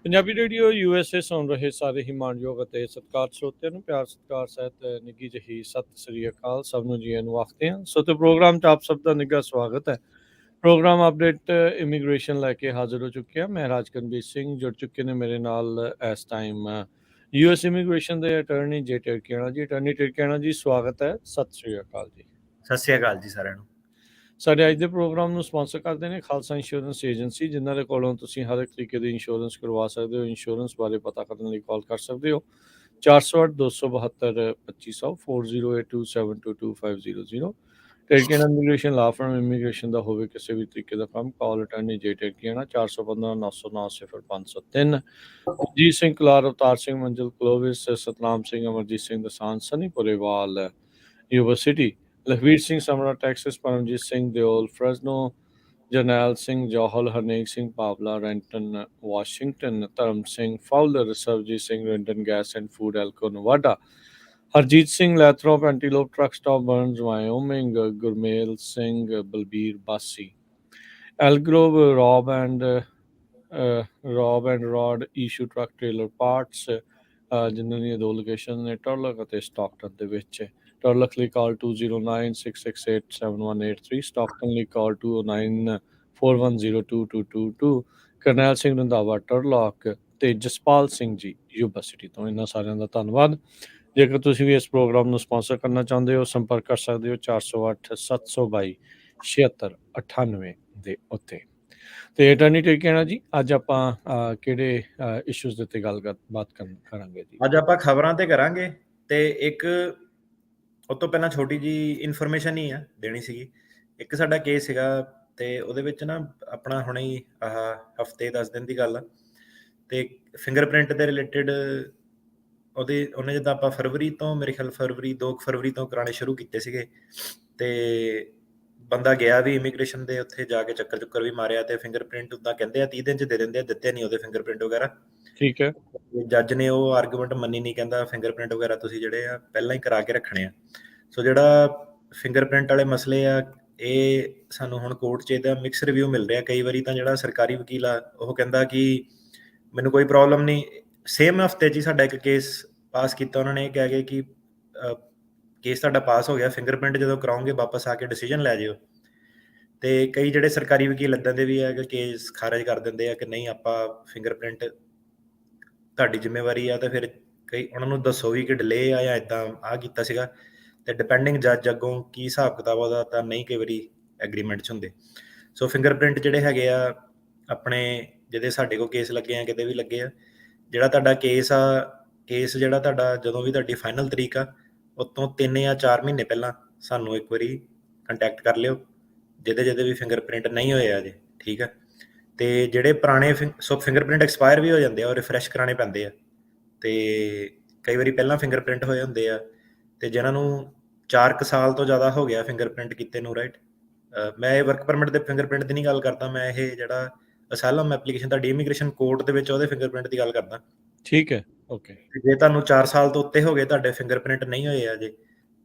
Punjabi radio USA ਸੁਣ ਰਹੇ ਸਾਰੇ ਹੀ ਮਾਣਯੋਗ ਅਤੇ ਸਤਿਕਾਰਯੋਗ ਸਰੋਤਿਆਂ ਨੂੰ ਪਿਆਰ ਸਤਿਕਾਰ ਸਹਿਤ ਨਿੱਘੀ ਜਿਹੀ ਸਤਿ ਸ੍ਰੀ ਅਕਾਲ। ਸਭ ਨੂੰ ਜੀ ਆਇਆਂ ਨੂੰ ਆਖਦੇ ਹਾਂ। ਸੋ ਤੇ ਪ੍ਰੋਗਰਾਮ 'ਚ ਆਪ ਸਭ ਦਾ ਨਿੱਘਾ ਸਵਾਗਤ ਹੈ। ਪ੍ਰੋਗਰਾਮ ਅਪਡੇਟ ਇਮੀਗ੍ਰੇਸ਼ਨ ਲੈ ਕੇ ਹਾਜ਼ਰ ਹੋ ਚੁੱਕਿਆ। ਮੈਂ ਰਾਜਕਰਨਬੀਰ ਸਿੰਘ ਜੁੜ ਚੁੱਕੇ ਨੇ ਮੇਰੇ ਨਾਲ ਇਸ ਟਾਈਮ US ਇਮੀਗ੍ਰੇਸ਼ਨ ਦੇ ਅਟਰਨੀ ਜੇ ਟਰਕੀਆਣਾ ਜੀ। ਅਟਰਨੀ ਟਰਕੀਆਣਾ ਜੀ, ਸਵਾਗਤ ਹੈ। ਸਤਿ ਸ੍ਰੀ ਅਕਾਲ ਜੀ। ਸਤਿ ਸ੍ਰੀ ਅਕਾਲ ਜੀ ਸਾਰਿਆਂ ਨੂੰ। ਸਾਡੇ ਅੱਜ ਦੇ ਪ੍ਰੋਗਰਾਮ ਨੂੰ ਸਪਾਂਸਰ ਕਰਦੇ ਨੇ ਖਾਲਸਾ ਇੰਸ਼ੋਰੈਂਸ ਏਜੰਸੀ, ਜਿਨ੍ਹਾਂ ਦੇ ਕੋਲੋਂ ਤੁਸੀਂ ਹਰ ਇੱਕ ਤਰੀਕੇ ਦੀ ਇੰਸ਼ੋਰੈਂਸ ਕਰਵਾ ਸਕਦੇ ਹੋ। ਇੰਸ਼ੋਰੈਂਸ ਬਾਰੇ ਪਤਾ ਕਰਨ ਲਈ ਕਾਲ ਕਰ ਸਕਦੇ ਹੋ 408 272 2500 4082722500। ਟਰਕੀਆਨਾ ਇਮੀਗ੍ਰੇਸ਼ਨ ਲਾ ਫਰਮ ਇਮੀਗ੍ਰੇਸ਼ਨ ਦਾ ਹੋਵੇ ਕਿਸੇ ਵੀ ਤਰੀਕੇ ਦਾ ਕੰਮ, ਕਾਲ ਅਟਰਨੀ ਜੇ ਟਰਕੀਆਣਾ 415 909 0503। Manjeet Singh Kalar, Avtar Singh Manzil Clovis, Satnam Singh, Amarjit Singh Dasan, Sunny Purewal university, Lakhvir Singh Samra Texas, Paramjit Singh Deol Fresno, Jarnail Singh Johal, Harnek Singh Pawla Renton Washington, Dharam Singh Fowler, Sarabjit Singh Renton gas and food Elko Nevada, Harjit Singh Lathrop Antelope truck stop Burns Wyoming, Gurmel Singh Balbir Bassi, Elk Grove Rob and Rod Ishu truck trailer parts, ਜਿਨ੍ਹਾਂ ਦੀਆਂ ਦੋ ਲੋਕੇਸ਼ਨ ਨੇ ਟਰਲਕ ਅਤੇ ਸਟਾਕਟਨ ਦੇ ਵਿੱਚ। ਟਰਲਕ ਲਈ ਕਾਲ 2096687183, ਸਟਾਕਟਨ ਲਈ ਕਾਲ 2094102222। ਕਰਨੈਲ ਸਿੰਘ ਰੰਧਾਵਾ ਟਰਲਕ ਤੇ ਜਸਪਾਲ ਸਿੰਘ ਜੀ ਯੂਬਾ ਸਿਟੀ ਤੋਂ। ਇਹਨਾਂ ਸਾਰਿਆਂ ਦਾ ਧੰਨਵਾਦ। ਜੇਕਰ ਤੁਸੀਂ ਵੀ ਇਸ ਪ੍ਰੋਗਰਾਮ ਨੂੰ ਸਪਾਂਸਰ ਕਰਨਾ ਚਾਹੁੰਦੇ ਹੋ, ਸੰਪਰਕ ਕਰ ਸਕਦੇ ਹੋ 408 722 7698 ਦੇ ਉੱਤੇ। ਤੇ ਅਟਰਨੀ ਟਰਕੀਆਣਾ ਜੀ, ਅੱਜ ਆਪਾਂ ਕਿਹੜੇ ਇਸ਼ੂਜ਼ ਦੇ ਉੱਤੇ ਗੱਲਬਾਤ ਕਰਾਂਗੇ ਜੀ? ਅੱਜ ਆਪਾਂ ਖਬਰਾਂ ਤੇ ਕਰਾਂਗੇ ਤੇ ਇੱਕ ਉਹ ਤੋਂ ਪਹਿਲਾਂ ਛੋਟੀ ਜੀ ਇਨਫੋਰਮੇਸ਼ਨ ਹੀ ਆ ਦੇਣੀ ਸੀਗੀ। ਇੱਕ ਸਾਡਾ ਕੇਸ ਸੀਗਾ ਤੇ ਉਹਦੇ ਵਿੱਚ ਨਾ ਆਪਣਾ ਹੁਣੇ ਹੀ ਹਫਤੇ 10 ਦਿਨ ਦੀ ਗੱਲ ਆ ਤੇ ਫਿੰਗਰਪ੍ਰਿੰਟ ਦੇ ਰਿਲੇਟਡ ਉਹਨੇ ਜਿੱਦਾਂ ਆਪਾਂ ਫਰਵਰੀ ਤੋਂ, ਮੇਰੇ ਖਿਆਲ 2 ਫਰਵਰੀ ਤੋਂ ਕਰਾਣੇ ਸ਼ੁਰੂ ਕੀਤੇ ਸੀਗੇ ਤੇ ਬੰਦਾ ਗਿਆ ਵੀ ਇਮੀਗ੍ਰੇਸ਼ਨ ਦੇ ਉੱਥੇ ਜਾ ਕੇ ਚੱਕਰ ਵੀ ਮਾਰਿਆ ਤੇ ਫਿੰਗਰਪ੍ਰਿੰਟ ਉੱਦਾਂ ਕਹਿੰਦੇ ਆ 30 ਦਿਨ ਚ ਦੇ ਦਿੰਦੇ ਆ, ਦਿੱਤੇ ਨਹੀਂ ਉਹਦੇ ਫਿੰਗਰਪ੍ਰਿੰਟ ਵਗੈਰਾ। ਠੀਕ ਹੈ। ਜੱਜ ਨੇ ਉਹ ਆਰਗੂਮੈਂਟ ਮੰਨੀ ਨਹੀਂ, ਕਹਿੰਦਾ ਫਿੰਗਰਪ੍ਰਿੰਟ ਵਗੈਰਾ ਤੁਸੀਂ ਜਿਹੜੇ ਆ ਪਹਿਲਾਂ ਹੀ ਕਰਾ ਕੇ ਰੱਖਣੇ ਆ। ਸੋ ਜਿਹੜਾ ਫਿੰਗਰਪ੍ਰਿੰਟ ਵਾਲੇ ਮਸਲੇ ਆ, ਇਹ ਸਾਨੂੰ ਹੁਣ ਕੋਰਟ 'ਚ ਇਹਦਾ ਮਿਕਸ ਰਿਵਿਊ ਮਿਲ ਰਿਹਾ। ਕਈ ਵਾਰੀ ਤਾਂ ਜਿਹੜਾ ਸਰਕਾਰੀ ਵਕੀਲ ਆ ਉਹ ਕਹਿੰਦਾ ਕਿ ਮੈਨੂੰ ਕੋਈ ਪ੍ਰੋਬਲਮ ਨਹੀਂ। ਸੇਮ ਹਫਤੇ 'ਚ ਹੀ ਸਾਡਾ ਇੱਕ ਕੇਸ ਪਾਸ ਕੀਤਾ ਉਹਨਾਂ ਨੇ, ਇਹ ਕਹਿ ਗਏ ਕਿ ਕੇਸ ਤੁਹਾਡਾ ਪਾਸ ਹੋ ਗਿਆ, ਫਿੰਗਰਪ੍ਰਿੰਟ ਜਦੋਂ ਕਰਾਉਂਗੇ ਵਾਪਸ ਆ ਕੇ ਡਿਸੀਜਨ ਲੈ ਜਿਓ। ਤੇ ਕਈ ਜਿਹੜੇ ਸਰਕਾਰੀ ਵਕੀਲ ਇੱਦਾਂ ਦੇ ਵੀ ਆ ਕਿ ਕੇਸ ਖਾਰਜ ਕਰ ਦਿੰਦੇ ਆ ਕਿ ਨਹੀਂ, ਆਪਾਂ ਫਿੰਗਰਪ੍ਰਿੰਟ ਤੁਹਾਡੀ ਜ਼ਿੰਮੇਵਾਰੀ ਆ। ਤੇ ਫਿਰ ਕਈ ਉਹਨਾਂ ਨੂੰ ਦੱਸੋ ਵੀ ਕਿ ਡਿਲੇ ਆ ਜਾਂ ਇੱਦਾਂ ਆਹ ਕੀਤਾ ਸੀਗਾ, ਤੇ ਡਿਪੈਂਡਿੰਗ ਜੱਜ ਅੱਗੋਂ ਕੀ ਹਿਸਾਬ ਕਿਤਾਬ ਉਹਦਾ ਤਾਂ ਨਹੀਂ ਕਈ ਵਾਰੀ ਐਗਰੀਮੈਂਟ 'ਚ ਹੁੰਦੇ। ਸੋ ਫਿੰਗਰਪ੍ਰਿੰਟ ਜਿਹੜੇ ਹੈਗੇ ਆ ਆਪਣੇ, ਜਿਹਦੇ ਸਾਡੇ ਕੋਲ ਕੇਸ ਲੱਗੇ ਆ, ਕਿਤੇ ਵੀ ਲੱਗੇ ਆ, ਜਿਹੜਾ ਤੁਹਾਡਾ ਕੇਸ ਜਿਹੜਾ ਤੁਹਾਡਾ ਜਦੋਂ ਵੀ ਤੁਹਾਡੀ ਫਾਈਨਲ ਤਰੀਕ ਆ, ਉਤੋਂ 3 ਜਾਂ 4 ਮਹੀਨੇ ਪਹਿਲਾਂ ਸਾਨੂੰ ਇੱਕ ਵਾਰੀ ਕੰਟੈਕਟ ਕਰ ਲਿਓ, ਜਿਹਦੇ ਵੀ ਫਿੰਗਰਪ੍ਰਿੰਟ ਨਹੀਂ ਹੋਏ ਆ ਜੇ। ਠੀਕ ਆ। ਤੇ ਜਿਹੜੇ ਪੁਰਾਣੇ ਫਿੰਗਰਪ੍ਰਿੰਟ ਐਕਸਪਾਇਰ ਵੀ ਹੋ ਜਾਂਦੇ ਆ, ਉਹ ਰਿਫਰੈਸ਼ ਕਰਾਉਣੇ ਪੈਂਦੇ ਆ। ਤੇ ਕਈ ਵਾਰੀ ਪਹਿਲਾਂ ਫਿੰਗਰਪ੍ਰਿੰਟ ਹੋਏ ਹੁੰਦੇ ਆ ਤੇ ਜਿਹਨਾਂ ਨੂੰ 4 ਸਾਲ ਤੋਂ ਜ਼ਿਆਦਾ ਹੋ ਗਿਆ ਫਿੰਗਰਪ੍ਰਿੰਟ ਕੀਤੇ ਨੂੰ, ਰਾਈਟ। ਮੈਂ ਇਹ ਵਰਕ ਪਰਮਿਟ ਦੇ ਫਿੰਗਰਪ੍ਰਿੰਟ ਦੀ ਨਹੀਂ ਗੱਲ ਕਰਦਾ, ਮੈਂ ਇਹ ਜਿਹੜਾ ਅਸਾਈਲਮ ਐਪਲੀਕੇਸ਼ਨ ਤੁਹਾਡੀ ਇਮੀਗ੍ਰੇਸ਼ਨ ਕੋਰਟ ਦੇ ਵਿੱਚ ਉਹਦੇ ਫਿੰਗਰਪ੍ਰਿੰਟ ਦੀ ਗੱਲ ਕਰਦਾ। ਠੀਕ ਹੈ। ਓਕੇ। ਜੇ ਤੁਹਾਨੂੰ 4 ਸਾਲ ਤੋਂ ਉੱਤੇ ਹੋ ਗਏ, ਤੁਹਾਡੇ ਫਿੰਗਰਪ੍ਰਿੰਟ ਨਹੀਂ ਹੋਏ ਆ ਜੇ,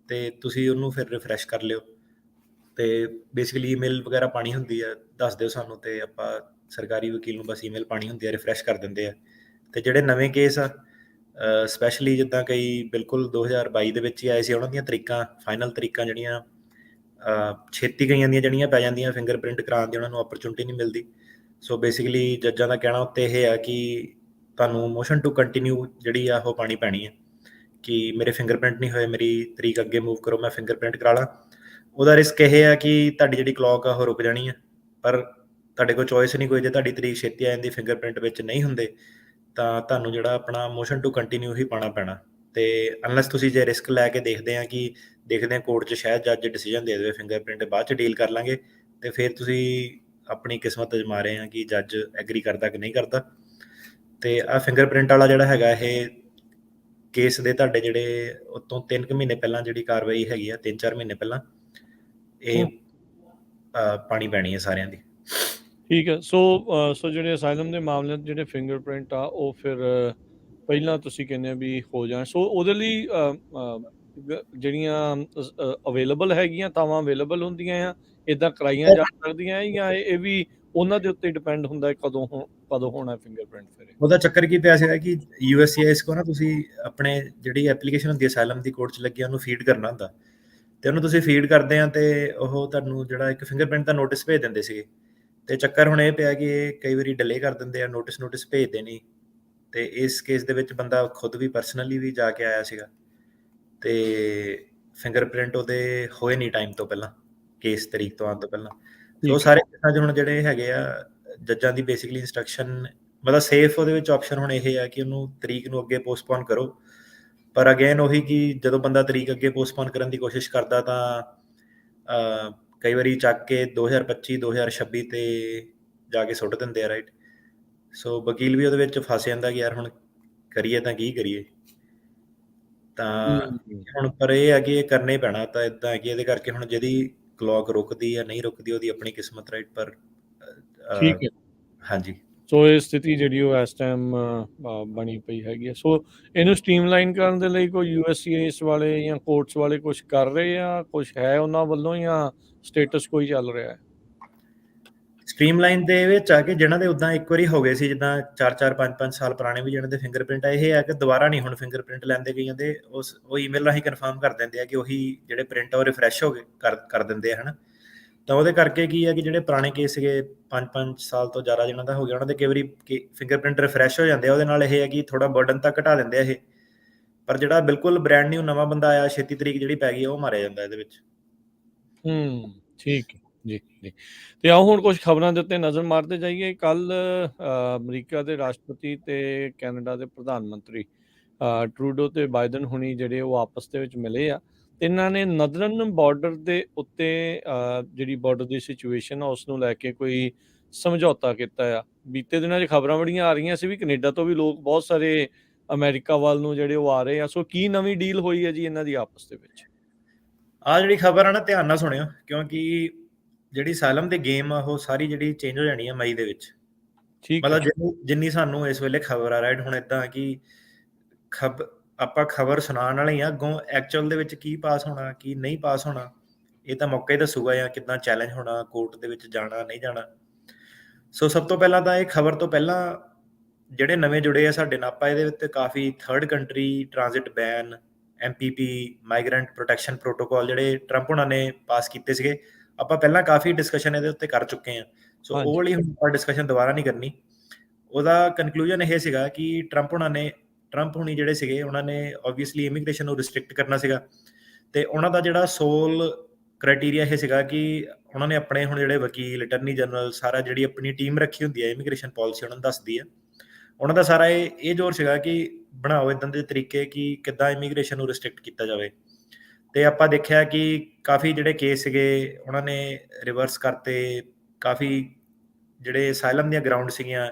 ਤੇ ਤੁਸੀਂ ਉਹਨੂੰ ਫਿਰ ਰਿਫਰੈਸ਼ ਕਰ ਲਿਓ। ਤੇ ਬੇਸਿਕਲੀ ਈਮੇਲ ਵਗੈਰਾ ਪਾਣੀ ਹੁੰਦੀ ਆ, ਦੱਸ ਦਿਓ ਸਾਨੂੰ, ਤੇ ਆਪਾਂ ਸਰਕਾਰੀ ਵਕੀਲ ਨੂੰ ਬਸ ਈਮੇਲ ਪਾਣੀ ਹੁੰਦੀ ਆ, ਰਿਫਰੈਸ਼ ਕਰ ਦਿੰਦੇ ਆ। ਤੇ ਜਿਹੜੇ ਨਵੇਂ ਕੇਸ ਆ, ਸਪੈਸ਼ਲੀ ਜਿੱਦਾਂ ਕਈ ਬਿਲਕੁਲ 2022 ਦੇ ਵਿੱਚ ਹੀ ਆਏ ਸੀ, ਉਹਨਾਂ ਦੀਆਂ ਤਰੀਕਾਂ, ਫਾਈਨਲ ਤਰੀਕਾਂ ਜਿਹੜੀਆਂ ਛੇਤੀ ਗਈਆਂ ਦੀਆਂ ਜਿਹੜੀਆਂ ਪੈ ਜਾਂਦੀਆਂ ਫਿੰਗਰਪ੍ਰਿੰਟ ਕਰਾਉਣ ਦੀ, ਉਹਨਾਂ ਨੂੰ ਓਪਰਚੁਨਿਟੀ ਨਹੀਂ ਮਿਲਦੀ। ਸੋ ਬੇਸਿਕਲੀ ਜੱਜਾਂ ਦਾ ਕਹਿਣਾ ਉੱਤੇ ਇਹ ਆ ਕਿ ਤੁਹਾਨੂੰ ਮੋਸ਼ਨ ਟੂ ਕੰਟੀਨਿਊ ਜਿਹੜੀ ਆ ਉਹ ਪਾਣੀ ਪੈਣੀ ਹੈ ਕਿ ਮੇਰੇ ਫਿੰਗਰਪ੍ਰਿੰਟ ਨਹੀਂ ਹੋਏ, ਮੇਰੀ ਤਰੀਕ ਅੱਗੇ ਮੂਵ ਕਰੋ, ਮੈਂ ਫਿੰਗਰਪ੍ਰਿੰਟ ਕਰਾ ਲਾਂ। ਉਹਦਾ ਰਿਸਕ ਇਹ ਆ ਕਿ ਤੁਹਾਡੀ ਜਿਹੜੀ ਕਲੌਕ ਆ ਉਹ ਰੁਕ ਜਾਣੀ ਆ, ਪਰ ਤੁਹਾਡੇ ਕੋਲ ਚੋਇਸ ਨਹੀਂ ਕੋਈ। ਜੇ ਤੁਹਾਡੀ ਤਰੀਕ ਛੇਤੀ ਆ ਜਾਂਦੀ, ਫਿੰਗਰਪ੍ਰਿੰਟ ਵਿੱਚ ਨਹੀਂ ਹੁੰਦੇ, ਤਾਂ ਤੁਹਾਨੂੰ ਜਿਹੜਾ ਆਪਣਾ ਮੋਸ਼ਨ ਟੂ ਕੰਟੀਨਿਊ ਹੀ ਪਾਉਣਾ ਪੈਣਾ। ਤੇ ਅਨਲੈਸ ਤੁਸੀਂ ਜੇ ਰਿਸਕ ਲੈ ਕੇ ਦੇਖਦੇ ਆ ਕੋਰਟ 'ਚ ਸ਼ਾਇਦ ਜੱਜ ਡਿਸੀਜਨ ਦੇ ਦੇਵੇ ਫਿੰਗਰਪ੍ਰਿੰਟ ਬਾਅਦ 'ਚ ਡੀਲ ਕਰ ਲਾਂਗੇ, ਤੇ ਫਿਰ ਤੁਸੀਂ ਆਪਣੀ ਕਿਸਮਤ ਅਜਮਾ ਰਹੇ ਆ ਕਿ ਜੱਜ ਐਗਰੀ ਕਰਦਾ ਕਿ ਨਹੀਂ ਕਰਦਾ। ਤੇ ਆਹ ਫਿੰਗਰਪ੍ਰਿੰਟ ਵਾਲਾ ਜਿਹੜਾ ਹੈਗਾ, ਇਹ ਕੇਸ ਦੇ ਤੁਹਾਡੇ ਜਿਹੜੇ ਉਤੋਂ 3 ਮਹੀਨੇ ਪਹਿਲਾਂ ਜਿਹੜੀ ਕਾਰਵਾਈ ਹੈਗੀ ਆ, 3-4 ਮਹੀਨੇ ਪਹਿਲਾਂ ਇਹ ਪਾਣੀ ਪੈਣੀ ਹੈ ਸਾਰਿਆਂ ਦੀ। ਠੀਕ ਹੈ। ਸੋ ਜਿਹੜੇ ਅਸਾਈਲਮ ਦੇ ਮਾਮਲੇ ਜਿਹੜੇ ਫਿੰਗਰਪ੍ਰਿੰਟ ਆ, ਉਹ ਫਿਰ ਪਹਿਲਾਂ ਤੁਸੀਂ ਕਹਿੰਦੇ ਵੀ ਹੋ ਜਾਣ। ਸੋ ਉਹਦੇ ਲਈ ਜਿਹੜੀਆਂ ਅਵੇਲੇਬਲ ਹੈਗੀਆਂ ਥਾਵਾਂ ਅਵੇਲੇਬਲ ਹੁੰਦੀਆਂ ਆ, ਇੱਦਾਂ ਕਰਾਈਆਂ ਜਾ ਸਕਦੀਆਂ, ਜਾਂ ਇਹ ਵੀ ਉਹਨਾਂ ਦੇ ਉੱਤੇ ਡਿਪੈਂਡ ਹੁੰਦਾ ਕਦੋਂ ਕਦੋਂ ਹੋਣਾ ਫਿੰਗਰਪ੍ਰਿੰਟ ਫਿਰ? ਉਹਦਾ ਚੱਕਰ ਕੀ ਪਿਆ ਸੀਗਾ ਕਿ USCIS ਕੋ ਨਾ ਤੁਸੀਂ ਆਪਣੇ ਜਿਹੜੀ ਐਪਲੀਕੇਸ਼ਨ ਹੁੰਦੀ ਹੈ ਅਸਾਈਲਮ ਦੀ ਕੋਰਟ 'ਚ ਲੱਗੀ ਉਹਨੂੰ ਫੀਡ ਕਰਨਾ ਹੁੰਦਾ, ਤੇ ਉਹਨੂੰ ਤੁਸੀਂ ਫੀਡ ਕਰਦੇ ਆ ਤੇ ਉਹ ਤੁਹਾਨੂੰ ਜਿਹੜਾ ਇੱਕ ਫਿੰਗਰਪ੍ਰਿੰਟ ਦਾ ਨੋਟਿਸ ਭੇਜ ਦਿੰਦੇ ਸੀਗੇ। ਤੇ ਚੱਕਰ ਹੁਣ ਇਹ ਪਿਆ ਕਿ ਇਹ ਕਈ ਵਾਰੀ ਡਿਲੇ ਕਰ ਦਿੰਦੇ ਆ, ਨੋਟਿਸ ਭੇਜਦੇ ਨਹੀਂ। ਤੇ ਇਸ ਕੇਸ ਦੇ ਵਿੱਚ ਬੰਦਾ ਖੁਦ ਵੀ ਪਰਸਨਲੀ ਵੀ ਜਾ ਕੇ ਆਇਆ ਸੀਗਾ, ਤੇ ਫਿੰਗਰਪ੍ਰਿੰਟ ਉਹਦੇ ਹੋਏ ਨਹੀਂ ਟਾਈਮ ਤੋਂ ਪਹਿਲਾਂ, ਕੇਸ ਤਰੀਕ ਤੋਂ ਆਉਣ ਤੋਂ ਪਹਿਲਾਂ। ਸੋ ਸਾਰੇ ਕੇਸਾਂ 'ਚ ਹੁਣ ਜਿਹੜੇ ਹੈਗੇ ਆ ਜੱਜਾਂ ਦੀ ਬੇਸਿਕਲੀ ਇੰਸਟਰਕਸ਼ਨ, ਮਤਲਬ ਸੇਫ ਉਹਦੇ ਵਿੱਚ ਆਪਸ਼ਨ ਹੁਣ ਇਹ ਹੈ ਕਿ ਉਹਨੂੰ ਤਰੀਕ ਨੂੰ ਅੱਗੇ ਪੋਸਟਪੋਨ ਕਰੋ। ਪਰ ਅਗੇਨ ਉਹੀ ਕਿ ਜਦੋਂ ਬੰਦਾ ਤਰੀਕ ਅੱਗੇ ਪੋਸਟਪੋਨ ਕਰਨ ਦੀ ਕੋਸ਼ਿਸ਼ ਕਰਦਾ ਤਾਂ ਕਈ ਵਾਰੀ ਚੱਕ ਕੇ 2025 2026 ਤੇ ਜਾ ਕੇ ਸੁੱਟ ਦਿੰਦੇ ਆ, ਰਾਈਟ। ਸੋ ਵਕੀਲ ਵੀ ਉਹਦੇ ਵਿੱਚ ਫਸ ਜਾਂਦਾ ਕਿ ਯਾਰ ਹੁਣ ਕਰੀਏ ਤਾਂ ਕੀ ਕਰੀਏ। ਤਾਂ ਹੁਣ ਪਰ ਇਹ ਹੈ ਕਿ ਇਹ ਕਰਨਾ ਹੀ ਪੈਣਾ, ਤਾਂ ਇਦਾਂ ਹੈ ਕਿ ਇਹਦੇ ਕਰਕੇ ਹੁਣ ਜਿਹਦੀ ਕਲੌਕ ਰੁਕਦੀ ਜਾਂ ਨਹੀਂ ਰੁਕਦੀ ਉਹਦੀ ਆਪਣੀ ਕਿਸਮਤ, ਰਾਈਟ। ਪਰ ਠੀਕ ਹੈ। ਹਾਂਜੀ, ਸੋ ਇਹ ਸਥਿਤੀ ਜਿਹੜੀ ਉਹ ਇਸ ਟਾਈਮ ਬਣੀ ਪਈ ਹੈਗੀ ਹੈ। ਸੋ ਇਹਨੂੰ ਸਟ੍ਰੀਮਲਾਈਨ ਕਰਨ ਦੇ ਲਈ ਕੋਈ USCIS ਵਾਲੇ ਜਾਂ ਕੋਰਟਸ ਵਾਲੇ ਕੁਝ ਕਰ ਰਹੇ ਆ, ਕੁਝ ਹੈ ਉਹਨਾਂ ਵੱਲੋਂ, ਜਾਂ ਸਟੇਟਸ ਕੋਈ ਚੱਲ ਰਿਹਾ ਹੈ? ਸਟ੍ਰੀਮਲਾਈਨ ਦੇ ਵਿੱਚ ਆ ਕੇ ਜਿਹਨਾਂ ਦੇ ਉਦਾਂ ਇੱਕ ਵਾਰੀ ਹੋ ਗਏ ਸੀ, ਜਿੱਦਾਂ 4-4 5-5 ਸਾਲ ਪੁਰਾਣੇ ਵੀ ਜਿਹਨਾਂ ਦੇ ਫਿੰਗਰਪ੍ਰਿੰਟ ਆ, ਇਹ ਹੈ ਕਿ ਦੁਬਾਰਾ ਨਹੀਂ ਹੁਣ ਫਿੰਗਰਪ੍ਰਿੰਟ ਲੈਂਦੇ ਗਈਆਂ ਦੇ, ਉਹ ਈਮੇਲ ਰਾਹੀਂ ਕਨਫਰਮ ਕਰ ਦਿੰਦੇ ਆ ਕਿ ਉਹੀ ਜਿਹੜੇ ਪ੍ਰਿੰਟ ਆ ਉਹ ਰਿਫਰੈਸ਼ ਹੋ ਗਏ ਕਰ ਦਿੰਦੇ ਆ, ਹਨਾ। ਤਾਂ ਉਹਦੇ ਕਰਕੇ ਕੀ ਹੈ ਕਿ ਜਿਹੜੇ ਪੁਰਾਣੇ ਕੇਸ ਸੀਗੇ 5-5 ਸਾਲ ਤੋਂ ਜ਼ਿਆਦਾ ਜਿਹਨਾਂ ਦਾ ਹੋ ਗਿਆ, ਉਹਨਾਂ ਦੇ ਕਈ ਵਾਰੀ ਫਿੰਗਰਪ੍ਰਿੰਟ ਰਿਫਰੈਸ਼ ਹੋ ਜਾਂਦੇ ਆ। ਉਹਦੇ ਨਾਲ ਇਹ ਹੈ ਕਿ ਥੋੜਾ ਬਰਡਨ ਤਾਂ ਘਟਾ ਦਿੰਦੇ ਆ ਇਹ, ਪਰ ਜਿਹੜਾ ਬਿਲਕੁਲ ਬ੍ਰੈਂਡ ਨਿਊ ਨਵਾਂ ਬੰਦਾ ਆਇਆ, ਛੇਤੀ ਤਰੀਕ ਜਿਹੜੀ ਪੈ ਗਈ ਉਹ ਮਾਰਿਆ ਜਾਂਦਾ ਇਹਦੇ ਵਿੱਚ। ਠੀਕ ਹੈ ਜੀ ਜੀ। ਤੇ ਆਓ ਹੁਣ ਕੁਝ ਖਬਰਾਂ ਦੇ ਉੱਤੇ ਨਜ਼ਰ ਮਾਰਦੇ ਜਾਈਏ। ਕੱਲ ਅਮਰੀਕਾ ਦੇ ਰਾਸ਼ਟਰਪਤੀ ਤੇ ਕੈਨੇਡਾ ਦੇ ਪ੍ਰਧਾਨ ਮੰਤਰੀ ਟਰੂਡੋ ਤੇ ਬਾਈਡਨ ਹੁਣੀ ਜਿਹੜੇ ਉਹ ਆਪਸ ਦੇ ਵਿੱਚ ਮਿਲੇ ਆ, ਤੇ ਇਹਨਾਂ ਨੇ ਨਦਰਨ ਬਾਰਡਰ ਦੇ ਉੱਤੇ ਜਿਹੜੀ ਬਾਰਡਰ ਦੀ ਸਿਚੁਏਸ਼ਨ ਆ ਉਸ ਨੂੰ ਲੈ ਕੇ ਕੋਈ ਸਮਝੌਤਾ ਕੀਤਾ ਆ। ਬੀਤੇ ਦਿਨਾਂ 'ਚ ਖਬਰਾਂ ਬੜੀਆਂ ਆ ਰਹੀਆਂ ਸੀ ਵੀ ਕੈਨੇਡਾ ਤੋਂ ਵੀ ਲੋਕ ਬਹੁਤ ਸਾਰੇ ਅਮਰੀਕਾ ਵੱਲ ਨੂੰ ਜਿਹੜੇ ਉਹ ਆ ਰਹੇ ਆ। ਸੋ ਕੀ ਨਵੀਂ ਡੀਲ ਹੋਈ ਹੈ ਜੀ ਇਹਨਾਂ ਦੀ ਆਪਸ ਦੇ ਵਿੱਚ? ਆਹ ਜਿਹੜੀ ਖਬਰ ਆ ਨਾ, ਧਿਆਨ ਨਾਲ ਸੁਣਿਓ, ਕਿਉਂਕਿ ਜਿਹੜੀ ਅਸਾਈਲਮ ਦੀ ਗੇਮ ਆ ਉਹ ਸਾਰੀ ਜਿਹੜੀ ਚੇਂਜ ਹੋ ਜਾਣੀ ਆ ਮਈ ਦੇ ਵਿੱਚ। ਠੀਕ ਹੈ। ਮਤਲਬ ਜਿੰਨੀ ਸਾਨੂੰ ਇਸ ਵੇਲੇ ਖਬਰ ਆ, ਰਾਈਟ, ਹੁਣ ਇਦਾਂ ਕਿ ਆਪਾਂ ਖਬਰ ਸੁਣਾਉਣ ਵਾਲੇ ਆ, ਅੱਗੋਂ ਐਕਚੁਅਲ ਦੇ ਵਿੱਚ ਕੀ ਪਾਸ ਹੋਣਾ ਕੀ ਨਹੀਂ ਪਾਸ ਹੋਣਾ ਇਹ ਤਾਂ ਮੌਕਾ ਹੀ ਦੱਸੂਗਾ, ਜਾਂ ਕਿੱਦਾਂ ਚੈਲੰਜ ਹੋਣਾ, ਕੋਰਟ ਦੇ ਵਿੱਚ ਜਾਣਾ ਨਹੀਂ ਜਾਣਾ। ਸੋ ਸਭ ਤੋਂ ਪਹਿਲਾਂ ਤਾਂ ਇਹ ਖਬਰ ਤੋਂ ਪਹਿਲਾਂ ਜਿਹੜੇ ਨਵੇਂ ਜੁੜੇ ਆ ਸਾਡੇ ਨਾਲ, ਆਪਾਂ ਇਹਦੇ ਉੱਤੇ ਕਾਫੀ third country transit ban, MPP migrant protection protocol ਜਿਹੜੇ ਟਰੰਪ ਉਹਨਾਂ ਨੇ ਪਾਸ ਕੀਤੇ ਸੀਗੇ, ਆਪਾਂ ਪਹਿਲਾਂ ਕਾਫੀ ਡਿਸਕਸ਼ਨ ਇਹਦੇ ਉੱਤੇ ਕਰ ਚੁੱਕੇ ਹਾਂ। ਸੋ ਉਹ ਵਾਲੀ ਹੁਣ ਆਪਾਂ ਡਿਸਕਸ਼ਨ ਦੁਬਾਰਾ ਨਹੀਂ ਕਰਨੀ। ਉਹਦਾ ਕਨਕਲੂਜਨ ਇਹ ਸੀਗਾ ਕਿ ਟਰੰਪ ਹੁਣੀ ਜਿਹੜੇ ਸੀਗੇ ਉਹਨਾਂ ਨੇ ਆਬਵੀਅਸਲੀ ਇਮੀਗ੍ਰੇਸ਼ਨ ਨੂੰ ਰਿਸਟ੍ਰਿਕਟ ਕਰਨਾ ਸੀਗਾ, ਤੇ ਉਹਨਾਂ ਦਾ ਜਿਹੜਾ ਸੋਲ ਕ੍ਰਾਈਟੇਰੀਆ ਇਹ ਸੀਗਾ ਕਿ ਉਹਨਾਂ ਨੇ ਆਪਣੇ ਹੁਣ ਜਿਹੜੇ ਵਕੀਲ, ਅਟਰਨੀ ਜਨਰਲ, ਸਾਰਾ ਜਿਹੜੀ ਆਪਣੀ ਟੀਮ ਰੱਖੀ ਹੁੰਦੀ ਹੈ ਇਮੀਗ੍ਰੇਸ਼ਨ ਪਾਲਿਸੀ ਉਹਨਾਂ ਨੂੰ ਦੱਸਦੀ ਹੈ, ਉਹਨਾਂ ਦਾ ਸਾਰਾ ਇਹ ਜ਼ੋਰ ਸੀਗਾ ਕਿ ਬਣਾਓ ਇਦਾਂ ਦੇ ਤਰੀਕੇ ਕਿ ਕਿੱਦਾਂ ਇਮੀਗ੍ਰੇਸ਼ਨ ਨੂੰ ਰਿਸਟ੍ਰਿਕਟ ਕੀਤਾ ਜਾਵੇ। ਤੇ ਆਪਾਂ ਦੇਖਿਆ ਕਿ ਕਾਫੀ ਜਿਹੜੇ ਕੇਸ ਸੀਗੇ ਉਹਨਾਂ ਨੇ ਰਿਵਰਸ ਕਰਤੇ। ਕਾਫੀ ਜਿਹੜੇ ਅਸਾਈਲਮ ਦੀਆਂ ਗਰਾਊਂਡ ਸੀਗੀਆਂ,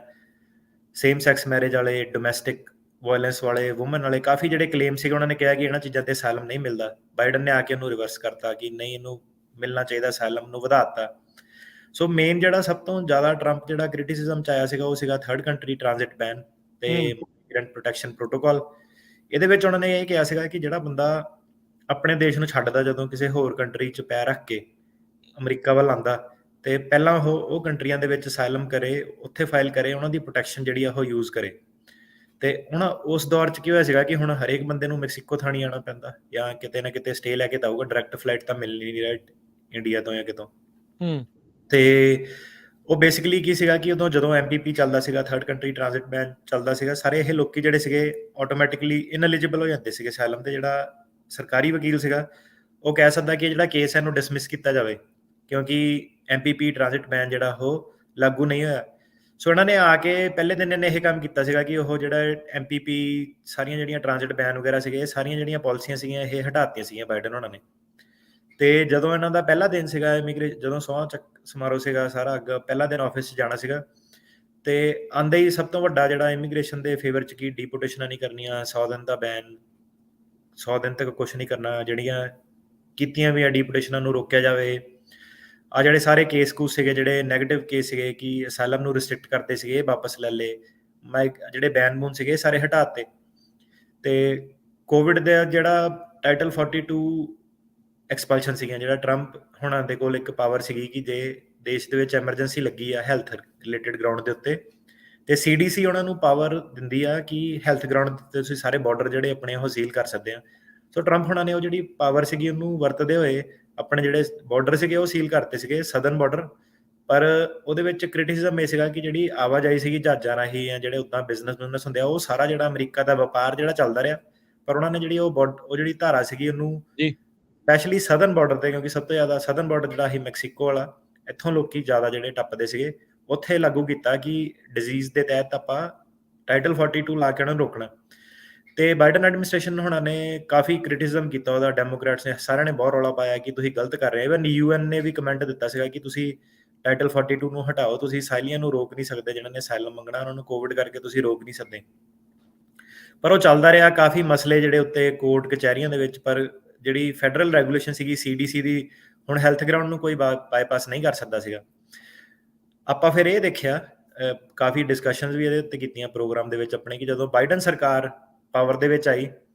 ਸੇਮ ਸੈਕਸ ਮੈਰਿਜ ਵਾਲੇ, ਡੋਮੈਸਟਿਕ ਵਾਇਲੈਂਸ ਵਾਲੇ, ਵੂਮਨ ਵਾਲੇ, ਕਾਫੀ ਜਿਹੜੇ ਕਲੇਮ ਸੀਗੇ ਉਹਨਾਂ ਨੇ ਕਿਹਾ ਕਿ ਇਹਨਾਂ ਚੀਜ਼ਾਂ ਤੇ ਅਸਾਈਲਮ ਨਹੀਂ ਮਿਲਦਾ। ਬਾਈਡਨ ਨੇ ਆ ਕੇ ਉਹਨੂੰ ਰਿਵਰਸ ਕਰਤਾ ਕਿ ਨਹੀਂ, ਇਹਨੂੰ ਮਿਲਣਾ ਚਾਹੀਦਾ, ਅਸਾਈਲਮ ਨੂੰ ਵਧਾ ਦਿੱਤਾ। ਸੋ ਮੇਨ ਜਿਹੜਾ ਸਭ ਤੋਂ ਜ਼ਿਆਦਾ ਟਰੰਪ ਜਿਹੜਾ ਕ੍ਰਿਟਿਸਿਜ਼ਮ ਚ ਆਇਆ ਸੀਗਾ ਉਹ ਸੀਗਾ ਥਰਡ ਕੰਟਰੀ ਟ੍ਰਾਂਜ਼ਿਟ ਬੈਨ ਤੇ ਮਾਈਗ੍ਰੈਂਟ ਪ੍ਰੋਟੈਕਸ਼ਨ ਪ੍ਰੋਟੋਕਾਲ। ਇਹਦੇ ਵਿੱਚ ਉਹਨਾਂ ਨੇ ਇਹ ਕਿਹਾ ਸੀਗਾ ਕਿ ਜਿਹੜਾ ਬੰਦਾ ਆਪਣੇ ਦੇਸ਼ ਨੂੰ ਛੱਡਦਾ, ਜਦੋਂ ਕਿਸੇ ਹੋਰ ਕੰਟਰੀ 'ਚ ਪੈਰ ਰੱਖ ਕੇ ਅਮਰੀਕਾ ਵੱਲ ਆਉਂਦਾ, ਤੇ ਪਹਿਲਾਂ ਉਹ ਕੰਟਰੀਆਂ ਦੇ ਵਿੱਚ ਅਸਾਈਲਮ ਕਰੇ, ਉੱਥੇ ਫਾਈਲ ਕਰੇ, ਉਹਨਾਂ ਦੀ ਪ੍ਰੋਟੈਕਸ਼ਨ ਜਿਹੜੀ ਆ ਉਹ ਯੂਜ਼ ਕਰੇ। ਤੇ ਹੁਣ ਉਸ ਦੌਰ 'ਚ ਕੀ ਹੋਇਆ ਸੀਗਾ ਕਿ ਹੁਣ ਹਰੇਕ ਬੰਦੇ ਨੂੰ ਮੈਕਸੀਕੋ ਥਾਣੀ ਆਉਣਾ ਪੈਂਦਾ, ਜਾਂ ਕਿਤੇ ਨਾ ਕਿਤੇ ਸਟੇ ਲੈ ਕੇ ਤਾਂ ਆਊਗਾ, ਡਾਇਰੈਕਟ ਫਲਾਈਟ ਤਾਂ ਮਿਲਣੀ ਨਹੀਂ, ਰਾਈਟ, ਇੰਡੀਆ ਤੋਂ ਜਾਂ ਕਿਤੋਂ। ਤੇ ਉਹ ਬੇਸਿਕਲੀ ਕੀ ਸੀਗਾ ਕਿ ਉਦੋਂ ਜਦੋਂ MPP ਚੱਲਦਾ ਸੀਗਾ, ਥਰਡ ਕੰਟਰੀ ਟ੍ਰਾਂਜ਼ਿਟ ਬੈਨ ਚੱਲਦਾ ਸੀਗਾ, ਸਾਰੇ ਇਹ ਲੋਕੀ ਜਿਹੜੇ ਸੀਗੇ ਆਟੋਮੈਟਿਕਲੀ ਇਨਐਲੀਜੀਬਲ ਹੋ ਜਾਂਦੇ ਸੀਗੇ ਅਸਾਈਲਮ ਤੇ। ਜਿਹੜਾ ਸਰਕਾਰੀ ਵਕੀਲ ਸੀਗਾ ਉਹ ਕਹਿ ਸਕਦਾ ਕਿ ਜਿਹੜਾ ਕੇਸ ਹੈ ਇਹਨੂੰ ਡਿਸਮਿਸ ਕੀਤਾ ਜਾਵੇ, ਕਿਉਂਕਿ MPP ਟ੍ਰਾਂਜ਼ਿਟ ਬੈਨ ਜਿਹੜਾ ਉਹ ਲਾਗੂ ਨਹੀਂ ਹੋਇਆ। ਸੋ ਇਹਨਾਂ ਨੇ ਆ ਕੇ ਪਹਿਲੇ ਦਿਨ ਇਹਨੇ ਇਹ ਕੰਮ ਕੀਤਾ ਸੀਗਾ ਕਿ ਉਹ ਜਿਹੜਾ MPP ਸਾਰੀਆਂ ਜਿਹੜੀਆਂ ਟ੍ਰਾਂਜ਼ਿਟ ਬੈਨ ਵਗੈਰਾ ਸੀਗੇ, ਸਾਰੀਆਂ ਜਿਹੜੀਆਂ ਪਾਲਿਸੀਆਂ ਸੀਗੀਆਂ ਇਹ ਹਟਾਤੀਆਂ ਸੀਗੀਆਂ ਬਾਈਡਨ ਉਹਨਾਂ ਨੇ। ਤੇ ਜਦੋਂ ਇਹਨਾਂ ਦਾ ਪਹਿਲਾ ਦਿਨ ਸੀਗਾ ਜਦੋਂ ਸਹੁੰ ਸਮਾਰੋਹ ਸੀਗਾ, ਸਾਰਾ ਅੱਗੇ ਪਹਿਲਾ ਦਿਨ ਆਫਿਸ 'ਚ ਜਾਣਾ ਸੀਗਾ, ਤੇ ਆਂਦੇ ਹੀ ਸਭ ਤੋਂ ਵੱਡਾ ਜਿਹੜਾ ਇਮੀਗ੍ਰੇਸ਼ਨ ਦੇ ਫੇਵਰ 'ਚ ਕੀ ਡੀਪੋਰਟੇਸ਼ਨਾਂ ਨਹੀਂ ਕਰਨੀਆਂ, 100 ਦਿਨ ਦਾ ਬੈਨ, 100 ਦਿਨ ਤੱਕ ਕੁਛ ਨਹੀਂ ਕਰਨਾ, ਜਿਹੜੀਆਂ ਕੀਤੀਆਂ ਵੀ ਆ ਡੀਪੋਰਟੇਸ਼ਨਾਂ ਨੂੰ ਰੋਕਿਆ ਜਾਵੇ। ਆ ਜਿਹੜੇ ਸਾਰੇ ਕੇਸ ਸੀਗੇ, ਜਿਹੜੇ ਨੈਗੇਟਿਵ ਕੇਸ ਸੀਗੇ ਕਿ ਅਸਾਈਲਮ ਨੂੰ ਰਿਸਟ੍ਰਿਕਟ ਕਰਦੇ ਸੀਗੇ, ਵਾਪਸ ਲੈ ਲਏ। ਜਿਹੜੇ ਬੈਨ ਬੂਨ ਸੀਗੇ ਸਾਰੇ ਹਟਾਤੇ। ਤੇ ਕੋਵਿਡ ਦਾ ਜਿਹੜਾ ਟਾਈਟਲ 42 ਐਕਸਪਲਸ਼ਨ ਸੀਗੀਆਂ, ਜਿਹੜਾ ਟਰੰਪ ਹੁਣਾਂ ਦੇ ਕੋਲ ਇੱਕ ਪਾਵਰ ਸੀਗੀ ਕਿ ਜੇ ਦੇਸ਼ ਦੇ ਵਿੱਚ ਐਮਰਜੈਂਸੀ ਲੱਗੀ ਆ ਹੈਲਥ ਰਿਲੇਟਡ ਗਰਾਊਂਡ ਦੇ ਉੱਤੇ, ਤੇ CDC ਉਹਨਾਂ ਨੂੰ ਪਾਵਰ ਦਿੰਦੀ ਆ ਕਿ ਹੈਲਥ ਗਰਾਊਂਡ ਤੇ ਤੁਸੀਂ ਸਾਰੇ ਬਾਰਡਰ ਜਿਹੜੇ ਆਪਣੇ ਉਹ ਸੀਲ ਕਰ ਸਕਦੇ ਆ। ਸੋ ਟਰੰਪ ਹੁਣਾਂ ਨੇ ਉਹ ਜਿਹੜੀ ਪਾਵਰ ਸੀਗੀ ਉਹਨੂੰ ਵਰਤਦੇ ਹੋਏ ਆਪਣੇ ਜਿਹੜੇ ਬਾਰਡਰ ਸੀਗੇ ਉਹ ਸੀਲ ਕਰਤੇ ਸੀਗੇ, ਸਦਰਨ ਬਾਰਡਰ। ਪਰ ਉਹਦੇ ਵਿੱਚ ਕ੍ਰਿਟਿਸਿਜ਼ਮ ਇਹ ਸੀਗਾ ਕਿ ਜਿਹੜੀ ਆਵਾਜਾਈ ਸੀਗੀ ਜਹਾਜ਼ਾਂ ਰਾਹੀਂ ਜਾਂ ਜਿਹੜੇ ਉੱਦਾਂ ਬਿਜ਼ਨਸ ਹੁੰਦੇ ਆ, ਉਹ ਸਾਰਾ ਜਿਹੜਾ ਅਮਰੀਕਾ ਦਾ ਵਪਾਰ ਜਿਹੜਾ ਚੱਲਦਾ ਰਿਹਾ। ਪਰ ਉਹਨਾਂ ਨੇ ਜਿਹੜੀ ਉਹ ਜਿਹੜੀ ਧਾਰਾ ਸੀਗੀ ਉਹਨੂੰ ਜੀ ਸਪੈਸ਼ਲੀ ਸਦਰਨ ਬਾਰਡਰ ਤੇ, ਕਿਉਂਕਿ ਸਭ ਤੋਂ ਜ਼ਿਆਦਾ ਸਦਰਨ ਬਾਰਡਰ ਜਿਹੜਾ ਸੀ ਮੈਕਸੀਕੋ ਵਾਲਾ, ਇੱਥੋਂ ਲੋਕੀ ਜ਼ਿਆਦਾ ਜਿਹੜੇ ਟੱਪਦੇ ਸੀਗੇ, ਉੱਥੇ ਲਾਗੂ ਕੀਤਾ ਕਿ ਡਿਜ਼ੀਜ਼ ਦੇ ਤਹਿਤ ਆਪਾਂ ਟਾਈਟਲ 42 ਲਾ ਕੇ ਉਹਨਾਂ ਨੂੰ ਰੋਕਣਾ। ਤੇ ਬਾਈਡਨ ਐਡਮਿਨਿਸਟ੍ਰੇਸ਼ਨ ਹੁਣਾਂ ਨੇ ਕਾਫੀ ਕ੍ਰਿਟਿਸਿਜ਼ਮ ਕੀਤਾ ਉਹਦਾ, ਡੈਮੋਕ੍ਰੈਟਸ ਨੇ ਸਾਰਿਆਂ ਨੇ ਬਹੁਤ ਰੌਲਾ ਪਾਇਆ ਕਿ ਤੁਸੀਂ ਗਲਤ ਕਰ ਰਹੇ ਹੋ। ਇਵਨ UN ਨੇ ਵੀ ਕਮੈਂਟ ਦਿੱਤਾ ਸੀਗਾ ਕਿ ਤੁਸੀਂ ਟਾਈਟਲ 42 ਨੂੰ ਹਟਾਓ, ਤੁਸੀਂ ਸਾਈਲੀਆਂ ਨੂੰ ਰੋਕ ਨਹੀਂ ਸਕਦੇ, ਜਿਹਨਾਂ ਨੇ ਅਸਾਈਲਮ ਮੰਗਣਾ ਉਹਨਾਂ ਨੂੰ ਕੋਵਿਡ ਕਰਕੇ ਤੁਸੀਂ ਰੋਕ ਨਹੀਂ ਸਕਦੇ। ਪਰ ਉਹ ਚੱਲਦਾ ਰਿਹਾ, ਕਾਫੀ ਮਸਲੇ ਜਿਹੜੇ ਉੱਤੇ ਕੋਰਟ ਕਚਹਿਰੀਆਂ ਦੇ ਵਿੱਚ। ਪਰ ਜਿਹੜੀ ਫੈਡਰਲ ਰੈਗੂਲੇਸ਼ਨ ਸੀਗੀ CDC ਦੀ, ਹੁਣ ਹੈਲਥ ਗਰਾਊਂਡ ਨੂੰ ਕੋਈ ਬਾਈਪਾਸ ਨਹੀਂ ਕਰ ਸਕਦਾ ਸੀਗਾ। ਆਪਾਂ ਫਿਰ ਇਹ ਦੇਖਿਆ, ਕਾਫੀ ਡਿਸਕਸ਼ਨਸ ਵੀ ਇਹਦੇ ਉੱਤੇ ਕੀਤੀਆਂ ਪ੍ਰੋਗਰਾਮ ਦੇ ਵਿੱਚ ਆਪਣੇ, ਕਿ ਜਦੋਂ ਬਾਈਡਨ ਸਰਕਾਰ ਪਾਵਰ ਦੇ ਵਿੱਚ ਆਈ,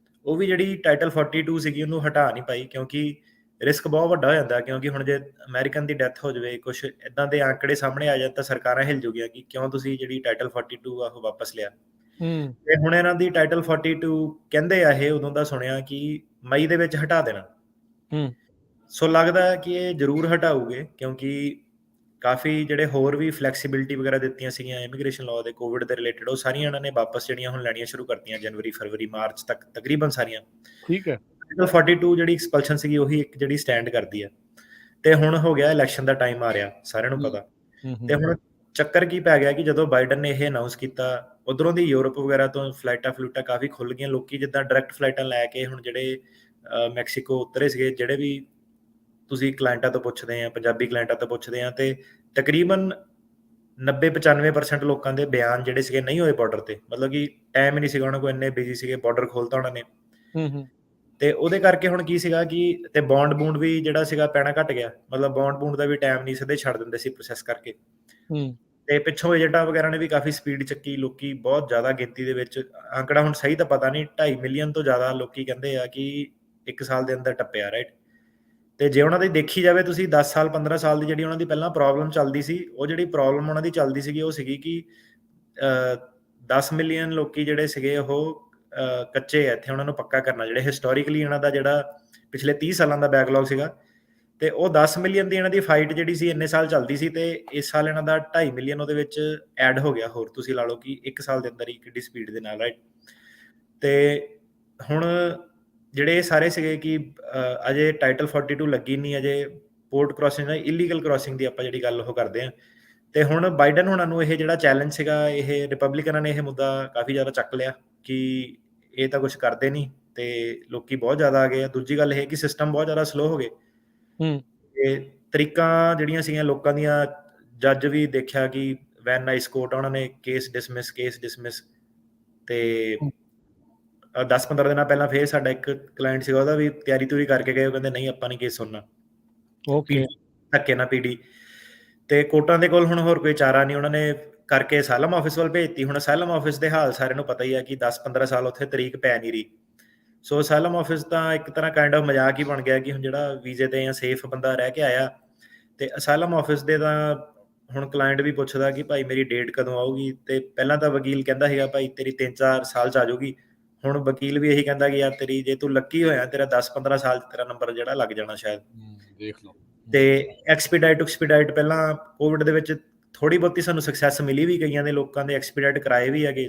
ਉਹ ਵੀ ਜਿਹੜੀ ਟਾਈਟਲ 42 ਸੀਗੀ ਉਹਨੂੰ ਹਟਾ ਨਹੀਂ ਪਾਈ, ਕਿਉਂਕਿ ਰਿਸਕ ਬਹੁਤ ਵੱਡਾ ਹੋ ਜਾਂਦਾ। ਕਿਉਂਕਿ ਹੁਣ ਜੇ ਅਮਰੀਕਨ ਦੀ ਡੈਥ ਹੋ ਜਾਵੇ, ਕੁਝ ਇਦਾਂ ਦੇ ਆંકੜੇ ਸਾਹਮਣੇ ਆ ਜਾਣ, ਤਾਂ ਸਰਕਾਰਾਂ ਹਿਲ ਜੂਗੀਆਂ ਕਿ ਕਿਉਂ ਤੁਸੀਂ ਜਿਹੜੀ ਟਾਈਟਲ 42 ਆ ਉਹ ਵਾਪਸ ਲਿਆ। ਤੇ ਹੁਣ ਇਹਨਾਂ ਦੀ ਟਾਈਟਲ 42 ਕਹਿੰਦੇ ਆ, ਇਹ ਉਦੋਂ ਦਾ ਸੁਣਿਆ ਕਿ ਮਈ ਦੇ ਵਿੱਚ ਹਟਾ ਦੇਣਾ। ਸੋ ਲੱਗਦਾ ਹੈ ਕਿ ਇਹ ਜ਼ਰੂਰ ਹਟਾਊਗੇ, ਕਿਉਂਕਿ ਕਾਫੀ ਜਿਹੜੇ ਹੋਰ ਵੀ ਫਲੈਕਸੀਬਿਲਿਟੀ ਵਗੈਰਾ ਦਿੱਤੀਆਂ ਸੀਗੀਆਂ ਇਮੀਗ੍ਰੇਸ਼ਨ ਲਾਅ ਦੇ ਕੋਵਿਡ ਦੇ ਰਿਲੇਟਡ, ਉਹ ਸਾਰੀਆਂ ਇਹਨਾਂ ਨੇ ਵਾਪਸ ਜਿਹੜੀਆਂ ਹੁਣ ਲੈਣੀਆਂ ਸ਼ੁਰੂ ਕਰਤੀਆਂ ਜਨਵਰੀ, ਫਰਵਰੀ, ਮਾਰਚ ਤੱਕ ਤਕਰੀਬਨ ਸਾਰੀਆਂ। ਠੀਕ ਹੈ। ਟਾਈਟਲ 42 ਜਿਹੜੀ ਐਕਸਪਲਸ਼ਨ ਸੀਗੀ ਉਹੀ ਇੱਕ ਜਿਹੜੀ ਸਟੈਂਡ ਕਰਦੀ ਆ। ਤੇ ਹੁਣ ਹੋ ਗਿਆ ਇਲੈਕਸ਼ਨ ਦਾ ਟਾਈਮ ਆ ਰਿਹਾ, ਸਾਰਿਆਂ ਨੂੰ ਪਤਾ। ਤੇ ਹੁਣ ਚੱਕਰ ਕੀ ਪੈ ਗਿਆ ਕਿ ਜਦੋਂ ਬਾਈਡਨ ਨੇ ਇਹ ਅਨਾਉਂਸ ਕੀਤਾ, ਉਧਰੋਂ ਦੀ ਯੂਰਪ ਵਗੈਰਾ ਤੋਂ ਫਲਾਈਟਾਂ ਕਾਫੀ ਖੁੱਲ ਗਈਆਂ। ਲੋਕੀ ਜਿੱਦਾਂ ਡਾਇਰੈਕਟ ਫਲਾਈਟਾਂ ਲੈ ਕੇ ਹੁਣ ਜਿਹੜੇ ਮੈਕਸੀਕੋ ਉਤਰੇ ਸੀਗੇ, ਜਿਹੜੇ ਵੀ ਤੁਸੀਂ ਕਲਾਇੰਟਾਂ ਤੋਂ ਪੁੱਛਦੇ ਆ, ਪੰਜਾਬੀ ਕਲਾਇੰਟਾਂ ਤੋਂ ਪੁੱਛਦੇ ਆ, ਤੇ ਤਕਰੀਬਨ 90-95% ਲੋਕਾਂ ਦੇ ਬਿਆਨ ਜਿਹੜੇ ਸੀਗੇ ਨਹੀਂ ਹੋਏ ਬਾਰਡਰ ਤੇ। ਮਤਲਬ ਕਿ ਟਾਈਮ ਹੀ ਨਹੀਂ ਸੀਗਾ ਉਹਨਾਂ ਕੋਲ, ਇੰਨੇ ਬਿਜ਼ੀ ਸੀਗੇ, ਬਾਰਡਰ ਖੋਲਤਾ ਉਹਨਾਂ ਨੇ। ਤੇ ਉਹਦੇ ਕਰਕੇ ਹੁਣ ਕੀ ਸੀਗਾ ਕਿ ਤੇ ਬੌਂਡ ਵੀ ਜਿਹੜਾ ਸੀਗਾ ਪੈਣਾ ਘਟ ਗਿਆ। ਮਤਲਬ ਬੌਂਡ ਦਾ ਵੀ ਟਾਈਮ ਨਹੀਂ, ਸਿੱਧੇ ਛੱਡ ਦਿੰਦੇ ਸੀ ਪ੍ਰੋਸੈਸ ਕਰਕੇ। ਤੇ ਪਿੱਛੋਂ ਏਜੰਟਾਂ ਵਗੈਰਾ ਨੇ ਵੀ ਕਾਫੀ ਸਪੀਡ ਚੱਕੀ, ਲੋਕੀ ਬਹੁਤ ਜ਼ਿਆਦਾ ਗਿਣਤੀ ਦੇ ਵਿੱਚ, ਆંકੜਾ ਹੁਣ ਸਹੀ ਤਾਂ ਪਤਾ ਨਹੀਂ, 2.5 ਮਿਲੀਅਨ ਤੋਂ ਜ਼ਿਆਦਾ ਲੋਕੀ ਕਹਿੰਦੇ ਆ ਕਿ 1 ਸਾਲ ਦੇ ਅੰਦਰ ਟੱਪਿਆ, ਰਾਈਟ। ਤੇ ਜੇ ਉਹਨਾਂ ਦੀ ਦੇਖੀ ਜਾਵੇ, ਤੁਸੀਂ 10 ਸਾਲ 15 ਸਾਲ ਦੀ ਜਿਹੜੀ ਉਹਨਾਂ ਦੀ ਪਹਿਲਾਂ ਪ੍ਰੋਬਲਮ ਚੱਲਦੀ ਸੀ, ਉਹ ਜਿਹੜੀ ਪ੍ਰੋਬਲਮ ਉਹਨਾਂ ਦੀ ਚੱਲਦੀ ਸੀਗੀ ਉਹ ਸੀਗੀ ਕਿ 10 ਮਿਲੀਅਨ ਲੋਕੀ ਜਿਹੜੇ ਸੀਗੇ ਉਹ ਕੱਚੇ ਆ ਇੱਥੇ, ਉਹਨਾਂ ਨੂੰ ਪੱਕਾ ਕਰਨਾ। ਜਿਹੜੇ ਹਿਸਟੋਰੀਕਲੀ ਇਹਨਾਂ ਦਾ ਜਿਹੜਾ ਪਿਛਲੇ 30 ਸਾਲਾਂ ਦਾ ਬੈਕਲੌਗ ਸੀਗਾ, ਤੇ ਉਹ 10 ਮਿਲੀਅਨ ਦੀ ਇਹਨਾਂ ਦੀ ਫਾਈਟ ਜਿਹੜੀ ਸੀ ਇੰਨੇ ਸਾਲ ਚੱਲਦੀ ਸੀ, ਤੇ ਇਸ ਸਾਲ ਇਹਨਾਂ ਦਾ 2.5 ਮਿਲੀਅਨ ਉਹਦੇ ਵਿੱਚ ਐਡ ਹੋ ਗਿਆ ਹੋਰ। ਤੁਸੀਂ ਲਾ ਲਓ ਕਿ 1 ਸਾਲ ਦੇ ਅੰਦਰ ਹੀ ਕਿੱਡੀ ਸਪੀਡ ਦੇ ਨਾਲ, ਰਾਈਟ। ਤੇ ਹੁਣ ਜਿਹੜੇ ਸਾਰੇ ਸੀਗੇ ਕਿ ਅਜੇ ਟਾਈਟਲ 42 ਲੱਗੀ ਨਹੀਂ, ਅਜੇ ਪੋਰਟ ਕ੍ਰਾਸਿੰਗ, ਇਲੀਗਲ ਕ੍ਰਾਸਿੰਗ ਦੀ ਆਪਾਂ ਜਿਹੜੀ ਗੱਲ ਉਹ ਕਰਦੇ ਹਾਂ। ਤੇ ਹੁਣ ਬਾਈਡਨ ਹੁਣਾਂ ਨੂੰ ਇਹ ਜਿਹੜਾ ਚੈਲੰਜ ਸੀਗਾ, ਇਹ ਰਿਪਬਲਿਕਨਾਂ ਨੇ ਇਹ ਮੁੱਦਾ ਕਾਫੀ ਜ਼ਿਆਦਾ ਚੱਕ ਲਿਆ ਕਿ ਇਹ ਤਾਂ ਕੁਝ ਕਰਦੇ ਨਹੀਂ, ਤੇ ਲੋਕੀ ਬਹੁਤ ਜ਼ਿਆਦਾ ਆ ਗਏ ਆ। ਦੂਜੀ ਗੱਲ ਇਹ ਕਿ ਸਿਸਟਮ ਬਹੁਤ ਜ਼ਿਆਦਾ ਸਲੋ ਹੋ ਗਏ। ਤੇ ਤਰੀਕਾਂ ਜਿਹੜੀਆਂ ਸੀਗੀਆਂ ਲੋਕਾਂ ਦੀਆਂ, ਜੱਜ ਵੀ ਦੇਖਿਆ ਕਿ ਵੈਨ ਨਾਈਸ ਕੋਰਟ, ਉਹਨਾਂ ਨੇ ਕੇਸ ਡਿਸਮਿਸ। ਤੇ 10-15 ਦਿਨਾਂ ਪਹਿਲਾਂ ਫੇਰ ਸਾਡਾ ਇੱਕ ਕਲਾਇੰਟ ਸੀਗਾ, ਉਹਦਾ ਵੀ ਤਿਆਰੀ ਤੁਰੀ ਕਰਕੇ ਗਏ, ਉਹ ਕਹਿੰਦੇ ਨਹੀਂ ਆਪਾਂ ਨਹੀਂ ਕੇਸ ਸੁਣਨਾ, ਧੱਕੇ ਨਾ ਪੀੜੀ। ਤੇ ਕੋਰਟਾਂ ਦੇ ਕੋਲ ਹੁਣ ਹੋਰ ਕੋਈ ਚਾਰਾ ਨਹੀਂ, ਉਹਨਾਂ ਨੇ ਕਰਕੇ ਅਸਾਈਲਮ ਆਫਿਸ ਵੱਲ ਭੇਜਤੀ। ਹੁਣ ਅਸਾਈਲਮ ਆਫਿਸ ਦੇ ਹਾਲ ਸਾਰਿਆਂ ਨੂੰ ਪਤਾ ਹੀ ਆ ਕਿ 10-15 ਸਾਲ ਉੱਥੇ ਤਰੀਕ ਪੈ ਨਹੀਂ ਰਹੀ। ਸੋ ਅਸਾਈਲਮ ਆਫਿਸ ਤਾਂ ਇੱਕ ਤਰ੍ਹਾਂ ਕਾਈਂਡ ਆਫ ਮਜ਼ਾਕ ਹੀ ਬਣ ਗਿਆ ਕਿ ਹੁਣ ਜਿਹੜਾ ਵੀਜ਼ੇ ਤੇ ਜਾਂ ਸੇਫ ਬੰਦਾ ਰਹਿ ਕੇ ਆਇਆ, ਤੇ ਅਸਾਈਲਮ ਆਫਿਸ ਦੇ ਤਾਂ ਹੁਣ ਕਲਾਇੰਟ ਵੀ ਪੁੱਛਦਾ ਕਿ ਭਾਈ ਮੇਰੀ ਡੇਟ ਕਦੋਂ ਆਊਗੀ। ਤੇ ਪਹਿਲਾਂ ਤਾਂ ਵਕੀਲ ਕਹਿੰਦਾ ਸੀਗਾ ਭਾਈ ਤੇਰੀ 3-4 ਸਾਲ 'ਚ ਆ ਜਾਊਗੀ। ਹੁਣ ਵਕੀਲ ਵੀ ਇਹੀ ਕਹਿੰਦਾ ਕਿ ਯਾਰ ਤੇਰੀ, ਜੇ ਤੂੰ ਲੱਕੀ ਹੋਇਆ, ਤੇਰਾ 10-15 ਸਾਲ 'ਚ ਤੇਰਾ ਨੰਬਰ ਜਿਹੜਾ ਲੱਗ ਜਾਣਾ ਸ਼ਾਇਦ। ਦੇਖ ਲਓ। ਤੇ ਐਕਸਪੀਡਾਈਟ ਪਹਿਲਾਂ ਕੋਵਿਡ ਦੇ ਵਿੱਚ ਥੋੜੀ ਬਹੁਤੀ ਸਾਨੂੰ ਸਕਸੈਸ ਮਿਲੀ ਵੀ, ਕਈਆਂ ਦੇ ਲੋਕਾਂ ਦੇ ਐਕਸਪੀਡਾਈਟ ਕਰਾਏ ਵੀ ਹੈਗੇ।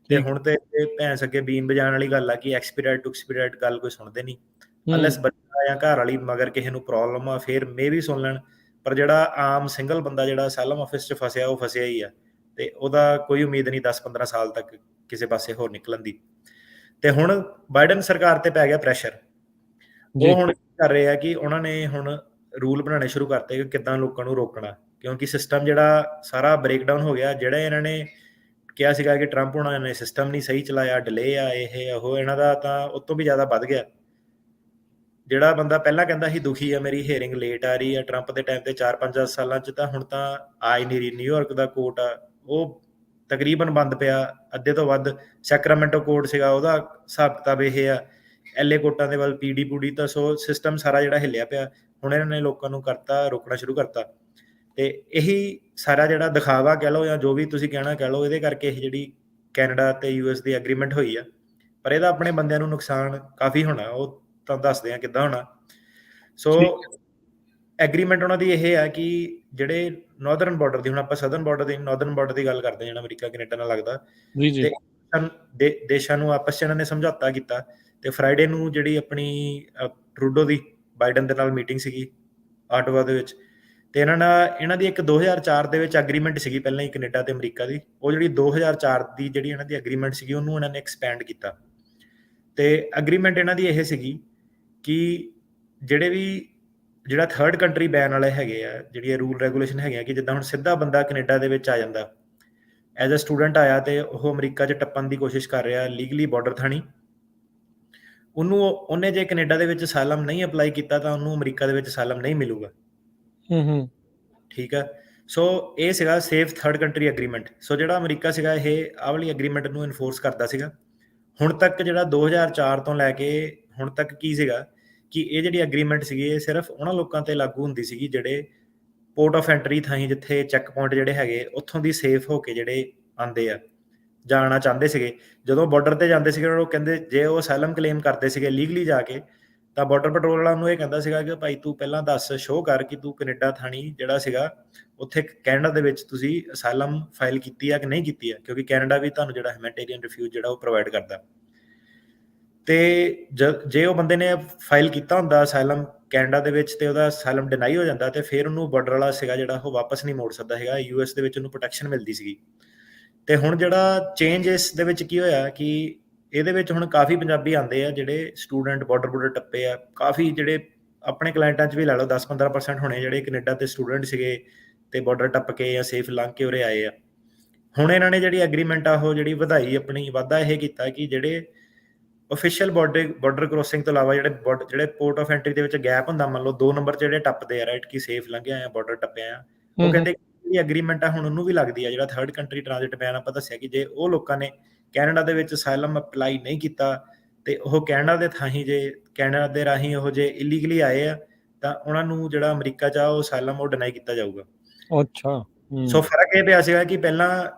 ਤੇ ਹੁਣ ਤੇ ਭੈਂਸ ਅੱਗੇ ਬੀਨ ਵਜਾਉਣ ਵਾਲੀ ਗੱਲ ਆ ਕਿ ਐਕਸਪੀਡਾਈਟ ਗੱਲ ਕੋਈ ਸੁਣਦੇ ਨਹੀਂ, ਅਨਲੈਸ ਬੱਚਾ ਜਾਂ ਘਰ ਵਾਲੀ ਮਗਰ ਕਿਸੇ ਨੂੰ ਪ੍ਰੋਬਲਮ ਆ, ਫਿਰ ਮੇ ਵੀ ਸੁਣ ਲੈਣ। ਪਰ ਜਿਹੜਾ ਆਮ ਸਿੰਗਲ ਬੰਦਾ ਜਿਹੜਾ ਅਸਾਈਲਮ ਆਫਿਸ 'ਚ ਫਸਿਆ, ਉਹ ਫਸਿਆ ਹੀ ਆ, ਤੇ ਉਹਦਾ ਕੋਈ ਉਮੀਦ ਨਹੀਂ 10-15 ਸਾਲ ਤੱਕ ਕਿਸੇ ਪਾਸੇ ਹੋਰ ਨਿਕਲਣ ਦੀ। ਤੇ ਹੁਣ ਬਾਈਡਨ ਸਰਕਾਰ ਤੇ ਪੈ ਗਿਆ ਪ੍ਰੈਸ਼ਰ। ਉਹ ਹੁਣ ਕਰ ਰਹੇ ਆ ਕਿ ਉਹਨਾਂ ਨੇ ਹੁਣ ਰੂਲ ਬਣਾਉਣੇ ਸ਼ੁਰੂ ਕਰਤੇ ਕਿ ਕਿੱਦਾਂ ਲੋਕਾਂ ਨੂੰ ਰੋਕਣਾ, ਕਿਉਂਕਿ ਸਿਸਟਮ ਜਿਹੜਾ ਸਾਰਾ ਬ੍ਰੇਕਡਾਊਨ ਹੋ ਗਿਆ। ਜਿਹੜਾ ਇਹਨਾਂ ਨੇ ਕਿਹਾ ਸੀਗਾ ਕਿ ਟਰੰਪ ਹੋਣਾ ਨੇ ਸਿਸਟਮ ਨਹੀਂ ਸਹੀ ਚਲਾਇਆ, ਡਿਲੇ ਆ, ਇਹ ਉਹ, ਇਹਨਾਂ ਦਾ ਤਾਂ ਉਹ ਤੋਂ ਵੀ ਜ਼ਿਆਦਾ ਵੱਧ ਗਿਆ। ਜਿਹੜਾ ਬੰਦਾ ਪਹਿਲਾਂ ਕਹਿੰਦਾ ਸੀ ਦੁਖੀ ਆ, ਮੇਰੀ ਹੀਅਰਿੰਗ ਲੇਟ ਆ ਰਹੀ ਆ, ਟਰੰਪ ਦੇ ਟਾਈਮ ਤੇ 4-5 ਸਾਲਾਂ 'ਚ, ਤਾਂ ਹੁਣ ਤਾਂ ਆ ਹੀ ਨਹੀਂ ਰਹੀ। ਨਿਊਯਾਰਕ ਦਾ ਕੋਰਟ ਆ ਉਹ ਤਕਰੀਬਨ ਬੰਦ ਪਿਆ, ਅੱਧੇ ਤੋਂ ਵੱਧ। ਸੈਕਰਾਮੈਂਟੋ ਕੋਰਟ ਸੀਗਾ, ਉਹਦਾ ਹਿਸਾਬ ਕਿਤਾਬ ਇਹ ਆ। LA ਕੋਰਟਾਂ ਦੇ ਵੱਲ ਪੀਡੀ ਤਾਂ। ਸੋ ਸਿਸਟਮ ਸਾਰਾ ਜਿਹੜਾ ਹਿੱਲਿਆ ਪਿਆ। ਹੁਣ ਇਹਨਾਂ ਨੇ ਲੋਕਾਂ ਨੂੰ ਕਰਤਾ, ਰੋਕਣਾ ਸ਼ੁਰੂ ਕਰਤਾ। ਤੇ ਇਹੀ ਸਾਰਾ ਜਿਹੜਾ ਦਿਖਾਵਾ ਕਹਿ ਲਓ ਜਾਂ ਜੋ ਵੀ ਤੁਸੀਂ ਕਹਿਣਾ ਕਹਿ ਲਓ, ਇਹਦੇ ਕਰਕੇ ਇਹ ਜਿਹੜੀ ਕੈਨੇਡਾ ਤੇ ਯੂਐਸ ਦੀ ਐਗਰੀਮੈਂਟ ਹੋਈ ਆ, ਪਰ ਇਹਦਾ ਆਪਣੇ ਬੰਦਿਆਂ ਨੂੰ ਨੁਕਸਾਨ ਕਾਫੀ ਹੋਣਾ, ਉਹ ਤਾਂ ਦੱਸਦੇ ਆ ਕਿੱਦਾਂ ਹੋਣਾ। ਸੋ ਐਗਰੀਮੈਂਟ ਉਹਨਾਂ ਦੀ ਇਹ ਆ ਕਿ ਜਿਹੜੇ ਨਾਰਦਰਨ ਬਾਰਡਰ ਦੀ, ਹੁਣ ਆਪਾਂ ਸਦਰਨ ਬਾਰਡਰ ਦੀ, ਨਾਰਦਰਨ ਬਾਰਡਰ ਦੀ ਗੱਲ ਕਰਦੇ ਹਾਂ ਜਿਹੜਾ ਅਮਰੀਕਾ ਕੈਨੇਡਾ ਨਾਲ ਲੱਗਦਾ, ਤੇ ਦੇਸ਼ਾਂ ਨੂੰ ਆਪਸ 'ਚ ਇਹਨਾਂ ਨੇ ਸਮਝੌਤਾ ਕੀਤਾ। ਤੇ ਫਰਾਈਡੇ ਨੂੰ ਜਿਹੜੀ ਆਪਣੀ ਟਰੂਡੋ ਦੀ ਬਾਈਡਨ ਦੇ ਨਾਲ ਮੀਟਿੰਗ ਸੀਗੀ ਆਟਵਾ ਦੇ ਵਿੱਚ, ਤੇ ਇਹਨਾਂ ਦੀ ਇੱਕ 2004 ਦੇ ਵਿੱਚ ਐਗਰੀਮੈਂਟ ਸੀਗੀ ਪਹਿਲਾਂ ਹੀ ਕੈਨੇਡਾ ਤੇ ਅਮਰੀਕਾ ਦੀ। ਉਹ ਜਿਹੜੀ 2004 ਦੀ ਜਿਹੜੀ ਇਹਨਾਂ ਦੀ ਐਗਰੀਮੈਂਟ ਸੀਗੀ ਉਹਨੂੰ ਇਹਨਾਂ ਨੇ ਐਕਸਪੈਂਡ ਕੀਤਾ। ਤੇ ਐਗਰੀਮੈਂਟ ਇਹਨਾਂ ਦੀ ਇਹ ਸੀਗੀ ਕਿ ਜਿਹੜਾ ਥਰਡ ਕੰਟਰੀ ਬੈਨ ਵਾਲੇ ਹੈਗੇ ਆ, ਜਿਹੜੀਆਂ ਰੂਲ ਰੈਗੂਲੇਸ਼ਨ ਹੈਗੀਆਂ, ਕਿ ਜਿੱਦਾਂ ਹੁਣ ਸਿੱਧਾ ਬੰਦਾ ਕੈਨੇਡਾ ਦੇ ਵਿੱਚ ਆ ਜਾਂਦਾ ਐਜ਼ ਅ ਸਟੂਡੈਂਟ ਆਇਆ ਤੇ ਉਹ ਅਮਰੀਕਾ 'ਚ ਟੱਪਣ ਦੀ ਕੋਸ਼ਿਸ਼ ਕਰ ਰਿਹਾ ਲੀਗਲੀ ਬਾਰਡਰ ਥਾਣੀ, ਉਹਨੇ ਜੇ ਕੈਨੇਡਾ ਦੇ ਵਿੱਚ ਅਸਾਈਲਮ ਨਹੀਂ ਅਪਲਾਈ ਕੀਤਾ ਤਾਂ ਉਹਨੂੰ ਅਮਰੀਕਾ ਦੇ ਵਿੱਚ ਅਸਾਈਲਮ ਨਹੀਂ ਮਿਲੂਗਾ। ਠੀਕ ਆ। ਸੋ ਇਹ ਸੀਗਾ ਸੇਫ ਥਰਡ ਕੰਟਰੀ ਐਗਰੀਮੈਂਟ। ਸੋ ਜਿਹੜਾ ਅਮਰੀਕਾ ਸੀਗਾ ਇਹ ਆਹ ਵਾਲੀ ਐਗਰੀਮੈਂਟ ਨੂੰ ਇਨਫੋਰਸ ਕਰਦਾ ਸੀਗਾ। ਹੁਣ ਤੱਕ ਜਿਹੜਾ 2004 ਤੋਂ ਲੈ ਕੇ ਹੁਣ ਤੱਕ ਕੀ ਸੀਗਾ ਕਿ ਇਹ ਜਿਹੜੀ ਐਗਰੀਮੈਂਟ ਸੀਗੀ ਇਹ ਸਿਰਫ ਉਹਨਾਂ ਲੋਕਾਂ ਤੇ ਲਾਗੂ ਹੁੰਦੀ ਸੀਗੀ ਜਿਹੜੇ ਪੋਰਟ ਆਫ ਐਂਟਰੀ ਥਾਈਂ, ਜਿੱਥੇ ਚੈੱਕ ਪੁਆਇੰਟ ਜਿਹੜੇ ਹੈਗੇ ਉੱਥੋਂ ਦੀ ਸੇਫ ਹੋ ਕੇ ਜਿਹੜੇ ਆਉਂਦੇ ਆ, ਜਾਣਾ ਚਾਹੁੰਦੇ ਸੀਗੇ। ਜਦੋਂ ਬਾਰਡਰ ਤੇ ਜਾਂਦੇ ਸੀਗੇ ਉਹ ਕਹਿੰਦੇ, ਜੇ ਉਹ ਅਸਾਈਲਮ ਕਲੇਮ ਕਰਦੇ ਸੀਗੇ ਲੀਗਲੀ ਜਾ ਕੇ, ਤਾਂ ਬਾਰਡਰ ਪੈਟਰੋਲ ਵਾਲਾ ਨੂੰ ਇਹ ਕਹਿੰਦਾ ਸੀਗਾ ਕਿ ਭਾਈ ਤੂੰ ਪਹਿਲਾਂ ਦੱਸ, ਸ਼ੋਅ ਕਰ ਕਿ ਤੂੰ ਕੈਨੇਡਾ ਥਾਣੀ ਜਿਹੜਾ ਸੀਗਾ ਉੱਥੇ ਕੈਨੇਡਾ ਦੇ ਵਿੱਚ ਤੁਸੀਂ ਅਸਾਈਲਮ ਫਾਈਲ ਕੀਤੀ ਆ ਕਿ ਨਹੀਂ ਕੀਤੀ ਆ, ਕਿਉਂਕਿ ਕੈਨੇਡਾ ਵੀ ਤੁਹਾਨੂੰ ਜਿਹੜਾ ਹਿਊਮੈਨਿਟੇਰੀਅਨ ਰਿਫਿਊਜ ਜਿਹੜਾ ਉਹ ਪ੍ਰੋਵਾਈਡ ਕਰਦਾ। ਤੇ ਜੇ ਉਹ ਬੰਦੇ ਨੇ ਫਾਈਲ ਕੀਤਾ ਹੁੰਦਾ ਅਸਾਈਲਮ ਕੈਨੇਡਾ ਦੇ ਵਿੱਚ ਤੇ ਉਹਦਾ ਅਸਾਈਲਮ ਡਿਨਾਈ ਹੋ ਜਾਂਦਾ, ਤੇ ਫਿਰ ਉਹਨੂੰ ਬਾਰਡਰ ਵਾਲਾ ਸੀਗਾ ਜਿਹੜਾ ਉਹ ਵਾਪਸ ਨਹੀਂ ਮੋੜ ਸਕਦਾ ਹੈਗਾ। ਯੂਐਸ ਦੇ ਵਿੱਚ ਉਹਨੂੰ ਪ੍ਰੋਟੈਕਸ਼ਨ ਮਿਲਦੀ ਸੀਗੀ। ਤੇ ਹੁਣ ਜਿਹੜਾ ਚੇਂਜ ਇਸ ਦੇ ਵਿੱਚ ਕੀ ਹੋਇਆ ਕਿ ਇਹਦੇ ਵਿੱਚ ਹੁਣ ਕਾਫੀ ਪੰਜਾਬੀ ਆਉਂਦੇ ਆ ਜਿਹੜੇ ਸਟੂਡੈਂਟ ਬਾਰਡਰ ਟੱਪੇ ਆ, ਕਾਫੀ ਜਿਹੜੇ ਆਪਣੇ ਕਲਾਇੰਟਾਂ 'ਚ ਵੀ ਲੈ ਲਓ 10-15% ਹੋਣੇ ਜਿਹੜੇ ਕੈਨੇਡਾ ਦੇ ਸਟੂਡੈਂਟ ਸੀਗੇ ਤੇ ਬਾਰਡਰ ਟੱਪ ਕੇ ਜਾਂ ਸੇਫ ਲੰਘ ਕੇ ਉਰੇ ਆਏ ਆ। ਹੁਣ ਇਹਨਾਂ ਨੇ ਜਿਹੜੀ ਐਗਰੀਮੈਂਟ ਆ ਉਹ ਜਿਹੜੀ ਵਧਾਈ, ਆਪਣੀ ਵਾਧਾ ਇਹ ਕੀਤਾ ਕਿ ਜਿਹੜੇ ਅਫੀਸ਼ੀਅਲ ਬਾਰਡਰ ਕ੍ਰੋਸਿੰਗ ਤੋਂ ਇਲਾਵਾ ਜਿਹੜੇ ਪੋਰਟ ਆਫ ਐਂਟਰੀ ਦੇ ਵਿੱਚ ਗੈਪ ਹੁੰਦਾ, ਮੰਨ ਲਓ 2 ਨੰਬਰ ਜਿਹੜੇ ਟੱਪਦੇ ਆ ਰਾਈਟ, ਕਿ ਸੇਫ ਲੰਘਿਆ ਆ ਬਾਰਡਰ ਟੱਪਿਆ ਆ, ਉਹ ਕਹਿੰਦੇ ਜਿਹੜੀ ਐਗਰੀਮੈਂਟ ਆ ਹੁਣ ਉਹਨੂੰ ਵੀ ਲੱਗਦੀ ਆ ਜਿਹੜਾ ਥਰਡ ਕੰਟਰੀ ਟ੍ਰਾਂਜ਼ਿਟ ਬੈਨ ਆਪਾਂ ਦੱਸਿਆ, ਕਿ ਜੇ ਉਹ ਲੋਕਾਂ ਨੇ ਕੈਨੇਡਾ ਦੇ ਵਿੱਚ ਅਸਾਈਲਮ ਅਪਲਾਈ ਨਹੀਂ ਕੀਤਾ ਤੇ ਉਹ ਕੈਨੇਡਾ ਦੇ ਥਾਹੀਂ, ਜੇ ਕੈਨੇਡਾ ਦੇ ਰਾਹੀਂ ਉਹ ਜੇ ਇਲੀਗਲੀ ਆਏ ਆ, ਤਾਂ ਉਹਨਾਂ ਨੂੰ ਜਿਹੜਾ ਅਮਰੀਕਾ 'ਚ ਆ ਉਹ ਅਸਾਈਲਮ ਉਹ ਡਿਨਾਈ ਕੀਤਾ ਜਾਊਗਾ। ਅੱਛਾ। ਸੋ ਫਰਕ ਇਹ ਪਿਆ ਸੀਗਾ ਕਿ ਪਹਿਲਾਂ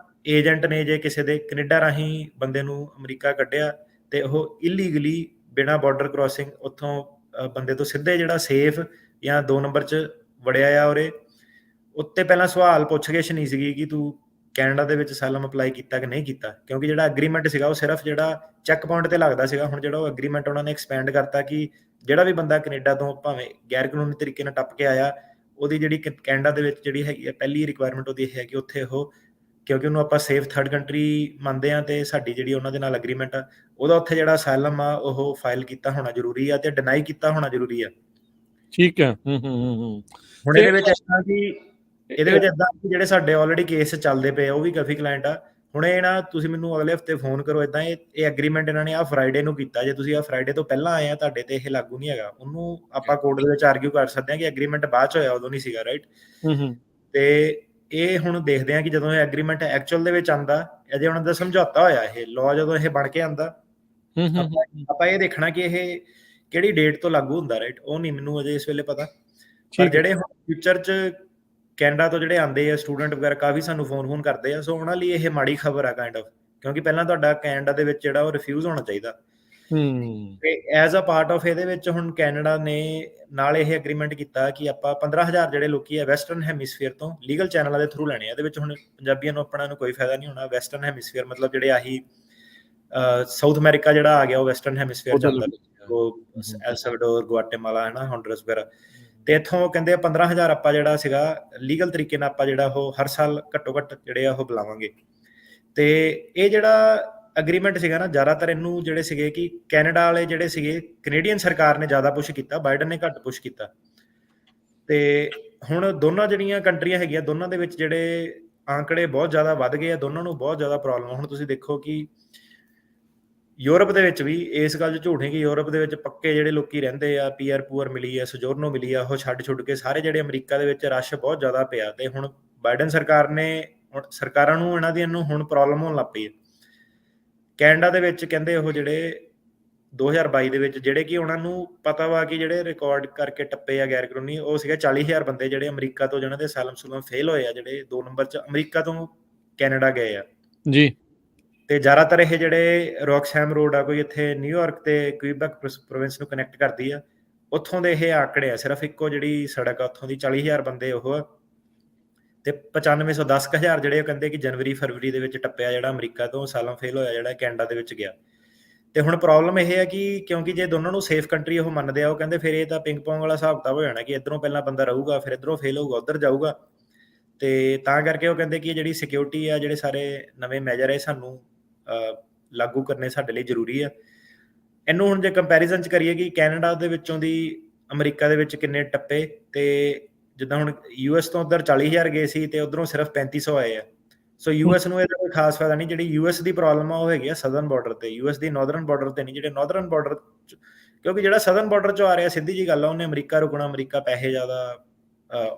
ਏਜੰਟ ਨੇ ਜੇ ਕਿਸੇ ਦੇ ਕੈਨੇਡਾ ਰਾਹੀਂ ਬੰਦੇ ਨੂੰ ਅਮਰੀਕਾ ਕੱਢਿਆ ਤੇ ਉਹ ਇਲੀਗਲੀ ਬਿਨਾਂ ਬਾਰਡਰ ਕ੍ਰੋਸਿੰਗ ਉੱਥੋਂ ਬੰਦੇ ਤੋਂ ਸਿੱਧੇ ਜਿਹੜਾ ਸੇਫ ਜਾਂ 2 ਨੰਬਰ 'ਚ ਵੜਿਆ ਆ ਉਰੇ, ਉੱਤੇ ਪਹਿਲਾਂ ਸਵਾਲ ਪੁੱਛਗਿੱਛ ਨਹੀਂ ਸੀਗੀ ਕਿ ਤੂੰ ਕੈਨੇਡਾ ਦੇ ਵਿੱਚ ਅਸਾਈਲਮ ਅਪਲਾਈ ਕੀਤਾ ਕਿ ਨਹੀਂ ਕੀਤਾ, ਕਿਉਂਕਿ ਜਿਹੜਾ ਐਗਰੀਮੈਂਟ ਸੀਗਾ ਉਹ ਸਿਰਫ ਜਿਹੜਾ ਚੈੱਕ ਪੁਆਇੰਟ ਤੇ ਲੱਗਦਾ ਸੀਗਾ। ਹੁਣ ਜਿਹੜਾ ਉਹ ਐਗਰੀਮੈਂਟ ਉਹਨਾਂ ਨੇ ਐਕਸਪੈਂਡ ਕਰਤਾ ਕਿ ਜਿਹੜਾ ਵੀ ਬੰਦਾ ਕੈਨੇਡਾ ਤੋਂ ਭਾਵੇਂ ਗੈਰ ਕਾਨੂੰਨੀ ਤਰੀਕੇ ਨਾਲ ਟੱਪ ਕੇ ਆਇਆ, ਉਹਦੀ ਜਿਹੜੀ ਕੈਨੇਡਾ ਦੇ ਵਿੱਚ ਜਿਹੜੀ ਹੈਗੀ ਆ ਪਹਿਲੀ ਰਿਕੁਆਇਰਮੈਂਟ ਉਹਦੀ ਇਹ ਹੈ ਕਿ ਉੱਥੇ ਉਹ, ਕਿਉਂਕਿ ਉਹਨੂੰ ਆਪਾਂ ਸੇਫ ਥਰਡ ਕੰਟਰੀ ਮੰਨਦੇ ਆ ਤੇ ਸਾਡੀ ਜਿਹੜੀ ਉਹਨਾਂ ਦੇ ਨਾਲ ਐਗਰੀਮੈਂਟ ਆ, ਉਹਦਾ ਉੱਥੇ ਜਿਹੜਾ ਅਸਾਈਲਮ ਆ ਉਹ ਫਾਈਲ ਕੀਤਾ ਹੋਣਾ ਜ਼ਰੂਰੀ ਆ ਤੇ ਡਿਨਾਈ ਕੀਤਾ ਹੋਣਾ ਜ਼ਰੂਰੀ ਆ। ਠੀਕ ਹੈ। ਹੁਣ ਇਹਦੇ ਵਿੱਚ ਏਦਾਂ ਕਿ ਜਿਹੜੇ ਸਾਡੇ ਆਲਰੇਡੀ ਕੇਸ ਚੱਲਦੇ ਪਏ ਉਹ ਵੀ ਕਾਫੀ ਕਲਾਇੰਟ ਆ। ਹੁਣ ਇਹ ਨਾ ਤੁਸੀਂ ਮੈਨੂੰ ਅਗਲੇ ਹਫਤੇ ਫੋਨ ਕਰੋ, ਏਦਾਂ ਇਹ ਐਗਰੀਮੈਂਟ ਇਹਨਾਂ ਨੇ ਆਹ ਫਰਾਈਡੇ ਨੂੰ ਕੀਤਾ, ਜੇ ਤੁਸੀਂ ਆਹ ਫਰਾਈਡੇ ਤੋਂ ਪਹਿਲਾਂ ਆਏ ਆ ਤੁਹਾਡੇ ਤੇ ਇਹ ਲਾਗੂ ਨਹੀਂ ਹੈਗਾ। ਉਹਨੂੰ ਆਪਾਂ ਕੋਰਟ ਦੇ ਵਿੱਚ ਆਰਗਿਊ ਕਰ ਸਕਦੇ ਹਾਂ ਕਿ ਐਗਰੀਮੈਂਟ ਬਾਅਦ ਚ ਹੋਇਆ, ਉਦੋਂ ਨਹੀਂ ਸੀਗਾ, ਰਾਈਟ। ਤੇ ਇਹ ਹੁਣ ਦੇਖਦੇ ਆ ਕਿ ਜਦੋਂ ਇਹ ਐਗਰੀਮੈਂਟ ਐਕਚੁਅਲ ਦੇ ਵਿੱਚ ਆਂਦਾ, ਅਜੇ ਉਹਨਾਂ ਦਾ ਸਮਝੌਤਾ ਹੋਇਆ, ਇਹ ਲਾਅ ਜਦੋਂ ਇਹ ਬਣ ਕੇ ਆਂਦਾ, ਆਪਾਂ ਇਹ ਦੇਖਣਾ ਕਿ ਇਹ ਕਿਹੜੀ ਡੇਟ ਤੋਂ ਲਾਗੂ ਹੁੰਦਾ, ਰਾਈਟ। ਉਹ ਨਹੀਂ ਮੈਨੂੰ ਅਜੇ ਇਸ ਵੇਲੇ ਪਤਾ, ਪਰ ਜਿਹੜੇ ਹੁਣ ਫਿਊਚਰ 'ਚ ਕੈਨੇਡਾ ਤੋਂ ਜਿਹੜੇ ਆਉਂਦੇ ਆ ਸਟੂਡੈਂਟ ਵਗੈਰਾ ਕਾਫੀ ਸਾਨੂੰ ਫੋਨ ਕਰਦੇ ਆ, ਸੋ ਉਹਨਾਂ ਲਈ ਇਹ ਮਾੜੀ ਖਬਰ ਆ ਕਾਈਂਡ ਆਫ, ਕਿਉਂਕਿ ਪਹਿਲਾਂ ਤੁਹਾਡਾ ਕੈਨੇਡਾ ਦੇ ਵਿੱਚ ਜਿਹੜਾ ਉਹ ਰਿਫਿਊਜ਼ ਹੋਣਾ ਚਾਹੀਦਾ। ਤੇ ਐਜ਼ ਅ ਪਾਰਟ ਆਫ ਇਹਦੇ ਵਿੱਚ ਹੁਣ ਕੈਨੇਡਾ ਨੇ ਨਾਲ ਇਹ ਐਗਰੀਮੈਂਟ ਕੀਤਾ ਕਿ ਆਪਾਂ 15,000 ਜਿਹੜੇ ਲੋਕੀ ਆ ਵੈਸਟਰਨ ਹੈਮੀਸਫੀਅਰ ਤੋਂ ਲੀਗਲ ਚੈਨਲਾਂ ਦੇ ਥਰੂ ਲੈਣੇ ਆ। ਇਹਦੇ ਵਿੱਚ ਹੁਣ ਪੰਜਾਬੀਆਂ ਨੂੰ ਆਪਣਾ ਨੂੰ ਕੋਈ ਫਾਇਦਾ ਨਹੀਂ ਹੋਣਾ। ਵੈਸਟਰਨ ਹੈਮੀਸਫੀਅਰ ਮਤਲਬ ਜਿਹੜੇ ਆਹੀ ਸਾਊਥ ਅਮਰੀਕਾ ਜਿਹੜਾ ਆ ਗਿਆ ਉਹ ਵੈਸਟਰਨ ਹੈਮੀਸਫੀਅਰ ਚ ਆਉਂਦਾ, ਉਹ ਐਲ ਸਲਵਾਡੋਰ, ਗੁਆਟੇਮਾਲਾ, ਹਨਾ, ਹੋਂਡਰਸ ਵਗੈਰਾ। ਤੇ ਇੱਥੋਂ ਕਹਿੰਦੇ 15,000 ਆਪਾਂ ਜਿਹੜਾ ਸੀਗਾ ਲੀਗਲ ਤਰੀਕੇ ਨਾਲ ਆਪਾਂ ਜਿਹੜਾ ਉਹ ਹਰ ਸਾਲ ਘੱਟੋ ਘੱਟ ਜਿਹੜੇ ਆ ਉਹ ਬੁਲਾਵਾਂਗੇ। ਤੇ ਇਹ ਜਿਹੜਾ ਐਗਰੀਮੈਂਟ ਸੀਗਾ ਨਾ, ਜ਼ਿਆਦਾਤਰ ਇਹਨੂੰ ਜਿਹੜੇ ਸੀਗੇ ਕਿ ਕੈਨੇਡਾ ਵਾਲੇ ਜਿਹੜੇ ਸੀਗੇ, ਕੈਨੇਡੀਅਨ ਸਰਕਾਰ ਨੇ ਜ਼ਿਆਦਾ ਪੁਸ਼ ਕੀਤਾ, ਬਾਈਡਨ ਨੇ ਘੱਟ ਪੁਸ਼ ਕੀਤਾ। ਤੇ ਹੁਣ ਦੋਨਾਂ ਜਿਹੜੀਆਂ ਕੰਟਰੀਆਂ ਹੈਗੀਆਂ, ਦੋਨਾਂ ਦੇ ਵਿੱਚ ਜਿਹੜੇ ਆંકੜੇ ਬਹੁਤ ਜ਼ਿਆਦਾ ਵੱਧ ਗਏ ਆ, ਦੋਨਾਂ ਨੂੰ ਬਹੁਤ ਜ਼ਿਆਦਾ ਪ੍ਰੋਬਲਮ। ਹੁਣ ਤੁਸੀਂ ਦੇਖੋ ਕਿ ਯੂਰਪ ਦੇ ਵਿੱਚ ਵੀ ਇਸ ਗੱਲ 'ਚ ਝੂਠ ਨਹੀਂ ਕਿ ਯੂਰਪ ਦੇ ਵਿੱਚ ਪੱਕੇ ਜਿਹੜੇ ਲੋਕੀ ਰਹਿੰਦੇ ਆ, ਪੀਆਰ ਪੂਅਰ ਮਿਲੀ ਆ, ਸਜੋਰਨੋ ਮਿਲੀ ਆ, ਉਹ ਛੱਡ ਕੇ ਸਾਰੇ ਜਿਹੜੇ ਅਮਰੀਕਾ ਦੇ ਵਿੱਚ ਰਸ਼ ਬਹੁਤ ਜ਼ਿਆਦਾ ਪਿਆ। ਤੇ ਹੁਣ ਬਾਈਡਨ ਸਰਕਾਰ ਨੇ, ਸਰਕਾਰਾਂ ਨੂੰ ਇਹਨਾਂ ਦੀ ਹੁਣ ਪ੍ਰੋਬਲਮ ਹੋਣ ਲੱਗ ਪਈ ਹੈ। ਕੈਨੇਡਾ ਦੇ ਵਿੱਚ ਕਹਿੰਦੇ ਉਹ ਜਿਹੜੇ 2022 ਦੇ ਵਿੱਚ ਜਿਹੜੇ ਕਿ ਉਹਨਾਂ ਨੂੰ ਪਤਾ ਵਾ ਕਿ ਜਿਹੜੇ ਰਿਕਾਰਡ ਕਰਕੇ ਟੱਪੇ ਆ ਗੈਰ ਕਾਨੂੰਨੀ, ਉਹ ਸੀਗਾ 40,000 ਬੰਦੇ ਜਿਹੜੇ ਅਮਰੀਕਾ ਤੋਂ ਜਿਹਨਾਂ ਦੇ ਅਸਾਈਲਮ ਸੁਲਮ ਫੇਲ ਹੋਏ ਆ, ਜਿਹੜੇ 2 ਨੰਬਰ 'ਚ ਅਮਰੀਕਾ ਤੋਂ ਕੈਨੇਡਾ ਗਏ ਆ ਜੀ। ਤੇ ਜ਼ਿਆਦਾਤਰ ਇਹ ਜਿਹੜੇ ਰੌਕਸਹੈਮ ਰੋਡ ਆ, ਕੋਈ ਇੱਥੇ ਨਿਊਯਾਰਕ ਤੇ ਕੁਇਬੈਕ ਪ੍ਰੋਵਿੰਸ ਨੂੰ ਕਨੈਕਟ ਕਰਦੀ ਆ, ਉੱਥੋਂ ਦੇ ਇਹ ਆંકੜੇ ਆ। ਸਿਰਫ ਇੱਕੋ ਜਿਹੜੀ ਸੜਕ ਆ ਉੱਥੋਂ ਦੀ 40,000 ਬੰਦੇ ਉਹ ਆ ਤੇ 9510,000 ਜਿਹੜੇ ਉਹ ਕਹਿੰਦੇ ਕਿ ਜਨਵਰੀ ਫਰਵਰੀ ਦੇ ਵਿੱਚ ਟੱਪਿਆ ਜਿਹੜਾ ਅਮਰੀਕਾ ਤੋਂ ਅਸਾਈਲਮ ਫੇਲ ਹੋਇਆ, ਜਿਹੜਾ ਕੈਨੇਡਾ ਦੇ ਵਿੱਚ ਗਿਆ। ਤੇ ਹੁਣ ਪ੍ਰੋਬਲਮ ਇਹ ਹੈ ਕਿ ਕਿਉਂਕਿ ਜੇ ਦੋਨਾਂ ਨੂੰ ਸੇਫ ਕੰਟਰੀ ਉਹ ਮੰਨਦੇ ਆ, ਉਹ ਕਹਿੰਦੇ ਫਿਰ ਇਹ ਤਾਂ ਪਿੰਗ ਪੋਂਗ ਵਾਲਾ ਹਿਸਾਬ ਕਿਤਾਬ ਹੋ ਜਾਣਾ ਕਿ ਇੱਧਰੋਂ ਪਹਿਲਾਂ ਬੰਦਾ ਰਹੂਗਾ, ਫਿਰ ਇੱਧਰੋਂ ਫੇਲ ਹੋਊਗਾ, ਉੱਧਰ ਜਾਊਗਾ। ਤੇ ਤਾਂ ਕਰਕੇ ਉਹ ਕਹਿੰਦੇ ਕਿ ਜਿਹੜੀ ਸਿਕਿਉਰਿਟੀ ਆ, ਜਿਹੜੇ ਸਾਰੇ ਨਵੇਂ ਮੈਜਰ ਹੈ ਸਾਨੂੰ ਲਾਗੂ ਕਰਨੇ ਸਾਡੇ ਲਈ ਜ਼ਰੂਰੀ ਆ। ਇਹਨੂੰ ਹੁਣ ਜੇ ਕੰਪੈਰੀਜ਼ਨ 'ਚ ਕਰੀਏ ਕਿ ਕੈਨੇਡਾ ਦੇ ਵਿੱਚੋਂ ਦੀ ਅਮਰੀਕਾ ਦੇ ਵਿੱਚ ਕਿੰਨੇ ਟੱਪੇ, ਤੇ ਜਿੱਦਾਂ ਹੁਣ US ਤੋਂ ਉੱਧਰ 40,000 ਗਏ ਸੀ ਤੇ ਉੱਧਰੋਂ ਸਿਰਫ 3500 ਆਏ ਆ। ਸੋ US ਨੂੰ ਇਹਦਾ ਕੋਈ ਖਾਸ ਫਾਇਦਾ ਨਹੀਂ। ਜਿਹੜੀ US ਦੀ ਪ੍ਰੋਬਲਮ ਆ ਉਹ ਹੈਗੀ ਆ ਸਦਰਨ ਬਾਰਡਰ ਤੇ, US ਦੀ ਨਾਰਦਰਨ ਬਾਰਡਰ ਤੇ ਨਹੀਂ। ਜਿਹੜੇ ਨਾਰਦਰਨ ਬਾਰਡਰ, ਕਿਉਂਕਿ ਜਿਹੜਾ ਸਦਰਨ ਬਾਰਡਰ 'ਚੋਂ ਆ ਰਿਹਾ, ਸਿੱਧੀ ਜੀ ਗੱਲ ਆ, ਉਹਨੇ ਅਮਰੀਕਾ ਰੁਕਣਾ, ਅਮਰੀਕਾ ਪੈਸੇ ਜ਼ਿਆਦਾ,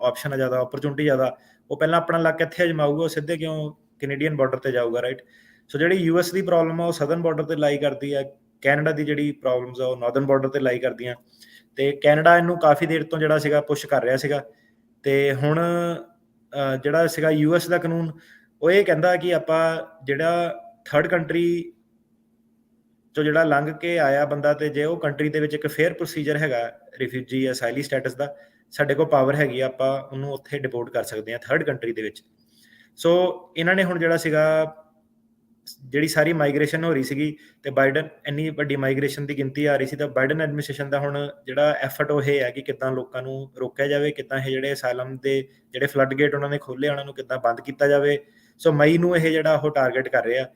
ਆਪਸ਼ਨ ਜ਼ਿਆਦਾ, ਓਪਰਚੁਨਿਟੀ ਜ਼ਿਆਦਾ, ਉਹ ਪਹਿਲਾਂ ਆਪਣਾ ਲੱਕ ਇੱਥੇ ਅਜਮਾਊਗਾ, ਉਹ ਸਿੱਧੇ ਕਿਉਂ ਕੈਨੇਡੀਅਨ ਬਾਰਡਰ ਤੇ ਜਾਊਗਾ, ਰਾਈਟ। ਸੋ ਜਿਹੜੀ US ਦੀ ਪ੍ਰੋਬਲਮ ਆ ਉਹ ਸਦਰਨ ਬਾਰਡਰ ਤੇ ਲਾਈ ਕਰਦੀ ਆ, ਕੈਨੇਡਾ ਦੀ ਜਿਹੜੀ ਪ੍ਰੋਬਲਮਸ ਆ ਉਹ ਨਾਰਦਰਨ ਬਾਰਡਰ ਤੇ ਲਾਈ ਕਰਦੀਆਂ। ਤੇ ਕੈਨੇਡਾ ਇਹਨੂੰ ਕਾਫੀ ਦੇਰ ਤੋਂ ਜਿਹੜਾ ਸੀਗਾ ਪੁਸ਼ ਕਰ ਰਿਹਾ ਸੀਗਾ। ਤੇ ਹੁਣ ਜਿਹੜਾ ਸੀਗਾ US ਦਾ ਕਾਨੂੰਨ, ਉਹ ਇਹ ਕਹਿੰਦਾ ਕਿ ਆਪਾਂ ਜਿਹੜਾ ਥਰਡ ਕੰਟਰੀ ਚੋਂ ਜਿਹੜਾ ਲੰਘ ਕੇ ਆਇਆ ਬੰਦਾ, ਤੇ ਜੇ ਉਹ ਕੰਟਰੀ ਦੇ ਵਿੱਚ ਇੱਕ ਫੇਅਰ ਪ੍ਰੋਸੀਜਰ ਹੈਗਾ ਰਿਫਿਊਜੀ ਜਾਂ ਅਸਾਈਲੀ ਸਟੇਟਸ ਦਾ, ਸਾਡੇ ਕੋਲ ਪਾਵਰ ਹੈਗੀ ਆ, ਆਪਾਂ ਉਹਨੂੰ ਉੱਥੇ ਡਿਪੋਰਟ ਕਰ ਸਕਦੇ ਹਾਂ ਥਰਡ ਕੰਟਰੀ ਦੇ ਵਿੱਚ। ਸੋ ਇਹਨਾਂ ਨੇ ਹੁਣ ਜਿਹੜਾ ਸੀਗਾ, ਜਿਹੜੀ ਸਾਰੀ ਮਾਈਗ੍ਰੇਸ਼ਨ ਹੋ ਰਹੀ ਸੀਗੀ ਤੇ ਬਾਈਡਨ, ਇੰਨੀ ਵੱਡੀ ਮਾਈਗ੍ਰੇਸ਼ਨ ਦੀ ਗਿਣਤੀ ਆ ਰਹੀ ਸੀ, ਤਾਂ ਬਾਈਡਨ ਐਡਮਿਨਿਸਟ੍ਰੇਸ਼ਨ ਦਾ ਹੁਣ ਜਿਹੜਾ ਐਫਰਟ ਉਹ ਇਹ ਹੈ ਕਿ ਕਿੱਦਾਂ ਲੋਕਾਂ ਨੂੰ ਰੋਕਿਆ ਜਾਵੇ, ਕਿੱਦਾਂ ਇਹ ਜਿਹੜੇ ਅਸਾਈਲਮ ਦੇ ਜਿਹੜੇ ਫਲੱਡ ਗੇਟ ਉਹਨਾਂ ਨੇ ਖੋਲ੍ਹੇ, ਉਹਨਾਂ ਨੂੰ ਕਿੱਦਾਂ ਬੰਦ ਕੀਤਾ ਜਾਵੇ। ਸੋ ਮਈ ਨੂੰ ਇਹ ਜਿਹੜਾ ਉਹ ਟਾਰਗੇਟ ਕਰ ਰਿਹਾ।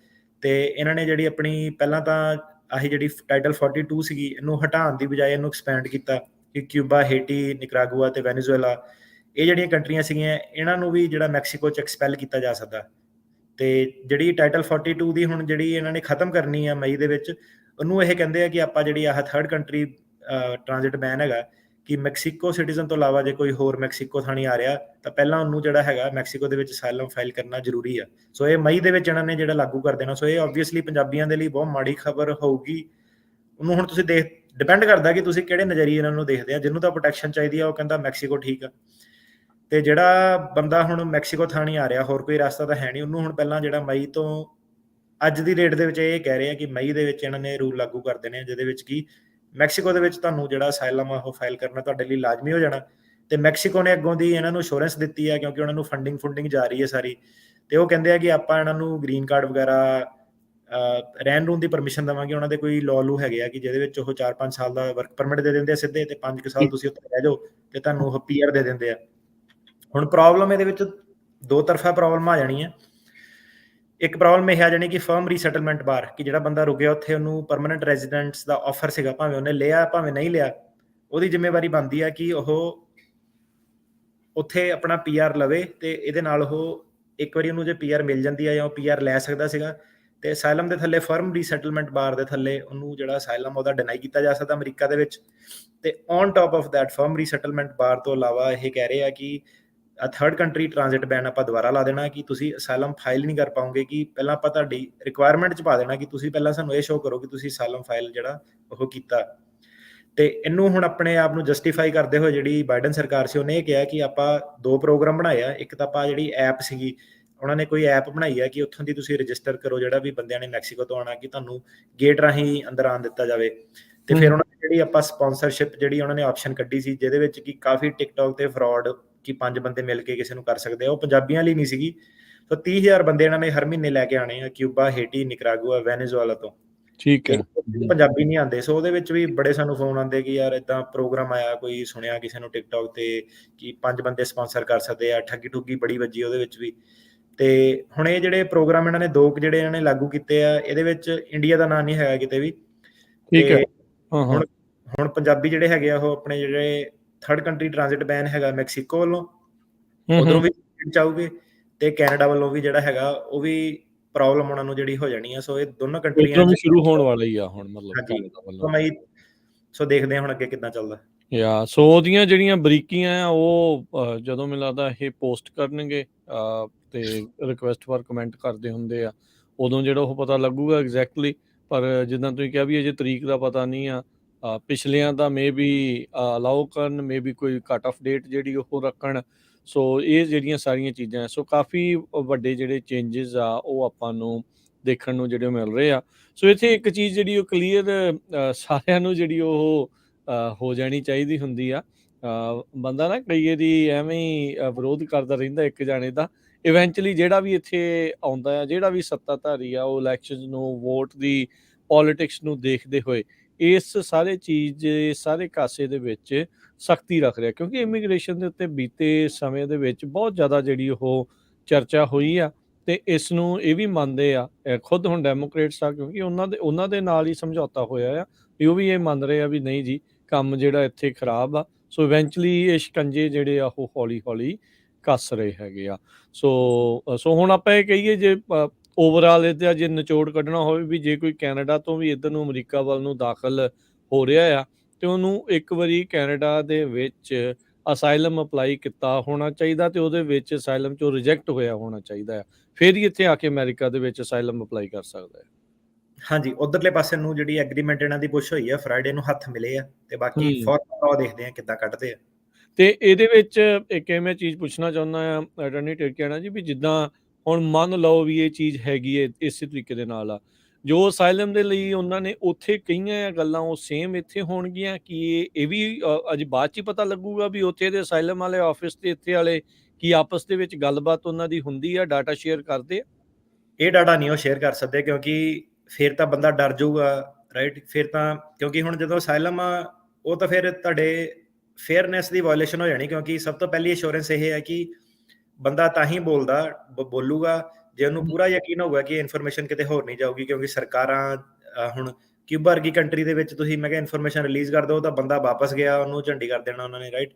ਤੇ ਇਹਨਾਂ ਨੇ ਜਿਹੜੀ ਆਪਣੀ ਪਹਿਲਾਂ ਤਾਂ ਆਹੀ ਜਿਹੜੀ ਟਾਈਟਲ 42 ਸੀਗੀ, ਇਹਨੂੰ ਹਟਾਉਣ ਦੀ ਬਜਾਏ ਇਹਨੂੰ ਐਕਸਪੈਂਡ ਕੀਤਾ ਕਿ ਕਿਊਬਾ, ਹੇਟੀ, ਨਿਕਰਾਗੂਆ ਤੇ ਵੈਨੇਜ਼ੁਏਲਾ, ਇਹ ਜਿਹੜੀਆਂ ਕੰਟਰੀਆਂ ਸੀਗੀਆਂ, ਇਹਨਾਂ ਨੂੰ ਵੀ ਜਿਹੜਾ ਮੈਕਸੀਕੋ 'ਚ ਐਕਸਪੈਲ ਕੀਤਾ ਜਾ ਸਕਦਾ। ਤੇ ਜਿਹੜੀ ਟਾਈਟਲ 42 ਦੀ ਹੁਣ ਜਿਹੜੀ ਇਹਨਾਂ ਨੇ ਖਤਮ ਕਰਨੀ ਆ ਮਈ ਦੇ ਵਿੱਚ, ਉਹਨੂੰ ਇਹ ਕਹਿੰਦੇ ਆ ਕਿ ਆਪਾਂ ਜਿਹੜੀ ਆਹ ਥਰਡ ਕੰਟਰੀ ਟ੍ਰਾਂਜ਼ਿਟ ਬੈਨ ਹੈਗਾ, ਕਿ ਮੈਕਸੀਕੋ ਸਿਟੀਜ਼ਨ ਤੋਂ ਇਲਾਵਾ ਜੇ ਕੋਈ ਹੋਰ ਮੈਕਸੀਕੋ ਥਾਣੀ ਆ ਰਿਹਾ, ਤਾਂ ਪਹਿਲਾਂ ਉਹਨੂੰ ਜਿਹੜਾ ਹੈਗਾ ਮੈਕਸੀਕੋ ਦੇ ਵਿੱਚ ਅਸਾਈਲਮ ਫਾਈਲ ਕਰਨਾ ਜ਼ਰੂਰੀ ਆ। ਸੋ ਇਹ ਮਈ ਦੇ ਵਿੱਚ ਇਹਨਾਂ ਨੇ ਜਿਹੜਾ ਲਾਗੂ ਕਰ ਦੇਣਾ। ਸੋ ਇਹ ਆਬਵੀਅਸਲੀ ਪੰਜਾਬੀਆਂ ਦੇ ਲਈ ਬਹੁਤ ਮਾੜੀ ਖਬਰ ਹੋਊਗੀ। ਉਹਨੂੰ ਹੁਣ ਤੁਸੀਂ ਡਿਪੈਂਡ ਕਰਦਾ ਕਿ ਤੁਸੀਂ ਕਿਹੜੇ ਨਜ਼ਰੀਏ ਇਹਨਾਂ ਨੂੰ ਦੇਖਦੇ ਆ। ਜਿਹਨੂੰ ਤਾਂ ਪ੍ਰੋਟੈਕਸ਼ਨ ਚਾਹੀਦੀ ਆ, ਉਹ ਕਹਿੰਦਾ ਮੈਕਸੀਕੋ ਠੀਕ ਆ। ਤੇ ਜਿਹੜਾ ਬੰਦਾ ਹੁਣ ਮੈਕਸੀਕੋ ਥਾਣੀ ਆ ਰਿਹਾ, ਹੋਰ ਕੋਈ ਰਸਤਾ ਤਾਂ ਹੈ ਨਹੀਂ, ਉਹਨੂੰ ਹੁਣ ਪਹਿਲਾਂ ਜਿਹੜਾ ਮਈ ਤੋਂ, ਅੱਜ ਦੀ ਡੇਟ ਦੇ ਵਿੱਚ ਇਹ ਕਹਿ ਰਹੇ ਆ ਕਿ ਮਈ ਦੇ ਵਿੱਚ ਇਹਨਾਂ ਨੇ ਰੂਲ ਲਾਗੂ ਕਰ ਦੇਣੇ ਆ, ਜਿਹਦੇ ਵਿੱਚ ਕਿ ਮੈਕਸੀਕੋ ਦੇ ਵਿੱਚ ਤੁਹਾਨੂੰ ਜਿਹੜਾ ਅਸਾਈਲਮ ਆ ਉਹ ਫਾਈਲ ਕਰਨਾ ਤੁਹਾਡੇ ਲਈ ਲਾਜ਼ਮੀ ਹੋ ਜਾਣਾ। ਤੇ ਮੈਕਸੀਕੋ ਨੇ ਅੱਗੋਂ ਦੀ ਇਹਨਾਂ ਨੂੰ ਅਸ਼ੋਰੈਂਸ ਦਿੱਤੀ ਆ, ਕਿਉਂਕਿ ਉਹਨਾਂ ਨੂੰ ਫੰਡਿੰਗ ਜਾ ਰਹੀ ਹੈ ਸਾਰੀ। ਤੇ ਉਹ ਕਹਿੰਦੇ ਆ ਕਿ ਆਪਾਂ ਇਹਨਾਂ ਨੂੰ ਗ੍ਰੀਨ ਕਾਰਡ ਵਗੈਰਾ, ਰਹਿਣ ਰੂਣ ਦੀ ਪਰਮਿਸ਼ਨ ਦੇਵਾਂਗੇ। ਉਹਨਾਂ ਦੇ ਕੋਈ ਲਾਅ ਹੈਗੇ ਆ ਕਿ ਜਿਹਦੇ ਵਿੱਚ ਉਹ 4-5 ਸਾਲ ਦਾ ਵਰਕ ਪਰਮਿਟ ਦੇ ਦਿੰਦੇ ਆ ਸਿੱਧੇ, ਤੇ 5 ਸਾਲ ਤੁਸੀਂ ਉੱਥੇ ਰਹਿ ਜਾਓ ਤੇ ਤੁਹਾਨੂੰ ਉਹ PR ਦੇ ਦਿੰਦੇ ਆ। ਹੁਣ ਪ੍ਰੋਬਲਮ ਇਹਦੇ ਵਿੱਚ ਦੋ ਤਰਫਾ ਪ੍ਰੋਬਲਮ ਆ ਜਾਣੀ ਹੈ। ਇੱਕ ਪ੍ਰੋਬਲਮ ਇਹ ਆ ਜਾਣੀ ਕਿ ਫਰਮ ਰੀਸੈਟਲਮੈਂਟ ਬਾਰ, ਕਿ ਜਿਹੜਾ ਬੰਦਾ ਰੁਕਿਆ ਉੱਥੇ, ਉਹਨੂੰ ਪਰਮਾਨੈਂਟ ਰੈਜ਼ੀਡੈਂਟਸ ਦਾ ਆਫਰ ਸੀਗਾ, ਭਾਵੇਂ ਉਹਨੇ ਲਿਆ ਭਾਵੇਂ ਨਹੀਂ ਲਿਆ, ਉਹਦੀ ਜ਼ਿੰਮੇਵਾਰੀ ਬਣਦੀ ਆ ਕਿ ਉਹ ਉੱਥੇ ਆਪਣਾ PR ਲਵੇ। ਤੇ ਇਹਦੇ ਨਾਲ ਉਹ ਇੱਕ ਵਾਰੀ ਉਹਨੂੰ ਜੇ PR ਮਿਲ ਜਾਂਦੀ ਆ ਜਾਂ ਉਹ PR ਲੈ ਸਕਦਾ ਸੀਗਾ, ਤੇ ਅਸਾਈਲਮ ਦੇ ਥੱਲੇ, ਫਰਮ ਰੀਸੈਟਲਮੈਂਟ ਬਾਰ ਦੇ ਥੱਲੇ, ਉਹਨੂੰ ਜਿਹੜਾ ਅਸਾਈਲਮ ਉਹਦਾ ਡਿਨਾਈ ਕੀਤਾ ਜਾ ਸਕਦਾ ਅਮਰੀਕਾ ਦੇ ਵਿੱਚ। ਤੇ on top of that, firm resettlement bar ਤੋਂ ਇਲਾਵਾ ਇਹ ਕਹਿ ਰਹੇ ਆ ਕਿ ਥਰਡ ਕੰਟਰੀ ਟ੍ਰਾਂਜ਼ਿਟ ਬੈਨ ਆਪਾਂ ਦੁਬਾਰਾ ਲਾ ਦੇਣਾ, ਕਿ ਤੁਸੀਂ ਅਸਾਈਲਮ ਫਾਈਲ ਨਹੀਂ ਕਰ ਪਾਓਗੇ। ਕਿ ਪਹਿਲਾਂ ਆਪਾਂ ਤੁਹਾਡੀ ਰਿਕੁਆਇਰਮੈਂਟ 'ਚ ਪਾ ਦੇਣਾ ਕਿ ਤੁਸੀਂ ਪਹਿਲਾਂ ਸਾਨੂੰ ਇਹ ਸ਼ੋਅ ਕਰੋ ਕਿ ਤੁਸੀਂ ਅਸਾਈਲਮ ਫਾਈਲ ਜਿਹੜਾ ਉਹ ਕੀਤਾ। ਤੇ ਇਹਨੂੰ ਹੁਣ ਆਪਣੇ ਆਪ ਨੂੰ ਜਸਟੀਫਾਈ ਕਰਦੇ ਹੋਏ ਜਿਹੜੀ ਬਾਈਡਨ ਸਰਕਾਰ ਸੀ, ਉਹਨੇ ਇਹ ਕਿਹਾ ਕਿ ਆਪਾਂ 2 ਪ੍ਰੋਗਰਾਮ ਬਣਾਏ ਆ। ਇੱਕ ਤਾਂ ਆਪਾਂ ਜਿਹੜੀ ਐਪ ਸੀਗੀ, ਉਹਨਾਂ ਨੇ ਕੋਈ ਐਪ ਬਣਾਈ ਆ ਕਿ ਉੱਥੋਂ ਦੀ ਤੁਸੀਂ ਰਜਿਸਟਰ ਕਰੋ ਜਿਹੜਾ ਵੀ ਬੰਦਿਆਂ ਨੇ ਮੈਕਸੀਕੋ ਤੋਂ ਆਉਣਾ, ਕਿ ਤੁਹਾਨੂੰ ਗੇਟ ਰਾਹੀਂ ਅੰਦਰ ਆਉਣ ਦਿੱਤਾ ਜਾਵੇ। ਤੇ ਫਿਰ ਉਹਨਾਂ ਨੇ ਜਿਹੜੀ ਆਪਾਂ ਸਪਾਂਸਰਸ਼ਿਪ ਜਿਹੜੀ ਉਹਨਾਂ ਨੇ ਆਪਸ਼ਨ ਕੱਢੀ ਸੀ, ਜਿਹਦੇ ਵਿੱਚ ਕਿ ਕਾਫੀ ਟਿਕਟੌਕ ਤੇ ਫਰਾਡ, ਕਿ 5 ਬੰਦੇ ਮਿਲ ਕੇ ਕਿਸੇ ਨੂੰ ਕਰ ਸਕਦੇ ਆ, ਉਹ ਪੰਜਾਬੀਆਂ ਲਈ ਨਹੀਂ ਸੀਗੀ। ਸੋ 30,000 ਬੰਦੇ ਇਹਨਾਂ ਨੇ ਹਰ ਮਹੀਨੇ ਲੈ ਕੇ ਆਣੇ ਆ, ਕਿਊਬਾ, ਹੇਟੀ, ਨਿਕਰਾਗੂਆ, ਵੈਨੇਜ਼ੁਏਲਾ ਤੋਂ। ਠੀਕ ਹੈ। ਪੰਜਾਬੀ ਨਹੀਂ ਆਉਂਦੇ। ਸੋ ਉਹਦੇ ਵਿੱਚ ਵੀ ਬੜੇ ਸਾਨੂੰ ਫੋਨ ਆਉਂਦੇ ਕਿ ਯਾਰ ਇਦਾਂ ਪ੍ਰੋਗਰਾਮ ਆਇਆ, ਕੋਈ ਸੁਣਿਆ ਕਿਸੇ ਨੂੰ ਟਿਕਟੌਕ ਤੇ ਕਿ 5 ਬੰਦੇ ਸਪਾਂਸਰ ਕਰ ਸਕਦੇ ਆ। ਠੱਗੀ ਠੁੱਗੀ ਬੜੀ ਵੱਜੀ ਉਹਦੇ ਵਿੱਚ ਵੀ। ਤੇ ਹੁਣ ਇਹ ਜਿਹੜੇ ਪ੍ਰੋਗਰਾਮ ਇਹਨਾਂ ਨੇ 2 ਜਿਹੜੇ ਇਹਨਾਂ ਨੇ ਲਾਗੂ ਕੀਤੇ ਆ, ਇਹਦੇ ਵਿੱਚ ਇੰਡੀਆ ਦਾ ਨਾਂ ਨਹੀਂ ਹੈਗਾ ਕਿਤੇ ਵੀ। ਤੇ ਹੁਣ ਪੰਜਾਬੀ ਜਿਹੜੇ ਹੈਗੇ ਆ, ਉਹ ਆਪਣੇ ਜਿਹੜੇ ਥਰਡ ਕੰਟਰੀ ਟ੍ਰਾਂਜ਼ਿਟ ਬੈਨ ਹੈਗਾ ਮੈਕਸੀਕੋ ਵੱਲੋਂ, ਉਧਰੋਂ ਵੀ ਚਾਹੂਗੇ, ਤੇ ਕੈਨੇਡਾ ਵੱਲੋਂ ਵੀ ਜਿਹੜਾ ਹੈਗਾ ਉਹ ਵੀ ਪ੍ਰੋਬਲਮ ਉਹਨਾਂ ਨੂੰ ਜਿਹੜੀ ਹੋ ਜਾਣੀ ਆ। ਸੋ ਇਹ ਦੋਨੋਂ ਕੰਟਰੀਆਂ ਸ਼ੁਰੂ ਹੋਣ ਵਾਲਾ ਹੀ ਆ ਹੁਣ, ਮਤਲਬ। ਸੋ ਦੇਖਦੇ ਹਾਂ ਹੁਣ ਅੱਗੇ ਕਿੱਦਾਂ ਚੱਲਦਾ। ਸੋ ਉਹਦੀਆਂ ਜਿਹੜੀਆਂ ਬਰੀਕੀਆਂ ਆ ਉਹ ਜਦੋਂ ਮੈਨੂੰ ਲੱਗਦਾ ਇਹ ਪੋਸਟ ਕਰਨਗੇ ਤੇ ਰਿਕੁਐਸਟ ਫਾਰ ਕਮੈਂਟ ਕਰਦੇ ਹੁੰਦੇ ਆ, ਉਦੋਂ ਜਿਹੜਾ ਉਹ ਪਤਾ ਲੱਗੂਗਾ ਐਗਜ਼ੈਕਟਲੀ। ਪਰ ਜਿੱਦਾਂ ਤੁਸੀਂ ਕਿਹਾ ਵੀ ਅਜੇ ਤਰੀਕ ਦਾ ਪਤਾ ਨਹੀਂ ਆ। ਪਿਛਲਿਆਂ ਦਾ ਮੇ ਬੀ ਅਲਾਓ ਕਰਨ, ਮੇ ਬੀ ਕੋਈ ਕੱਟ ਆਫ ਡੇਟ ਜਿਹੜੀ ਉਹ ਰੱਖਣ। ਸੋ ਇਹ ਜਿਹੜੀਆਂ ਸਾਰੀਆਂ ਚੀਜ਼ਾਂ, ਸੋ ਕਾਫੀ ਵੱਡੇ ਜਿਹੜੇ ਚੇਂਜਸ ਆ ਉਹ ਆਪਾਂ ਨੂੰ ਦੇਖਣ ਨੂੰ ਜਿਹੜੇ ਮਿਲ ਰਹੇ ਆ। ਸੋ ਇੱਥੇ ਇੱਕ ਚੀਜ਼ ਜਿਹੜੀ ਉਹ ਕਲੀਅਰ ਸਾਰਿਆਂ ਨੂੰ ਜਿਹੜੀ ਉਹ ਹੋ ਜਾਣੀ ਚਾਹੀਦੀ ਹੁੰਦੀ ਆ। ਬੰਦਾ ਨਾ ਕਈ ਵਾਰੀ ਐਵੇਂ ਹੀ ਵਿਰੋਧ ਕਰਦਾ ਰਹਿੰਦਾ ਇੱਕ ਜਾਣੇ ਦਾ। ਇਵੈਂਚੁਅਲੀ ਜਿਹੜਾ ਵੀ ਇੱਥੇ ਆਉਂਦਾ ਆ, ਜਿਹੜਾ ਵੀ ਸੱਤਾਧਾਰੀ ਆ, ਉਹ ਇਲੈਕਸ਼ਨ ਨੂੰ, ਵੋਟ ਦੀ ਪੋਲੀਟਿਕਸ ਨੂੰ ਦੇਖਦੇ ਹੋਏ ਇਸ ਸਾਰੇ ਚੀਜ਼, ਸਾਰੇ ਕਾਸੇ ਦੇ ਵਿੱਚ ਸਖਤੀ ਰੱਖ ਰਿਹਾ, ਕਿਉਂਕਿ ਇਮੀਗ੍ਰੇਸ਼ਨ ਦੇ ਉੱਤੇ ਬੀਤੇ ਸਮੇਂ ਦੇ ਵਿੱਚ ਬਹੁਤ ਜ਼ਿਆਦਾ ਜਿਹੜੀ ਉਹ ਚਰਚਾ ਹੋਈ ਆ। ਤੇ ਇਸ ਨੂੰ ਇਹ ਵੀ ਮੰਨਦੇ ਆ ਖੁਦ ਹੁਣ ਡੈਮੋਕ੍ਰੇਟਸ ਆ, ਕਿਉਂਕਿ ਉਹਨਾਂ ਦੇ ਨਾਲ ਹੀ ਸਮਝੌਤਾ ਹੋਇਆ ਆ ਵੀ ਉਹ ਵੀ ਇਹ ਮੰਨ ਰਹੇ ਆ ਵੀ ਨਹੀਂ ਜੀ, ਕੰਮ ਜਿਹੜਾ ਇੱਥੇ ਖਰਾਬ ਆ। ਸੋ ਇਵੈਂਚੁਅਲੀ ਇਹ ਸ਼ਿਕੰਜੇ ਜਿਹੜੇ ਆ ਉਹ ਹੌਲੀ ਹੌਲੀ ਕੱਸ ਰਹੇ ਹੈਗੇ ਆ। ਸੋ ਹੁਣ ਆਪਾਂ ਇਹ ਕਹੀਏ, ਜੇ ਓਵਰਆਲ ਇਹਦਾ ਜੇ ਨਿਚੋੜ ਕੱਢਣਾ ਹੋਵੇ ਵੀ ਜੇ ਕੋਈ ਕੈਨੇਡਾ ਤੋਂ ਵੀ ਇੱਧਰ ਨੂੰ ਅਮਰੀਕਾ ਵੱਲ ਨੂੰ ਦਾਖਲ ਹੋ ਰਿਹਾ ਆ, ਤੇ ਉਹਨੂੰ ਇੱਕ ਵਾਰੀ ਕੈਨੇਡਾ ਦੇ ਵਿੱਚ ਅਸਾਈਲਮ ਅਪਲਾਈ ਕੀਤਾ ਹੋਣਾ ਚਾਹੀਦਾ, ਤੇ ਉਹਦੇ ਵਿੱਚ ਅਸਾਈਲਮ ਚੋਂ ਰਿਜੈਕਟ ਹੋਇਆ ਹੋਣਾ ਚਾਹੀਦਾ ਆ, ਫਿਰ ਹੀ ਇੱਥੇ ਆ ਕੇ ਅਮਰੀਕਾ ਦੇ ਵਿੱਚ ਅਸਾਈਲਮ ਅਪਲਾਈ ਕਰ ਸਕਦਾ ਹੈ। ਹਾਂਜੀ, ਉਧਰਲੇ ਪਾਸੇ ਨੂੰ ਜਿਹੜੀ ਐਗਰੀਮੈਂਟ ਇਹਨਾਂ ਦੀ ਪੁਸ਼ ਹੋਈ ਆ, ਫਰਾਈਡੇ ਨੂੰ ਹੱਥ ਮਿਲੇ ਆ, ਤੇ ਬਾਕੀ ਫੋਰਮ ਦੇਖਦੇ ਆ ਕਿੱਦਾਂ ਕੱਢਦੇ ਆ। ਤੇ ਇਹਦੇ ਵਿੱਚ ਇੱਕ ਮੈਂ ਚੀਜ਼ ਪੁੱਛਣਾ ਚਾਹੁੰਦਾ ਆ ਅਟਾਰਨੀ ਟਰਕੀਆਣਾ ਜੀ, ਵੀ ਜਿੱਦਾਂ ਹੁਣ ਮੰਨ ਲਓ ਵੀ ਇਹ ਚੀਜ਼ ਹੈਗੀ ਹੈ ਇਸੇ ਤਰੀਕੇ ਦੇ ਨਾਲ ਆ, ਜੋ ਅਸਾਈਲਮ ਦੇ ਲਈ ਉਹਨਾਂ ਨੇ ਉੱਥੇ ਕਹੀਆਂ ਗੱਲਾਂ ਉਹ ਸੇਮ ਇੱਥੇ ਹੋਣਗੀਆਂ, ਕਿ ਇਹ ਵੀ ਅਜੇ ਬਾਅਦ 'ਚ ਹੀ ਪਤਾ ਲੱਗੂਗਾ ਵੀ ਉੱਥੇ ਦੇ ਅਸਾਈਲਮ ਵਾਲੇ ਆਫਿਸ ਤੇ ਇੱਥੇ ਵਾਲੇ ਕੀ ਆਪਸ ਦੇ ਵਿੱਚ ਗੱਲਬਾਤ ਉਹਨਾਂ ਦੀ ਹੁੰਦੀ ਆ, ਡਾਟਾ ਸ਼ੇਅਰ ਕਰਦੇ ਆ? ਇਹ ਡਾਟਾ ਨਹੀਂ ਉਹ ਸ਼ੇਅਰ ਕਰ ਸਕਦੇ, ਕਿਉਂਕਿ ਫਿਰ ਤਾਂ ਬੰਦਾ ਡਰ ਜਾਊਗਾ, ਰਾਈਟ। ਫਿਰ ਤਾਂ ਕਿਉਂਕਿ ਹੁਣ ਜਦੋਂ ਅਸਾਈਲਮ ਆ, ਉਹ ਤਾਂ ਫਿਰ ਤੁਹਾਡੇ ਫੇਅਰਨੈਸ ਦੀ ਵਾਇਓਲੇਸ਼ਨ ਹੋ ਜਾਣੀ, ਕਿਉਂਕਿ ਸਭ ਤੋਂ ਪਹਿਲੀ ਅਸ਼ੋਰੈਂਸ ਇਹ ਹੈ ਕਿ ਬੰਦਾ ਤਾਂ ਹੀ ਬੋਲੂਗਾ ਜੇ ਉਹਨੂੰ ਪੂਰਾ ਯਕੀਨ ਹੋਊਗਾ ਕਿ ਇਨਫੋਰਮੇਸ਼ਨ ਕਿਤੇ ਹੋਰ ਨਹੀਂ ਜਾਊਗੀ। ਕਿਉਂਕਿ ਸਰਕਾਰਾਂ ਹੁਣ ਕਿਊਬਾ ਵਰਗੀ ਕੰਟਰੀ ਦੇ ਵਿੱਚ ਤੁਸੀਂ ਮੈਂ ਕਿਹਾ ਇਨਫੋਰਮੇਸ਼ਨ ਰਿਲੀਜ਼ ਕਰ ਦਿਓ ਤਾਂ ਬੰਦਾ ਵਾਪਸ ਗਿਆ, ਉਹਨੂੰ ਝੰਡੀ ਕਰ ਦੇਣਾ ਉਹਨਾਂ ਨੇ, ਰਾਈਟ।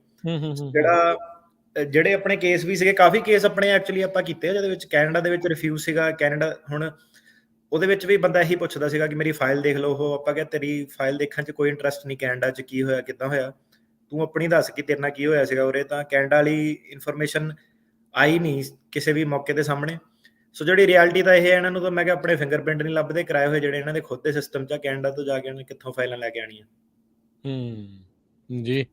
ਜਿਹੜੇ ਆਪਣੇ ਕੇਸ ਵੀ ਸੀਗੇ, ਕਾਫੀ ਕੇਸ ਆਪਣੇ ਐਕਚੁਅਲੀ ਆਪਾਂ ਕੀਤੇ, ਜਿਹਦੇ ਵਿੱਚ ਕੈਨੇਡਾ ਦੇ ਵਿੱਚ ਰਿਫਿਊਜ਼ ਸੀਗਾ। ਕੈਨੇਡਾ ਹੁਣ ਉਹਦੇ ਵਿੱਚ ਵੀ ਬੰਦਾ ਇਹੀ ਪੁੱਛਦਾ ਸੀਗਾ ਕਿ ਮੇਰੀ ਫਾਈਲ ਦੇਖ ਲਓ। ਉਹ ਆਪਾਂ ਕਿਹਾ ਤੇਰੀ ਫਾਈਲ ਦੇਖਣ 'ਚ ਕੋਈ ਇੰਟਰਸਟ ਨਹੀਂ, ਕੈਨੇਡਾ 'ਚ ਕੀ ਹੋਇਆ, ਕਿੱਦਾਂ ਹੋਇਆ, ਤੂੰ ਆਪਣੀ ਦੱਸ ਕਿ ਤੇਰੇ ਨਾਲ ਕੀ ਹੋਇਆ ਸੀਗਾ ਉਰੇ। ਤਾਂ ਕੈਨੇਡਾ ਵਾਲੀ ਇਨਫੋਰਮੇਸ਼ਨ ਆਈ ਨਹੀਂ ਕਿਸੇ ਵੀ ਮੌਕੇ ਦੇ ਸਾਹਮਣੇ। ਸੋ ਜਿਹੜੀ ਰਿਐਲਿਟੀ ਤਾਂ ਇਹ ਹੈ, ਇਹਨਾਂ ਨੂੰ ਤਾਂ ਮੈਂ ਕਿਹਾ ਆਪਣੇ ਫਿੰਗਰਪ੍ਰਿੰਟ ਨਹੀਂ ਲੱਭਦੇ, ਕਰਾਏ ਹੋਏ ਜਿਹੜੇ ਇਹਨਾਂ ਦੇ ਖੁਦ ਦੇ ਸਿਸਟਮ 'ਚ ਕੈਨੇਡਾ ਤੋਂ ਜਾ ਕੇ ਇਹਨਾਂ ਨੇ ਕਿੱਥੋਂ ਫਾਈਲਾਂ ਲੈ ਕੇ ਆਉਣੀਆਂ। ਜੀ,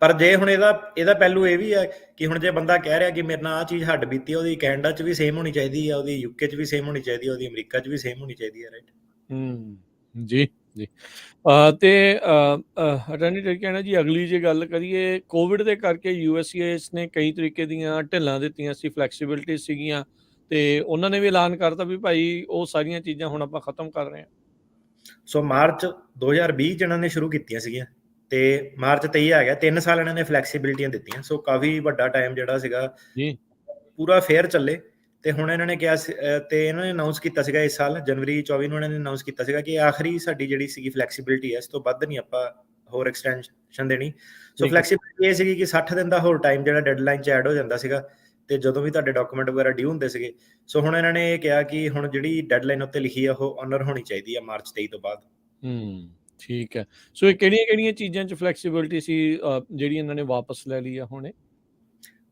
ਪਰ ਜੇ ਹੁਣ ਇਹਦਾ ਪਹਿਲੂ ਇਹ ਵੀ ਹੈ ਕਿ ਹੁਣ ਜੇ ਬੰਦਾ ਕਹਿ ਰਿਹਾ ਕਿ ਮੇਰੇ ਨਾਲ ਆਹ ਚੀਜ਼ ਹੱਡ ਬੀਤੀ, ਉਹਦੀ ਕੈਨੇਡਾ 'ਚ ਵੀ ਸੇਮ ਹੋਣੀ ਚਾਹੀਦੀ ਹੈ, ਉਹਦੀ ਯੂਕੇ 'ਚ ਵੀ ਸੇਮ ਹੋਣੀ ਚਾਹੀਦੀ ਹੈ, ਉਹਦੀ ਅਮਰੀਕਾ 'ਚ ਵੀ ਸੇਮ ਹੋਣੀ ਚਾਹੀਦੀ ਹੈ, ਰਾਈਟ। ਜੀ ਜੀ। ਤੇ ਅਟਾਰਨੀ ਟਰਕੀਆਣਾ ਜੀ, ਅਗਲੀ ਜੇ ਗੱਲ ਕਰੀਏ, ਕੋਵਿਡ ਦੇ ਕਰਕੇ USCIS ਨੇ ਕਈ ਤਰੀਕੇ ਦੀਆਂ ਢਿੱਲਾਂ ਦਿੱਤੀਆਂ ਸੀ, ਫਲੈਕਸੀਬਿਲਿਟੀ ਸੀਗੀਆਂ, ਤੇ ਉਹਨਾਂ ਨੇ ਵੀ ਐਲਾਨ ਕਰਤਾ ਵੀ ਭਾਈ ਉਹ ਸਾਰੀਆਂ ਚੀਜ਼ਾਂ ਹੁਣ ਆਪਾਂ ਖਤਮ ਕਰ ਰਹੇ ਹਾਂ। ਸੋ ਮਾਰਚ 2020 ਚ ਇਹਨਾਂ ਨੇ ਸ਼ੁਰੂ ਕੀਤੀਆਂ ਸੀਗੀਆਂ, ਤੇ ਮਾਰਚ 23 ਆ ਗਿਆ, 3 ਸਾਲ ਇਹਨਾਂ ਨੇ ਫਲੈਕਸੀਬਿਲਿਟੀਆਂ ਦਿੱਤੀਆਂ। ਸੋ ਕਾਫੀ ਵੱਡਾ ਟਾਈਮ ਜਿਹੜਾ ਸੀਗਾ ਜੀ, ਪੂਰਾ ਫੇਅਰ ਚੱਲੇ। ਤੇ ਹੁਣ ਇਹਨਾਂ ਨੇ ਕਿਹਾ ਤੇ ਇਹਨਾਂ ਨੇ ਅਨਾਉਂਸ ਕੀਤਾ ਸੀਗਾ ਇਸ ਸਾਲ ਜਨਵਰੀ 24 ਨੂੰ ਇਹਨਾਂ ਨੇ ਅਨਾਉਂਸ ਕੀਤਾ ਸੀਗਾ ਕਿ ਆਖਰੀ ਸਾਡੀ ਜਿਹੜੀ ਸੀਗੀ ਫਲੈਕਸੀਬਿਲਿਟੀ ਹੈ, ਇਸ ਤੋਂ ਵੱਧ ਨਹੀਂ ਆਪਾਂ ਹੋਰ ਐਕਸਟੈਂਸ਼ਨ ਦੇਣੀ। ਸੋ ਫਲੈਕਸੀਬਿਲਿਟੀ ਇਹ ਸੀਗੀ ਕਿ 60 ਦਿਨ ਦਾ ਹੋਰ ਟਾਈਮ ਜਿਹੜਾ ਡੈਡਲਾਈਨ 'ਚ ਐਡ ਹੋ ਜਾਂਦਾ ਸੀਗਾ, ਤੇ ਜਦੋਂ ਵੀ ਤੁਹਾਡੇ ਡਾਕੂਮੈਂਟ ਵਗੈਰਾ ਡਿਊ ਹੁੰਦੇ ਸੀਗੇ। ਸੋ ਹੁਣ ਇਹਨਾਂ ਨੇ ਇਹ ਕਿਹਾ ਕਿ ਹੁਣ ਜਿਹੜੀ ਡੈਡਲਾਈਨ ਉੱਤੇ ਲਿਖੀ ਆ ਉਹ ਆਨਰ ਹੋਣੀ ਚਾਹੀਦੀ ਆ ਮਾਰਚ 23 ਤੋਂ ਬਾਅਦ। ਠੀਕ ਹੈ। ਸੋ ਇਹ ਕਿਹੜੀਆਂ ਚੀਜ਼ਾਂ 'ਚ ਫਲੈਕਸੀਬਿਲਿਟੀ ਸੀ ਜਿਹੜੀ ਇਹਨਾਂ ਨੇ ਵਾਪਸ ਲੈ ਲਈ ਆ ਹੁਣੇ?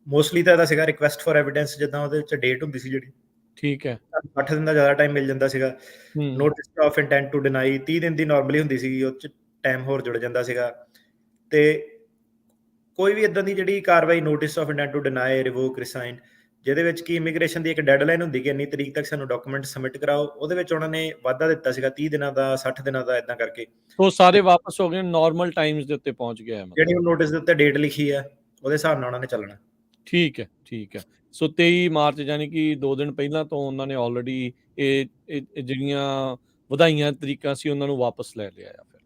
ਮੋਸਟਲੀ ਤਾਂ ਇਹਦਾ ਸੀਗਾ ਰਿਕੁਐਸਟ ਫॉर ਐਵੀਡੈਂਸ, ਜਿੱਦਾਂ ਉਹਦੇ ਵਿੱਚ ਡੇਟ ਹੁੰਦੀ ਸੀ ਜਿਹੜੀ, ਠੀਕ ਹੈ, 8 ਦਿਨ ਦਾ ਜ਼ਿਆਦਾ ਟਾਈਮ ਮਿਲ ਜਾਂਦਾ ਸੀਗਾ। Notice of intent to deny 30 ਦਿਨ ਦੀ ਨਾਰਮਲੀ ਹੁੰਦੀ ਸੀਗੀ, ਉਹ 'ਚ ਟਾਈਮ ਹੋਰ ਜੁੜ ਜਾਂਦਾ ਸੀਗਾ। ਤੇ ਕੋਈ ਵੀ ਇਦਾਂ ਦੀ ਜਿਹੜੀ ਕਾਰਵਾਈ, notice of intent to deny, revoke, rescind, ਜਿਹਦੇ ਵਿੱਚ ਕਿ ਇਮੀਗ੍ਰੇਸ਼ਨ ਦੀ ਇੱਕ ਡੈਡਲਾਈਨ ਹੁੰਦੀ ਕਿ ਇੰਨੀ ਤਰੀਕ ਤੱਕ ਸਾਨੂੰ ਡਾਕੂਮੈਂਟ ਸਬਮਿਟ ਕਰਾਓ, ਉਹਦੇ ਵਿੱਚ ਉਹਨਾਂ ਨੇ ਵਾਧਾ ਦਿੱਤਾ ਸੀਗਾ 30 ਦਿਨਾਂ ਦਾ, 60 ਦਿਨਾਂ ਦਾ, ਇਦਾਂ ਕਰਕੇ। ਸੋ ਸਾਰੇ ਵਾਪਸ ਹੋ ਗਏ, ਨਾਰਮਲ ਟਾਈਮਸ ਦੇ ਉੱਤੇ ਪਹੁੰਚ ਗਿਆ ਹੈ। ਜਿਹੜੀ ਨੋਟਿਸ ਦੇ ਉੱਤੇ ਡੇਟ ਲਿਖੀ ਆ ਉਹਦੇ ਹਿਸਾਬ ਨਾਲ ਉਹਨਾਂ ਨੇ ਚੱਲਣਾ। ਠੀਕ ਹੈ। ਸੋ 23 ਮਾਰਚ ਯਾਨੀ ਕਿ 2 ਦਿਨ ਪਹਿਲਾਂ ਤੋਂ ਉਹਨਾਂ ਨੇ ਆਲਰੇਡੀ ਇਹ ਜਿਹੜੀਆਂ ਵਧਾਈਆਂ ਤਰੀਕਾਂ ਸੀ ਉਹਨਾਂ ਨੂੰ ਵਾਪਸ ਲੈ ਲਿਆ ਆ ਫਿਰ।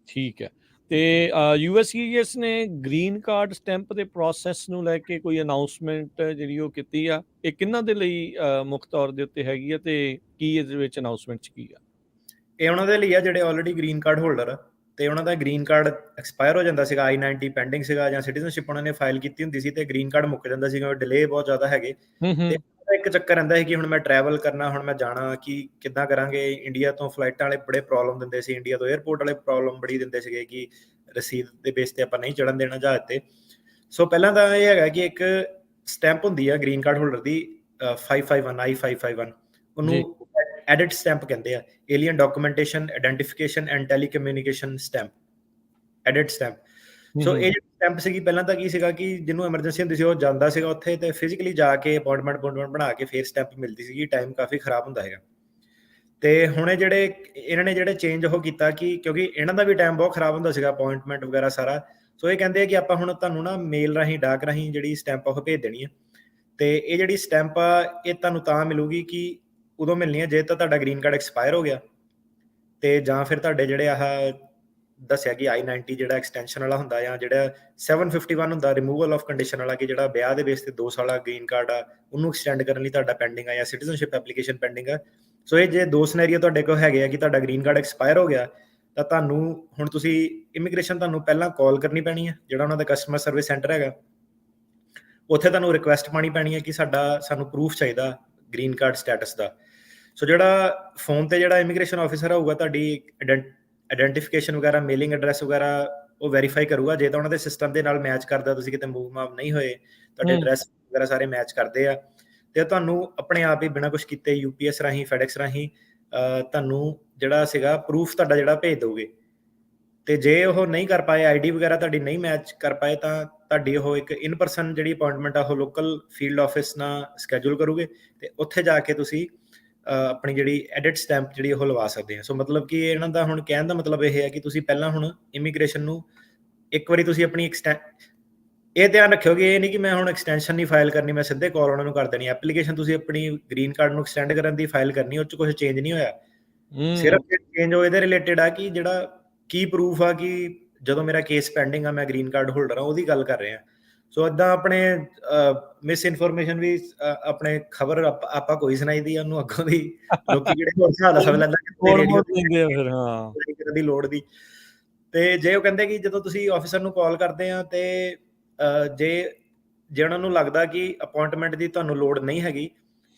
ਠੀਕ ਹੈ। ਤੇ USCIS ਨੇ ਗ੍ਰੀਨ ਕਾਰਡ ਸਟੈਂਪ ਦੇ ਪ੍ਰੋਸੈਸ ਨੂੰ ਲੈ ਕੇ ਕੋਈ ਅਨਾਉਂਸਮੈਂਟ ਜਿਹੜੀ ਉਹ ਕੀਤੀ ਆ, ਇਹ ਕਿਹਨਾਂ ਦੇ ਲਈ ਮੁੱਖ ਤੌਰ ਦੇ ਉੱਤੇ ਹੈਗੀ ਆ, ਤੇ ਕੀ ਇਹਦੇ ਵਿੱਚ ਅਨਾਉਂਸਮੈਂਟ 'ਚ ਕੀ ਆ? ਇਹ ਉਹਨਾਂ ਦੇ ਲਈ ਆ ਜਿਹੜੇ ਆਲਰੇਡੀ ਗ੍ਰੀਨ ਕਾਰਡ ਹੋਲਡਰ ਆ, ਤੇ ਉਹਨਾਂ ਦਾ ਗ੍ਰੀਨ ਕਾਰਡ ਐਕਸਪਾਇਰ ਹੋ ਜਾਂਦਾ ਸੀਗਾ, I-90 ਪੈਂਡਿੰਗ ਸੀਗਾ, ਜਾਂ ਸਿਟੀਜ਼ਨਸ਼ਿਪ ਉਹਨਾਂ ਨੇ ਫਾਈਲ ਕੀਤੀ ਹੁੰਦੀ ਸੀ, ਤੇ ਗ੍ਰੀਨ ਕਾਰਡ ਮੁੱਕ ਜਾਂਦਾ ਸੀਗਾ, ਡਿਲੇ ਬਹੁਤ ਜ਼ਿਆਦਾ ਹੈਗੇ। ਤੇ ਇੱਕ ਚੱਕਰ ਰਹਿੰਦਾ ਹੈ ਕਿ ਹੁਣ ਮੈਂ ਟਰੈਵਲ ਕਰਨਾ, ਹੁਣ ਮੈਂ ਜਾਣਾ ਕਿ ਕਿੱਦਾਂ ਕਰਾਂਗੇ। ਇੰਡੀਆ ਤੋਂ ਫਲਾਈਟਾਂ ਵਾਲੇ ਬੜੇ ਪ੍ਰੋਬਲਮ ਦਿੰਦੇ ਸੀ, ਇੰਡੀਆ ਤੋਂ 에ਅਰਪੋਰਟ ਵਾਲੇ ਪ੍ਰੋਬਲਮ ਬੜੀ ਦਿੰਦੇ ਸੀਗੇ ਕਿ ਰਸੀਦ ਦੇ ਬੇਸ ਤੇ ਆਪਾਂ ਨਹੀਂ ਚੜਨ ਦੇਣਾ ਜਹਾਜ਼ ਤੇ। ਸੋ ਪਹਿਲਾਂ ਤਾਂ ਇਹ ਹੈਗਾ ਕਿ ਇੱਕ ਸਟੈਂਪ ਹੁੰਦੀ ਆ ਗ੍ਰੀਨ ਕਾਰਡ ਹੋਲਡਰ ਦੀ, 551 I-551, ਉਹਨੂੰ ਐਡਿਟ ਸਟੈਂਪ ਕਹਿੰਦੇ ਆ, alien documentation, identification and telecommunication stamp, ADIT stamp. So ਇਹ ਜਿਹੜੀ ਸਟੈਂਪ ਸੀਗੀ, ਪਹਿਲਾਂ ਤਾਂ ਕੀ ਸੀਗਾ ਕਿ ਜਿਹਨੂੰ ਐਮਰਜੈਂਸੀ ਹੁੰਦੀ ਸੀ ਉਹ ਜਾਂਦਾ ਸੀਗਾ ਉੱਥੇ ਤੇ ਫਿਜ਼ੀਕਲੀ ਜਾ ਕੇ ਅਪਾਇੰਟਮੈਂਟ ਬਣਾ ਕੇ ਫਿਰ ਸਟੈਂਪ ਮਿਲਦੀ ਸੀਗੀ, ਟਾਈਮ ਕਾਫੀ ਖਰਾਬ ਹੁੰਦਾ ਹੈਗਾ। ਤੇ ਹੁਣ ਇਹਨਾਂ ਨੇ ਜਿਹੜੇ ਚੇਂਜ ਉਹ ਕੀਤਾ ਕਿ ਕਿਉਂਕਿ ਇਹਨਾਂ ਦਾ ਵੀ ਟਾਈਮ ਬਹੁਤ ਖਰਾਬ ਹੁੰਦਾ ਸੀਗਾ, ਅਪਾਇੰਟਮੈਂਟ ਵਗੈਰਾ ਸਾਰਾ। ਸੋ ਇਹ ਕਹਿੰਦੇ ਆ ਕਿ ਆਪਾਂ ਹੁਣ ਤੁਹਾਨੂੰ ਨਾ ਮੇਲ ਰਾਹੀਂ, ਡਾਕ ਰਾਹੀਂ ਜਿਹੜੀ ਸਟੈਂਪ ਉਹ ਭੇਜ ਦੇਣੀ ਹੈ। ਤੇ ਇਹ ਜਿਹੜੀ ਸਟੈਂਪ ਆ ਇਹ ਤੁਹਾਨੂੰ ਤਾਂ ਮਿਲੂਗੀ ਕਿ ਉਦੋਂ ਮਿਲਣੀ ਹੈ ਜੇ ਤਾਂ ਤੁਹਾਡਾ ਗ੍ਰੀਨ ਕਾਰਡ ਐਕਸਪਾਇਰ ਹੋ ਗਿਆ, ਤੇ ਜਾਂ ਫਿਰ ਤੁਹਾਡੇ ਜਿਹੜੇ ਆਹ ਦੱਸਿਆ ਕਿ I-90 ਜਿਹੜਾ ਐਕਸਟੈਂਸ਼ਨ ਵਾਲਾ ਹੁੰਦਾ, ਜਾਂ ਜਿਹੜਾ 751 ਹੁੰਦਾ ਰਿਮੂਵਲ ਆਫ ਕੰਡੀਸ਼ਨ ਵਾਲਾ, ਕਿ ਜਿਹੜਾ ਵਿਆਹ ਦੇ ਬੇਸ ਤੇ 2 ਸਾਲਾ ਗ੍ਰੀਨ ਕਾਰਡ ਆ ਉਹਨੂੰ ਐਕਸਟੈਂਡ ਕਰਨ ਲਈ ਤੁਹਾਡਾ ਪੈਂਡਿੰਗ ਆ, ਜਾਂ ਸਿਟੀਜ਼ਨਸ਼ਿਪ ਐਪਲੀਕੇਸ਼ਨ ਪੈਂਡਿੰਗ ਆ। ਸੋ ਇਹ ਜੇ 2 ਸਿਨੈਰੀਓ ਤੁਹਾਡੇ ਕੋਲ ਹੈਗੇ ਆ ਕਿ ਤੁਹਾਡਾ ਗ੍ਰੀਨ ਕਾਰਡ ਐਕਸਪਾਇਰ ਹੋ ਗਿਆ, ਤਾਂ ਤੁਹਾਨੂੰ ਹੁਣ ਤੁਸੀਂ ਇਮੀਗ੍ਰੇਸ਼ਨ ਤੁਹਾਨੂੰ ਪਹਿਲਾਂ ਕਾਲ ਕਰਨੀ ਪੈਣੀ ਹੈ, ਜਿਹੜਾ ਉਹਨਾਂ ਦਾ ਕਸਟਮਰ ਸਰਵਿਸ ਸੈਂਟਰ ਹੈਗਾ, ਉੱਥੇ ਤੁਹਾਨੂੰ ਰਿਕੁਐਸਟ ਪਾਣੀ ਪੈਣੀ ਹੈ ਕਿ ਸਾਨੂੰ ਪ੍ਰੂਫ ਚਾਹੀਦਾ ਗ੍ਰੀਨ ਕਾਰਡ ਸਟੇਟਸ ਦਾ। ਸੋ ਜਿਹੜਾ ਫੋਨ ਤੇ ਜਿਹੜਾ ਇਮੀਗ੍ਰੇਸ਼ਨ ਆਫਿਸਰ ਹੋਊਗਾ ਤੁਹਾਡੀ ਆਇਡੈਂਟੀਫਿਕੇਸ਼ਨ ਵਗੈਰਾ, ਮੇਲਿੰਗ ਐਡਰੈਸ ਵਗੈਰਾ ਉਹ ਵੈਰੀਫਾਈ ਕਰੂਗਾ। ਜੇ ਤਾਂ ਉਹਨਾਂ ਦੇ ਸਿਸਟਮ ਦੇ ਨਾਲ ਮੈਚ ਕਰਦਾ, ਤੁਸੀਂ ਕਿਤੇ ਮੂਵ ਮਾਵ ਨਹੀਂ ਹੋਏ, ਤੁਹਾਡੇ ਐਡਰੈਸ ਵਗੈਰਾ ਸਾਰੇ ਮੈਚ ਕਰਦੇ ਆ, ਤੇ ਤੁਹਾਨੂੰ ਆਪਣੇ ਆਪ ਹੀ ਬਿਨਾਂ ਕੁਝ ਕੀਤੇ UPS ਰਾਹੀਂ, ਫੈਡੈਕਸ ਰਾਹੀਂ ਤੁਹਾਨੂੰ ਜਿਹੜਾ ਸੀਗਾ ਪ੍ਰੂਫ ਤੁਹਾਡਾ ਜਿਹੜਾ ਭੇਜ ਦੋਗੇ। ਤੇ ਜੇ ਉਹ ਨਹੀਂ ਕਰ ਪਾਏ, ID ਵਗੈਰਾ ਤੁਹਾਡੀ ਨਹੀਂ ਮੈਚ ਕਰ ਪਾਏ, ਤਾਂ ਤੁਹਾਡੀ ਉਹ ਇੱਕ ਇਨ ਪਰਸਨ ਜਿਹੜੀ ਅਪਾਇੰਟਮੈਂਟ ਆ ਉਹ ਲੋਕਲ ਫੀਲਡ ਆਫਿਸ ਨਾਲ ਸਕੈਜੂਲ ਕਰੋਗੇ, ਤੇ ਉੱਥੇ ਜਾ ਕੇ ਤੁਸੀਂ ਆਪਣੀ ਜਿਹੜੀ ਐਡਿਟ ਸਟੈਂਪ ਜਿਹੜੀ ਉਹ ਲਵਾ ਸਕਦੇ ਆ। ਸੋ ਮਤਲਬ ਕਿ ਇਹਨਾਂ ਦਾ ਹੁਣ ਕਹਿਣ ਦਾ ਮਤਲਬ ਇਹ ਹੈ ਕਿ ਤੁਸੀਂ ਪਹਿਲਾਂ ਹੁਣ ਇਮੀਗ੍ਰੇਸ਼ਨ ਨੂੰ ਇੱਕ ਵਾਰੀ ਤੁਸੀਂ ਆਪਣੀ ਇਹ ਧਿਆਨ ਰੱਖਿਓ ਕਿ ਇਹ ਨਹੀਂ ਕਿ ਮੈਂ ਹੁਣ ਐਕਸਟੈਂਸ਼ਨ ਨਹੀਂ ਫਾਈਲ ਕਰਨੀ, ਮੈਂ ਸਿੱਧੇ ਕਾਲ ਉਹਨਾਂ ਨੂੰ ਕਰ ਦੇਣੀ। ਐਪਲੀਕੇਸ਼ਨ ਤੁਸੀਂ ਆਪਣੀ ਗ੍ਰੀਨ ਕਾਰਡ ਨੂੰ ਐਕਸਟੈਂਡ ਕਰਨ ਦੀ ਫਾਈਲ ਕਰਨੀ, ਉਹ 'ਚ ਕੁਝ ਚੇਂਜ ਨਹੀਂ ਹੋਇਆ। ਸਿਰਫ ਚੇਂਜ ਉਹ ਇਹਦੇ ਰਿਲੇਟਡ ਆ ਕਿ ਜਿਹੜਾ ਕੀ ਪ੍ਰੂਫ ਆ ਕਿ ਜਦੋਂ ਮੇਰਾ ਕੇਸ ਪੈਂਡਿੰਗ ਆ, ਮੈਂ ਗ੍ਰੀਨ ਕਾਰਡ ਹੋਲਡਰ ਆ, ਉਹਦੀ ਗੱਲ ਕਰ ਰਹੇ ਆ। ਸੋ ਏਦਾਂ ਆਪਣੇ ਮਿਸ ਇਨਫੋਰਮੇਸ਼ਨ ਵੀ ਆਪਣੇ ਖਬਰ ਆਪਾਂ ਕੋਈ ਸੁਣਾਈ ਦੀ ਉਹਨੂੰ ਅੱਗੋਂ ਦੀ ਲੋਕੀ ਜਿਹੜੇ ਹੋਰ ਹਿਸਾਬ ਦਾ ਸਮਝ ਲੈਂਦਾ ਰੇਡੀਓ ਦੀ ਲੋੜ ਦੀ। ਤੇ ਜੇ ਉਹ ਕਹਿੰਦੇ ਕਿ ਜਦੋਂ ਤੁਸੀਂ ਆਫਿਸਰ ਨੂੰ ਕਾਲ ਕਰਦੇ ਆ, ਤੇ ਜੇ ਉਹਨਾਂ ਨੂੰ ਲੱਗਦਾ ਕਿ ਅਪਾਇੰਟਮੈਂਟ ਦੀ ਤੁਹਾਨੂੰ ਲੋੜ ਨਹੀਂ ਹੈਗੀ,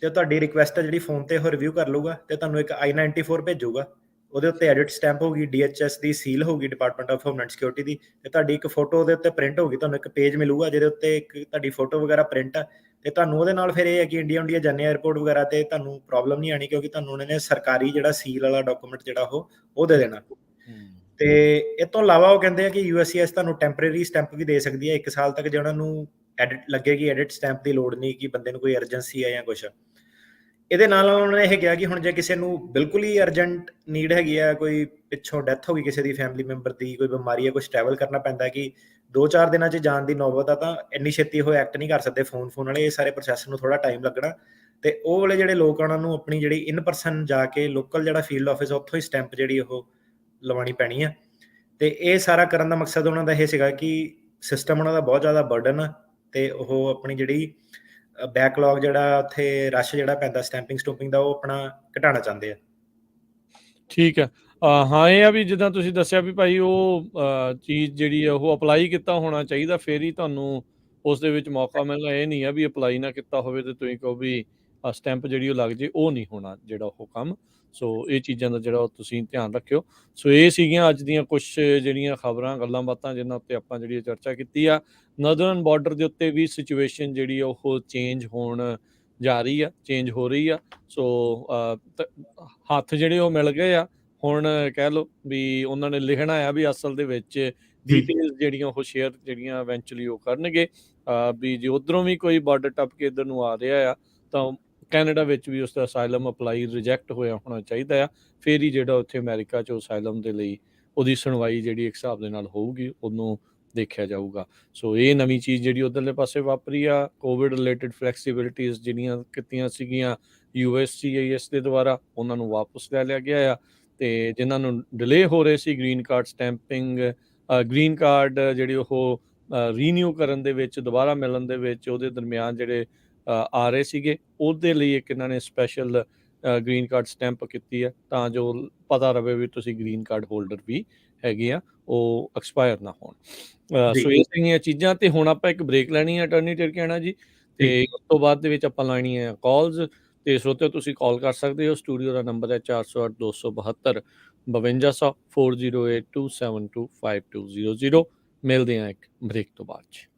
ਤੇ ਤੁਹਾਡੀ ਰਿਕੁਐਸਟ ਜਿਹੜੀ ਫੋਨ ਤੇ ਉਹ ਰਿਵਿਊ ਕਰ ਲੂਗਾ, ਤੇ ਤੁਹਾਨੂੰ ਇੱਕ I-94 ਭੇਜੂਗਾ। ਉਹਦੇ ਉੱਤੇ ਐਡਿਟ ਸਟੈਂਪ ਹੋਊਗੀ, DHS ਦੀ ਸੀਲ ਹੋਊਗੀ, ਡਿਪਾਰਟਮੈਂਟ ਆਫ ਹੋਮਲੈਂਡ ਸਿਕਿਉਰਿਟੀ ਦੀ, ਤੇ ਤੁਹਾਡੀ ਇੱਕ ਫੋਟੋ ਉਹਦੇ ਉੱਤੇ ਪ੍ਰਿੰਟ ਹੋਊਗੀ। ਤੁਹਾਨੂੰ ਇੱਕ ਪੇਜ ਮਿਲੂਗਾ ਜਿਹਦੇ ਉੱਤੇ ਇੱਕ ਤੁਹਾਡੀ ਫੋਟੋ ਵਗੈਰਾ ਪ੍ਰਿੰਟ ਆ, ਤੇ ਤੁਹਾਨੂੰ ਉਹਦੇ ਨਾਲ ਫਿਰ ਇਹ ਹੈ ਕਿ ਇੰਡੀਆ ਜਾਂਦੇ ਏਅਰਪੋਰਟ ਵਗੈਰਾ ਤੇ ਤੁਹਾਨੂੰ ਪ੍ਰੋਬਲਮ ਨਹੀਂ ਆਣੀ, ਕਿਉਂਕਿ ਤੁਹਾਨੂੰ ਉਹਨਾਂ ਨੇ ਸਰਕਾਰੀ ਜਿਹੜਾ ਸੀਲ ਵਾਲਾ ਡਾਕੂਮੈਂਟ ਜਿਹੜਾ ਉਹ ਦੇ ਦੇਣਾ। ਤੇ ਇਹ ਤੋਂ ਇਲਾਵਾ ਉਹ ਕਹਿੰਦੇ ਆ ਕਿ USCIS ਤੁਹਾਨੂੰ ਟੈਂਪਰੇਰੀ ਸਟੈਂਪ ਵੀ ਦੇ ਸਕਦੀ ਹੈ 1 ਸਾਲ ਤੱਕ, ਜੇ ਉਹਨਾਂ ਨੂੰ ਲੱਗੇਗੀ ਐਡਿਟ ਸਟੈਂਪ ਦੀ ਲੋੜ ਨਹੀਂ, ਕਿ ਬੰਦੇ ਨੂੰ ਕੋਈ ਅਰਜੈਂਸੀ ਹੈ ਜਾਂ ਕੁਛ। ਇਹਦੇ ਨਾਲ ਉਹਨਾਂ ਨੇ ਇਹ ਕਿਹਾ ਕਿ ਹੁਣ ਜੇ ਕਿਸੇ ਨੂੰ ਬਿਲਕੁਲ ਹੀ ਅਰਜੈਂਟ ਨੀਡ ਹੈਗੀ ਆ, ਕੋਈ ਪਿੱਛੋਂ ਡੈਥ ਹੋ ਗਈ ਕਿਸੇ ਦੀ ਫੈਮਿਲੀ ਮੈਂਬਰ ਦੀ, ਕੋਈ ਬਿਮਾਰੀ ਹੈ, ਕੁਛ ਟਰੈਵਲ ਕਰਨਾ ਪੈਂਦਾ ਕਿ 2-4 ਦਿਨਾਂ 'ਚ ਜਾਣ ਦੀ ਨੌਬਤ ਆ, ਤਾਂ ਇੰਨੀ ਛੇਤੀ ਉਹ ਐਕਟ ਨਹੀਂ ਕਰ ਸਕਦੇ ਫੋਨ ਵਾਲੇ। ਇਹ ਸਾਰੇ ਪ੍ਰੋਸੈਸ ਨੂੰ ਥੋੜਾ ਟਾਈਮ ਲੱਗਣਾ, ਤੇ ਉਹ ਵਾਲੇ ਜਿਹੜੇ ਲੋਕ ਆ ਉਹਨਾਂ ਨੂੰ ਆਪਣੀ ਜਿਹੜੀ ਇਨ ਪਰਸਨ ਜਾ ਕੇ ਲੋਕਲ ਜਿਹੜਾ ਫੀਲਡ ਆਫਿਸ ਉੱਥੋਂ ਹੀ ਸਟੈਂਪ ਜਿਹੜੀ ਉਹ ਲਵਾਉਣੀ ਪੈਣੀ ਆ। ਤੇ ਇਹ ਸਾਰਾ ਕਰਨ ਦਾ ਮਕਸਦ ਉਹਨਾਂ ਦਾ ਇਹ ਸੀਗਾ ਕਿ ਸਿਸਟਮ ਉਹਨਾਂ ਦਾ ਬਹੁਤ ਜ਼ਿਆਦਾ ਬਰਡਨ ਆ, ਤੇ ਉਹ ਆਪਣੀ ਜਿਹੜੀ ਬੈਕਲੌਗ ਜਿਹੜਾ ਉੱਥੇ ਰਸ਼ ਜਿਹੜਾ ਪੈਂਦਾ ਸਟੈਂਪਿੰਗ ਸਟੂਪਿੰਗ ਦਾ, ਉਹ ਆਪਣਾ ਘਟਾਉਣਾ ਚਾਹੁੰਦੇ ਆ। ਠੀਕ ਹੈ। ਹਾਂ, ਇਹ ਆ ਵੀ ਜਿੱਦਾਂ ਤੁਸੀਂ ਦੱਸਿਆ ਵੀ ਭਾਈ ਉਹ ਚੀਜ਼ ਜਿਹੜੀ ਆ ਉਹ ਅਪਲਾਈ ਕੀਤਾ ਹੋਣਾ ਚਾਹੀਦਾ, ਫਿਰ ਹੀ ਤੁਹਾਨੂੰ ਉਸ ਦੇ ਵਿੱਚ ਮੌਕਾ ਮਿਲਣਾ। ਇਹ ਨਹੀਂ ਆ ਵੀ ਅਪਲਾਈ ਨਾ ਕੀਤਾ ਹੋਵੇ ਤੇ ਤੁਸੀਂ ਕਹੋ ਵੀ ਸਟੈਂਪ ਜਿਹੜੀ ਉਹ ਲੱਗ ਜੇ, ਉਹ ਨਹੀਂ ਹੋਣਾ ਜਿਹੜਾ ਉਹ ਕੰਮ। ਸੋ ਇਹ ਚੀਜ਼ਾਂ ਦਾ ਜਿਹੜਾ ਤੁਸੀਂ ਧਿਆਨ ਰੱਖਿਓ। ਸੋ ਇਹ ਸੀਗੀਆਂ ਅੱਜ ਦੀਆਂ ਕੁਛ ਜਿਹੜੀਆਂ ਖਬਰਾਂ, ਗੱਲਾਂ ਬਾਤਾਂ ਜਿਨ੍ਹਾਂ ਉੱਤੇ ਆਪਾਂ ਜਿਹੜੀ ਚਰਚਾ ਕੀਤੀ ਆ। ਨਰਦਰਨ ਬਾਰਡਰ ਦੇ ਉੱਤੇ ਵੀ ਸਿਚੁਏਸ਼ਨ ਜਿਹੜੀ ਉਹ ਚੇਂਜ ਹੋਣ ਜਾ ਰਹੀ ਆ, ਚੇਂਜ ਹੋ ਰਹੀ ਆ। ਸੋ ਹੱਥ ਜਿਹੜੇ ਉਹ ਮਿਲ ਗਏ ਆ ਹੁਣ, ਕਹਿ ਲਓ ਵੀ ਉਹਨਾਂ ਨੇ ਲਿਖਣਾ ਆ ਵੀ ਅਸਲ ਦੇ ਵਿੱਚ ਡਿਟੇਲਸ ਜਿਹੜੀਆਂ ਉਹ ਸ਼ੇਅਰ ਜਿਹੜੀਆਂ ਇਵੈਂਚੁਅਲੀ ਉਹ ਕਰਨਗੇ, ਵੀ ਜੇ ਉੱਧਰੋਂ ਵੀ ਕੋਈ ਬਾਰਡਰ ਟੱਪ ਕੇ ਇੱਧਰ ਨੂੰ ਆ ਰਿਹਾ ਆ ਤਾਂ ਕੈਨੇਡਾ ਵਿੱਚ ਵੀ ਉਸ ਦਾ ਅਸਾਈਲਮ ਅਪਲਾਈ ਰਿਜੈਕਟ ਹੋਇਆ ਹੋਣਾ ਚਾਹੀਦਾ ਆ, ਫਿਰ ਹੀ ਜਿਹੜਾ ਉੱਥੇ ਅਮਰੀਕਾ 'ਚ ਅਸਾਈਲਮ ਦੇ ਲਈ ਉਹਦੀ ਸੁਣਵਾਈ ਜਿਹੜੀ ਇੱਕ ਹਿਸਾਬ ਦੇ ਨਾਲ ਹੋਊਗੀ, ਉਹਨੂੰ ਦੇਖਿਆ ਜਾਊਗਾ। ਸੋ ਇਹ ਨਵੀਂ ਚੀਜ਼ ਜਿਹੜੀ ਉੱਧਰਲੇ ਪਾਸੇ ਵਾਪਰੀ ਆ, ਕੋਵਿਡ ਰਿਲੇਟਡ ਫਲੈਕਸੀਬਿਲਿਟੀਜ਼ ਜਿਹੜੀਆਂ ਕੀਤੀਆਂ ਸੀਗੀਆਂ USCIS ਦੇ ਦੁਆਰਾ, ਉਹਨਾਂ ਨੂੰ ਵਾਪਸ ਲੈ ਲਿਆ ਗਿਆ ਆ। ਤੇ ਜਿਨ੍ਹਾਂ ਨੂੰ ਡਿਲੇ ਹੋ ਰਹੇ ਸੀ green card stamping, green card ਜਿਹੜੀ ਉਹ ਰੀਨਿਊ ਕਰਨ ਦੇ ਵਿੱਚ, ਦੁਬਾਰਾ ਮਿਲਣ ਦੇ ਵਿੱਚ, ਉਹਦੇ ਦਰਮਿਆਨ ਜਿਹੜੇ ਆ ਰਹੇ ਸੀਗੇ, ਉਹਦੇ ਲਈ ਇੱਕ ਇਹਨਾਂ ਨੇ ਸਪੈਸ਼ਲ ਗ੍ਰੀਨ ਕਾਰਡ ਸਟੈਂਪ ਕੀਤੀ ਹੈ, ਤਾਂ ਜੋ ਪਤਾ ਰਵੇ ਵੀ ਤੁਸੀਂ ਗ੍ਰੀਨ ਕਾਰਡ ਹੋਲਡਰ ਵੀ ਹੈਗੇ ਆ, ਉਹ ਐਕਸਪਾਇਰ ਨਾ ਹੋਣ। ਸੋ ਇਹ ਸੀਗੀਆਂ ਚੀਜ਼ਾਂ। ਤੇ ਹੁਣ ਆਪਾਂ ਇੱਕ ਬ੍ਰੇਕ ਲੈਣੀ ਹੈ ਅਟਾਰਨੀ ਟਰਕਿਆਣਾ ਜੀ, ਤੇ ਉਸ ਤੋਂ ਬਾਅਦ ਦੇ ਵਿੱਚ ਆਪਾਂ ਲਾਣੀ ਹੈ ਕਾਲਸ। ਤੇ ਸਰੋਤਿਓ ਤੁਸੀਂ ਕਾਲ ਕਰ ਸਕਦੇ ਹੋ, ਸਟੂਡੀਓ ਦਾ ਨੰਬਰ ਹੈ 408-272 5200 4082725200। ਮਿਲਦੇ ਹਾਂ ਇੱਕ ਬ੍ਰੇਕ ਤੋਂ ਬਾਅਦ 'ਚ।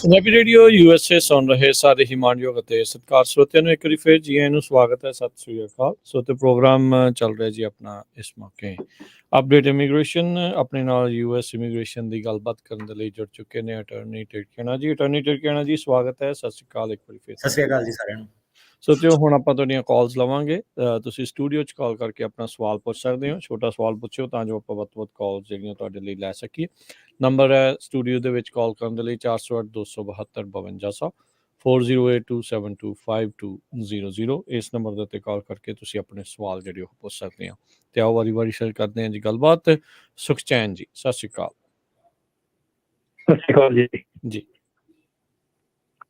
ਪੰਜਾਬੀ ਰੇਡੀਓ USA ਸੁਣ ਰਹੇ ਸਾਰੇ ਹੀ ਮਾਣਯੋਗ ਅਤੇ ਸਤਿਕਾਰ ਸਰੋਤਿਆਂ ਨੂੰ ਇੱਕ ਵਾਰੀ ਫਿਰ ਜੀ ਆਇਆਂ ਨੂੰ ਸਵਾਗਤ ਹੈ। ਸਤਿ ਸ੍ਰੀ ਅਕਾਲ। ਸੋ ਤੇ ਪ੍ਰੋਗਰਾਮ ਚੱਲ ਰਿਹਾ ਜੀ ਆਪਣਾ ਇਸ ਮੌਕੇ ਅਪਡੇਟ ਇਮੀਗ੍ਰੇਸ਼ਨ। ਆਪਣੇ ਨਾਲ US ਇਮੀਗ੍ਰੇਸ਼ਨ ਦੀ ਗੱਲਬਾਤ ਕਰਨ ਦੇ ਲਈ ਜੁੜ ਚੁੱਕੇ ਨੇ ਅਟਾਰਨੀ ਟਰਕਿਆਣਾ ਜੀ। ਅਟਾਰਨੀ ਟਰਕਿਆਣਾ ਜੀ ਸਵਾਗਤ ਹੈ। ਸਤਿ ਸ੍ਰੀ ਅਕਾਲ ਇੱਕ ਵਾਰੀ ਫਿਰ। ਸਤਿ ਸ੍ਰੀ ਅਕਾਲ ਜੀ ਸਾਰਿਆਂ ਨੂੰ। ਸੋ ਤੇ ਹੁਣ ਆਪਾਂ ਤੁਹਾਡੀਆਂ ਕਾਲਸ ਲਵਾਂਗੇ। ਤੁਸੀਂ ਸਟੂਡੀਓ 'ਚ ਕਾਲ ਕਰਕੇ ਆਪਣਾ ਸਵਾਲ ਪੁੱਛ ਸਕਦੇ ਹੋ। ਛੋਟਾ ਸਵਾਲ ਪੁੱਛਿਓ ਤਾਂ ਜੋ ਆਪਾਂ ਵੱਧ ਤੋਂ ਵੱਧ ਕਾਲਸ ਜਿਹੜੀਆਂ ਤੁਹਾਡੇ ਲਈ ਲੈ ਸਕੀਏ। ਨੰਬਰ ਹੈ ਸਟੂਡੀਓ ਦੇ ਵਿੱਚ ਕਾਲ ਕਰਨ ਦੇ ਲਈ 408 272 5200 4082725200। ਇਸ ਨੰਬਰ ਦੇ ਉੱਤੇ ਕਾਲ ਕਰਕੇ ਤੁਸੀਂ ਆਪਣੇ ਸਵਾਲ ਜਿਹੜੇ ਉਹ ਪੁੱਛ ਸਕਦੇ ਹੋ। ਤੇ ਆਓ ਵਾਰੀ ਸ਼ੇਅਰ ਕਰਦੇ ਹਾਂ ਜੀ ਗੱਲਬਾਤ। ਸੁਖਚੈਨ ਜੀ ਸਤਿ ਸ਼੍ਰੀ ਅਕਾਲ। ਸਤਿ ਸ਼੍ਰੀ ਅਕਾਲ ਜੀ। ਜੀ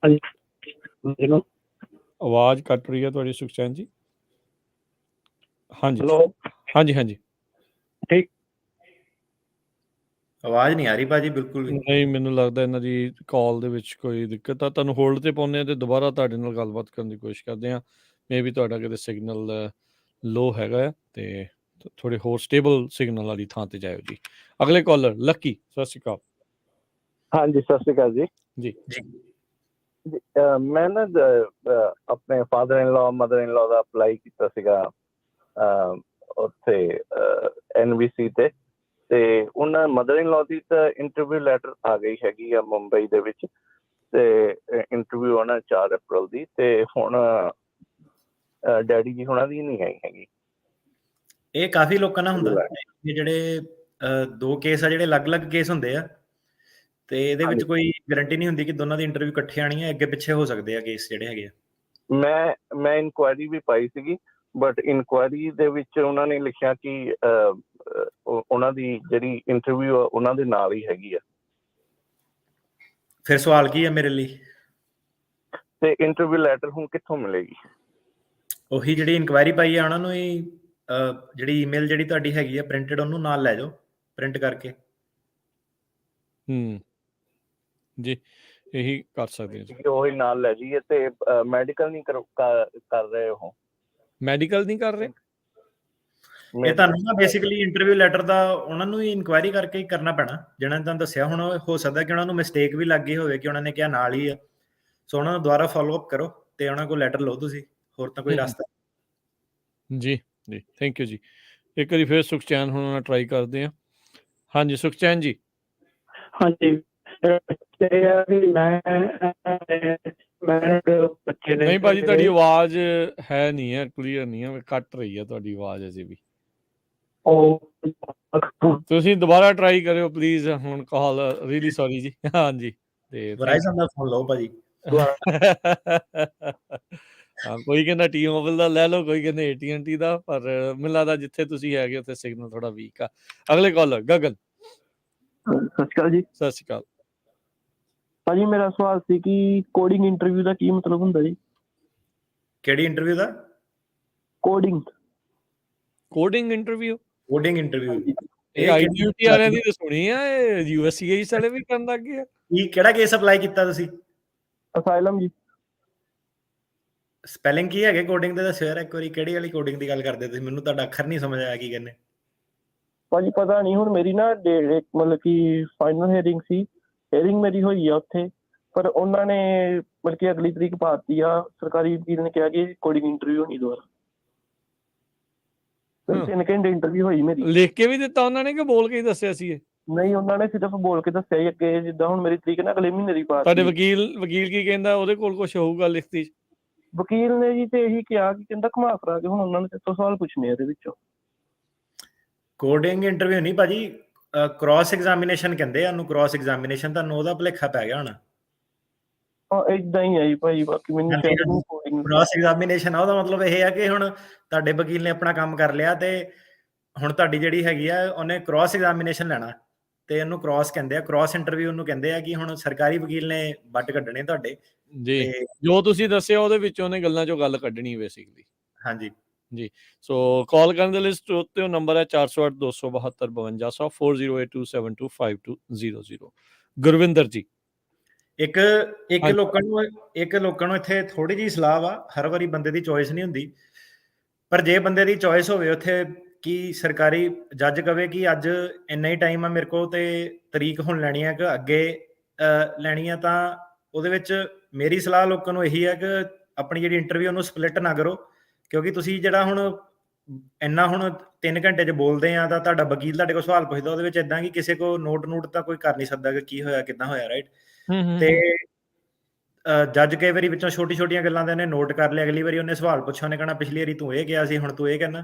ਹਾਂਜੀ ਆਵਾਜ਼ ਕੱਟ ਰਹੀ ਹੈ ਤੁਹਾਡੀ ਸੁਖਚੈਨ ਜੀ। ਹਾਂਜੀ ਹੈਲੋ ਹਾਂਜੀ ਠੀਕ। ਆਵਾਜ਼ ਨਹੀਂ ਆ ਰਹੀ ਭਾਜੀ ਬਿਲਕੁਲ ਵੀ। ਨਹੀਂ ਮੈਨੂੰ ਲੱਗਦਾ ਇਹਨਾਂ ਦੀ ਕਾਲ ਦੇ ਵਿੱਚ ਕੋਈ ਦਿੱਕਤ ਆ। ਤੁਹਾਨੂੰ ਹੋਲਡ ਤੇ ਪਾਉਂਦੇ ਆ ਤੇ ਦੁਬਾਰਾ ਤੁਹਾਡੇ ਨਾਲ ਗੱਲਬਾਤ ਕਰਨ ਦੀ ਕੋਸ਼ਿਸ਼ ਕਰਦੇ ਆ। ਮੇ ਵੀ ਤੁਹਾਡਾ ਕਿਤੇ ਸਿਗਨਲ ਲੋ ਹੈਗਾ ਆ ਤੇ ਥੋੜੇ ਹੋਰ ਸਟੇਬਲ ਸਿਗਨਲ ਵਾਲੀ ਥਾਂ ਤੇ ਜਾਇਓ ਜੀ। ਅਗਲੇ ਕਾਲਰ ਲੱਕੀ ਸਤਿ ਸ਼੍ਰੀ ਅਕਾਲ। ਹਾਂਜੀ ਸਤਿ ਸ਼੍ਰੀ ਅਕਾਲ ਜੀ। ਜੀ ਮੈਂ ਨਾ ਆਪਣੇ father in law mother in ਲਾ ਦਾ ਅਪਲਾਈ ਕੀਤਾ ਸੀਗਾ ਉੱਥੇ NVC ਤੇ ਉਹਨਾਂ ਮਦਰ ਇਨ ਲਾ ਦੀ ਤਾਂ ਇੰਟਰਵਿਊ ਲੈਟਰ ਆ ਗਈ ਹੈਗੀ ਆ ਮੁੰਬਈ ਦੇ ਵਿੱਚ ਤੇ ਇੰਟਰਵਿਊ ਆਉਣਾ 4 ਅਪ੍ਰੈਲ ਦੀ। ਤੇ ਹੁਣ ਡੈਡੀ ਜੀ ਹੁਣਾਂ ਦੀ ਨਹੀਂ ਆਈ ਹੈਗੀ। ਇਹ ਕਾਫੀ ਲੋਕਾਂ ਨਾਲ ਹੁੰਦਾ ਇਹ ਜਿਹੜੇ 2 ਕੇਸ ਆ ਜਿਹੜੇ ਅਲੱਗ-ਅਲੱਗ ਕੇਸ ਹੁੰਦੇ ਆ ਤੇ ਇਹਦੇ ਵਿੱਚ ਕੋਈ ਗਾਰੰਟੀ ਨਹੀਂ ਹੁੰਦੀ ਕਿ ਦੋਨਾਂ ਦੀ ਇੰਟਰਵਿਊ ਇਕੱਠੇ ਆਣੀ ਹੈ। ਅੱਗੇ ਪਿੱਛੇ ਹੋ ਸਕਦੇ ਆ ਕੇਸ ਜਿਹੜੇ ਹੈਗੇ ਆ। ਮੈਂ ਇਨਕੁਆਇਰੀ ਵੀ ਪਾਈ ਸੀਗੀ ਬਟ ਇਨਕੁਆਇਰੀ ਦੇ ਵਿੱਚ ਉਹਨਾਂ ਨੇ ਲਿਖਿਆ ਕਿ ਉਹਨਾਂ ਦੀ ਜਿਹੜੀ ਇੰਟਰਵਿਊ ਉਹਨਾਂ ਦੇ ਨਾਲ ਹੀ ਹੈਗੀ ਆ। ਫਿਰ ਸਵਾਲ ਕੀ ਹੈ ਮੇਰੇ ਲਈ? ਤੇ ਇੰਟਰਵਿਊ ਲੈਟਰ ਹੁਣ ਕਿੱਥੋਂ ਮਿਲੇਗੀ? ਉਹੀ ਜਿਹੜੀ ਇਨਕੁਆਇਰੀ ਪਾਈ ਆ ਉਹਨਾਂ ਨੂੰ ਹੀ ਜਿਹੜੀ ਈਮੇਲ ਜਿਹੜੀ ਤੁਹਾਡੀ ਹੈਗੀ ਆ ਪ੍ਰਿੰਟਡ ਉਹਨੂੰ ਨਾਲ ਲੈ ਜਾਓ ਪ੍ਰਿੰਟ ਕਰਕੇ। ਜੀ ਇਹੀ ਕਰ ਸਕਦੇ ਹਾਂ ਜੀ। ਉਹੀ ਨਾਲ ਲੈ ਜਾਈਏ। ਤੇ ਮੈਡੀਕਲ ਨਹੀਂ ਕਰ ਰਹੇ ਉਹ? ਮੈਡੀਕਲ ਨਹੀਂ ਕਰ ਰਹੇ? ਇਹ ਤੁਹਾਨੂੰ ਨਾ ਬੇਸਿਕਲੀ ਇੰਟਰਵਿਊ ਲੈਟਰ ਦਾ ਉਹਨਾਂ ਨੂੰ ਹੀ ਇਨਕੁਆਇਰੀ ਕਰਕੇ ਹੀ ਕਰਨਾ ਪੈਣਾ। ਜਿਹਨਾਂ ਨੇ ਤੁਹਾਨੂੰ ਦੱਸਿਆ ਹੁਣ ਹੋ ਸਕਦਾ ਕਿ ਉਹਨਾਂ ਨੂੰ ਮਿਸਟੇਕ ਵੀ ਲੱਗ ਗਈ ਹੋਵੇ ਕਿ ਉਹਨਾਂ ਨੇ ਕਿਹਾ ਨਾਲ ਹੀ ਆ। ਸੋ ਉਹਨਾਂ ਨੂੰ ਦੁਬਾਰਾ ਫੋਲੋ ਅਪ ਕਰੋ ਤੇ ਉਹਨਾਂ ਕੋਲ ਲੈਟਰ ਲਓ ਤੁਸੀਂ। ਹੋਰ ਤਾਂ ਕੋਈ ਰਸਤਾ ਜੀ ਥੈਂਕ ਯੂ ਜੀ। ਇੱਕ ਵਾਰੀ ਫਿਰ ਸੁਖਚੈਨ ਹੁਣ ਟਰਾਈ ਕਰਦੇ ਹਾਂ। ਹਾਂਜੀ ਸੁਖਚੈਨ ਜੀ। ਹਾਂਜੀ ਨਹੀਂ ਭਾਜੀ ਤੁਹਾਡੀ ਆਵਾਜ਼ ਹੈ ਨਹੀਂ ਹੈ, ਕਲੀਅਰ ਨਹੀਂ ਹੈ, ਕੱਟ ਰਹੀ ਹੈ ਤੁਹਾਡੀ ਆਵਾਜ਼ ਅਜੇ ਵੀ। ਤੁਸੀਂ ਦੁਬਾਰਾ ਟਰਾਈ ਕਰਿਓ ਪਲੀਜ਼, ਹੁਣ ਕਾਲ ਰੀਲੀ ਸੌਰੀ ਜੀ। ਹਾਂਜੀ ਤੇ ਵਰਾਈਜ਼ਨ ਦਾ ਫੋਨ ਲਓ ਭਾਜੀ। ਹਾਂ, ਕੋਈ ਕਹਿੰਦਾ ਟੀ ਮੋਬਾਈਲ ਦਾ ਲੈ ਲਓ, ਕੋਈ ਕਹਿੰਦੇ AT&T ਦਾ, ਪਰ ਮੈਨੂੰ ਲੱਗਦਾ ਜਿੱਥੇ ਤੁਸੀਂ ਹੈਗੇ ਉੱਥੇ ਸਿਗਨਲ ਥੋੜਾ ਵੀਕ ਆ। ਅਗਲੇ ਕਾਲਰ ਗਗਨ। ਸਤਿ ਸ਼੍ਰੀ ਅਕਾਲ ਜੀ। ਸਤਿ ਸ਼੍ਰੀ ਅਕਾਲ ਭਾਜੀ, ਮੇਰਾ ਸਵਾਲ ਸੀ ਕਿ ਕੋਡਿੰਗ ਇੰਟਰਵਿਊ ਦਾ ਕੀ ਮਤਲਬ ਹੁੰਦਾ ਜੀ? ਕਿਹੜੀ ਇੰਟਰਵਿਊ ਦਾ? Coding interview. ਕੋਡਿੰਗ ਇੰਟਰਵਿਊ ਇਹ ITUT ਵਾਲਿਆਂ ਦੀ ਤਾਂ ਸੁਣੀ ਆ, ਇਹ USCIS ਵਾਲੇ ਵੀ ਕਰਨ ਲੱਗ ਗਏ ਆ। ਕੀ ਕਿਹੜਾ ਕੇਸ ਅਪਲਾਈ ਕੀਤਾ ਤੁਸੀਂ? ਅਸਾਈਲਮ ਜੀ। ਸਪੈਲਿੰਗ ਕੀ ਹੈਗੇ ਕੋਡਿੰਗ ਦੇ ਦੱਸਿਓ ਯਾਰ ਇੱਕ ਵਾਰੀ, ਕਿਹੜੀ ਵਾਲੀ ਕੋਡਿੰਗ ਦੀ ਗੱਲ ਕਰਦੇ ਤੁਸੀਂ? ਮੈਨੂੰ ਤੁਹਾਡਾ ਅੱਖਰ ਨਹੀਂ ਸਮਝ ਆਇਆ ਕੀ ਕਹਿੰਦੇ। ਭਾਜੀ ਪਤਾ ਨਹੀਂ, ਹੁਣ ਮੇਰੀ ਨਾ ਮਤਲਬ ਕਿ ਫਾਈਨਲ ਹੀਅਰਿੰਗ ਸੀ, ਹੀਅਰਿੰਗ ਮੇਰੀ ਹੋਈ ਆ ਉੱਥੇ, ਪਰ ਉਹਨਾਂ ਨੇ ਮਤਲਬ ਕਿ ਅਗਲੀ ਤਰੀਕ ਪਾ ਦਿੱਤੀ ਆ। ਸਰਕਾਰੀ ਵਕੀਲ ਨੇ ਕਿਹਾ ਕਿ ਕੋਡਿੰਗ ਇੰਟਰਵਿਊ ਹੋਣੀ ਦੁਬਾਰਾ। 3 ਘੰਟੇ ਇੰਟਰਵਿਊ ਹੋਈ ਮੇਰੀ। ਲਿਖ ਕੇ ਵੀ ਦਿੱਤਾ ਉਹਨਾਂ ਨੇ ਕਿ ਬੋਲ ਕੇ ਹੀ ਦੱਸਿਆ ਸੀ ਇਹ? ਨਹੀਂ, ਉਹਨਾਂ ਨੇ ਸਿਰਫ ਬੋਲ ਕੇ ਦੱਸਿਆ ਹੀ ਅੱਗੇ, ਜਿੱਦਾਂ ਹੁਣ ਮੇਰੀ ਤਰੀਕ ਨਾ ਅਗਲੇ ਮਹੀਨੇ ਦੀ ਪਾ ਤੁਹਾਡੇ ਦਿੱਤੀ। ਵਕੀਲ ਕੀ ਕਹਿੰਦਾ? ਉਹਦੇ ਕੋਲ ਕੁਝ ਹੋਊਗਾ ਲਿਖਤੀ ਚ? ਵਕੀਲ ਨੇ ਜੀ ਤੇ ਇਹੀ ਕਿਹਾ ਕਿ ਕਹਿੰਦਾ ਘੁਮਾ ਫਰਾ ਕੇ ਹੁਣ ਉਹਨਾਂ ਨੇ ਤੋਂ ਸਵਾਲ ਪੁੱਛਣੇ ਇਹਦੇ ਵਿੱਚੋਂ। ਕੋਡਿੰਗ ਇੰਟਰਵਿਊ ਨਹੀਂ ਭਾਜੀ, ਕ੍ਰਾਸ ਐਗਜ਼ਾਮੀਨੇਸ਼ਨ ਕਹਿੰਦੇ ਆ ਉਹਨੂੰ। ਕ੍ਰਾਸ ਐਗਜ਼ਾਮੀਨੇਸ਼ਨ, ਤੁਹਾਨੂੰ ਉਹਦਾ ਭੁਲੇਖਾ ਪੈ ਗਿਆ ਹੋਣਾ। ਏਦਾਂ ਹੀ ਆਈ ਭਾਈ, ਬਾਕੀ ਮੈਨੂੰ ਕ੍ਰਾਸ ਐਗਜ਼ਾਮੀਨੇਸ਼ਨ ਆ, ਉਹਦਾ ਮਤਲਬ ਇਹ ਆ ਕਿ ਹੁਣ ਤੁਹਾਡੇ ਵਕੀਲ ਨੇ ਆਪਣਾ ਕੰਮ ਕਰ ਲਿਆ ਤੇ ਹੁਣ ਤੁਹਾਡੀ ਜਿਹੜੀ ਹੈਗੀ ਆ ਉਹਨੇ ਕ੍ਰਾਸ ਐਗਜ਼ਾਮੀਨੇਸ਼ਨ ਲੈਣਾ, ਤੇ ਇਹਨੂੰ ਕ੍ਰਾਸ ਕਹਿੰਦੇ ਆ। ਕ੍ਰਾਸ ਇੰਟਰਵਿਊ ਉਹਨੂੰ ਕਹਿੰਦੇ ਆ ਕਿ ਹੁਣ ਸਰਕਾਰੀ ਵਕੀਲ ਨੇ ਵੱਟ ਕੱਢਣੇ ਤੁਹਾਡੇ ਜੀ, ਜੋ ਤੁਸੀਂ ਦੱਸਿਆ ਉਹਦੇ ਵਿੱਚ ਉਹਨੇ ਗੱਲਾਂ ਚੋਂ ਗੱਲ ਕੱਢਣੀ ਬੇਸਿਕਲੀ। ਹਾਂਜੀ ਜੀ, ਸੋ ਕਾਲ ਕਰਨ ਦੇ ਲਿਸਟ ਉੱਤੇ ਨੰਬਰ ਹੈ 408 272 5200 4082725200। ਗੁਰਵਿੰਦਰ ਜੀ। ਇੱਕ ਲੋਕਾਂ ਨੂੰ ਇੱਥੇ ਥੋੜੀ ਜਿਹੀ ਸਲਾਹ ਵਾ, ਹਰ ਵਾਰੀ ਬੰਦੇ ਦੀ ਚੋਇਸ ਨਹੀਂ ਹੁੰਦੀ, ਪਰ ਜੇ ਬੰਦੇ ਦੀ ਚੋਇਸ ਹੋਵੇ ਉੱਥੇ ਕਿ ਸਰਕਾਰੀ ਜੱਜ ਕਵੇ ਕਿ ਅੱਜ ਇੰਨਾ ਹੀ ਟਾਈਮ ਆ ਮੇਰੇ ਕੋਲ ਤੇ ਤਰੀਕ ਹੁਣ ਲੈਣੀ ਹੈ ਕਿ ਅੱਗੇ ਲੈਣੀ ਆ, ਤਾਂ ਉਹਦੇ ਵਿੱਚ ਮੇਰੀ ਸਲਾਹ ਲੋਕਾਂ ਨੂੰ ਇਹੀ ਹੈ ਕਿ ਆਪਣੀ ਜਿਹੜੀ ਇੰਟਰਵਿਊ ਉਹਨੂੰ ਸਪਲਿਟ ਨਾ ਕਰੋ, ਕਿਉਂਕਿ ਤੁਸੀਂ ਜਿਹੜਾ ਹੁਣ ਇੰਨਾ ਹੁਣ 3 ਘੰਟੇ 'ਚ ਬੋਲਦੇ ਆ ਤਾਂ ਤੁਹਾਡਾ ਵਕੀਲ ਤੁਹਾਡੇ ਕੋਲ ਸਵਾਲ ਪੁੱਛਦਾ, ਉਹਦੇ ਵਿੱਚ ਏਦਾਂ ਕਿ ਕਿਸੇ ਕੋਲ ਨੋਟ ਤਾਂ ਕੋਈ ਕਰ ਨਹੀਂ ਸਕਦਾ ਕਿ ਕੀ ਹੋਇਆ ਕਿੱਦਾਂ ਹੋਇਆ, ਰਾਈਟ? ਤੇ ਜੱਜ ਕਈ ਵਾਰੀ ਵਿੱਚੋਂ ਛੋਟੀਆਂ ਗੱਲਾਂ ਦਾ ਇਹਨੇ ਨੋਟ ਕਰ ਲਿਆ, ਅਗਲੀ ਵਾਰੀ ਉਹਨੇ ਸਵਾਲ ਪੁੱਛਿਆ, ਉਹਨੇ ਕਹਿਣਾ ਪਿਛਲੀ ਵਾਰੀ ਤੂੰ ਇਹ ਕਿਹਾ ਸੀ, ਹੁਣ ਤੂੰ ਇਹ ਕਹਿਣਾ।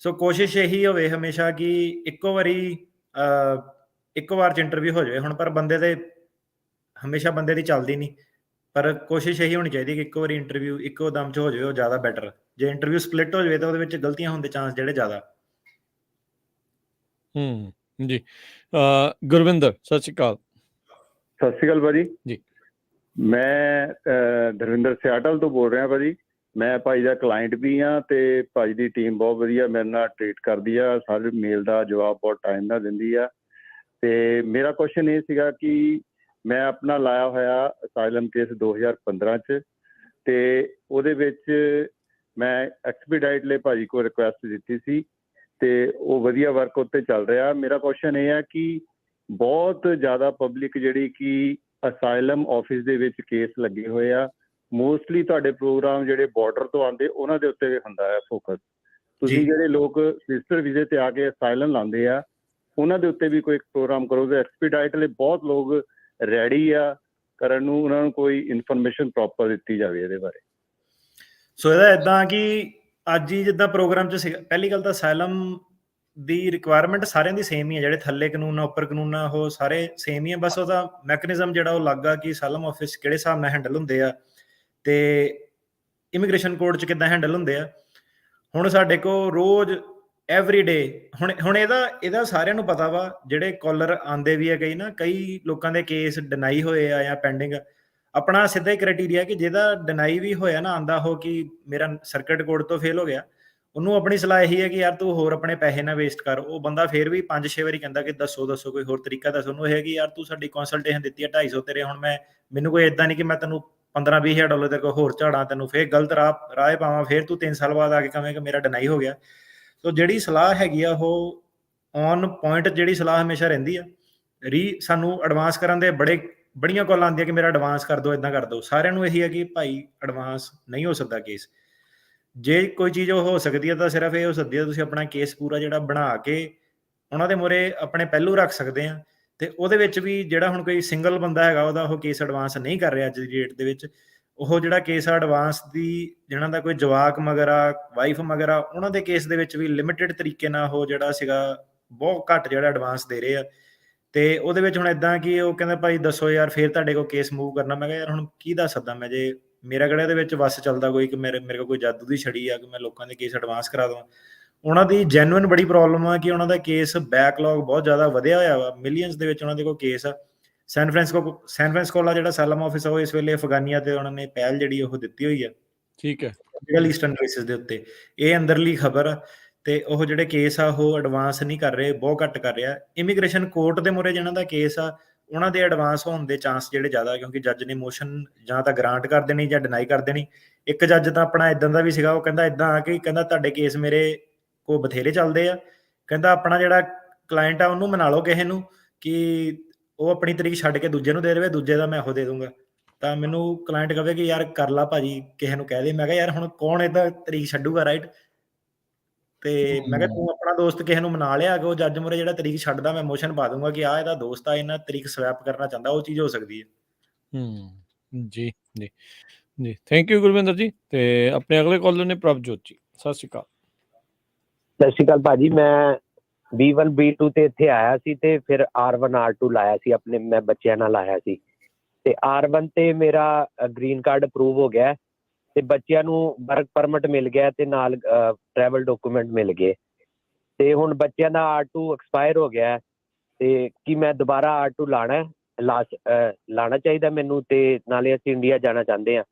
ਸੋ ਕੋਸ਼ਿਸ਼ ਇਹੀ ਹੋਵੇ ਹਮੇਸ਼ਾ ਕਿ ਇੱਕੋ ਵਾਰ 'ਚ ਇੰਟਰਵਿਊ ਹੋ ਜਾਵੇ। ਹੁਣ ਪਰ ਬੰਦੇ ਦੇ ਹਮੇਸ਼ਾ ਬੰਦੇ ਦੀ ਚੱਲਦੀ ਨਹੀਂ, ਪਰ ਕੋਸ਼ਿਸ਼ ਇਹੀ ਹੋਣੀ ਚਾਹੀਦੀ ਕਿ ਇੱਕੋ ਵਾਰੀ ਇੰਟਰਵਿਊ ਇੱਕੋ ਦਮ 'ਚ ਹੋ ਜਾਵੇ, ਉਹ ਜ਼ਿਆਦਾ ਬੈਟਰ। ਜੇ ਇੰਟਰਵਿਊ ਸਪਲਿਟ ਹੋ ਜਾਵੇ ਤਾਂ ਉਹਦੇ ਵਿੱਚ ਗਲਤੀਆਂ ਹੋਣ ਦੇ ਚਾਂਸ ਜਿਹੜੇ ਜ਼ਿਆਦਾ। ਜੀ, ਗੁਰਵਿੰਦਰ ਸਤਿ ਸ਼੍ਰੀ ਅਕਾਲ। ਸਤਿ ਸ਼੍ਰੀ ਅਕਾਲ ਭਾਜੀ ਜੀ। ਮੈਂ ਧਰਵਿੰਦਰ ਸਿਆਟਲ ਤੋਂ ਬੋਲ ਰਿਹਾ ਭਾਜੀ। ਮੈਂ ਭਾਈ ਦਾ ਕਲਾਇੰਟ ਵੀ ਹਾਂ ਤੇ ਭਾਈ ਦੀ ਟੀਮ ਬਹੁਤ ਵਧੀਆ ਮੇਰੇ ਨਾਲ ਟਰੀਟ ਕਰਦੀ ਆ, ਸਾਰੇ ਮੇਲ ਦਾ ਜਵਾਬ ਬਹੁਤ ਟਾਈਮ ਨਾਲ ਦਿੰਦੀ ਆ। ਤੇ ਮੇਰਾ ਕੁਐਸਚਨ ਇਹ ਸੀਗਾ ਕਿ ਮੈਂ ਆਪਣਾ ਲਾਇਆ ਹੋਇਆ ਅਸਾਈਲਮ ਕੇਸ 2015 'ਚ, ਤੇ ਉਹਦੇ ਵਿੱਚ ਮੈਂ ਐਕਸਪੀਡਾਈਟ ਲਈ ਭਾਜੀ ਕੋਲ ਰਿਕੁਐਸਟ ਦਿੱਤੀ ਸੀ ਤੇ ਉਹ ਵਧੀਆ ਵਰਕ ਉੱਤੇ ਚੱਲ ਰਿਹਾ। ਮੇਰਾ ਕੁਐਸਚਨ ਇਹ ਹੈ ਕਿ ਬਹੁਤ ਜ਼ਿਆਦਾ ਪਬਲਿਕ ਜਿਹੜੀ ਕਿ ਅਸਾਈਲਮ ਆਫਿਸ ਦੇ ਵਿੱਚ ਕੇਸ ਲੱਗੇ ਹੋਏ ਆ, ਮੋਸਟਲੀ ਤੁਹਾਡੇ ਪ੍ਰੋਗਰਾਮ ਜਿਹੜੇ ਬਾਰਡਰ ਤੋਂ ਆਉਂਦੇ ਉਹਨਾਂ ਦੇ ਉੱਤੇ ਵੀ ਹੁੰਦਾ ਹੈ ਫੋਕਸ। ਤੁਸੀਂ ਜਿਹੜੇ ਲੋਕ ਵਿਜ਼ਟਰ ਵੀਜ਼ੇ ਤੇ ਆ ਕੇ ਅਸਾਈਲਮ ਲਾਉਂਦੇ ਆ ਉਹਨਾਂ ਦੇ ਉੱਤੇ ਵੀ ਕੋਈ ਪ੍ਰੋਗਰਾਮ ਕਰੋਗੇ। ਐਕਸਪੀਡਾਈਟ ਲਈ ਬਹੁਤ ਲੋਕ ਰੈਡੀ ਆ ਕਰਨ ਨੂੰ, ਉਹਨਾਂ ਨੂੰ ਕੋਈ ਇਨਫੋਰਮੇਸ਼ਨ ਪ੍ਰੋਪਰ ਦਿੱਤੀ ਜਾਵੇ ਇਹਦੇ ਬਾਰੇ। ਸੋ ਇਹਦਾ ਇੱਦਾਂ ਕਿ ਅੱਜ ਹੀ ਜਿੱਦਾਂ ਪ੍ਰੋਗਰਾਮ 'ਚ ਸੀਗਾ, ਪਹਿਲੀ ਗੱਲ ਤਾਂ ਅਸਾਈਲਮ ਦੀ ਰਿਕੁਆਇਰਮੈਂਟ ਸਾਰਿਆਂ ਦੀ ਸੇਮ ਹੀ ਹੈ, ਜਿਹੜੇ ਥੱਲੇ ਕਾਨੂੰਨ ਆ ਉੱਪਰ ਕਾਨੂੰਨ ਆ ਉਹ ਸਾਰੇ ਸੇਮ ਹੀ ਆ, ਬਸ ਉਹਦਾ ਮੈਕੈਨਿਜ਼ਮ ਜਿਹੜਾ ਉਹ ਅਲੱਗ ਆ ਕਿ ਅਸਾਈਲਮ ਆਫਿਸ ਕਿਹੜੇ ਹਿਸਾਬ ਨਾਲ ਹੈਂਡਲ ਹੁੰਦੇ ਆ ਤੇ ਇਮੀਗ੍ਰੇਸ਼ਨ ਕੋਰਟ 'ਚ ਕਿੱਦਾਂ ਹੈਂਡਲ ਹੁੰਦੇ ਆ। ਹੁਣ ਸਾਡੇ ਕੋਲ ਰੋਜ਼ ਐਵਰੀ ਡੇ ਹੁਣ ਇਹਦਾ ਸਾਰਿਆਂ ਨੂੰ ਪਤਾ ਵਾ, ਜਿਹੜੇ ਕਾਲਰ ਆਉਂਦੇ ਵੀ ਆ ਕਈ ਲੋਕਾਂ ਦੇ ਕੇਸ ਡਿਨਾਈ ਹੋਏ ਆ ਜਾਂ ਪੈਂਡਿੰਗ। ਆਪਣਾ ਸਿੱਧਾ ਹੀ ਕ੍ਰਾਈਟੇਰੀਆ ਕਿ ਜਿਹਦਾ ਡਿਨਾਈ ਵੀ ਹੋਇਆ ਨਾ, ਆਂਦਾ ਹੋ ਕਿ ਮੇਰਾ ਸਰਕਟ ਕੋਰਟ ਤੋਂ ਫੇਲ ਹੋ ਗਿਆ, ਉਹਨੂੰ ਆਪਣੀ ਸਲਾਹ ਇਹੀ ਹੈ ਕਿ ਯਾਰ ਤੂੰ ਹੋਰ ਆਪਣੇ ਪੈਸੇ ਨਾ ਵੇਸਟ ਕਰ। ਉਹ ਬੰਦਾ ਫੇਰ ਵੀ 5-6 ਵਾਰੀ ਕਹਿੰਦਾ ਕਿ ਦੱਸੋ ਕੋਈ ਹੋਰ ਤਰੀਕਾ ਦੱਸੋ। ਉਹਨੂੰ ਇਹ ਕਿ ਯਾਰ ਤੂੰ ਸਾਡੀ ਕੰਸਲਟੇਸ਼ਨ ਦਿੱਤੀ ਹੈ 250 ਤੇਰੇ, ਹੁਣ ਮੈਨੂੰ ਕੋਈ ਏਦਾਂ ਨਹੀਂ ਕਿ ਮੈਂ ਤੈਨੂੰ $15,000-20,000 ਤੇਰੇ ਕੋਲ ਹੋਰ ਝਾੜਾਂ, ਤੈਨੂੰ ਫੇਰ ਗਲਤ ਰਾਹ ਪਾਵਾਂ, ਫੇਰ ਤੂੰ 3 ਸਾਲ ਬਾਅਦ ਆ ਕੇ ਕਵੇਂ ਕਿ ਮੇਰਾ ਡਿਨਾਈ ਹੋ ਗਿਆ। ਸੋ ਜਿਹੜੀ ਸਲਾਹ ਹੈਗੀ ਆ ਉਹ ਔਨ ਪੁਆਇੰਟ ਜਿਹੜੀ ਸਲਾਹ ਹਮੇਸ਼ਾ ਰਹਿੰਦੀ ਆ। ਸਾਨੂੰ ਐਡਵਾਂਸ ਕਰਨ ਦੇ ਬੜੀਆਂ ਕਾਲਾਂ ਆਉਂਦੀਆਂ ਕਿ ਮੇਰਾ ਐਡਵਾਂਸ ਕਰ ਦਿਓ, ਇੱਦਾਂ ਕਰ ਦਿਓ। ਸਾਰਿਆਂ ਨੂੰ ਇਹੀ ਹੈ ਕਿ ਭਾਈ ਐਡਵਾਂਸ ਨਹੀਂ ਹੋ ਸਕਦਾ ਕੇਸ। ਜੇ ਕੋਈ ਚੀਜ਼ ਉਹ ਹੋ ਸਕਦੀ ਹੈ ਤਾਂ ਸਿਰਫ ਇਹ ਹੋ ਸਕਦੀ ਹੈ ਤੁਸੀਂ ਆਪਣਾ ਕੇਸ ਪੂਰਾ ਜਿਹੜਾ ਬਣਾ ਕੇ ਉਹਨਾਂ ਦੇ ਮੂਹਰੇ ਆਪਣੇ ਪਹਿਲੂ ਰੱਖ ਸਕਦੇ ਆ ਤੇ ਉਹਦੇ ਵਿੱਚ ਵੀ ਜਿਹੜਾ ਹੁਣ ਕੋਈ ਸਿੰਗਲ ਬੰਦਾ ਹੈਗਾ ਉਹਦਾ ਉਹ ਕੇਸ ਐਡਵਾਂਸ ਨਹੀਂ ਕਰ ਰਿਹਾ ਅੱਜ ਦੀ ਡੇਟ ਦੇ ਵਿੱਚ, ਉਹ ਜਿਹੜਾ ਕੇਸ ਐਡਵਾਂਸ ਦੀ ਜਿਹਨਾਂ ਦਾ ਕੋਈ ਜਵਾਕ ਮਗਰ ਆ, ਵਾਈਫ ਮਗਰ ਆ, ਉਹਨਾਂ ਦੇ ਕੇਸ ਦੇ ਵਿੱਚ ਵੀ ਲਿਮਿਟਿਡ ਤਰੀਕੇ ਨਾਲ ਉਹ ਜਿਹੜਾ ਸੀਗਾ ਬਹੁਤ ਘੱਟ ਜਿਹੜਾ ਐਡਵਾਂਸ ਦੇ ਰਹੇ ਆ। ਤੇ ਉਹਦੇ ਵਿੱਚ ਹੁਣ ਇਦਾਂ ਕਿ ਉਹ ਕਹਿੰਦਾ ਭਾਈ ਦੱਸੋ ਯਾਰ ਫਿਰ ਤੁਹਾਡੇ ਕੋਲ ਕੇਸ ਮੂਵ ਕਰਨਾ। ਮੈਂ ਕਿਹਾ ਯਾਰ ਹੁਣ ਕੀ ਦੱਸ ਸਕਦਾ ਮੈਂ, ਜੇ ਮੇਰਾ ਕਿਹੜਾ ਇਹਦੇ ਵਿੱਚ ਵੱਸ ਚੱਲਦਾ ਕੋਈ ਕਿ ਮੇਰੇ ਕੋਲ ਕੋਈ ਜਾਦੂ ਦੀ ਛੜੀ ਆ ਕਿ ਮੈਂ ਲੋਕਾਂ ਦੇ ਕੇਸ ਐਡਵਾਂਸ ਕਰਾ ਦਵਾਂ। ਉਹਨਾਂ ਦੀ ਜੈਨੂਇਨ ਬੜੀ ਪ੍ਰੋਬਲਮ ਆ ਕਿ ਉਹਨਾਂ ਦਾ ਕੇਸ ਬੈਕਲੌਗ ਬਹੁਤ ਜ਼ਿਆਦਾ ਵਧਿਆ ਹੋਇਆ ਵਾ, ਮਿਲੀਅਨਸ ਦੇ ਵਿੱਚ ਉਹਨਾਂ ਦੇ ਕੋਲ ਕੇਸ ਆ। ਸੈਨ ਫ੍ਰਾਂਸਿਸਕੋ ਦਾ ਜਿਹੜਾ ਅਸਾਈਲਮ ਆਫਿਸ ਆ ਉਹ ਇਸ ਵੇਲੇ ਅਫਗਾਨੀਆ ਤੇ ਉਹਨਾਂ ਨੇ ਪਹਿਲ ਜਿਹੜੀ ਉਹ ਦਿੱਤੀ ਹੋਈ ਆ, ਠੀਕ ਹੈ, ਮਿਡਲ ਈਸਟਰਨ ਕੇਸਿਸ ਦੇ ਉੱਤੇ। ਇਹ ਅੰਦਰਲੀ ਖਬਰ ਆ। ਤੇ ਉਹ ਜਿਹੜੇ ਕੇਸ ਆ ਉਹ ਐਡਵਾਂਸ ਨਹੀਂ ਕਰ ਰਹੇ, ਬਹੁਤ ਘੱਟ ਕਰ ਰਿਹਾ। ਇਮੀਗ੍ਰੇਸ਼ਨ ਕੋਰਟ ਦੇ ਮੂਹਰੇ ਜਿਹਨਾਂ ਦਾ ਕੇਸ ਆ ਉਹਨਾਂ ਦੇ ਐਡਵਾਂਸ ਹੋਣ ਦੇ ਚਾਂਸ ਜਿਹੜੇ ਜ਼ਿਆਦਾ, ਕਿਉਂਕਿ ਜੱਜ ਨੇ ਮੋਸ਼ਨ ਜਾਂ ਤਾਂ ਗ੍ਰਾਂਟ ਕਰ ਦੇਣੀ ਜਾਂ ਡਿਨਾਈ ਕਰ ਦੇਣੀ। ਇੱਕ ਜੱਜ ਤਾਂ ਆਪਣਾ ਇਦਾਂ ਦਾ ਵੀ ਸੀਗਾ, ਉਹ ਕਹਿੰਦਾ ਇਦਾਂ ਆ ਕਿ ਕਹਿੰਦਾ ਤੁਹਾਡੇ ਕੇਸ ਮੇਰੇ ਕੋਲ ਬਥੇਰੇ ਚੱਲਦੇ ਆ, ਕਹਿੰਦਾ ਆਪਣਾ ਜਿਹੜਾ ਕਲਾਇੰਟ ਆ ਉਹਨੂੰ ਮਨਾ ਲਓ ਕਿਸੇ ਨੂੰ ਕਿ ਉਹ ਆਪਣੀ ਤਰੀਕ ਛੱਡ ਕੇ ਦੂਜੇ ਨੂੰ ਦੇ ਦੇਵੇ, ਦੂਜੇ ਦਾ ਮੈਂ ਉਹ ਦੇ ਦੂੰਗਾ। ਤਾਂ ਮੈਨੂੰ ਕਲਾਇੰਟ ਕਹੇ ਕਿ ਯਾਰ ਕਰ ਲਾ ਭਾਜੀ, ਕਿਸੇ ਨੂੰ ਕਹਿ ਦੇ। ਮੈਂ ਕਿਹਾ ਯਾਰ ਹੁਣ ਕੌਣ ਇਹਦਾ ਤਰੀਕ ਛੱਡੂਗਾ, ਰਾਈਟ? ਤੇ ਮੈਂ ਕਿਹਾ ਤੂੰ ਆਪਣਾ ਦੋਸਤ ਕਿਸੇ ਨੂੰ ਮਨਾ ਲਿਆ ਕਿ ਉਹ ਜੱਜ ਮੂਹਰੇ ਜਿਹੜਾ ਤਰੀਕ ਛੱਡਦਾ ਮੈਂ ਮੋਸ਼ਨ ਪਾ ਦੂੰਗਾ ਕਿ ਆ ਇਹਦਾ ਦੋਸਤ ਆ, ਇਹਨਾਂ ਤਰੀਕ ਸਵੈਪ ਕਰਨਾ ਚਾਹੁੰਦਾ, ਉਹ ਚੀਜ਼ ਹੋ ਸਕਦੀ ਹੈ। ਜੀ ਜੀ ਜੀ, ਥੈਂਕ ਯੂ ਗੁਰਵਿੰਦਰ ਜੀ। ਤੇ ਆਪਣੇ ਅਗਲੇ ਕਾਲਰ ਨੇ ਪ੍ਰਭਜੋਤ ਜੀ, ਸਤਿ ਸ਼੍ਰੀ ਅਕਾਲ। ਸਤਿ ਸ਼੍ਰੀ ਅਕਾਲ ਭਾਜੀ। ਮੈਂ B1 B2 ਤੇ ਇੱਥੇ ਆਇਆ ਸੀ ਤੇ ਫਿਰ R1 R2 ਲਾਇਆ ਸੀ, ਆਪਣੇ ਮੈਂ ਬੱਚਿਆਂ ਨਾਲ ਆਇਆ ਸੀ। ਤੇ R1 ਤੇ ਮੇਰਾ ਗ੍ਰੀਨ ਕਾਰਡ ਅਪਰੂਵ ਹੋ ਗਿਆ ਤੇ ਬੱਚਿਆਂ ਨੂੰ ਵਰਕ ਪਰਮਿਟ ਮਿਲ ਗਿਆ ਤੇ ਨਾਲ ਟਰੈਵਲ ਡਾਕੂਮੈਂਟ ਮਿਲ ਗਏ। ਤੇ ਹੁਣ ਬੱਚਿਆਂ ਦਾ R2 ਐਕਸਪਾਇਰ ਹੋ ਗਿਆ ਤੇ ਕੀ ਮੈਂ ਦੁਬਾਰਾ R2 ਲਾਣਾ ਚਾਹੀਦਾ ਮੈਨੂੰ? ਤੇ ਨਾਲੇ ਅਸੀਂ ਇੰਡੀਆ ਜਾਣਾ ਚਾਹੁੰਦੇ ਹਾਂ,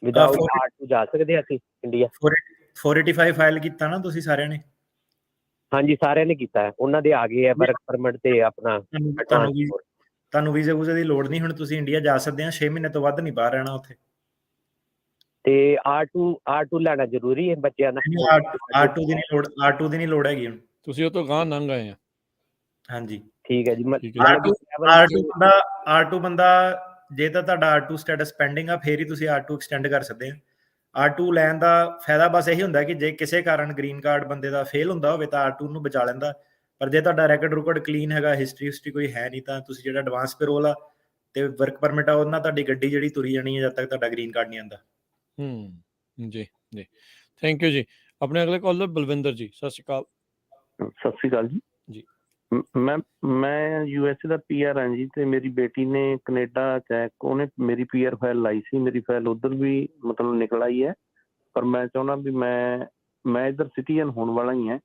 ਵਿਦਆਊਟ R2 ਜਾ ਸਕਦੇ ਅਸੀਂ ਇੰਡੀਆ? 485 ਫਾਈਲ ਕੀਤਾ ਨਾ ਤੁਸੀਂ ਸਾਰਿਆਂ ਨੇ? ਹਾਂਜੀ, ਸਾਰਿਆਂ ਨੇ ਕੀਤਾ ਹੈ। ਉਹਨਾਂ ਦੇ ਆ ਗਏ ਆ ਵਰਕ ਪਰਮਿਟ ਤੇ ਆਪਣਾ। ਤੁਹਾਨੂੰ ਵੀਜ਼ੇ ਵੂਜ਼ੇ ਦੀ ਲੋੜ ਨਹੀਂ, ਹੁਣ ਤੁਸੀਂ ਇੰਡੀਆ ਜਾ ਸਕਦੇ ਆ। 6 ਮਹੀਨੇ ਤੋਂ ਵੱਧ ਨਹੀਂ ਬਾਹਰ ਰਹਿਣਾ ਉੱਥੇ। ਤੇ R2 ਲੈਣਾ ਜ਼ਰੂਰੀ ਹੈ ਬੱਚਿਆਂ ਦਾ? R2 ਦੀ ਨਹੀਂ ਲੋੜ, R2 ਦੀ ਨਹੀਂ ਲੋੜ ਹੈਗੀ ਹੁਣ। ਤੁਸੀਂ ਉਹ ਤੋਂ ਗਾਂ ਲੰਘ ਗਏ ਆ। ਹਾਂਜੀ ਠੀਕ ਹੈ ਜੀ। R2 ਬੰਦਾ ਜੇ ਤਾਂ ਤੁਹਾਡਾ R2 ਸਟੇਟਸ ਪੈਂਡਿੰਗ ਆ ਫੇਰ ਹੀ ਤੁਸੀਂ R2 ਐਕਸਟੈਂਡ ਕਰ ਸਕਦੇ ਆ। R2 ਲੈਣ ਦਾ ਫਾਇਦਾ ਬਸ ਇਹੀ ਹੁੰਦਾ ਕਿ ਜੇ ਕਿਸੇ ਕਾਰਨ ਗ੍ਰੀਨ ਕਾਰਡ ਬੰਦੇ ਦਾ ਫੇਲ ਹੁੰਦਾ ਹੋਵੇ ਤਾਂ R2 ਨੂੰ ਬਚਾ ਲੈਂਦਾ। ਪਰ ਜੇ ਤੁਹਾਡਾ ਰੈਕਡ ਕਲੀਨ ਹੈਗਾ, ਹਿਸਟਰੀ ਕੋਈ ਹੈ ਨਹੀਂ, ਤਾਂ ਤੁਸੀਂ ਜਿਹੜਾ ਐਡਵਾਂਸ ਪੈਰੋਲ ਆ ਤੇ ਵਰਕ ਪਰਮਿਟ ਆ ਉਹਨਾਂ ਤੁਹਾਡੀ ਗੱਡੀ ਜਿਹੜੀ ਤੁਰੀ ਜਾਣੀ ਹੈ ਜਦ ਤੱਕ ਤੁਹਾਡਾ ਗ੍ਰੀਨ ਕਾਰਡ ਨਹੀਂ ਆਉਂਦਾ। ਜੀ ਜੀ, ਥੈਂਕ ਯੂ ਜੀ। ਆਪਣੇ ਅਗਲੇ ਕਾਲਰ ਬਲਵਿੰਦਰ ਜੀ, ਸਤਿ ਸ਼੍ਰੀ ਅਕਾਲ। ਸਤਿ ਸ਼੍ਰੀ ਅਕਾਲ ਜੀ। ਮੈਂ USA ਦਾ PR ਹਾਂ ਜੀ, ਤੇ ਮੇਰੀ ਬੇਟੀ ਨੇ ਕੈਨੇਡਾ ਉਹਨੇ ਮੇਰੀ PR ਫਾਈਲ ਲਾਈ ਸੀ, ਮੇਰੀ ਫਾਈਲ ਉੱਧਰ ਵੀ ਮਤਲਬ ਨਿਕਲ ਆਈ ਹੈ। ਪਰ ਮੈਂ ਚਾਹੁੰਦਾ ਵੀ ਮੈਂ ਇੱਧਰ ਸਿਟੀਜ਼ਨ ਹੋਣ ਵਾਲਾ ਹੀ ਹੈ,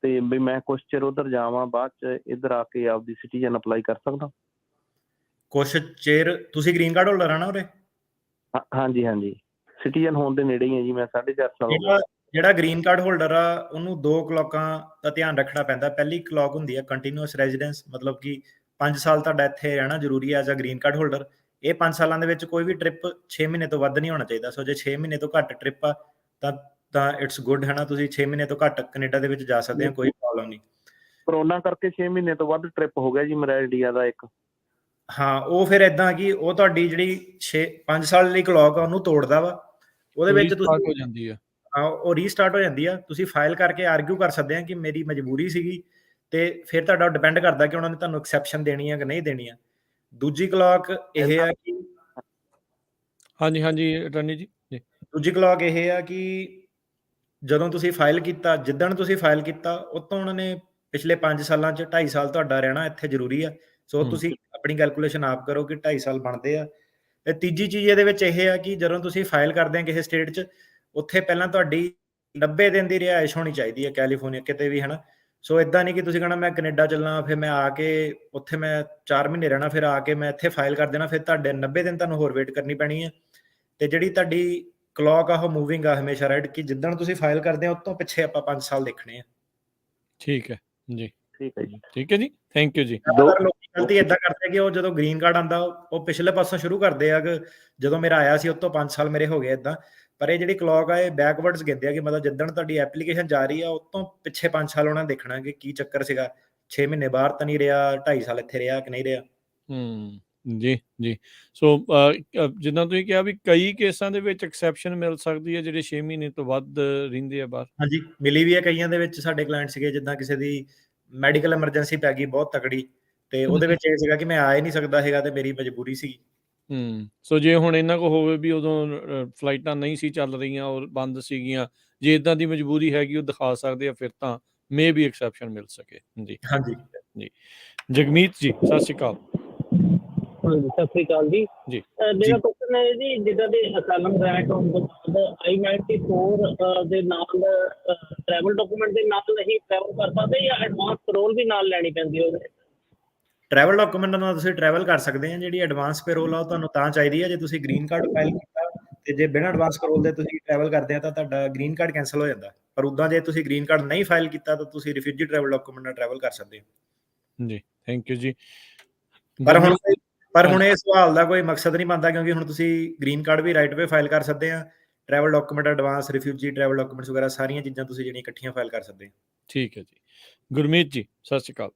ਤੇ ਵੀ ਮੈਂ ਕੁਛ ਚਿਰ ਉੱਧਰ ਜਾਵਾਂ, ਬਾਅਦ ਚ ਇੱਧਰ ਆ ਕੇ ਆਪਦੀ ਸਿਟੀਜ਼ਨ ਅਪਲਾਈ ਕਰ ਸਕਦਾ? ਕੁਛ ਚਿਰ? ਤੁਸੀਂ ਗ੍ਰੀਨ ਕਾਰਡ ਹੋਲਡਰ ਆ ਨਾ ਉਰੇ? ਹਾਂਜੀ, ਸਿਟੀਜ਼ਨ ਹੋਣ ਦੇ ਨੇੜੇ ਹੀ ਹੈ ਜੀ। ਮੈਂ 4.5 ਸਾਲ ਜਿਹੜਾ ਗ੍ਰੀਨ ਕਾਰਡ ਹੋਲਡਰ ਆ ਉਹਨੂੰ 2 ਕਲੌਕਾਂ ਦਾ ਧਿਆਨ ਰੱਖਣਾ ਪੈਂਦਾ। ਪਹਿਲੀ ਕਲੌਕ ਹੁੰਦੀ ਹੈ ਕੰਟੀਨਿਊਸ ਰੈਜ਼ੀਡੈਂਸ, ਮਤਲਬ ਕਿ 5 ਸਾਲ ਤੁਹਾਡਾ ਇੱਥੇ ਰਹਿਣਾ ਜ਼ਰੂਰੀ ਹੈ as a green card holder. ਇਹ 5 ਸਾਲਾਂ ਦੇ ਵਿੱਚ ਕੋਈ ਵੀ ਟ੍ਰਿਪ 6 ਮਹੀਨੇ ਤੋਂ ਵੱਧ ਨਹੀਂ ਹੋਣਾ ਚਾਹੀਦਾ। ਸੋ ਜੇ 6 ਮਹੀਨੇ ਤੋਂ ਘੱਟ ਟ੍ਰਿਪ ਆ ਤਾਂ ਇਟਸ ਗੁੱਡ, ਹੈ ਨਾ? ਤੁਸੀਂ 6 ਮਹੀਨੇ ਤੋਂ ਘੱਟ ਕੈਨੇਡਾ ਦੇ ਵਿੱਚ ਜਾ ਸਕਦੇ ਹੋ, ਕੋਈ ਪ੍ਰੋਬਲਮ ਨਹੀਂ। ਕਰੋਨਾ ਕਰਕੇ 6 ਮਹੀਨੇ ਤੋਂ ਵੱਧ ਟ੍ਰਿਪ ਹੋ ਗਿਆ ਜੀ ਮੇਰਾ ਇੰਡੀਆ ਦਾ ਇੱਕ। ਹਾਂ, ਉਹ ਫਿਰ ਇਦਾਂ ਕਿ ਉਹ ਤੁਹਾਡੀ ਜਿਹੜੀ 5 ਸਾਲ ਲਈ ਕਲੌਕ ਆ ਉਹਨੂੰ ਤੋੜਦਾ ਵਾ। ਉਹਦੇ ਵਿੱਚ ਤੁਸੀਂ ਹੋ ਜਾਂਦੀ ਆ, ਉਹ ਰੀਸਟਾਰਟ ਹੋ ਜਾਂਦੀ ਆ। ਤੁਸੀਂ ਫਾਈਲ ਕਰਕੇ ਆਰਗੂ ਕਰ ਸਕਦੇ ਆ ਕਿ ਮੇਰੀ ਮਜਬੂਰੀ ਸੀਗੀ, ਤੇ ਫਿਰ ਤੁਹਾਡਾ ਡਿਪੈਂਡ ਕਰਦਾ ਕਿ ਉਹਨਾਂ ਨੇ ਤੁਹਾਨੂੰ ਐਕਸੈਪਸ਼ਨ ਦੇਣੀ ਆ ਕਿ ਨਹੀਂ ਦੇਣੀ ਆ। ਦੂਜੀ ਕਲੌਕ ਇਹ ਆ ਕਿ ਹਾਂਜੀ ਅਟਾਰਨੀ ਜੀ, ਦੂਜੀ ਕਲੌਕ ਇਹ ਆ ਕਿ ਜਦੋਂ ਤੁਸੀਂ ਫਾਈਲ ਕੀਤਾ, ਜਿੱਦਣ ਤੁਸੀਂ ਫਾਈਲ ਕੀਤਾ ਉਹ ਤੋਂ ਉਹਨਾਂ ਨੇ ਪਿਛਲੇ 5 ਸਾਲਾਂ 'ਚ 2.5 ਸਾਲ ਤੁਹਾਡਾ ਰਹਿਣਾ ਇੱਥੇ ਜ਼ਰੂਰੀ ਆ। ਸੋ ਤੁਸੀਂ ਆਪਣੀ ਕੈਲਕੂਲੇਸ਼ਨ ਆਪ ਕਰੋ ਕਿ 2.5 ਸਾਲ ਬਣਦੇ ਆ। ਤੇ ਤੀਜੀ ਚੀਜ਼ ਇਹਦੇ ਵਿੱਚ ਇਹ ਆ ਕਿ ਜਦੋਂ ਤੁਸੀਂ ਫਾਈਲ ਕਰਦੇ ਆ ਕਿਸੇ ਸਟੇਟ 'ਚ, ਉੱਥੇ ਪਹਿਲਾਂ ਤੁਹਾਡੀ 90 ਦਿਨ ਦੀ ਰਿਹਾਇਸ਼ ਹੋਣੀ ਚਾਹੀਦੀ ਹੈ, ਕੈਲੀਫੋਰਨੀਆ ਕਿਤੇ ਵੀ, ਹੈ ਨਾ? ਸੋ ਇਦਾਂ ਨਹੀਂ ਕਿ ਤੁਸੀਂ ਕਹਿਣਾ ਮੈਂ ਕੈਨੇਡਾ ਚੱਲਣਾ, ਫਿਰ ਮੈਂ ਆ ਕੇ ਉੱਥੇ ਮੈਂ 4 ਮਹੀਨੇ ਰਹਿਣਾ, ਫਿਰ ਆ ਕੇ ਮੈਂ ਇੱਥੇ ਫਾਈਲ ਕਰ ਦੇਣਾ, ਫਿਰ ਤੁਹਾਡੇ 90 ਦਿਨ ਤੁਹਾਨੂੰ ਹੋਰ ਵੇਟ ਕਰਨੀ ਪੈਣੀ ਹੈ। ਤੇ ਜਿਹੜੀ ਤੁਹਾਡੀ ਕਲੌਕ ਆ ਉਹ ਮੂਵਿੰਗ ਆ ਹਮੇਸ਼ਾ, ਰਾਈਟ? ਕਿ ਜਿੱਦਣ ਤੁਸੀਂ ਫਾਈਲ ਕਰਦੇ ਆ ਉਸ ਤੋਂ ਪਿੱਛੇ ਆਪਾਂ 5 ਸਾਲ ਦੇਖਣੇ ਆ। ਠੀਕ ਹੈ ਜੀ, ਠੀਕ ਹੈ ਜੀ, ਥੈਂਕ ਯੂ ਜੀ। ਲੋਕੀ ਗਲਤੀ ਏਦਾਂ ਕਰਦੇ ਕਿ ਉਹ ਜਦੋਂ ਗ੍ਰੀਨ ਕਾਰਡ ਆਉਂਦਾ ਉਹ ਪਿਛਲੇ ਪਾਸੋਂ ਸ਼ੁਰੂ ਕਰਦੇ ਆ ਕਿ ਜਦੋਂ ਮੇਰਾ ਆਇਆ ਸੀ ਉਸ ਤੋਂ 5 ਸਾਲ ਮੇਰੇ ਹੋ ਗਏ ਏਦਾਂ। ਪਰ ਇਹ ਜਿਹੜੀ ਕਲੌਕ ਆ ਇਹ ਬੈਕਵਰਡਸ ਕਹਿੰਦੇ ਆ ਕਿ ਮਤਲਬ ਜਿੱਦਣ ਤੁਹਾਡੀ ਐਪਲੀਕੇਸ਼ਨ ਜਾ ਰਹੀ ਆ ਉਸ ਤੋਂ ਪਿੱਛੇ 5 ਸਾਲ ਉਹਨਾਂ ਦੇਖਣਾ ਕਿ ਕੀ ਚੱਕਰ ਸੀਗਾ, 6 ਮਹੀਨੇ ਬਾਹਰ ਤਾਂ ਨਹੀਂ ਰਿਹਾ, 2.5 ਸਾਲ ਇੱਥੇ ਰਿਹਾ ਕਿ ਨਹੀਂ ਰਿਹਾ। ਜੀ ਸੋ ਜਿੱਦਾਂ ਤੁਸੀਂ ਕਿਹਾ ਵੀ ਕਈ ਕੇਸਾਂ ਦੇ ਵਿੱਚ ਐਕਸੈਪਸ਼ਨ ਮਿਲ ਸਕਦੀ ਹੈ ਜਿਹੜੇ 6 ਮਹੀਨੇ ਤੋਂ ਵੱਧ ਰਹਿੰਦੇ ਆ ਬਾਹਰ। ਹਾਂਜੀ, ਮਿਲੀ ਵੀ ਹੈ ਕਈਆਂ ਦੇ ਵਿੱਚ। ਸਾਡੇ ਕਲਾਇੰਟ ਸੀਗੇ ਜਿੱਦਾਂ ਕਿਸੇ ਦੀ ਮੈਡੀਕਲ ਐਮਰਜੈਂਸੀ ਪੈ ਗਈ ਬਹੁਤ ਤਕੜੀ, ਤੇ ਉਹਦੇ ਵਿੱਚ ਇਹ ਸੀਗਾ ਕਿ ਮੈਂ ਆ ਹੀ ਨਹੀਂ ਸਕਦਾ ਹੈਗਾ ਤੇ ਮੇਰੀ ਮਜਬੂਰੀ ਸੀ। ਸੋ ਜੇ ਹੁਣ ਇਹਨਾਂ ਕੋ ਹੋਵੇ ਵੀ ਉਦੋਂ ਫਲਾਈਟਾਂ ਨਹੀਂ ਸੀ ਚੱਲ ਰਹੀਆਂ ਔਰ ਬੰਦ ਸੀਗੀਆਂ, ਜੇ ਇਦਾਂ ਦੀ ਮਜਬੂਰੀ ਹੈਗੀ ਉਹ ਦਿਖਾ ਸਕਦੇ ਆ, ਫਿਰ ਤਾਂ ਮੇ ਵੀ ਐਕਸੈਪਸ਼ਨ ਮਿਲ ਸਕੇ। ਜੀ ਹਾਂਜੀ ਜੀ। ਜਗਮੀਤ ਜੀ ਸਤਿ ਸ਼੍ਰੀ ਅਕਾਲ। ਹਾਂਜੀ ਸਤਿ ਸ੍ਰੀ ਅਕਾਲ ਜੀ। ਜੀ ਮੇਰਾ ਕੁਐਸਚਨ ਹੈ ਜੀ, ਜਿੱਦਾਂ ਦੇ ਅਸਾਈਲਮ ਗ੍ਰੈਂਟ ਹੋਣ ਤੋਂ ਬਾਅਦ I-94 ਦੇ ਨਾਲ ਟਰੈਵਲ ਡਾਕੂਮੈਂਟ ਦੇ ਨਾਲ ਨਹੀਂ ਟਰੈਵਲ ਕਰ ਸਕਦੇ ਜਾਂ ਐਡਵਾਂਸ ਪੈਰੋਲ ਵੀ ਨਾਲ ਲੈਣੀ ਪੈਂਦੀ ਉਹਦੇ? ਟਰੈਵਲ ਡਾਕੂਮੈਂਟ ਨਾਲ ਤੁਸੀਂ ਟਰੈਵਲ ਕਰ ਸਕਦੇ ਆ। ਜਿਹੜੀ ਐਡਵਾਂਸ ਪੈਰੋਲ ਆ ਉਹ ਤੁਹਾਨੂੰ ਤਾਂ ਚਾਹੀਦੀ ਹੈ ਜੇ ਤੁਸੀਂ ਗ੍ਰੀਨ ਕਾਰਡ ਫਾਈਲ ਕੀਤਾ, ਤੇ ਜੇ ਬਿਨਾਂ ਐਡਵਾਂਸ ਪੈਰੋਲ ਦੇ ਤੁਸੀਂ ਟਰੈਵਲ ਕਰਦੇ ਆ ਤਾਂ ਤੁਹਾਡਾ ਗ੍ਰੀਨ ਕਾਰਡ ਕੈਂਸਲ ਹੋ ਜਾਂਦਾ। ਪਰ ਉੱਦਾਂ ਜੇ ਤੁਸੀਂ ਗ੍ਰੀਨ ਕਾਰਡ ਨਹੀਂ ਫਾਈਲ ਕੀਤਾ ਤਾਂ ਤੁਸੀਂ ਰਿਫਿਊਜੀ ਟਰੈਵਲ ਡਾਕੂਮੈਂਟ ਨਾਲ ਟਰੈਵਲ ਕਰ ਸਕਦੇ ਹੋ। ਜੀ ਥੈਂਕ ਯੂ ਜੀ। ਪਰ ਹੁਣ ਇਹ ਸਵਾਲ ਦਾ ਕੋਈ ਮਕਸਦ ਨਹੀਂ ਬਣਦਾ, ਕਿਉਂਕਿ ਹੁਣ ਤੁਸੀਂ ਗ੍ਰੀਨ ਕਾਰਡ ਵੀ ਰਾਈਟ ਵੇ ਫਾਈਲ ਕਰ ਸਕਦੇ ਆ, travel document advance, refugee travel documents ਵਗੈਰਾ ਸਾਰੀਆਂ ਚੀਜ਼ਾਂ ਤੁਸੀਂ ਜਿਹੜੀਆਂ ਇਕੱਠੀਆਂ ਫਾਈਲ ਕਰ ਸਕਦੇ ਆ। ਠੀਕ ਹੈ ਜੀ। ਗੁਰਮੀਤ ਜੀ ਸਤਿ ਸ਼੍ਰੀ ਅਕਾਲ।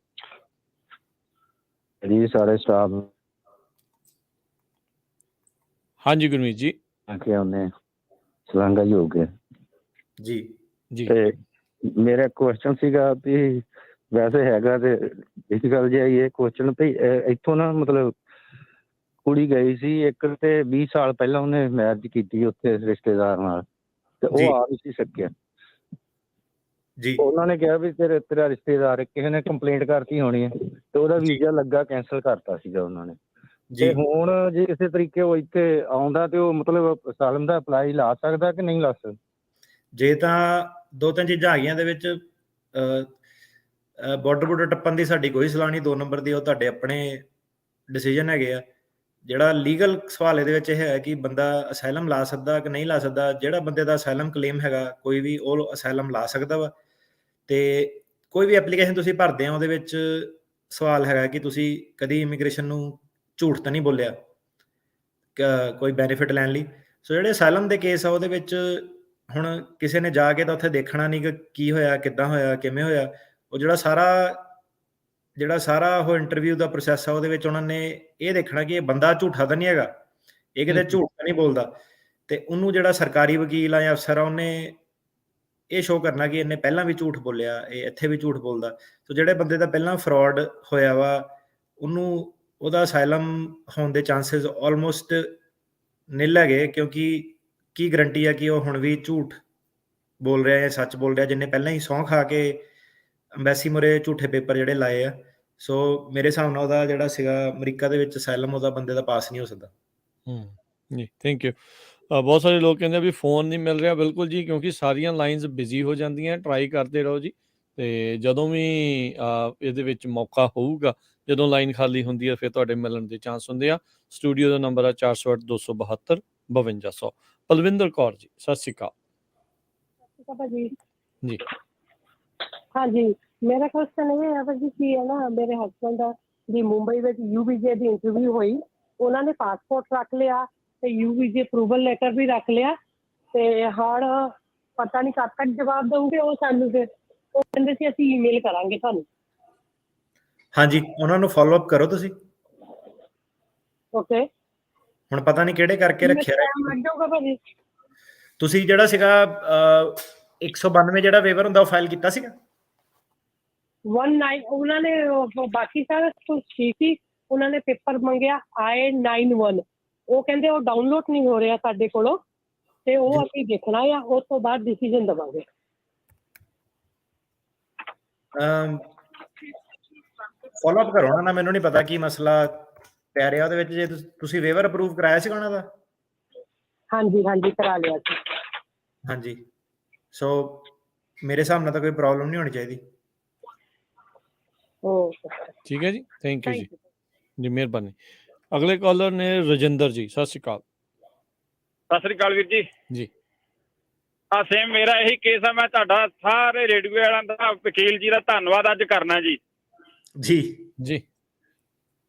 ਜੀ ਸਾਰੇ ਸਟਾਫ ਹਾਂਜੀ ਗੁਰਮੀਤ ਜੀ। ਆਖਿਆ ਉਹਨੇ ਸਲਾਂਗਾ ਹੀ ਹੋ ਗਿਆ ਜੀ ਜੀ। ਤੇ ਮੇਰਾ ਕੁਐਸਚਨ ਸੀਗਾ ਵੀ ਵੈਸੇ ਹੈਗਾ ਤੇ ਇਸ ਗੱਲ ਜੇ ਇਹ ਕੁਐਸਚਨ ਵੀ ਇੱਥੋਂ ਨਾ ਮਤਲਬ ਕੁੜੀ ਗਈ ਸੀ ਇੱਕ ਤੇ 20 ਸਾਲ ਪਹਿਲਾਂ ਉਹਨੇ ਮੈਰਿਜ ਕੀਤੀ ਉੱਥੇ ਰਿਸ਼ਤੇਦਾਰ ਨਾਲ, ਤੇ ਉਹ ਆ ਨਹੀਂ ਸੀ ਸਕਿਆ ਜੀ। ਉਹਨਾਂ ਨੇ ਕਿਹਾ ਵੀ ਤੇਰਾ ਰਿਸ਼ਤੇਦਾਰ ਕਿਸੇ ਨੇ ਕੰਪਲੇਂਟ ਕਰਤੀ ਹੋਣੀ ਹੈ, ਤੇ ਉਹਦਾ ਵੀਜ਼ਾ ਲੱਗਾ ਕੈਂਸਲ ਕਰਤਾ ਸੀਗਾ ਉਹਨਾਂ ਨੇ। ਤੇ ਹੁਣ ਜੇ ਕਿਸੇ ਤਰੀਕੇ ਉਹ ਇੱਥੇ ਆਉਂਦਾ ਤੇ ਉਹ ਮਤਲਬ ਅਸਾਈਲਮ ਦਾ ਅਪਲਾਈ ਲਾ ਸਕਦਾ ਕਿ ਨਹੀਂ ਲਾ ਸਕਦਾ? ਜੇ ਤਾਂ ਦੋ ਤਿੰਨ ਚੀਜ਼ਾਂ ਆ ਗਈਆਂ ਦੇ ਵਿੱਚ, ਬਾਰਡਰ ਟੱਪਣ ਦੀ ਸਾਡੀ ਕੋਈ ਸਲਾਹ ਨਹੀਂ, 2 ਨੰਬਰ ਦੀ ਉਹ ਤੁਹਾਡੇ ਆਪਣੇ ਡਿਸੀਜਨ ਹੈਗੇ ਆ। ਜਿਹੜਾ ਲੀਗਲ ਸਵਾਲ ਇਹਦੇ ਵਿੱਚ ਇਹ ਹੈ ਕਿ ਬੰਦਾ ਅਸਾਈਲਮ ਲਾ ਸਕਦਾ ਕਿ ਨਹੀਂ ਲਾ ਸਕਦਾ। ਜਿਹੜਾ ਬੰਦੇ ਦਾ ਅਸਾਈਲਮ ਕਲੇਮ ਹੈਗਾ ਕੋਈ ਵੀ, ਉਹ ਅਸਾਈਲਮ ਲਾ ਸਕਦਾ ਵਾ। ਤੇ ਕੋਈ ਵੀ ਐਪਲੀਕੇਸ਼ਨ ਤੁਸੀਂ ਭਰਦੇ ਆ ਉਹਦੇ ਵਿੱਚ ਸਵਾਲ ਹੈਗਾ ਕਿ ਤੁਸੀਂ ਕਦੀ ਇਮੀਗ੍ਰੇਸ਼ਨ ਨੂੰ ਝੂਠ ਤਾਂ ਨਹੀਂ ਬੋਲਿਆ ਕੋਈ ਬੈਨੀਫਿਟ ਲੈਣ ਲਈ। ਸੋ ਜਿਹੜੇ ਅਸਾਈਲਮ ਦੇ ਕੇਸ ਆ ਉਹਦੇ ਵਿੱਚ ਹੁਣ ਕਿਸੇ ਨੇ ਜਾ ਕੇ ਤਾਂ ਉੱਥੇ ਦੇਖਣਾ ਨਹੀਂ ਕਿ ਕੀ ਹੋਇਆ, ਕਿੱਦਾਂ ਹੋਇਆ, ਕਿਵੇਂ ਹੋਇਆ। ਉਹ ਜਿਹੜਾ ਸਾਰਾ ਉਹ ਇੰਟਰਵਿਊ ਦਾ ਪ੍ਰੋਸੈਸ ਆ ਉਹਦੇ ਵਿੱਚ ਉਹਨਾਂ ਨੇ ਇਹ ਦੇਖਣਾ ਕਿ ਇਹ ਬੰਦਾ ਝੂਠਾ ਤਾਂ ਨਹੀਂ ਹੈਗਾ, ਇਹ ਕਿਤੇ ਝੂਠ ਤਾਂ ਨਹੀਂ ਬੋਲਦਾ। ਤੇ ਉਹਨੂੰ ਜਿਹੜਾ ਸਰਕਾਰੀ ਵਕੀਲ ਆ ਜਾਂ ਅਫਸਰ ਆ ਉਹਨੇ ਇਹ ਸ਼ੋਅ ਕਰਨਾ ਕਿ ਇਹਨੇ ਪਹਿਲਾਂ ਵੀ ਝੂਠ ਬੋਲਿਆ, ਇਹ ਇੱਥੇ ਵੀ ਝੂਠ ਬੋਲਦਾ। ਸੋ ਜਿਹੜੇ ਬੰਦੇ ਦਾ ਪਹਿਲਾਂ ਫਰਾਡ ਹੋਇਆ ਵਾ ਉਹਨੂੰ ਉਹਦਾ ਅਸਾਈਲਮ ਹੋਣ ਦੇ ਚਾਂਸਸ ਆਲਮੋਸਟ ਨਿਲ ਹੈਗੇ, ਕਿਉਂਕਿ ਕੀ ਗਰੰਟੀ ਆ ਕਿ ਉਹ ਹੁਣ ਵੀ ਝੂਠ ਬੋਲ ਰਿਹਾ ਜਾਂ ਸੱਚ ਬੋਲ ਰਿਹਾ, ਜਿੰਨੇ ਪਹਿਲਾਂ ਹੀ ਸਹੁੰ ਖਾ ਕੇ ਅੰਬੈਸੀ ਮੁਰੇ ਝੂਠੇ ਪੇਪਰ ਜਿਹੜੇ ਲਾਏ ਆ। ਸੋ ਮੇਰੇ ਹਿਸਾਬ ਨਾਲ ਉਹਦਾ ਜਿਹੜਾ ਸੀਗਾ ਅਮਰੀਕਾ ਦੇ ਵਿੱਚ ਅਸਾਈਲਮ ਉਹਦਾ ਬੰਦੇ ਦਾ ਪਾਸ ਨਹੀਂ ਹੋ ਸਕਦਾ। ਜੀ ਥੈਂਕ ਯੂ। ਬਹੁਤ ਸਾਰੇ ਲੋਕ ਕਹਿੰਦੇ ਵੀ ਫੋਨ ਨਹੀਂ ਮਿਲ ਰਿਹਾ। ਬਿਲਕੁਲ ਜੀ, ਕਿਉਂਕਿ ਸਾਰੀਆਂ ਲਾਈਨਸ ਬਿਜ਼ੀ ਹੋ ਜਾਂਦੀਆਂ। ਟਰਾਈ ਕਰਦੇ ਰਹੋ ਜੀ, ਤੇ ਜਦੋਂ ਵੀ ਇਹਦੇ ਵਿੱਚ ਮੌਕਾ ਹੋਊਗਾ, ਜਦੋਂ ਲਾਈਨ ਖਾਲੀ ਹੁੰਦੀ ਹੈ, ਫਿਰ ਤੁਹਾਡੇ ਮਿਲਣ ਦੇ ਚਾਂਸ ਹੁੰਦੇ ਆ। ਸਟੂਡੀਓ ਦਾ ਨੰਬਰ ਆ 408 272 5200। ਪਲਵਿੰਦਰ ਕੌਰ ਜੀ ਸਤਿ ਸ਼੍ਰੀ ਅਕਾਲ। ਜੀ ਹਾਂਜੀ, ਮੇਰਾ ਕੁਐਸਚਨ ਇਹ ਹੈ ਜੀ ਕਿ ਹੈ ਨਾ, ਮੇਰੇ ਹਸਬੈਂਡ ਦੀ ਮੁੰਬਈ ਵਿੱਚ UVJ ਦੀ ਇੰਟਰਵਿਊ ਹੋਈ। ਉਹਨਾਂ ਨੇ ਪਾਸਪੋਰਟ ਰੱਖ ਲਿਆ ਤੇ UVJ ਅਪਰੂਵਲ ਲੈਟਰ ਵੀ ਰੱਖ ਲਿਆ, ਤੇ ਹੁਣ ਪਤਾ ਨਹੀਂ ਕਦ ਤੱਕ ਜਵਾਬ ਦਊਗੇ ਉਹ ਸਾਨੂੰ। ਫਿਰ ਉਹ ਕਹਿੰਦੇ ਸੀ ਅਸੀਂ ਈਮੇਲ ਕਰਾਂਗੇ ਤੁਹਾਨੂੰ। ਹਾਂਜੀ, ਉਹਨਾਂ ਨੂੰ ਫਾਲੋ ਅਪ ਕਰੋ ਤੁਸੀਂ। ਓਕੇ, ਹੁਣ ਪਤਾ ਨਹੀਂ ਕਿਹੜੇ ਕਰਕੇ ਰੱਖਿਆ ਲੱਗ ਜਾਊਗਾ ਭਾਜੀ। ਤੁਸੀਂ ਜਿਹੜਾ ਸੀਗਾ 192 ਜਿਹੜਾ ਵੇਵਰ ਹੁੰਦਾ ਉਹ ਫਾਈਲ ਕੀਤਾ ਸੀਗਾ? 19 ਉਹਨਾਂ ਨੇ ਬਾਕੀ ਸਾਰਾ ਠੀਕ ਸੀ। ਉਹਨਾਂ ਨੇ ਪੇਪਰ ਮੰਗਿਆ I-91, ਉਹ ਕਹਿੰਦੇ ਉਹ ਡਾਊਨਲੋਡ ਨਹੀਂ ਹੋ ਰਿਹਾ ਸਾਡੇ ਕੋਲੋਂ, ਤੇ ਉਹ ਅਸੀਂ ਦੇਖਣਾ ਆ, ਉਸ ਤੋਂ ਬਾਅਦ ਡਿਸੀਜਨ ਦਵਾਂਗੇ। ਫਾਲੋ ਅਪ ਕਰੋ ਨਾ, ਮੈਨੂੰ ਨਹੀਂ ਪਤਾ ਕੀ ਮਸਲਾ ਪੈ ਰਿਹਾ ਉਹਦੇ ਵਿੱਚ। ਜੇ ਤੁਸੀਂ ਵੇਵਰ ਅਪਰੂਵ ਕਰਾਇਆ ਸੀਗਾ ਉਹਨਾਂ ਦਾ? ਹਾਂਜੀ ਹਾਂਜੀ, ਕਰਾ ਲਿਆ ਸੀ। ਹਾਂਜੀ, ਸੋ ਮੇਰੇ ਹਿਸਾਬ ਨਾਲ ਤਾਂ ਕੋਈ ਪ੍ਰੋਬਲਮ ਨਹੀਂ ਹੋਣੀ ਚਾਹੀਦੀ। ਠੀਕ ਹੈ ਜੀ, ਥੈਂਕ ਯੂ ਜੀ, ਮਿਹਰਬਾਨੀ। ਅਗਲੇ ਕਾਲਰ ਨੇ ਰਜਿੰਦਰ ਜੀ, ਸਤਿ ਸ਼੍ਰੀ ਅਕਾਲ। ਸਤਿ ਸ੍ਰੀ ਅਕਾਲ ਵੀਰ ਜੀ। ਜੀ ਸੇਮ ਮੇਰਾ ਇਹੀ ਕੇਸ ਆ। ਮੈਂ ਤੁਹਾਡਾ ਸਾਰੇ ਰੇਡੀਓ ਵਾਲਿਆਂ ਦਾ, ਵਕੀਲ ਜੀ ਦਾ ਧੰਨਵਾਦ ਅੱਜ ਕਰਨਾ ਜੀ। ਜੀ ਜੀ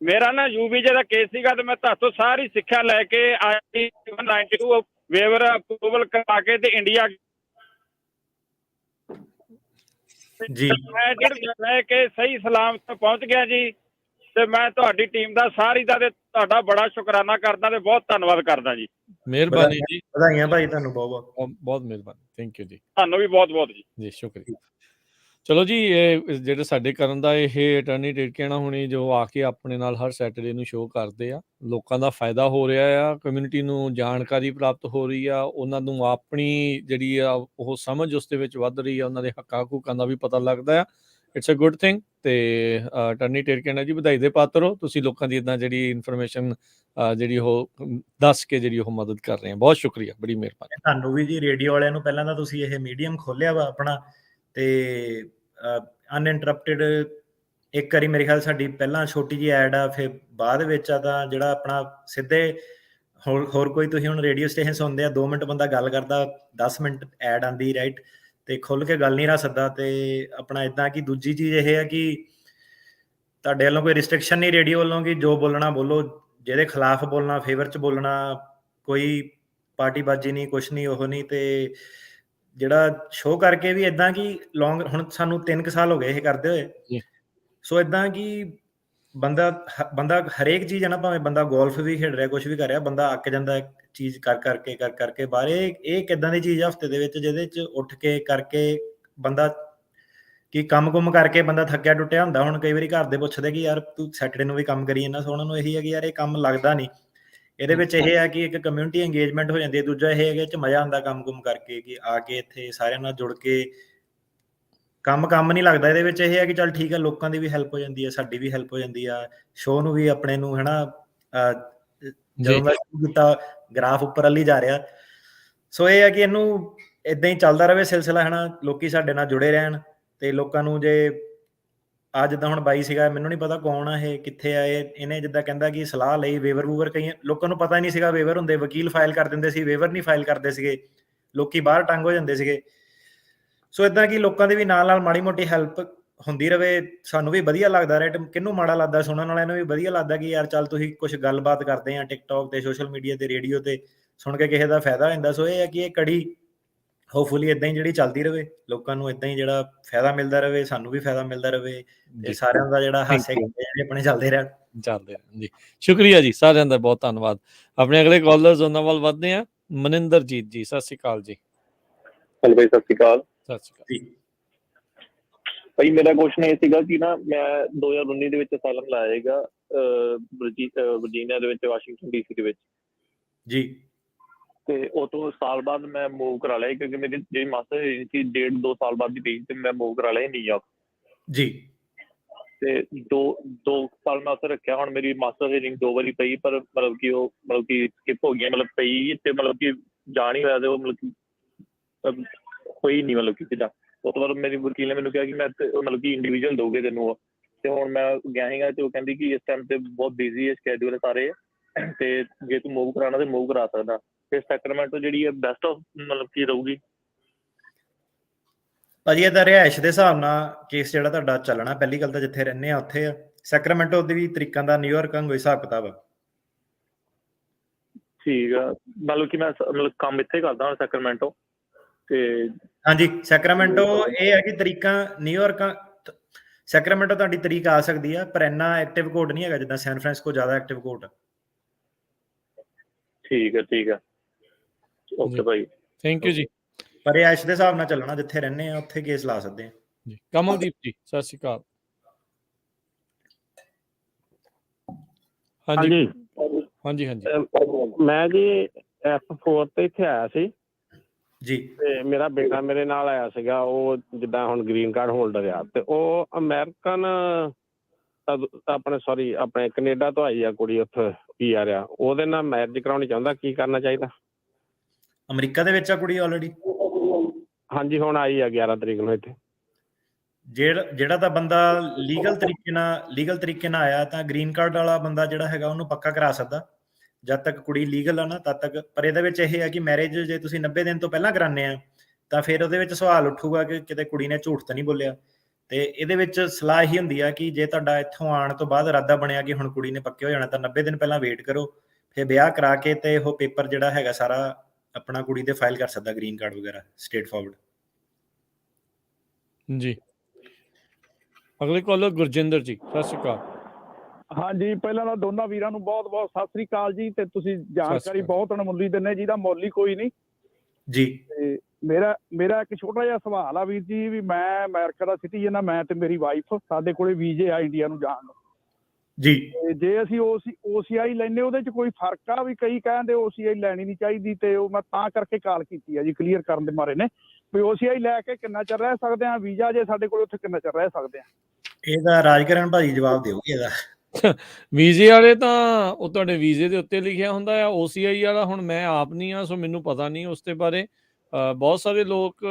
ਮੇਰਾ ਨਾ UVJ ਦਾ ਕੇਸ ਸੀਗਾ, ਤੇ ਮੈਂ ਤੁਹਾਤੋਂ ਸਾਰੀ ਸਿੱਖਿਆ ਲੈ ਕੇ I-92 ਵੇਵਰ ਅਪਰੂਵਲ ਕਰਾ ਕੇ ਤੇ ਇੰਡੀਆ ਜੀ ਰਹਿ ਕੇ ਸਹੀ ਸਲਾਮਤ ਪਹੁੰਚ ਗਿਆ ਜੀ। ਤੇ ਮੈਂ ਤੁਹਾਡੀ ਟੀਮ ਦਾ ਸਾਰੀ ਦਾ ਤੇ ਤੁਹਾਡਾ ਬੜਾ ਸ਼ੁਕਰਾਨਾ ਕਰਦਾ ਤੇ ਬਹੁਤ ਧੰਨਵਾਦ ਕਰਦਾ ਜੀ। ਮਿਹਰਬਾਨੀ ਜੀ, ਵਧਾਈਆਂ ਭਾਈ ਤੁਹਾਨੂੰ ਬਹੁਤ ਬਹੁਤ ਬਹੁਤ ਮਿਹਰਬਾਨੀ। ਥੈਂਕ ਯੂ ਜੀ, ਤੁਹਾਨੂੰ ਵੀ ਬਹੁਤ ਬਹੁਤ ਜੀ। ਜੀ ਸ਼ੁਕਰੀਆ। ਚਲੋ ਜੀ, ਇਹ ਜਿਹੜੇ ਸਾਡੇ ਕਰਨ ਦਾ ਇਹ ਅਟਾਰਨੀ ਟਿਰਕੀਆਣਾ ਹੁਣੀ ਜੋ ਆ ਕੇ ਆਪਣੇ ਨਾਲ ਹਰ ਸੈਟਰਡੇ ਨੂੰ ਸ਼ੋਅ ਕਰਦੇ ਆ, ਲੋਕਾਂ ਦਾ ਫਾਇਦਾ ਹੋ ਰਿਹਾ ਆ, ਕਮਿਊਨਿਟੀ ਨੂੰ ਜਾਣਕਾਰੀ ਪ੍ਰਾਪਤ ਹੋ ਰਹੀ ਆ, ਉਹਨਾਂ ਨੂੰ ਆਪਣੀ ਜਿਹੜੀ ਆ ਉਹ ਸਮਝ ਉਸ ਦੇ ਵਿੱਚ ਵੱਧ ਰਹੀ ਆ, ਉਹਨਾਂ ਦੇ ਹੱਕਾਂ ਹਕੂਕਾਂ ਦਾ ਵੀ ਪਤਾ ਲੱਗਦਾ ਆ। It's a good thing. ਤੇ ਅਟਾਰਨੀ ਟਿਰਕੀਆਣਾ ਜੀ ਵਧਾਈ ਦੇ ਪਾਤਰ ਹੋ, ਤੁਸੀਂ ਲੋਕਾਂ ਦੀ ਇੱਦਾਂ ਜਿਹੜੀ ਇਨਫੋਰਮੇਸ਼ਨ ਜਿਹੜੀ ਉਹ ਦੱਸ ਕੇ ਜਿਹੜੀ ਉਹ ਮਦਦ ਕਰ ਰਹੇ ਆ। ਬਹੁਤ ਸ਼ੁਕਰੀਆ, ਬੜੀ ਮਿਹਰਬਾਨੀ। ਤੁਹਾਨੂੰ ਵੀ ਜੀ, ਰੇਡੀਓ ਵਾਲਿਆਂ ਨੂੰ ਪਹਿਲਾਂ ਤਾਂ ਤੁਸੀਂ ਇਹ ਮੀਡੀਅਮ ਖੋਲਿਆ ਵਾ ਆਪਣਾ, ਤੇ ਅਨਇੰਟਰਪਟਡ ਇੱਕ ਵਾਰੀ ਮੇਰੇ ਖਿਆਲ ਸਾਡੀ ਪਹਿਲਾਂ ਛੋਟੀ ਜਿਹੀ ਐਡ ਆ, ਫਿਰ ਬਾਅਦ ਵਿੱਚ ਆ ਤਾਂ ਜਿਹੜਾ ਆਪਣਾ ਸਿੱਧੇ ਹੋਰ ਕੋਈ ਤੁਸੀਂ ਹੁਣ ਰੇਡੀਓ ਸਟੇਸ਼ਨ ਸੁਣਦੇ ਆ, 2 ਮਿੰਟ ਬੰਦਾ ਗੱਲ ਕਰਦਾ, 10 ਮਿੰਟ ਐਡ ਆਉਂਦੀ, ਰਾਈਟ, ਤੇ ਖੁੱਲ ਕੇ ਗੱਲ ਨਹੀਂ ਰੱਖ ਸਕਦਾ। ਤੇ ਆਪਣਾ ਇੱਦਾਂ ਕਿ ਦੂਜੀ ਚੀਜ਼ ਇਹ ਹੈ ਕਿ ਤੁਹਾਡੇ ਵੱਲੋਂ ਕੋਈ ਰਿਸਟ੍ਰਿਕਸ਼ਨ ਨਹੀਂ ਰੇਡੀਓ ਵੱਲੋਂ ਕਿ ਜੋ ਬੋਲਣਾ ਬੋਲੋ, ਜਿਹਦੇ ਖਿਲਾਫ ਬੋਲਣਾ, ਫੇਵਰ 'ਚ ਬੋਲਣਾ, ਕੋਈ ਪਾਰਟੀਬਾਜ਼ੀ ਨਹੀਂ, ਕੁਛ ਨਹੀਂ, ਉਹ ਨਹੀਂ। ਤੇ ਜਿਹੜਾ ਸ਼ੋਅ ਕਰਕੇ ਵੀ ਇੱਦਾਂ ਕਿ ਹੁਣ ਸਾਨੂੰ 3 ਸਾਲ ਹੋ ਗਏ ਇਹ ਕਰਦੇ ਹੋਏ। ਸੋ ਇੱਦਾਂ ਕਿ ਬੰਦਾ ਹਰੇਕ ਚੀਜ਼ ਹੈ ਨਾ, ਭਾਵੇਂ ਬੰਦਾ ਗੋਲਫ ਵੀ ਖੇਡ ਰਿਹਾ, ਕੁਛ ਵੀ ਕਰ ਰਿਹਾ, ਬੰਦਾ ਅੱਕ ਜਾਂਦਾ ਚੀਜ਼ ਕਰ ਕਰਕੇ ਬਾਹਰ। ਇਹ ਕਿੱਦਾਂ ਦੀ ਚੀਜ਼ ਆ ਹਫਤੇ ਦੇ ਵਿੱਚ ਜਿਹਦੇ 'ਚ ਉੱਠ ਕੇ ਕਰਕੇ ਬੰਦਾ ਕਿ ਕੰਮ ਕਰਕੇ ਬੰਦਾ ਥੱਕਿਆ ਟੁੱਟਿਆ ਹੁੰਦਾ। ਹੁਣ ਕਈ ਵਾਰੀ ਘਰ ਦੇ ਪੁੱਛਦੇ ਕਿ ਯਾਰ ਤੂੰ ਸੈਟਰਡੇ ਨੂੰ ਵੀ ਕੰਮ ਕਰੀ ਜਾਂਦਾ, ਸੋ ਉਹਨਾਂ ਨੂੰ ਇਹੀ ਹੈ ਕਿ ਯਾਰ ਇਹ ਕੰਮ ਲੱਗਦਾ ਨਹੀਂ। ਇਹਦੇ ਵਿੱਚ ਇਹ ਹੈ ਕਿ ਇੱਕ ਕਮਿਊਨਿਟੀ ਇੰਗੇਜਮੈਂਟ ਹੋ ਜਾਂਦੀ ਹੈ, ਦੂਜਾ ਇਹ ਹੈ ਕਿ ਇਹ 'ਚ ਮਜ਼ਾ ਆਉਂਦਾ ਕੰਮ ਕਰਕੇ, ਕਿ ਆ ਕੇ ਇੱਥੇ ਸਾਰਿਆਂ ਨਾਲ ਜੁੜ ਕੇ ਕੰਮ ਨਹੀਂ ਲੱਗਦਾ। ਇਹਦੇ ਵਿੱਚ ਇਹ ਹੈ ਕਿ ਚੱਲ ਠੀਕ ਹੈ, ਲੋਕਾਂ ਦੀ ਵੀ ਹੈਲਪ ਹੋ ਜਾਂਦੀ ਹੈ, ਸਾਡੀ ਵੀ ਹੈਲਪ ਹੋ ਜਾਂਦੀ ਆ, ਸ਼ੋਅ ਨੂੰ ਵੀ ਆਪਣੇ ਨੂੰ, ਹੈ ਨਾ। ਜਦੋਂ ਮੈਂ ਕੀਤਾ ਗ੍ਰਾਫ ਉੱਪਰ ਵੱਲ ਹੀ ਜਾ ਰਿਹਾ। ਸੋ ਇਹ ਹੈ ਕਿ ਇਹਨੂੰ ਇੱਦਾਂ ਹੀ ਚੱਲਦਾ ਰਹੇ ਸਿਲਸਿਲਾ, ਹੈ ਨਾ, ਲੋਕੀ ਸਾਡੇ ਨਾਲ ਜੁੜੇ ਰਹਿਣ। ਤੇ ਲੋਕਾਂ ਨੂੰ ਜੇ ਆ ਜਿੱਦਾਂ ਹੁਣ ਬਾਈ ਸੀਗਾ, ਮੈਨੂੰ ਨਹੀਂ ਪਤਾ ਕੌਣ ਆ ਇਹ, ਕਿੱਥੇ ਆ ਇਹ, ਇਹਨੇ ਜਿੱਦਾਂ ਕਹਿੰਦਾ ਕਿ ਸਲਾਹ ਲਈ ਵੂਵਰ, ਕਈ ਲੋਕਾਂ ਨੂੰ ਪਤਾ ਹੀ ਨਹੀਂ ਸੀਗਾ ਵੇਵਰ ਹੁੰਦੇ, ਵਕੀਲ ਫਾਈਲ ਕਰ ਦਿੰਦੇ ਸੀ, ਵੇਵਰ ਨਹੀਂ ਫਾਈਲ ਕਰਦੇ ਸੀਗੇ, ਲੋਕੀ ਬਾਹਰ ਟੰਗ ਹੋ ਜਾਂਦੇ ਸੀਗੇ। ਸੋ ਇੱਦਾਂ ਕਿ ਲੋਕਾਂ ਦੀ ਵੀ ਨਾਲ ਮਾੜੀ ਮੋਟੀ ਹੈਲਪ ਹੁੰਦੀ ਰਵੇ, ਸਾਨੂੰ ਵੀ ਵਧੀਆ ਲੱਗਦਾ, ਰਾਈਟ। ਕਿਹਨੂੰ ਮਾੜਾ ਲੱਗਦਾ, ਸੁਣਨ ਵਾਲਿਆਂ ਨੂੰ ਵੀ ਵਧੀਆ ਲੱਗਦਾ ਕਿ ਯਾਰ ਚੱਲ ਤੁਸੀਂ ਕੁਝ ਗੱਲਬਾਤ ਕਰਦੇ ਆ ਟਿਕਟੌਕ ਤੇ, ਸੋਸ਼ਲ ਮੀਡੀਆ ਤੇ, ਰੇਡੀਓ ਤੇ, ਸੁਣ ਕੇ ਕਿਸੇ ਦਾ ਫਾਇਦਾ ਹੋ ਜਾਂਦਾ। ਸੋ ਇਹ ਹੈ ਕਿ ਇਹ ਕੜੀ ਹੋਪਫੁਲੀ ਇੱਦਾਂ ਹੀ ਜਿਹੜੀ ਚੱਲਦੀ ਰਹੇ, ਲੋਕਾਂ ਨੂੰ ਇੱਦਾਂ ਹੀ ਜਿਹੜਾ ਫਾਇਦਾ ਮਿਲਦਾ ਰਹੇ, ਸਾਨੂੰ ਵੀ ਫਾਇਦਾ ਮਿਲਦਾ ਰਹੇ, ਤੇ ਸਾਰਿਆਂ ਦਾ ਜਿਹੜਾ ਹਾਸੇ ਆਪਣੇ ਚੱਲਦੇ ਰਹਿਣ ਜੀ। ਸ਼ੁਕਰੀਆ ਜੀ, ਸਾਰਿਆਂ ਦਾ ਬਹੁਤ ਧੰਨਵਾਦ। ਆਪਣੇ ਅਗਲੇ ਕਾਲਰਸ ਉਹਨਾਂ ਵੱਲ ਵਧਦੇ ਆ। ਮਨਿੰਦਰਜੀਤ ਜੀ, ਸਤਿ ਸ਼੍ਰੀ ਅਕਾਲ ਜੀ। ਹੈਲੋ ਭਾਈ, ਸਤਿ ਸ਼੍ਰੀ ਅਕਾਲ। ਸਤਿ ਸ਼੍ਰੀ ਅਕਾਲ ਜੀ। ਭਾਈ ਮੇਰਾ ਕੁਐਸਚਨ ਇਹ ਸੀਗਾ ਕਿ ਨਾ ਮੈਂ 2019 ਦੇ ਵਿੱਚ ਅਸਾਈਲਮ ਲਾਇਆ ਹੈਗਾ ਵਰਜੀਨੀਆ ਦੇ ਵਿੱਚ, ਵਾਸ਼ਿੰਗਟਨ DC ਦੇ ਵਿੱਚ ਜੀ। ਤੇ ਉਹ ਤੋਂ ਸਾਲ ਬਾਅਦ ਮੈਂ ਮੂਵ ਕਰਾ ਲਿਆ, ਕਿਉਂਕਿ ਮੇਰੀ ਜਿਹੜੀ ਮਾਸਟਰ ਸੀ 1.5-2 ਸਾਲ ਬਾਅਦ ਦੀ ਪਈ, ਤੇ ਮੈਂ ਮੂਵ ਕਰਾ ਲਿਆ ਨਿਊਯਾਰਕ ਜੀ। ਤੇ 2 ਸਾਲ ਮੈਂ ਉੱਥੇ ਰੱਖਿਆ। ਹੁਣ ਮੇਰੀ ਮਾਸਟਰ ਹੀਰਿੰਗ 2 ਵਾਰੀ ਪਈ, ਪਰ ਮਤਲਬ ਕਿ ਸਕਿਪ ਹੋ ਗਈਆਂ, ਮਤਲਬ ਪਈ ਤੇ ਮਤਲਬ ਕਿ ਜਾ ਨਹੀਂ ਹੋਇਆ, ਤੇ ਉਹ ਮਤਲਬ ਕਿ ਹੋਈ ਨਹੀਂ, ਮਤਲਬ ਕਿ ਜਿੱਦਾਂ। ਉਹ ਤੋਂ ਬਾਅਦ ਮੇਰੀ ਵਕੀਲ ਨੇ ਮੈਨੂੰ ਕਿਹਾ ਕਿ ਮੈਂ ਮਤਲਬ ਕਿ ਇੰਡੀਵਿਜੂਅਲ ਦਊਗੇ ਤੈਨੂੰ ਉਹ। ਤੇ ਹੁਣ ਮੈਂ ਗਿਆ ਸੀਗਾ, ਤੇ ਉਹ ਕਹਿੰਦੀ ਕਿ ਇਸ ਟਾਈਮ ਤੇ ਬਹੁਤ ਬਿਜ਼ੀ ਹੈ ਸ਼ਡਿਊਲ ਸਾਰੇ, ਤੇ ਜੇ ਤੂੰ ਮੂਵ ਕਰਾਉਣਾ ਤੇ ਮੂਵ ਕਰਾ ਸਕਦਾ। ਤੇ ਸੈਕਰਾਮੈਂਟੋ ਜਿਹੜੀ ਹੈ ਬੈਸਟ ਆਫ ਮਤਲਬ ਕੀ ਰਹੂਗੀ ਭਾਜੀ? ਇਹਦਾ ਰਿਹਾਇਸ਼ ਦੇ ਹਿਸਾਬ ਨਾਲ ਕੇਸ ਜਿਹੜਾ ਤੁਹਾਡਾ ਚੱਲਣਾ, ਪਹਿਲੀ ਗੱਲ ਤਾਂ ਜਿੱਥੇ ਰਹਿੰਦੇ ਆ ਉੱਥੇ ਆ। ਸੈਕਰਾਮੈਂਟੋ ਦੇ ਵੀ ਤਰੀਕਾਂ ਦਾ ਨਿਊਯਾਰਕ ਵਾਂਗੂ ਹਿਸਾਬ ਕਿਤਾਬ ਆ। ਠੀਕ ਆ, ਮਤਲਬ ਕਿ ਮੈਂ ਮਤਲਬ ਕੰਮ ਇੱਥੇ ਕਰਦਾ ਹਾਂ ਸੈਕਰਾਮੈਂਟੋ। ਤੇ ਹਾਂਜੀ, ਸੈਕਰਾਮੈਂਟੋ ਇਹ ਹੈ ਕਿ ਤਰੀਕਾਂ ਨਿਊਯਾਰਕ, ਸੈਕਰਾਮੈਂਟੋ ਤੁਹਾਡੀ ਤਰੀਕ ਆ ਸਕਦੀ ਆ, ਪਰ ਇੰਨਾ ਐਕਟਿਵ ਕੋਡ ਨਹੀਂ ਹੈਗਾ ਜਿੱਦਾਂ ਸੈਨ ਫਰਾਂਸਿਸਕੋ ਜ਼ਿਆਦਾ ਐਕਟਿਵ ਕੋਡ ਆ। ਠੀਕ ਹੈ ਓਕੇ ਭਾਈ, ਥੈਂਕ ਯੂ ਜੀ। ਪਰ ਰਿਹਾਇਸ਼ ਦੇ ਹਿਸਾਬ ਨਾਲ ਚੱਲਣਾ, ਜਿੱਥੇ ਰਹਿੰਦੇ ਆ ਉੱਥੇ ਕੇਸ ਲਾ ਸਕਦੇ ਆ ਜੀ। ਕਮਲਦੀਪ ਜੀ, ਸਤਿ ਸ਼੍ਰੀ ਅਕਾਲ। ਹਾਂਜੀ। ਮੈਂ ਜੀ F4 ਤੇ ਇੱਥੇ ਆਇਆ ਸੀ ਜੀ, ਤੇ ਮੇਰਾ ਬੇਟਾ ਮੇਰੇ ਨਾਲ ਆਇਆ ਸੀਗਾ। ਉਹ ਜਿੱਦਾਂ ਹੁਣ ਗ੍ਰੀਨ ਕਾਰਡ ਹੋਲਡਰ ਆ, ਤੇ ਉਹ ਅਮਰੀਕਨ ਆਪਣੇ ਕੈਨੇਡਾ ਤੋਂ ਆਈ ਆ ਕੁੜੀ, ਉੱਥੇ PR ਆ, ਉਹਦੇ ਨਾਲ ਮੈਰਿਜ ਕਰਾਉਣੀ ਚਾਹੁੰਦਾ, ਕੀ ਕਰਨਾ ਚਾਹੀਦਾ? ਅਮਰੀਕਾ ਦੇ ਵਿੱਚ ਆ ਕੁੜੀ ਆਲਰੇਡੀ? ਹਾਂਜੀ, ਹੁਣ ਆਈ ਆ 11 ਤਰੀਕ ਨੂੰ ਇੱਥੇ। ਜਿਹੜਾ ਤਾਂ ਬੰਦਾ ਲੀਗਲ ਤਰੀਕੇ ਨਾਲ ਆਇਆ, ਤਾਂ ਗ੍ਰੀਨ ਕਾਰਡ ਵਾਲਾ ਬੰਦਾ ਜਿਹੜਾ ਹੈਗਾ ਉਹਨੂੰ ਪੱਕਾ ਕਰਾ ਸਕਦਾ ਜਦ ਤੱਕ ਕੁੜੀ ਲੀਗਲ ਆ ਨਾ, ਤਦ ਤੱਕ। ਪਰ ਇਹਦੇ ਵਿੱਚ ਇਹ ਹੈ ਕਿ ਮੈਰਿਜ ਜੇ ਤੁਸੀਂ 90 ਦਿਨ ਤੋਂ ਪਹਿਲਾਂ ਕਰਾਉਂਦੇ ਆ, ਤਾਂ ਫਿਰ ਉਹਦੇ ਵਿੱਚ ਸਵਾਲ ਉੱਠੂਗਾ ਕਿ ਕਿਤੇ ਕੁੜੀ ਨੇ ਝੂਠ ਤਾਂ ਨਹੀਂ ਬੋਲਿਆ। ਤੇ ਇਹਦੇ ਵਿੱਚ ਸਲਾਹ ਇਹੀ ਹੁੰਦੀ ਆ ਕਿ ਜੇ ਤੁਹਾਡਾ ਇੱਥੋਂ ਆਉਣ ਤੋਂ ਬਾਅਦ ਇਰਾਦਾ ਬਣਿਆ ਕਿ ਹੁਣ ਕੁੜੀ ਨੇ ਪੱਕੇ ਹੋ ਜਾਣਾ, ਤਾਂ 90 ਦਿਨ ਪਹਿਲਾਂ ਵੇਟ ਕਰੋ, ਫਿਰ ਵਿਆਹ ਕਰਾ ਕੇ ਤੇ ਉਹ ਪੇਪਰ ਜਿਹੜਾ ਹੈਗਾ ਸਾਰਾ ਆਪਣਾ ਕੁੜੀ ਦੇ ਫਾਈਲ ਕਰ ਸਕਦਾ, ਗ੍ਰੀਨ ਕਾਰਡ ਵਗੈਰਾ ਸਟੇਟ ਫਾਰਵਰਡ ਜੀ। ਅਗਲੇ ਕਾਲਰ ਗੁਰਜਿੰਦਰ ਜੀ, ਸਤਿ ਸ਼੍ਰੀ ਅਕਾਲ। ਹਾਂਜੀ, ਪਹਿਲਾਂ ਤਾਂ ਦੋਨਾਂ ਵੀਰਾਂ ਨੂੰ ਬਹੁਤ ਬਹੁਤ ਸਤਿ ਸ੍ਰੀ ਅਕਾਲ ਜੀ। ਤੇ ਤੁਸੀਂ ਜਾਣਕਾਰੀ ਬਹੁਤ ਅਣਮੁੱਲੀ ਦਿੰਦੇ, ਜਿਹਦਾ ਮੁੱਲ ਹੀ ਕੋਈ ਨਹੀਂ ਜੀ। ਤੇ ਮੇਰਾ ਇੱਕ ਛੋਟਾ ਜਿਹਾ ਸਵਾਲ ਆ ਵੀਰ ਜੀ, ਵੀ ਮੈਂ ਅਮਰੀਕਾ ਦਾ ਸਿਟੀਜ਼ਨ ਆ, ਮੈਂ ਤੇ ਮੇਰੀ ਵਾਈਫ, ਸਾਡੇ ਕੋਲੇ ਵੀਜ਼ੇ ਆ ਇੰਡੀਆ ਨੂੰ ਜਾਣ ਨੂੰ ਜੀ। ਜੇ ਅਸੀਂ OCI ਲੈਨੇ ਉਹਦੇ ਚ ਕੋਈ ਫਰਕ ਆ? ਵੀ ਕਈ ਕਹਿੰਦੇ OCI ਲੈਣੀ ਨਹੀਂ ਚਾਹੀਦੀ, ਤੇ ਉਹ ਮੈਂ ਤਾਂ ਕਰਕੇ ਕਾਲ ਕੀਤੀ ਆ ਜੀ, ਕਲੀਅਰ ਕਰਨ ਦੇ ਮਾਰੇ ਨੇ ਵੀ OCI ਲੈ ਕੇ ਕਿੰਨਾ ਚਿਰ ਰਹਿ ਸਕਦੇ ਆ, ਵੀਜ਼ਾ ਜੇ ਸਾਡੇ ਕੋਲ ਉੱਥੇ ਕਿੰਨਾ ਚਿਰ ਰਹਿ ਸਕਦੇ ਆ? ਇਹਦਾ ਰਾਜਕਰਨ ਭਾਜੀ ਜਵਾਬ ਦਿਓਗੇ ਇਹਦਾ। ਵੀਜ਼ੇ ਵਾਲੇ ਤਾਂ ਉਹ ਤੁਹਾਡੇ ਵੀਜ਼ੇ ਦੇ ਉੱਤੇ ਲਿਖਿਆ ਹੁੰਦਾ ਆ। OCI ਵਾਲਾ ਹੁਣ ਮੈਂ ਆਪ ਨਹੀਂ ਆ, ਸੋ ਮੈਨੂੰ ਪਤਾ ਨਹੀਂ ਉਸ ਦੇ ਬਾਰੇ। ਬਹੁਤ ਸਾਰੇ ਲੋਕ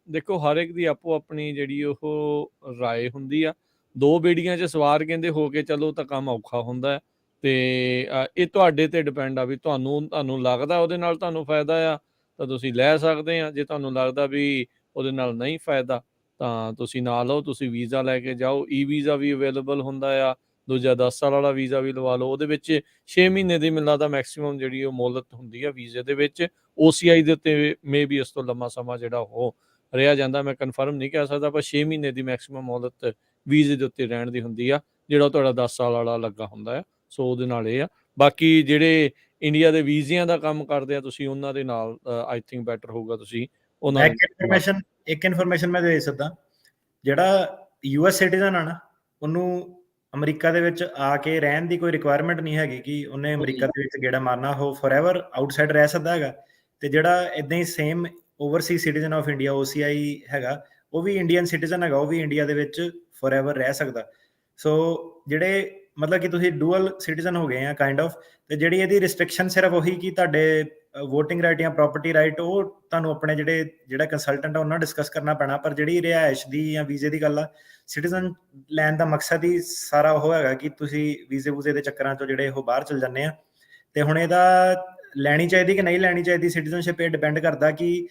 ਦੇਖੋ, ਹਰ ਇੱਕ ਦੀ ਆਪੋ ਆਪਣੀ ਜਿਹੜੀ ਉਹ ਰਾਏ ਹੁੰਦੀ ਆ। 2 ਬੇੜੀਆਂ 'ਚ ਸਵਾਰ ਕਹਿੰਦੇ ਹੋ ਕੇ ਚਲੋ ਤਾਂ ਕੰਮ ਔਖਾ ਹੁੰਦਾ ਹੈ, ਤੇ ਇਹ ਤੁਹਾਡੇ ਤੇ ਡਿਪੈਂਡ ਆ ਵੀ ਤੁਹਾਨੂੰ ਲੱਗਦਾ ਉਹਦੇ ਨਾਲ ਤੁਹਾਨੂੰ ਫਾਇਦਾ ਆ ਤਾਂ ਤੁਸੀਂ ਲੈ ਸਕਦੇ ਆ। ਜੇ ਤੁਹਾਨੂੰ ਲੱਗਦਾ ਵੀ ਉਹਦੇ ਨਾਲ ਨਹੀਂ ਫਾਇਦਾ ਤਾਂ ਤੁਸੀਂ ਨਾ ਲਓ, ਤੁਸੀਂ ਵੀਜ਼ਾ ਲੈ ਕੇ ਜਾਓ। ਵੀਜ਼ਾ ਵੀ ਅਵੇਲੇਬਲ ਹੁੰਦਾ ਆ, ਦੂਜਾ 10 ਸਾਲ ਵਾਲਾ ਵੀਜ਼ਾ ਵੀ ਲਵਾ ਲਓ। ਉਹਦੇ ਵਿੱਚ 6 ਮਹੀਨੇ ਦੀ ਮੈਨੂੰ ਲੱਗਦਾ ਮੈਕਸੀਮਮ ਜਿਹੜੀ ਉਹ ਮੋਹਲਤ ਹੁੰਦੀ ਆ ਵੀਜ਼ੇ ਦੇ ਵਿੱਚ। OCI ਦੇ ਉੱਤੇ ਮੇ ਵੀ ਇਸ ਤੋਂ ਲੰਮਾ ਸਮਾਂ ਜਿਹੜਾ ਉਹ ਰਿਹਾ ਜਾਂਦਾ, ਮੈਂ ਕਨਫਰਮ ਨਹੀਂ ਕਹਿ ਸਕਦਾ, ਪਰ 6 ਮਹੀਨੇ ਦੀ ਮੈਕਸੀਮਮ ਮੋਹਲਤ ਵੀਜ਼ੇ ਦੇ ਉੱਤੇ ਰਹਿਣ ਦੀ ਹੁੰਦੀ ਆ, ਜਿਹੜਾ ਤੁਹਾਡਾ 10 ਸਾਲ ਵਾਲਾ ਲੱਗਾ ਹੁੰਦਾ ਆ। ਸੋ ਉਹਦੇ ਨਾਲ ਇਹ ਆ। ਬਾਕੀ ਜਿਹੜੇ ਇੰਡੀਆ ਦੇ ਵੀਜ਼ਿਆਂ ਦਾ ਕੰਮ ਕਰਦੇ ਆ, ਤੁਸੀਂ ਉਹਨਾਂ ਦੇ ਨਾਲ ਆਈ ਥਿੰਕ ਬੈਟਰ ਹੋਊਗਾ ਤੁਸੀਂ ਉਹਨਾਂ ਇੱਕ ਇਨਫੋਰਮੇਸ਼ਨ ਮੈਂ ਦੇ ਸਕਦਾ। ਜਿਹੜਾ US ਸਿਟੀਜ਼ਨ ਆ ਨਾ, ਉਹਨੂੰ ਅਮਰੀਕਾ ਦੇ ਵਿੱਚ ਆ ਕੇ ਰਹਿਣ ਦੀ ਕੋਈ ਰਿਕੁਆਇਰਮੈਂਟ ਨਹੀਂ ਹੈਗੀ ਕਿ ਉਹਨੇ ਅਮਰੀਕਾ ਦੇ ਵਿੱਚ ਗੇੜਾ ਮਾਰਨਾ, ਉਹ ਫੋਰਐਵਰ ਆਊਟਸਾਈਡ ਰਹਿ ਸਕਦਾ ਹੈਗਾ। ਤੇ ਜਿਹੜਾ ਇਦਾਂ ਹੀ same overseas citizen of India OCI ਹੈਗਾ, ਉਹ ਵੀ ਇੰਡੀਅਨ ਸਿਟੀਜ਼ਨ ਹੈਗਾ, ਉਹ ਵੀ ਇੰਡੀਆ ਦੇ ਵਿੱਚ ਫੋਰਐਵਰ ਰਹਿ ਸਕਦਾ। ਸੋ ਜਿਹੜੇ ਮਤਲਬ ਕਿ ਤੁਸੀਂ ਡੂਅਲ ਸਿਟੀਜ਼ਨ ਹੋ ਗਏ ਆ ਕਾਈਂਡ ਆਫ। ਤੇ ਜਿਹੜੀ ਇਹਦੀ ਰਿਸਟ੍ਰਿਕਸ਼ਨ ਸਿਰਫ ਉਹੀ ਕਿ ਤੁਹਾਡੇ ਵੋਟਿੰਗ ਰਾਈਟ ਜਾਂ ਪ੍ਰੋਪਰਟੀ ਰਾਈਟ, ਉਹ ਤੁਹਾਨੂੰ ਆਪਣੇ ਜਿਹੜਾ ਕੰਸਲਟੈਂਟ ਆ ਉਹਨਾਂ ਡਿਸਕਸ ਕਰਨਾ ਪੈਣਾ। ਪਰ ਜਿਹੜੀ ਰਿਹਾਇਸ਼ ਦੀ ਜਾਂ ਵੀਜ਼ੇ ਦੀ ਗੱਲ ਆ, ਸਿਟੀਜ਼ਨ ਲੈਣ ਦਾ ਮਕਸਦ ਹੀ ਸਾਰਾ ਉਹ ਹੈਗਾ ਕਿ ਤੁਸੀਂ ਵੀਜ਼ੇ ਵੂਜ਼ੇ ਦੇ ਚੱਕਰਾਂ ਚੋਂ ਜਿਹੜੇ ਉਹ ਬਾਹਰ ਚਲ ਜਾਂਦੇ ਆ। ਤੇ ਹੁਣ ਇਹਦਾ ਲੈਣੀ ਚਾਹੀਦੀ ਕਿ ਨਹੀਂ ਲੈਣੀ ਚਾਹੀਦੀ ਸਿਟੀਜ਼ਨਸ਼ਿਪ, ਇਹ ਡਿਪੈਂਡ ਕਰਦਾ ਕਿ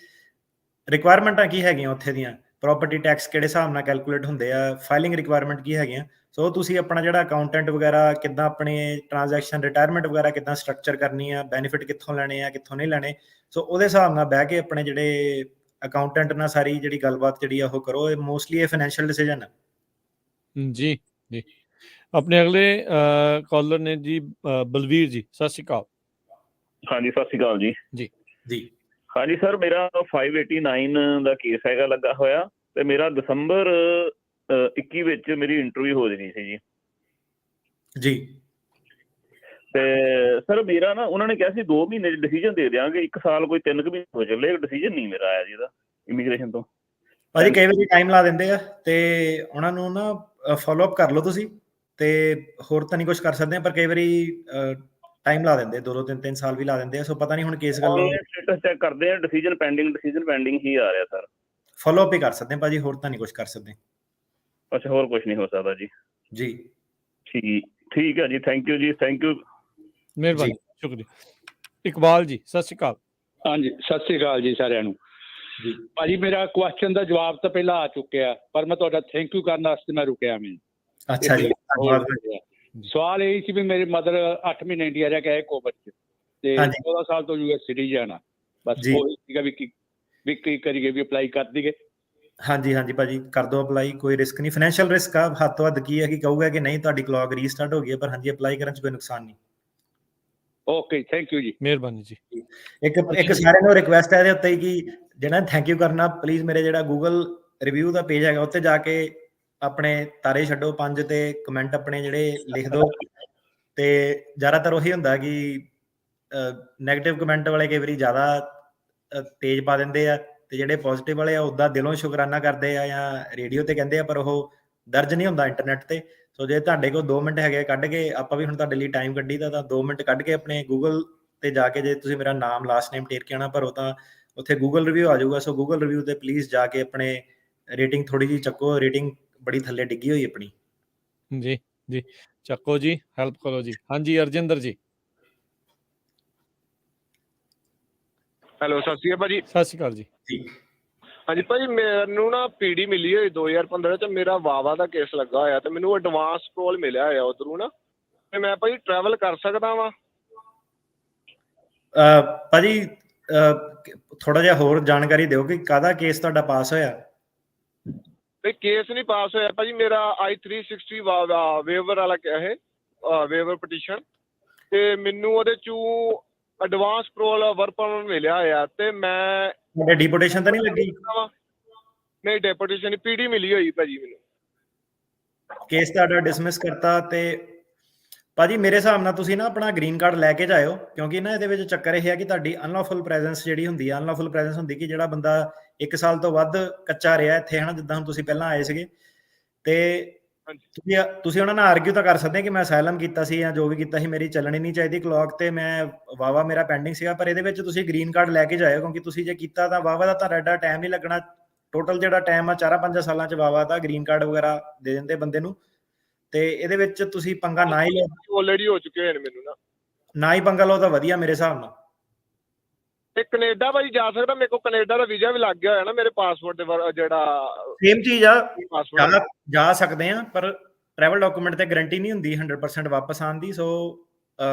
ਰਿਕੁਆਇਰਮੈਂਟਾਂ ਕੀ ਹੈਗੀਆਂ ਉੱਥੇ ਦੀਆਂ, ਪ੍ਰੋਪਰਟੀ ਟੈਕਸ ਕਿਹੜੇ ਹਿਸਾਬ ਨਾਲ ਕੈਲਕੂਲੇਟ ਹੁੰਦੇ ਆ, ਫਾਈਲਿੰਗ ਰਿਕੁਆਇਰਮੈਂਟ ਕੀ ਹੈਗੀਆਂ। ਸੋ ਤੁਸੀਂ ਆਪਣਾ ਜਿਹੜਾ ਅਕਾਊਂਟੈਂਟ ਵਗੈਰਾ ਕਿੱਦਾਂ ਆਪਣੇ ਟ੍ਰਾਂਜੈਕਸ਼ਨ ਰਿਟਾਇਰਮੈਂਟ ਵਗੈਰਾ ਕਿੱਦਾਂ ਸਟਰਕਚਰ ਕਰਨੀ ਆ, ਬੈਨੀਫਿਟ ਕਿੱਥੋਂ ਲੈਣੇ ਆ ਕਿੱਥੋਂ ਨਹੀਂ ਲੈਣੇ, ਸੋ ਉਹਦੇ ਹਿਸਾਬ ਨਾਲ ਬਹਿ ਕੇ ਆਪਣੇ ਜਿਹੜੇ ਅਕਾਊਂਟੈਂਟ ਨਾਲ ਸਾਰੀ ਜਿਹੜੀ ਗੱਲਬਾਤ ਜਿਹੜੀ ਆ ਉਹ ਕਰੋ। ਇਹ ਮੋਸਟਲੀ ਇਹ ਫਾਈਨੈਂਸ਼ੀਅਲ ਡਿਸੀਜਨ ਹੈ। ਜੀ ਜੀ। ਆਪਣੇ ਅਗਲੇ ਕਾਲਰ ਨੇ ਜੀ ਬਲਵੀਰ ਜੀ, ਸਤਿ ਸ਼੍ਰੀ ਅਕਾਲ। ਹਾਂਜੀ ਸਤਿ ਸ਼੍ਰੀ ਅਕਾਲ ਜੀ। ਜੀ ਜੀ ਹਾਂਜੀ ਸਰ, ਮੇਰਾ 589 ਦਾ ਕੇਸ ਹੈਗਾ ਲੱਗਾ ਹੋਇਆ, ਤੇ ਮੇਰਾ ਦਸੰਬਰ 21 ਵਿੱਚ ਮੇਰੀ ਇੰਟਰਵਿਊ ਹੋ ਜਾਣੀ ਸੀ ਜੀ। ਜੀ ਤੇ ਸਰ ਮੇਰਾ ਨਾ ਉਹਨਾਂ ਨੇ ਕਿਹਾ ਸੀ 2 ਮਹੀਨੇ 'ਚ ਡਿਸੀਜਨ ਦੇ ਦਿਆਂਗੇ, 1 ਸਾਲ ਕੋਈ 3 ਮਹੀਨੇ ਹੋ ਚੱਲੇ, ਡਿਸੀਜਨ ਨਹੀਂ ਮੇਰਾ ਆਇਆ ਜੀ ਇਹਦਾ ਇਮੀਗ੍ਰੇਸ਼ਨ ਤੋਂ। ਭਾਜੀ ਕਈ ਵਾਰੀ ਟਾਈਮ ਲਾ ਦਿੰਦੇ ਆ, ਤੇ ਉਹਨਾਂ ਨੂੰ ਨਾ ਫੋਲੋ ਅਪ ਕਰ ਲਓ ਤੁਸੀਂ, ਤੇ ਹੋਰ ਤਾਂ ਨਹੀਂ ਕੁਝ ਕਰ ਸਕਦੇ, ਪਰ ਕਈ ਵਾਰੀ ਟਾਈਮ ਲਾ ਦਿੰਦੇ, 2-2 3-3 ਸਾਲ ਵੀ ਲਾ ਦਿੰਦੇ ਆ। ਸੋ ਪਤਾ ਨਹੀਂ ਹੁਣ ਕੇਸ ਗੱਲ ਸਟੇਟਸ ਚੈੱਕ ਕਰਦੇ ਆ, ਡਿਸੀਜਨ ਪੈਂਡਿੰਗ ਹੀ ਆ ਰਿਹਾ ਸਰ। ਫੋਲੋ ਅਪ ਹੀ ਕਰ ਸਕਦੇ ਆ ਭਾਜੀ, ਹੋਰ ਤਾਂ ਨਹੀਂ ਕੁਝ ਕਰ ਸਕਦੇ। ਅੱਛਾ, ਹੋਰ ਕੁਝ ਨਹੀਂ ਹੋ ਸਕਦਾ ਜੀ? ਜੀ ਠੀਕ ਹੈ ਜੀ, ਥੈਂਕ ਯੂ ਜੀ, ਥੈਂਕ ਯੂ, ਮਿਹਰਬਾਨੀ, ਸ਼ੁਕਰੀਆ। ਇਕਬਾਲ ਜੀ ਸਤਿ ਸ਼੍ਰੀ ਅਕਾਲ। ਹਾਂਜੀ ਸਤਿ ਸ਼੍ਰੀ ਅਕਾਲ ਜੀ ਸਾਰਿਆਂ ਨੂੰ। ਜੀ ਭਾਜੀ ਮੇਰਾ ਕੁਐਸਚਨ ਦਾ ਜਵਾਬ ਤਾਂ ਪਹਿਲਾਂ ਆ ਚੁੱਕਿਆ, ਪਰ ਮੈਂ ਤੁਹਾਡਾ ਥੈਂਕ ਯੂ ਕਰਨ ਵਾਸਤੇ ਮੈਂ ਰੁਕਿਆ। ਅੱਛਾ ਜੀ, ਸਵਾਲ ਇਹ ਸੀ ਵੀ ਮੇਰੇ ਮਦਰ 8 ਮਹੀਨੇ ਇੰਡੀਆ ਰਹਿ ਕੇ ਆਏ ਕੋਵਿਡ 'ਚ, ਤੇ 14 ਸਾਲ ਤੋਂ US ਸਿਟੀਜ਼ਨ ਆ। ਬਸ ਉਹ ਸੀਗਾ ਵੀ ਕੀ ਕਰੀਏ, ਵੀ ਅਪਲਾਈ ਕਰ ਦਈਏ? ਹਾਂਜੀ ਭਾਜੀ ਕਰ ਦਿਓ ਅਪਲਾਈ, ਕੋਈ ਰਿਸਕ ਨਹੀਂ। ਫਾਈਨੈਂਸ਼ੀਅਲ ਰਿਸਕ ਆ, ਹੱਦ ਤੋਂ ਹੱਦ ਕੀ ਹੈ ਕਿ ਕਹੂਗਾ ਕਿ ਨਹੀਂ ਤੁਹਾਡੀ ਕਲੌਕ ਰੀਸਟਾਰਟ ਹੋ ਗਈ ਹੈ, ਪਰ ਹਾਂਜੀ ਅਪਲਾਈ ਕਰਨ 'ਚ ਕੋਈ ਨੁਕਸਾਨ ਨਹੀਂ। ਓਕੇ, ਥੈਂਕ ਯੂ ਜੀ, ਮਿਹਰਬਾਨੀ ਜੀ। ਇੱਕ ਸਾਰਿਆਂ ਨੂੰ ਰਿਕੁਐਸਟ ਹੈ ਇਹਦੇ ਉੱਤੇ ਕਿ ਜਿਹੜਾ ਥੈਂਕ ਯੂ ਕਰਨਾ, ਪਲੀਜ਼ ਮੇਰੇ ਜਿਹੜਾ ਗੂਗਲ ਰਿਵਿਊ ਦਾ ਪੇਜ ਹੈਗਾ ਉੱਤੇ ਜਾ ਕੇ ਆਪਣੇ ਤਾਰੇ ਛੱਡੋ 5 ਤੇ ਕਮੈਂਟ ਆਪਣੇ ਜਿਹੜੇ ਲਿਖ ਦਿਓ। ਤੇ ਜ਼ਿਆਦਾਤਰ ਉਹੀ ਹੁੰਦਾ ਕਿ ਨੈਗੇਟਿਵ ਕਮੈਂਟ ਵਾਲੇ ਕਈ ਵਾਰੀ ਜ਼ਿਆਦਾ ਤੇਜ਼ ਪਾ ਦਿੰਦੇ ਆ, ਤੇ ਜਿਹੜੇ ਪੋਜ਼ਿਟਿਵ ਵਾਲੇ ਆ ਉੱਦਾਂ ਦਿਲੋਂ ਸ਼ੁਕਰਾਨਾ ਕਰਦੇ ਆ ਜਾਂ ਰੇਡੀਓ ਤੇ ਕਹਿੰਦੇ ਆ, ਪਰ ਉਹ ਦਰਜ ਨਹੀਂ ਹੁੰਦਾ ਇੰਟਰਨੈਟ ਤੇ। ਸੋ ਜੇ ਤੁਹਾਡੇ ਕੋਲ 2 ਮਿੰਟ ਹੈਗੇ ਕੱਢ ਕੇ, ਆਪਾਂ ਵੀ ਹੁਣ ਤੁਹਾਡੇ ਲਈ ਟਾਈਮ ਕੱਢੀ ਤਾਂ 2 ਮਿੰਟ ਕੱਢ ਕੇ ਆਪਣੇ ਗੂਗਲ ਤੇ ਜਾ ਕੇ, ਜੇ ਤੁਸੀਂ ਮੇਰਾ ਨਾਮ ਲਾਸਟ ਨੇਮ ਟੇਰਕਿਆਣਾ ਭਰੋ ਤਾਂ ਉੱਥੇ ਗੂਗਲ ਰਿਵਿਊ ਆ ਜਾਊਗਾ। ਸੋ ਗੂਗਲ ਰਿਵਿਊ ਤੇ ਪਲੀਜ਼ ਜਾ ਕੇ ਆਪਣੇ ਰੇਟਿੰਗ ਥੋੜੀ ਜਿਹੀ ਚੱਕੋ, ਰੇਟਿੰਗ ਬੜੀ ਥੱਲੇ ਡਿੱਗੀ ਹੋਈ ਆਪਣੀ। ਜੀ ਚੱਕੋ ਜੀ, ਹੈਲਪ ਕਰੋ ਜੀ। ਹਾਂਜੀ ਅਰਜਿੰਦਰ ਜੀ। ਹੈਲੋ, ਸਤਿ ਸ਼੍ਰੀ ਅਕਾਲ ਭਾਜੀ। ਸਤਿ ਸ਼੍ਰੀ ਅਕਾਲ ਜੀ। ਹਾਂਜੀ ਭਾਜੀ, ਮੈਨੂੰ ਨਾ PD ਮਿਲੀ ਹੋਈ 2015 'ਚ, ਮੇਰਾ ਵਾਵਾ ਦਾ ਕੇਸ ਲੱਗਾ ਹੋਇਆ, ਤੇ ਮੈਨੂੰ ਐਡਵਾਂਸ ਕੋਲ ਮਿਲਿਆ ਹੋਇਆ ਉੱਧਰੋਂ ਨਾ, ਤੇ ਮੈਂ ਭਾਜੀ ਟਰੈਵਲ ਕਰ ਸਕਦਾ ਵਾਂ? ਭਾਜੀ ਥੋੜਾ ਜਿਹਾ ਹੋਰ ਜਾਣਕਾਰੀ ਦਿਓ ਕਿ ਕਾਹਦਾ ਕੇਸ ਤੁਹਾਡਾ ਪਾਸ ਹੋਇਆ? ਤੇ ਕੇਸ ਨਹੀਂ ਪਾਸ ਹੋਇਆ ਭਾਜੀ, ਮੇਰਾ I-360 ਵੇਵਰ ਵਾਲਾ ਇਹ ਵੇਵਰ ਪਟੀਸ਼ਨ, ਤੇ ਮੈਨੂੰ ਉਹਦੇ 'ਚੋਂ ਐਡਵਾਂਸ ਪਰੋਲ ਵਰਕ ਪਰਮਿਟ ਮਿਲਿਆ ਹੋਇਆ, ਤੇ ਮੈਂ ਤੁਹਾਡੇ ਡਿਪੋਟੇਸ਼ਨ ਤਾਂ ਨਹੀਂ ਲੱਗੀ? ਨਹੀਂ ਡੈਪੂਟੇਸ਼ਨ ਪੀਡੀ ਮਿਲੀ ਹੋਈ ਭਾਜੀ ਮੈਨੂੰ। ਕੇਸ ਤੁਹਾਡਾ ਡਿਸਮਿਸ ਕਰਤਾ। ਤੇ ਭਾਜੀ ਮੇਰੇ ਹਿਸਾਬ ਨਾਲ ਤੁਸੀਂ ਨਾ ਆਪਣਾ ਗ੍ਰੀਨ ਕਾਰਡ ਲੈ ਕੇ ਜਾਇਓ, ਕਿਉਂਕਿ ਨਾ ਇਹਦੇ ਵਿੱਚ ਚੱਕਰ ਇਹ ਹੈ ਕਿ ਤੁਹਾਡੀ ਅਨਲੌਫੁਲ ਪ੍ਰੈਜ਼ੈਂਸ ਜਿਹੜੀ ਹੁੰਦੀ ਹੈ, ਅਨਲੌਫੁਲ ਪ੍ਰੈਜ਼ੈਂਸ ਹੁੰਦੀ ਕਿ ਜਿਹੜਾ ਬੰਦਾ 1 ਸਾਲ ਤੋਂ ਵੱਧ ਕੱਚਾ ਰਿਹਾ ਇੱਥੇ, ਹੈ ਨਾ, ਜਿੱਦਾਂ ਹੁਣ ਤੁਸੀਂ ਪਹਿਲਾਂ ਆਏ ਸੀਗੇ, ਤੇ ਤੁਸੀਂ ਉਹਨਾਂ ਨਾਲ ਆਰਗਿਊ ਤਾਂ ਕਰ ਸਕਦੇ ਕਿ ਮੈਂ ਅਸਾਈਲਮ ਕੀਤਾ ਸੀ ਜਾਂ ਜੋ ਵੀ ਕੀਤਾ ਸੀ, ਮੇਰੀ ਚੱਲਣੀ ਨਹੀਂ ਚਾਹੀਦੀ ਕਲੌਕ, ਤੇ ਮੈਂ ਵਾਵਾ ਮੇਰਾ ਪੈਂਡਿੰਗ ਸੀਗਾ, ਪਰ ਇਹਦੇ ਵਿੱਚ ਤੁਸੀਂ ਗ੍ਰੀਨ ਕਾਰਡ ਲੈ ਕੇ ਜਾਇਓ, ਕਿਉਂਕਿ ਤੁਸੀਂ ਜੇ ਕੀਤਾ ਤਾਂ ਵਾਵਾ ਦਾ ਤੁਹਾਡਾ ਐਡਾ ਟਾਈਮ ਨਹੀਂ ਲੱਗਣਾ। ਟੋਟਲ ਜਿਹੜਾ ਟਾਈਮ ਆ 4-5 ਸਾਲਾਂ 'ਚ ਵਾਵਾ ਦਾ ਗ੍ਰੀਨ ਕਾਰਡ ਵਗੈਰਾ ਦੇ ਦਿੰਦੇ ਬੰਦੇ ਨੂੰ, ਤੇ ਇਹਦੇ ਵਿੱਚ ਤੁਸੀਂ ਪੰਗਾ ਨਾ ਹੀ ਲਓ। ਆਲਰੇਡੀ ਹੋ ਚੁੱਕੇ ਹੋਏ ਨੇ ਮੈਨੂੰ ਨਾ ਹੀ ਪੰਗਾ ਲਓ ਤਾਂ ਵਧੀਆ ਮੇਰੇ ਹਿਸਾਬ ਨਾਲ। ਤੇ ਕੈਨੇਡਾ ਭਾਜੀ ਜਾ ਸਕਦਾ? ਮੇਰੇ ਕੋਲ ਕੈਨੇਡਾ ਦਾ ਵੀਜ਼ਾ ਵੀ ਲੱਗ ਗਿਆ ਹੋਇਆ ਨਾ ਮੇਰੇ ਪਾਸਪੋਰਟ ਦੇ ਜਿਹੜਾ ਸੇਮ ਚੀਜ਼ ਆ, ਜਾ ਸਕਦੇ ਆ, ਪਰ ਟਰੈਵਲ ਡਾਕੂਮੈਂਟ ਤੇ ਗਾਰੰਟੀ ਨਹੀਂ ਹੁੰਦੀ 100% ਵਾਪਸ ਆਉਣ ਦੀ। ਸੋ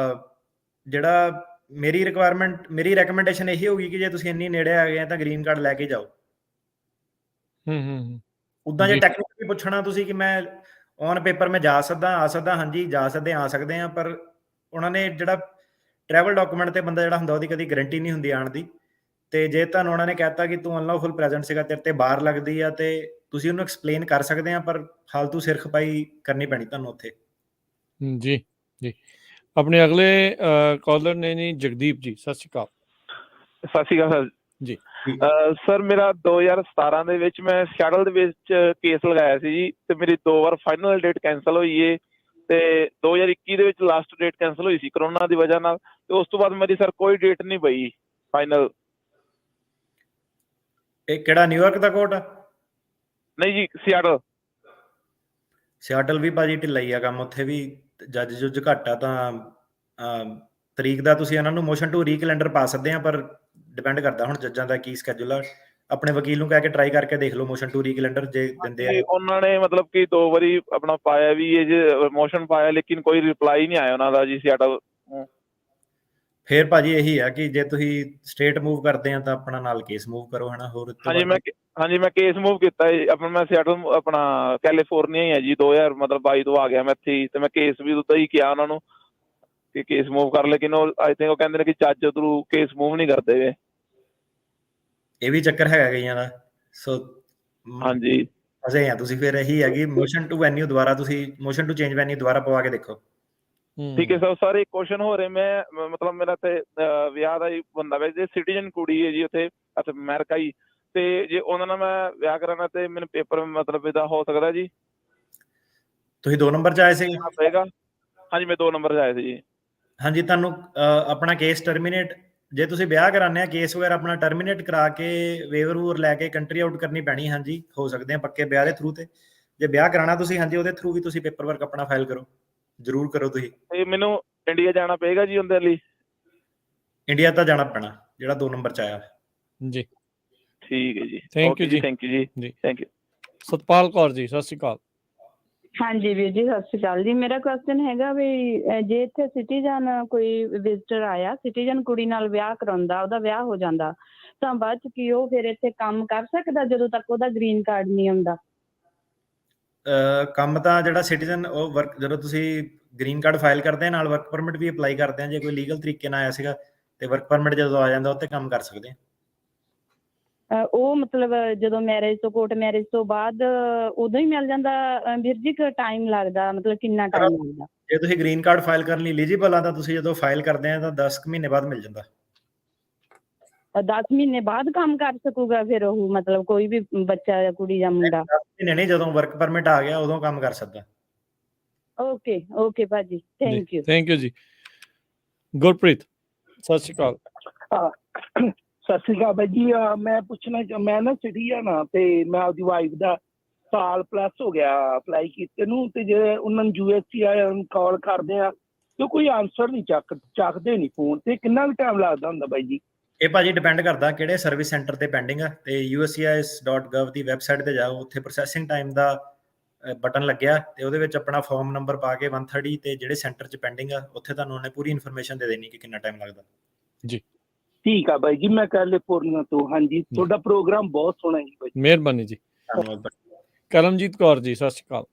ਜਿਹੜਾ ਮੇਰੀ ਰეკਮੈਂਡੇਸ਼ਨ ਇਹੀ ਹੋਊਗੀ ਕਿ ਜੇ ਤੁਸੀਂ ਇੰਨੀ ਨੇੜੇ ਆ ਗਏ ਆ ਤਾਂ ਗ੍ਰੀਨ ਕਾਰਡ ਲੈ ਕੇ ਜਾਓ। ਉੱਦਾਂ ਜੇ ਟੈਕਨੀਕਲੀ ਪੁੱਛਣਾ ਤੁਸੀਂ ਕਿ ਮੈਂ ਔਨ ਪੇਪਰ ਮੈਂ ਜਾ ਸਕਦਾ ਆ ਸਕਦਾ, ਹਾਂਜੀ ਜਾ ਸਕਦੇ ਆ ਸਕਦੇ ਆ, ਪਰ ਉਹਨਾਂ ਨੇ ਜਿਹੜਾ ਟਰੈਵਲ ਡਾਕੂਮੈਂਟ ਤੇ ਬੰਦਾ ਜਿਹੜਾ ਹੁੰਦਾ ਉਹਦੀ ਕਦੀ ਗਾਰੰਟੀ ਨਹੀਂ ਹੁੰਦੀ ਆਉਣ ਦੀ। ਤੇ ਜੇ ਤੁਹਾਨੂੰ ਉਹਨਾਂ ਨੇ ਕਹਿਤਾ ਕਿ ਤੂੰ ਅਨਲੌਫੁਲ ਪ੍ਰੈਜ਼ੈਂਟ ਸੀਗਾ, ਤੇਰੇ ਤੇ ਬਾਹਰ ਲੱਗਦੀ ਆ, ਤੇ ਤੁਸੀਂ ਉਹਨੂੰ ਐਕਸਪਲੇਨ ਕਰ ਸਕਦੇ ਆ, ਪਰ ਫਾਲਤੂ ਸਿਰ ਖਪਾਈ ਕਰਨੀ ਪੈਣੀ ਤੁਹਾਨੂੰ ਉੱਥੇ। ਜੀ ਜੀ। ਆਪਣੇ ਅਗਲੇ ਕਾਲਰ ਨੇ ਜੀ ਜਗਦੀਪ ਜੀ, ਸਤਿ ਸ਼੍ਰੀ ਅਕਾਲ। ਸਤਿ ਸ਼੍ਰੀ ਅਕਾਲ ਜੀ। ਸਰ ਮੇਰਾ 2017 ਦੇ ਵਿੱਚ ਮੈਂ ਸ਼ੈਡਲ ਦੇ ਵਿੱਚ ਕੇਸ ਲਗਾਇਆ ਸੀ ਜੀ, ਤੇ ਮੇਰੀ 2 ਵਾਰ ਫਾਈਨਲ ਡੇਟ ਕੈਂਸਲ ਹੋਈ ਏ, ਤੇ 2021 ਦੇ ਵਿੱਚ ਲਾਸਟ ਡੇਟ ਕੈਂਸਲ ਹੋਈ ਸੀ ਕਰੋਨਾ ਦੀ ਵਜ੍ਹਾ ਨਾਲ, ਤੇ ਉਸ ਤੋਂ ਬਾਅਦ ਮੇਰੀ ਸਰ ਕੋਈ ਡੇਟ ਨਹੀਂ ਪਈ ਫਾਈਨਲ। ਇਹ ਕਿਹੜਾ ਨਿਊਯਾਰਕ ਦਾ ਕੋਰਟ ਆ? ਨਹੀਂ ਜੀ, ਸਿਆਟਲ। ਸਿਆਟਲ ਵੀ ਭਾਜੀ ਢਿੱਲਾ ਹੀ ਆ ਕੰਮ, ਉੱਥੇ ਵੀ ਜੱਜ ਜੁੱਜ ਘੱਟ ਆ, ਤਾਂ ਤਰੀਕ ਦਾ ਤੁਸੀਂ ਇਹਨਾਂ ਨੂੰ ਮੋਸ਼ਨ ਟੂ ਰੀਕੈਲੰਡਰ ਪਾ ਸਕਦੇ ਆ, ਪਰ ਡਿਪੈਂਡ ਕਰਦਾ ਹੁਣ ਜੱਜਾਂ ਦਾ ਕੀ ਸਕੈਜੂਲ ਆ। ਆਪਣੇ ਵਕੀਲ ਨੂੰ ਕਹਿ ਕੇ ਟਰਾਈ ਕਰਕੇ ਦੇਖ ਲਓ ਮੋਸ਼ਨ ਟੂ ਰੀਕੈਲੰਡਰ ਜੇ ਦਿੰਦੇ ਆ। ਉਹਨਾਂ ਨੇ ਮਤਲਬ ਕਿ 2 ਵਾਰੀ ਆਪਣਾ ਪਾਇਆ ਵੀ ਇਹ ਜੇ ਮੋਸ਼ਨ ਪਾਇਆ, ਲੇਕਿਨ ਕੋਈ ਰਿਪਲਾਈ ਨਹੀਂ ਆਇਆ ਉਹਨਾਂ ਦਾ ਜੀ ਸਿਆਟਲ। ਫੇਰ ਭਾਜੀ ਇਹੀ ਆ ਕਿ ਜੇ ਤੁਸੀਂ ਸਟੇਟ ਮੂਵ ਕਰਦੇ ਆ ਤਾਂ ਆਪਣਾ ਨਾਲ ਕੇਸ ਮੂਵ ਕਰੋ, ਹਨਾ। ਹੋਰ ਹਾਂਜੀ ਮੈਂ ਕੇਸ ਮੂਵ ਕੀਤਾ ਜੀ ਆਪਣਾ, ਮੈਂ ਸਿਆਟਲ ਆਪਣਾ ਕੈਲੀਫੋਰਨੀਆ ਹੀ ਹੈ ਜੀ, 2022 ਤੋਂ ਆ ਗਿਆ ਮੈਂ ਇੱਥੇ, ਤੇ ਮੈਂ ਕੇਸ ਵੀ ਉੱਦਾਂ ਹੀ ਕਿਹਾ ਉਹਨਾਂ ਨੂੰ ਕਿ ਕੇਸ ਮੂਵ ਕਰ, ਲੇਕਿਨ ਉਹ ਆਈ ਥਿੰਕ ਉਹ ਕਹਿੰਦੇ ਨੇ ਕਿ ਜੱਜ ਉਧਰੋਂ ਕੇਸ ਮੂਵ ਨਹੀਂ ਕਰਦੇ ਵੇ। ਇਹ ਵੀ ਚੱਕਰ ਹੈਗਾ ਕਈਆਂ ਦਾ। ਸੋ ਹਾਂਜੀ ਫਸੇ ਆ ਤੁਸੀਂ। ਫਿਰ ਇਹੀ ਹੈ ਕਿ ਮੋਸ਼ਨ ਟੂ ਵੈਨਿਊ ਦੁਬਾਰਾ ਤੁਸੀਂ ਮੋਸ਼ਨ ਟੂ ਚੇਂਜ ਵੈਨਿਊ ਦੁਬਾਰਾ ਪਵਾ ਕੇ ਦੇਖੋ। ਠੀਕ ਹੈ ਸਰ ਇੱਕ ਕੁਐਸਚਨ ਹੋ ਰਿਹਾ, ਮੈਂ ਮਤਲਬ ਮੇਰਾ ਤੇ ਵਿਆਹ ਦਾ ਹੀ ਬੰਦਾ ਵੇ, ਜੇ ਸਿਟੀਜ਼ਨ ਕੁੜੀ ਹੈ ਜੀ ਉੱਥੇ ਅੱਛਾ ਅਮਰੀਕਾ ਹੀ, ਤੇ ਜੇ ਉਹਨਾਂ ਨਾਲ ਮੈਂ ਵਿਆਹ ਕਰਾਉਣਾ ਤੇ ਮੈਨੂੰ ਪੇਪਰ ਮਤਲਬ ਇਹਦਾ ਹੋ ਸਕਦਾ ਜੀ? ਤੁਸੀਂ 2 ਨੰਬਰ 'ਚ ਆਏ ਸੀ? ਹਾਂਜੀ ਮੈਂ 2 ਨੰਬਰ 'ਚ ਆਏ ਸੀ ਜੀ। ਹਾਂਜੀ, ਤੁਹਾਨੂੰ ਆਪਣਾ ਕੇਸ ਟਰਮੀਨੇਟ, ਜੇ ਤੁਸੀਂ ਵਿਆਹ ਕਰਾਉਂਦੇ ਆ ਕੇਸ ਵਗੈਰਾ ਆਪਣਾ ਟਰਮੀਨੇਟ ਕਰਾ ਕੇ ਵੇਵਰ ਵੂਰ ਲੈ ਕੇ ਕੰਟਰੀ ਆਊਟ ਕਰਨੀ ਪੈਣੀ। ਹਾਂਜੀ ਹੋ ਸਕਦੇ ਆ ਪੱਕੇ ਵਿਆਹ ਦੇ ਥਰੂ, ਤੇ ਜੇ ਵਿਆਹ ਕਰਾਉਣਾ ਤੁਸੀਂ ਹਾਂਜੀ ਉਹਦੇ ਥਰੂ ਵੀ ਤੁਸੀਂ ਪੇਪਰ ਵਰਕ ਆਪਣਾ ਫਾਈਲ ਕਰੋ, ਜ਼ਰੂਰ ਕਰੋ ਤੁਸੀਂ। ਤੇ ਮੈਨੂੰ ਇੰਡੀਆ ਜਾਣਾ ਪਏਗਾ ਜੀ ਉਹਦੇ ਲਈ? ਇੰਡੀਆ ਤਾਂ ਜਾਣਾ ਪੈਣਾ ਜਿਹੜਾ 2 ਨੰਬਰ 'ਚ ਆਇਆ ਜੀ। ਠੀਕ ਹੈ ਜੀ, ਥੈਂਕ ਯੂ ਜੀ। ਥੈਂਕ ਯੂ ਜੀ, ਥੈਂਕ ਯੂ। ਸਤਪਾਲ ਕੌਰ ਜੀ, ਸਤਿ ਸ਼੍ਰੀ ਅਕਾਲ। ਹਾਂਜੀ ਵੀਰ ਜੀ, ਸਤਿ ਸ਼੍ਰੀ ਅਕਾਲ ਜੀ। ਮੇਰਾ ਕੁਐਸਚਨ ਹੈਗਾ ਵੀ ਜੇ ਇੱਥੇ ਸਿਟੀਜ਼ਨ ਕੋਈ ਵਿਜ਼ਟਰ ਆਇਆ, ਸਿਟੀਜ਼ਨ ਕੁੜੀ ਨਾਲ ਵਿਆਹ ਕਰਾਉਂਦਾ, ਉਹਦਾ ਵਿਆਹ ਹੋ ਜਾਂਦਾ, ਤਾਂ ਬਾਅਦ ਚ ਕੀ ਉਹ ਫਿਰ ਇੱਥੇ ਕੰਮ ਕਰ ਸਕਦਾ ਜਦੋਂ ਤੱਕ ਉਹਦਾ ਗ੍ਰੀਨ ਕਾਰਡ ਨਹੀਂ ਆਉਂਦਾ? ਕੰਮ ਤਾਂ ਜਿਹੜਾ ਸਿਟੀਜ਼ਨ ਉਹ ਵਰਕ, ਜਦੋਂ ਤੁਸੀਂ ਗ੍ਰੀਨ ਕਾਰਡ ਫਾਈਲ ਕਰਦੇ ਆ ਨਾਲ ਵਰਕ ਪਰਮਿਟ ਵੀ ਅਪਲਾਈ ਕਰਦੇ ਆ, ਜੇ ਕੋਈ ਲੀਗਲ ਤਰੀਕੇ ਨਾਲ ਆਇਆ ਸੀਗਾ ਤੇ ਵਰਕ ਪਰਮਿਟ ਜਦੋਂ ਆ ਜਾਂਦਾ ਉੱਤੇ ਕੰਮ ਕਰ ਸਕਦੇ ਆ। ਉਹ ਮਤਲਬ ਜਦੋਂ ਮੈਰਿਜ ਤੋਂ ਕੋਰਟ ਮੈਰਿਜ ਤੋਂ ਬਾਅਦ ਉਦੋਂ ਹੀ ਮਿਲ ਜਾਂਦਾ ਵੀਰ ਜੀ, ਕਿ ਟਾਈਮ ਲੱਗਦਾ? ਮਤਲਬ ਕਿੰਨਾ ਟਾਈਮ ਲੱਗਦਾ? ਜੇ ਤੁਸੀਂ ਗ੍ਰੀਨ ਕਾਰਡ ਫਾਈਲ ਕਰਨ ਲਈ ਐਲੀਜੀਬਲ ਆ ਤਾਂ ਤੁਸੀਂ ਜਦੋਂ ਫਾਈਲ ਕਰਦੇ ਆ ਤਾਂ 10 ਮਹੀਨੇ ਬਾਅਦ ਮਿਲ ਜਾਂਦਾ। 10 ਮਹੀਨੇ ਬਾਅਦ ਕੰਮ ਕਰ ਸਕੂਗਾ ਫਿਰ ਉਹ, ਮਤਲਬ ਕੋਈ ਵੀ ਬੱਚਾ ਜਾਂ ਕੁੜੀ ਜਾਂ ਮੁੰਡਾ? 10 ਮਹੀਨੇ ਨਹੀਂ, ਜਦੋਂ ਵਰਕ ਪਰਮਿਟ ਆ ਗਿਆ ਉਦੋਂ ਕੰਮ ਕਰ ਸਕਦਾ। ਓਕੇ ਓਕੇ ਭਾਜੀ, ਥੈਂਕ ਯੂ। ਥੈਂਕ ਯੂ ਜੀ। ਗੁਰਪ੍ਰੀਤ ਸਤਿ ਸ਼੍ਰੀ ਅਕਾਲ। ਸਤਿ ਸ਼੍ਰੀ ਅਕਾਲ ਬਾਈ ਜੀ। ਮੈਂ ਪੁੱਛਣਾ, ਮੈਂ ਨਾ ਸਿਟੀਜ਼ਨ ਆ ਤੇ ਮੈਂ ਆਪਦੀ ਵਾਈਫ ਦਾ ਸਾਲ ਪਲੱਸ ਹੋ ਗਿਆ ਅਪਲਾਈ ਕੀਤੇ ਨੂੰ, ਤੇ ਜੇ ਉਹਨਾਂ ਨੂੰ USCIS ਨੂੰ ਕਾਲ ਕਰਦੇ ਆ ਤੇ ਕੋਈ ਆਨਸਰ ਨਹੀਂ ਚੱਕਦੇ ਨਹੀਂ ਫੋਨ ਤੇ, ਕਿੰਨਾ ਵੀ ਟਾਈਮ ਲੱਗਦਾ ਹੁੰਦਾ ਬਾਈ ਜੀ? ਇਹ ਭਾਜੀ ਡਿਪੈਂਡ ਕਰਦਾ ਕਿਹੜੇ ਸਰਵਿਸ ਸੈਂਟਰ ਤੇ ਪੈਂਡਿੰਗ ਆ, ਤੇ USCIS.gov ਦੀ ਵੈਬਸਾਈਟ ਤੇ ਜਾਓ, ਉੱਥੇ ਪ੍ਰੋਸੈਸਿੰਗ ਟਾਈਮ ਦਾ ਬਟਨ ਲੱਗਿਆ ਤੇ ਉਹਦੇ ਵਿੱਚ ਆਪਣਾ ਫਾਰਮ ਨੰਬਰ ਪਾ ਕੇ 130 ਤੇ ਜਿਹੜੇ ਸੈਂਟਰ 'ਚ ਪੈਂਡਿੰਗ ਆ ਉੱਥੇ ਤੁਹਾਨੂੰ ਉਹਨੇ ਪੂਰੀ ਇਨਫੋਰਮੇਸ਼ਨ ਦੇ ਦੇਣੀ ਕਿ ਕਿੰਨਾ ਟਾਈਮ ਲੱਗਦਾ ਜੀ। ਠੀਕ ਆ ਬਾਈ ਜੀ, ਮੈਂ ਕੈਲੀਫੋਰਨੀਆ ਤੋਂ। ਹਾਂਜੀ ਤੁਹਾਡਾ ਪ੍ਰੋਗਰਾਮ ਬਹੁਤ ਸੋਹਣਾ ਜੀ ਬਾਈ। ਮਿਹਰਬਾਨੀ ਜੀ। ਧੰਨਵਾਦ। ਕਰਮਜੀਤ ਕੌਰ ਜੀ, ਸਤਿ ਸ਼੍ਰੀ ਅਕਾਲ।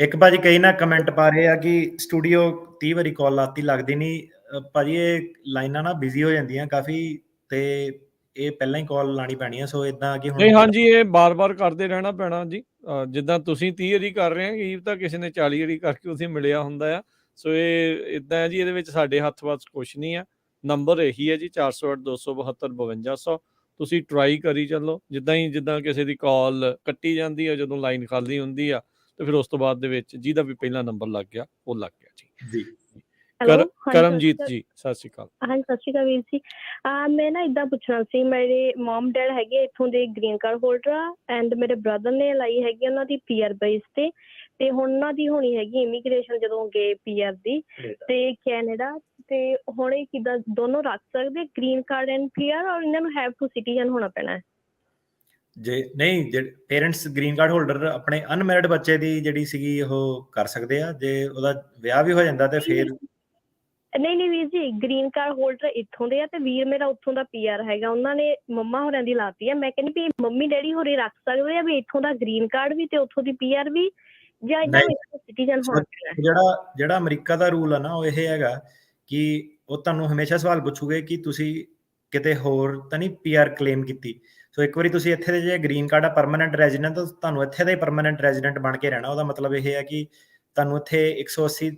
ਇੱਕ ਭਾਜੀ ਕਈ ਨਾ ਕਮੈਂਟ ਪਾ ਰਹੇ ਆ ਕਿ ਸਟੂਡੀਓ 30 ਵਾਰੀ ਕਾਲ ਲਾਤੀ ਲੱਗਦੀ ਨਹੀਂ। ਭਾਜੀ ਇਹ ਲਾਈਨਾਂ ਨਾ ਬਿਜ਼ੀ ਹੋ ਜਾਂਦੀਆਂ ਕਾਫੀ, ਤੇ ਇਹ ਪਹਿਲਾਂ ਹੀ ਕਾਲ ਲਾਣੀ ਪੈਣੀ ਹੈ। ਸੋ ਇਦਾਂ ਕਿ ਹੁਣ ਨਹੀਂ, ਹਾਂਜੀ, ਇਹ ਬਾਰ-ਬਾਰ ਕਰਦੇ ਰਹਿਣਾ ਪੈਣਾ ਜੀ। ਜਿੱਦਾਂ ਤੁਸੀਂ 30 ਵਾਰੀ ਕਰ ਰਹੇ ਆ, ਕੀ ਤਾਂ ਕਿਸੇ ਨੇ 40 ਵਾਰੀ ਕਰਕੇ ਤੁਸੀਂ ਮਿਲਿਆ ਹੁੰਦਾ ਆ। ਸੋ ਇਹ ਇਦਾਂ ਹੈ ਜੀ, ਇਹਦੇ ਵਿੱਚ ਸਾਡੇ ਹੱਥ ਵੱਸ ਕੁਛ ਨਹੀਂ ਆ। ਨੰਬਰ ਇਹੀ ਹੈ ਜੀ 408 272 5200। ਤੁਸੀਂ ਟਰਾਈ ਕਰੀ ਚੱਲੋ। ਜਿੱਦਾਂ ਕਿਸੇ ਦੀ ਕਾਲ ਕੱਟੀ ਜਾਂਦੀ ਆ, ਜਦੋਂ ਲਾਈਨ ਖਾਲੀ ਹੁੰਦੀ ਆ, ਤੇ ਫਿਰ ਉਸ ਤੋਂ ਬਾਅਦ ਦੇ ਵਿੱਚ ਜਿਹਦਾ ਵੀ ਪਹਿਲਾ ਨੰਬਰ ਲੱਗ ਗਿਆ ਉਹ ਲੱਗ ਗਿਆ ਜੀ। ਕਰਮਜੀਤ ਜੀ, ਸਤਿ ਸ਼੍ਰੀ ਅਕਾਲ। ਹਾਂਜੀ, ਸਤਿ ਸ਼੍ਰੀ ਅਕਾਲ ਵੀਰ ਜੀ। ਮੈਂ ਨਾ ਇੱਦਾਂ ਪੁੱਛਣਾ ਸੀ, ਮੇਰੇ ਮਮ ਡੈਡ ਹੈਗੇ ਇੱਥੋਂ ਦੇ ਗ੍ਰੀਨ ਕਾਰਡ ਹੋਲਡਰ ਆ, ਐਂਡ ਮੇਰੇ ਬ੍ਰਦਰ ਨੇ ਲਾਈ ਹੈਗੀ ਉਹਨਾਂ ਦੀ PR ਬੇਸ ਤੇ ਹੁਣ ਉਹਨਾਂ ਦੀ ਹੋਣੀ ਹੈਗੀ ਇਮੀਗ੍ਰੇਸ਼ਨ ਜਦੋਂ ਗਏ PR ਦੀ ਤੇ ਕੈਨੇਡਾ, ਤੇ ਹੁਣ ਇਹ ਕਿੱਦਾਂ ਦੋਨੋਂ ਰੱਖ ਸਕਦੇ ਗ੍ਰੀਨ ਕਾਰਡ ਐਂਡ PR, ਔਰ ਇਹਨਾਂ ਨੂੰ ਹੈਵ ਟੂ ਸਿਟੀਜ਼ਨ ਹੋਣਾ ਪੈਣਾ ਹੈ? ਜੇ ਨਹੀਂ, ਜਿਹੜੇ ਪੇਰੈਂਟਸ ਗ੍ਰੀਨ ਕਾਰਡ ਹੋਲਡਰ ਆਪਣੇ ਅਨਮੈਰਿਡ ਬੱਚੇ ਦੀ ਜਿਹੜੀ ਸੀਗੀ ਉਹ ਕਰ ਸਕਦੇ ਆ। ਜੇ ਉਹਦਾ ਵਿਆਹ ਵੀ ਹੋ ਜਾਂਦਾ ਤੇ ਫਿਰ ਨਹੀਂ ਵੀਰ ਜੀ, ਗ੍ਰੀਨ ਕਾਰਡ ਹੋਲਡਰ ਇੱਥੋਂ ਦੇ ਆ ਤੇ ਵੀਰ ਮੇਰਾ ਉੱਥੋਂ ਦਾ PR ਹੈਗਾ, ਉਹਨਾਂ ਨੇ ਮੰਮਾ ਹੋਰਾਂ ਦੀ ਲਾਤੀ ਆ। ਮੈਂ ਕਹਿੰਦੀ ਵੀ ਮੰਮੀ ਡੈਡੀ ਹੋਰੇ ਰੱਖ ਸਕਦੇ ਆ ਵੀ ਇੱਥੋਂ ਦਾ ਗ੍ਰੀਨ ਕਾਰਡ ਵੀ ਤੇ ਉੱਥੋਂ ਦੀ PR ਵੀ, ਜਾਂ ਇੱਦਾਂ ਸਿਟੀਜ਼ਨ ਹੋਣਾ? ਜਿਹੜਾ ਅਮਰੀਕਾ ਦਾ ਰੂਲ ਆ ਨਾ, ਉਹ ਇਹ ਹੈਗਾ ਕਿ ਉਹ ਤੁਹਾਨੂੰ ਹਮੇਸ਼ਾ ਸਵਾਲ ਪੁੱਛੂਗੇ ਕਿ ਤੁਸੀਂ ਕਿਤੇ ਹੋਰ ਤਾਂ ਨਹੀਂ PR ਕਲੇਮ ਕੀਤੀ। ਸੋ ਇੱਕ ਵਾਰੀ ਤੁਸੀਂ ਇੱਥੇ ਦੇ ਜੇ ਗ੍ਰੀਨ ਕਾਰਡ ਆ ਪਰਮਾਨੈਂਟ ਰੈਜ਼ੀਡੈਂਟ, ਤਾਂ ਤੁਹਾਨੂੰ ਇੱਥੇ ਦਾ ਹੀ ਪਰਮਾਨੈਂਟ ਰੈਜ਼ੀਡੈਂਟ ਬਣ ਕੇ ਰਹਿਣਾ। ਉਹਦਾ ਮਤਲਬ ਇਹ ਹੈ ਕਿ ਤੁਹਾਨੂੰ ਇੱਥੇ 180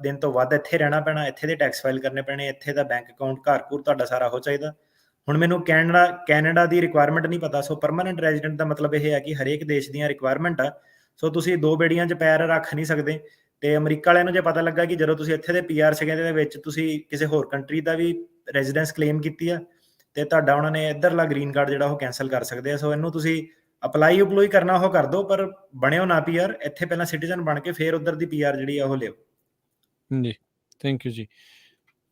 ਦਿਨ ਤੋਂ ਵੱਧ ਇੱਥੇ ਰਹਿਣਾ ਪੈਣਾ, ਇੱਥੇ ਦੇ ਟੈਕਸ ਫਾਈਲ ਕਰਨੇ ਪੈਣੇ, ਇੱਥੇ ਦਾ ਬੈਂਕ ਅਕਾਊਂਟ ਘਰ-ਘੂਰ ਤੁਹਾਡਾ ਸਾਰਾ ਹੋ ਚਾਹੀਦਾ। ਹੁਣ ਮੈਨੂੰ ਕੈਨੇਡਾ ਦੀ ਰਿਕੁਆਇਰਮੈਂਟ ਨਹੀਂ ਪਤਾ। ਸੋ ਪਰਮਾਨੈਂਟ ਰੈਜ਼ੀਡੈਂਟ ਦਾ ਮਤਲਬ ਇਹ ਹੈ ਕਿ ਹਰੇਕ ਦੇਸ਼ ਦੀਆਂ ਰਿਕੁਆਇਰਮੈਂਟ ਆ। ਸੋ ਤੁਸੀਂ ਦੋ ਬੇੜੀਆਂ 'ਚ ਪੈਰ ਰੱਖ ਨਹੀਂ ਸਕਦੇ। ਤੇ ਅਮਰੀਕਾ ਵਾਲਿਆਂ ਨੂੰ ਜੇ ਪਤਾ ਲੱਗਾ ਕਿ ਜਦੋਂ ਤੁਸੀਂ ਇੱਥੇ ਦੇ PR ਸੀਗੇ ਦੇ ਵਿੱਚ ਤੁਸੀਂ ਕਿਸੇ ਹੋਰ ਕੰਟਰੀ ਦਾ ਵੀ ਰੈਜ਼ੀਡੈਂਸ ਕਲੇਮ ਕੀਤੀ ਆ, ਤੇ ਤੁਹਾਡਾ ਉਹਨਾਂ ਨੇ ਇੱਧਰਲਾ ਗ੍ਰੀਨ ਕਾਰਡ ਜਿਹੜਾ ਉਹ ਕੈਂਸਲ ਕਰ ਸਕਦੇ ਆ। ਸੋ ਇਹਨੂੰ ਤੁਸੀਂ ਅਪਲਾਈ ਕਰਨਾ ਉਹ ਕਰ ਦਿਓ, ਪਰ ਬਣਿਓ ਨਾ PR। ਇੱਥੇ ਪਹਿਲਾਂ ਸਿਟੀਜ਼ਨ ਬਣ ਕੇ ਫਿਰ ਉੱਧਰ ਦੀ PR ਜਿਹੜੀ ਆ ਉਹ ਲਿਓ ਜੀ। ਥੈਂਕ ਯੂ ਜੀ।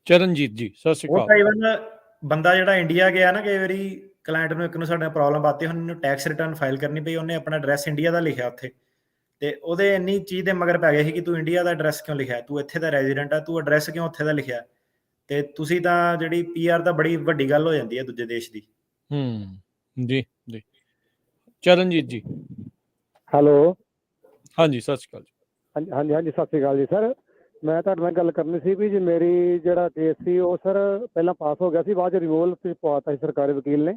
ਚਰਨਜੀਤ ਜੀ, ਸਤਿ ਸ਼੍ਰੀ ਉਹ ਅਕਾਲ। ਇਵਨ ਬੰਦਾ ਜਿਹੜਾ ਇੰਡੀਆ ਗਿਆ ਨਾ, ਕਈ ਵਾਰੀ ਕਲਾਇੰਟ ਨੂੰ ਇੱਕ ਨੂੰ ਸਾਡੇ ਪ੍ਰੋਬਲਮ ਆਤੀ, ਹੁਣ ਇਹਨੂੰ ਟੈਕਸ ਰਿਟਰਨ ਫਾਈਲ ਕਰਨੀ ਪਈ, ਉਹਨੇ ਆਪਣਾ ਐਡਰੈਸ ਇੰਡੀਆ ਦਾ ਲਿਖਿਆ ਉੱਥੇ, ਤੇ ਉਹਦੇ ਇੰਨੀ ਚੀਜ਼ ਦੇ ਮਗਰ ਪੈ ਗਏ ਸੀ ਕਿ ਤੂੰ ਇੰਡੀਆ ਦਾ ਐਡਰੈਸ ਕਿਉਂ ਲਿਖਿਆ, ਤੂੰ ਇੱਥੇ ਦਾ ਰੈਜ਼ੀਡੈਂਟ ਆ, ਤੂੰ ਐਡਰੈਸ ਕਿਉਂ ਉੱਥੇ ਦਾ ਲਿਖਿਆ। ਤੇ ਤੁਸੀਂ ਤਾਂ ਜਿਹੜੀ PR ਤਾਂ ਬੜੀ ਵੱਡੀ ਗੱਲ ਹੋ ਜਾਂਦੀ ਹੈ ਦੂਜੇ ਦੇਸ਼ ਦੀ। ਜੀ ਜੀ। ਚਰਨਜੀਤ ਜੀ, ਹੈਲੋ। ਹਾਂਜੀ, ਸਤਿ ਸ਼੍ਰੀ ਅਕਾਲ ਜੀ। ਹਾਂਜੀ, ਸਤਿ ਸ਼੍ਰੀ ਅਕਾਲ ਜੀ ਸਰ। ਮੈਂ ਤੁਹਾਡੇ ਨਾਲ ਗੱਲ ਕਰਨੀ ਸੀ ਵੀ ਜੀ, ਮੇਰੀ ਜਿਹੜਾ ਕੇਸ ਸੀ ਉਹ ਸਰ ਪਹਿਲਾਂ ਪਾਸ ਹੋ ਗਿਆ ਸੀ, ਬਾਅਦ 'ਚ ਰਿਵੋਲ ਪਵਾਤਾ ਸੀ ਸਰਕਾਰੀ ਵਕੀਲ ਨੇ।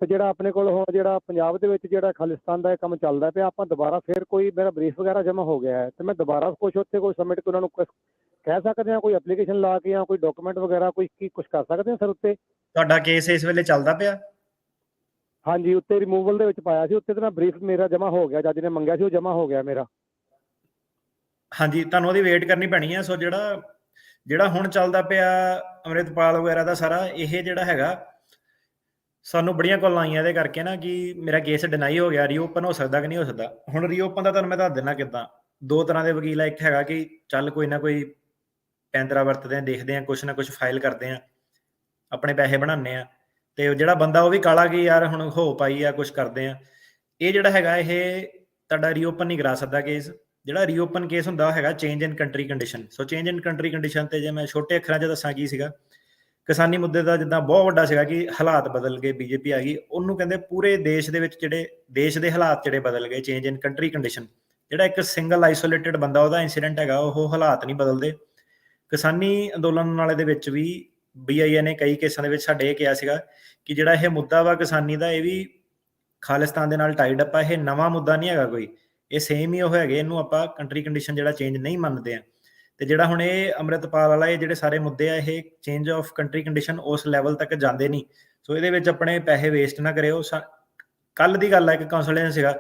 ਤੇ ਜਿਹੜਾ ਆਪਣੇ ਕੋਲ ਹੁਣ ਜਿਹੜਾ ਪੰਜਾਬ ਦੇ ਵਿੱਚ ਜਿਹੜਾ ਖਾਲਿਸਤਾਨ ਦਾ ਇਹ ਕੰਮ ਚੱਲਦਾ ਪਿਆ, ਆਪਾਂ ਦੁਬਾਰਾ ਫਿਰ ਕੋਈ ਮੇਰਾ ਬਰੀਫ ਵਗੈਰਾ ਜਮ੍ਹਾਂ ਹੋ ਗਿਆ ਹੈ, ਤੇ ਮੈਂ ਦੁਬਾਰਾ ਕੁਛ ਉੱਥੇ ਕੋਈ ਸਬਮਿਟ ਉਹਨਾਂ ਨੂੰ ਕਹਿ ਸਕਦੇ ਹਾਂ, ਕੋਈ ਐਪਲੀਕੇਸ਼ਨ ਲਾ ਕੇ ਜਾਂ ਕੋਈ ਡਾਕੂਮੈਂਟ ਵਗੈਰਾ ਕੁਝ ਕੁਛ ਕਰ ਸਕਦੇ ਹਾਂ ਸਰ ਉੱਤੇ? ਤੁਹਾਡਾ ਕੇਸ ਇਸ ਵੇਲੇ ਚੱਲਦਾ ਪਿਆ? ਹਾਂਜੀ, ਉੱਤੇ ਰਿਮੂਵਲ ਦੇ ਵਿੱਚ ਪਾਇਆ ਸੀ, ਉੱਤੇ ਤੇ ਮੈਂ ਬਰੀਫ ਮੇਰਾ ਜਮ੍ਹਾਂ ਹੋ ਗਿਆ, ਜੱਜ ਨੇ ਮੰਗਿਆ ਸੀ, ਉਹ ਜਮ੍ਹਾਂ ਹੋ ਗਿਆ ਮੇਰਾ। ਹਾਂਜੀ, ਤੁਹਾਨੂੰ ਉਹਦੀ ਵੇਟ ਕਰਨੀ ਪੈਣੀ ਹੈ। ਸੋ ਜਿਹੜਾ ਹੁਣ ਚੱਲਦਾ ਪਿਆ ਅੰਮ੍ਰਿਤਪਾਲ ਵਗੈਰਾ ਦਾ ਸਾਰਾ ਇਹ ਜਿਹੜਾ ਹੈਗਾ, ਸਾਨੂੰ ਬੜੀਆਂ ਕਾਲਾਂ ਆਈਆਂ ਇਹਦੇ ਕਰਕੇ ਨਾ ਕਿ ਮੇਰਾ ਕੇਸ ਡਿਨਾਈ ਹੋ ਗਿਆ, ਰੀਓਪਨ ਹੋ ਸਕਦਾ ਕਿ ਨਹੀਂ ਹੋ ਸਕਦਾ। ਹੁਣ ਰੀਓਪਨ ਦਾ ਤੁਹਾਨੂੰ ਮੈਂ ਦੱਸ ਦਿੰਦਾ ਕਿੱਦਾਂ। ਦੋ ਤਰ੍ਹਾਂ ਦੇ ਵਕੀਲ ਆ। ਇੱਕ ਹੈਗਾ ਕਿ ਚੱਲ ਕੋਈ ਨਾ ਕੋਈ ਪੈਂਤਰਾ ਵਰਤਦੇ ਆ, ਦੇਖਦੇ ਆ, ਕੁਛ ਨਾ ਕੁਛ ਫਾਈਲ ਕਰਦੇ ਆ, ਆਪਣੇ ਪੈਸੇ ਬਣਾਉਂਦੇ ਆ, ਤੇ ਜਿਹੜਾ ਬੰਦਾ ਉਹ ਵੀ ਕਾਲਾ ਕਿ ਯਾਰ ਹੁਣ ਹੋ ਪਾਈ ਆ, ਕੁਛ ਕਰਦੇ ਆ। ਇਹ ਜਿਹੜਾ ਹੈਗਾ ਇਹ ਤੁਹਾਡਾ ਰੀਓਪਨ ਨਹੀਂ ਕਰਾ ਸਕਦਾ ਕੇਸ। ਜਿਹੜਾ ਰੀਓਪਨ ਕੇਸ ਹੁੰਦਾ ਉਹ ਹੈਗਾ ਚੇਂਜ ਇਨ ਕੰਟਰੀ ਕੰਡੀਸ਼ਨ। ਸੋ ਚੇਂਜ ਇਨ ਕੰਟਰੀ ਕੰਡੀਸ਼ਨ ਤੇ ਜੇ ਮੈਂ ਛੋਟੇ ਅੱਖਰਾਂ 'ਚ ਦੱਸਾਂ ਕੀ ਸੀਗਾ, ਕਿਸਾਨੀ ਮੁੱਦੇ ਦਾ ਜਿੱਦਾਂ ਬਹੁਤ ਵੱਡਾ ਸੀਗਾ ਕਿ ਹਾਲਾਤ ਬਦਲ ਗਏ, BJP ਆ ਗਈ, ਉਹਨੂੰ ਕਹਿੰਦੇ ਪੂਰੇ ਦੇਸ਼ ਦੇ ਵਿੱਚ ਜਿਹੜੇ ਦੇਸ਼ ਦੇ ਹਾਲਾਤ ਜਿਹੜੇ ਬਦਲ ਗਏ, ਚੇਂਜ ਇਨ ਕੰਟਰੀ ਕੰਡੀਸ਼ਨ। ਜਿਹੜਾ ਇੱਕ ਸਿੰਗਲ ਆਈਸੋਲੇਟਿਡ ਬੰਦਾ ਉਹਦਾ ਇੰਸੀਡੈਂਟ ਹੈਗਾ, ਉਹ ਹਾਲਾਤ ਨਹੀਂ ਬਦਲਦੇ। ਕਿਸਾਨੀ ਅੰਦੋਲਨ ਵਾਲੇ ਦੇ ਵਿੱਚ ਵੀ BIA ਨੇ ਕਈ ਕੇਸਾਂ ਦੇ ਵਿੱਚ ਸਾਡੇ ਇਹ ਕਿਹਾ ਸੀਗਾ ਕਿ ਜਿਹੜਾ ਇਹ ਮੁੱਦਾ ਵਾ ਕਿਸਾਨੀ ਦਾ, ਇਹ ਵੀ ਖਾਲਿਸਤਾਨ ਦੇ ਨਾਲ ਟਾਈਡ ਅਪ ਆ, ਇਹ ਨਵਾਂ ਮੁੱਦਾ ਨਹੀਂ ਹੈਗਾ ਕੋਈ, ਇਹ ਸੇਮ ਹੀ ਉਹ ਹੈਗੇ, ਇਹਨੂੰ ਆਪਾਂ ਕੰਟਰੀ ਕੰਡੀਸ਼ਨ ਜਿਹੜਾ ਚੇਂਜ ਨਹੀਂ ਮੰਨਦੇ ਆ। ਤੇ ਜਿਹੜਾ ਹੁਣ ਇਹ ਅੰਮ੍ਰਿਤਪਾਲ ਵਾਲਾ ਇਹ ਜਿਹੜੇ ਸਾਰੇ ਮੁੱਦੇ ਆ, ਇਹ ਚੇਂਜ ਆਫ ਕੰਟਰੀ ਕੰਡੀਸ਼ਨ ਉਸ ਲੈਵਲ ਤੱਕ ਜਾਂਦੇ ਨਹੀਂ। ਸੋ ਇਹਦੇ ਵਿੱਚ ਆਪਣੇ ਪੈਸੇ ਵੇਸਟ ਨਾ ਕਰਿਓ। ਕੱਲ ਦੀ ਗੱਲ ਹੈ ਕਿ ਕਾਉਂਸਲਰ ਸੀਗਾ,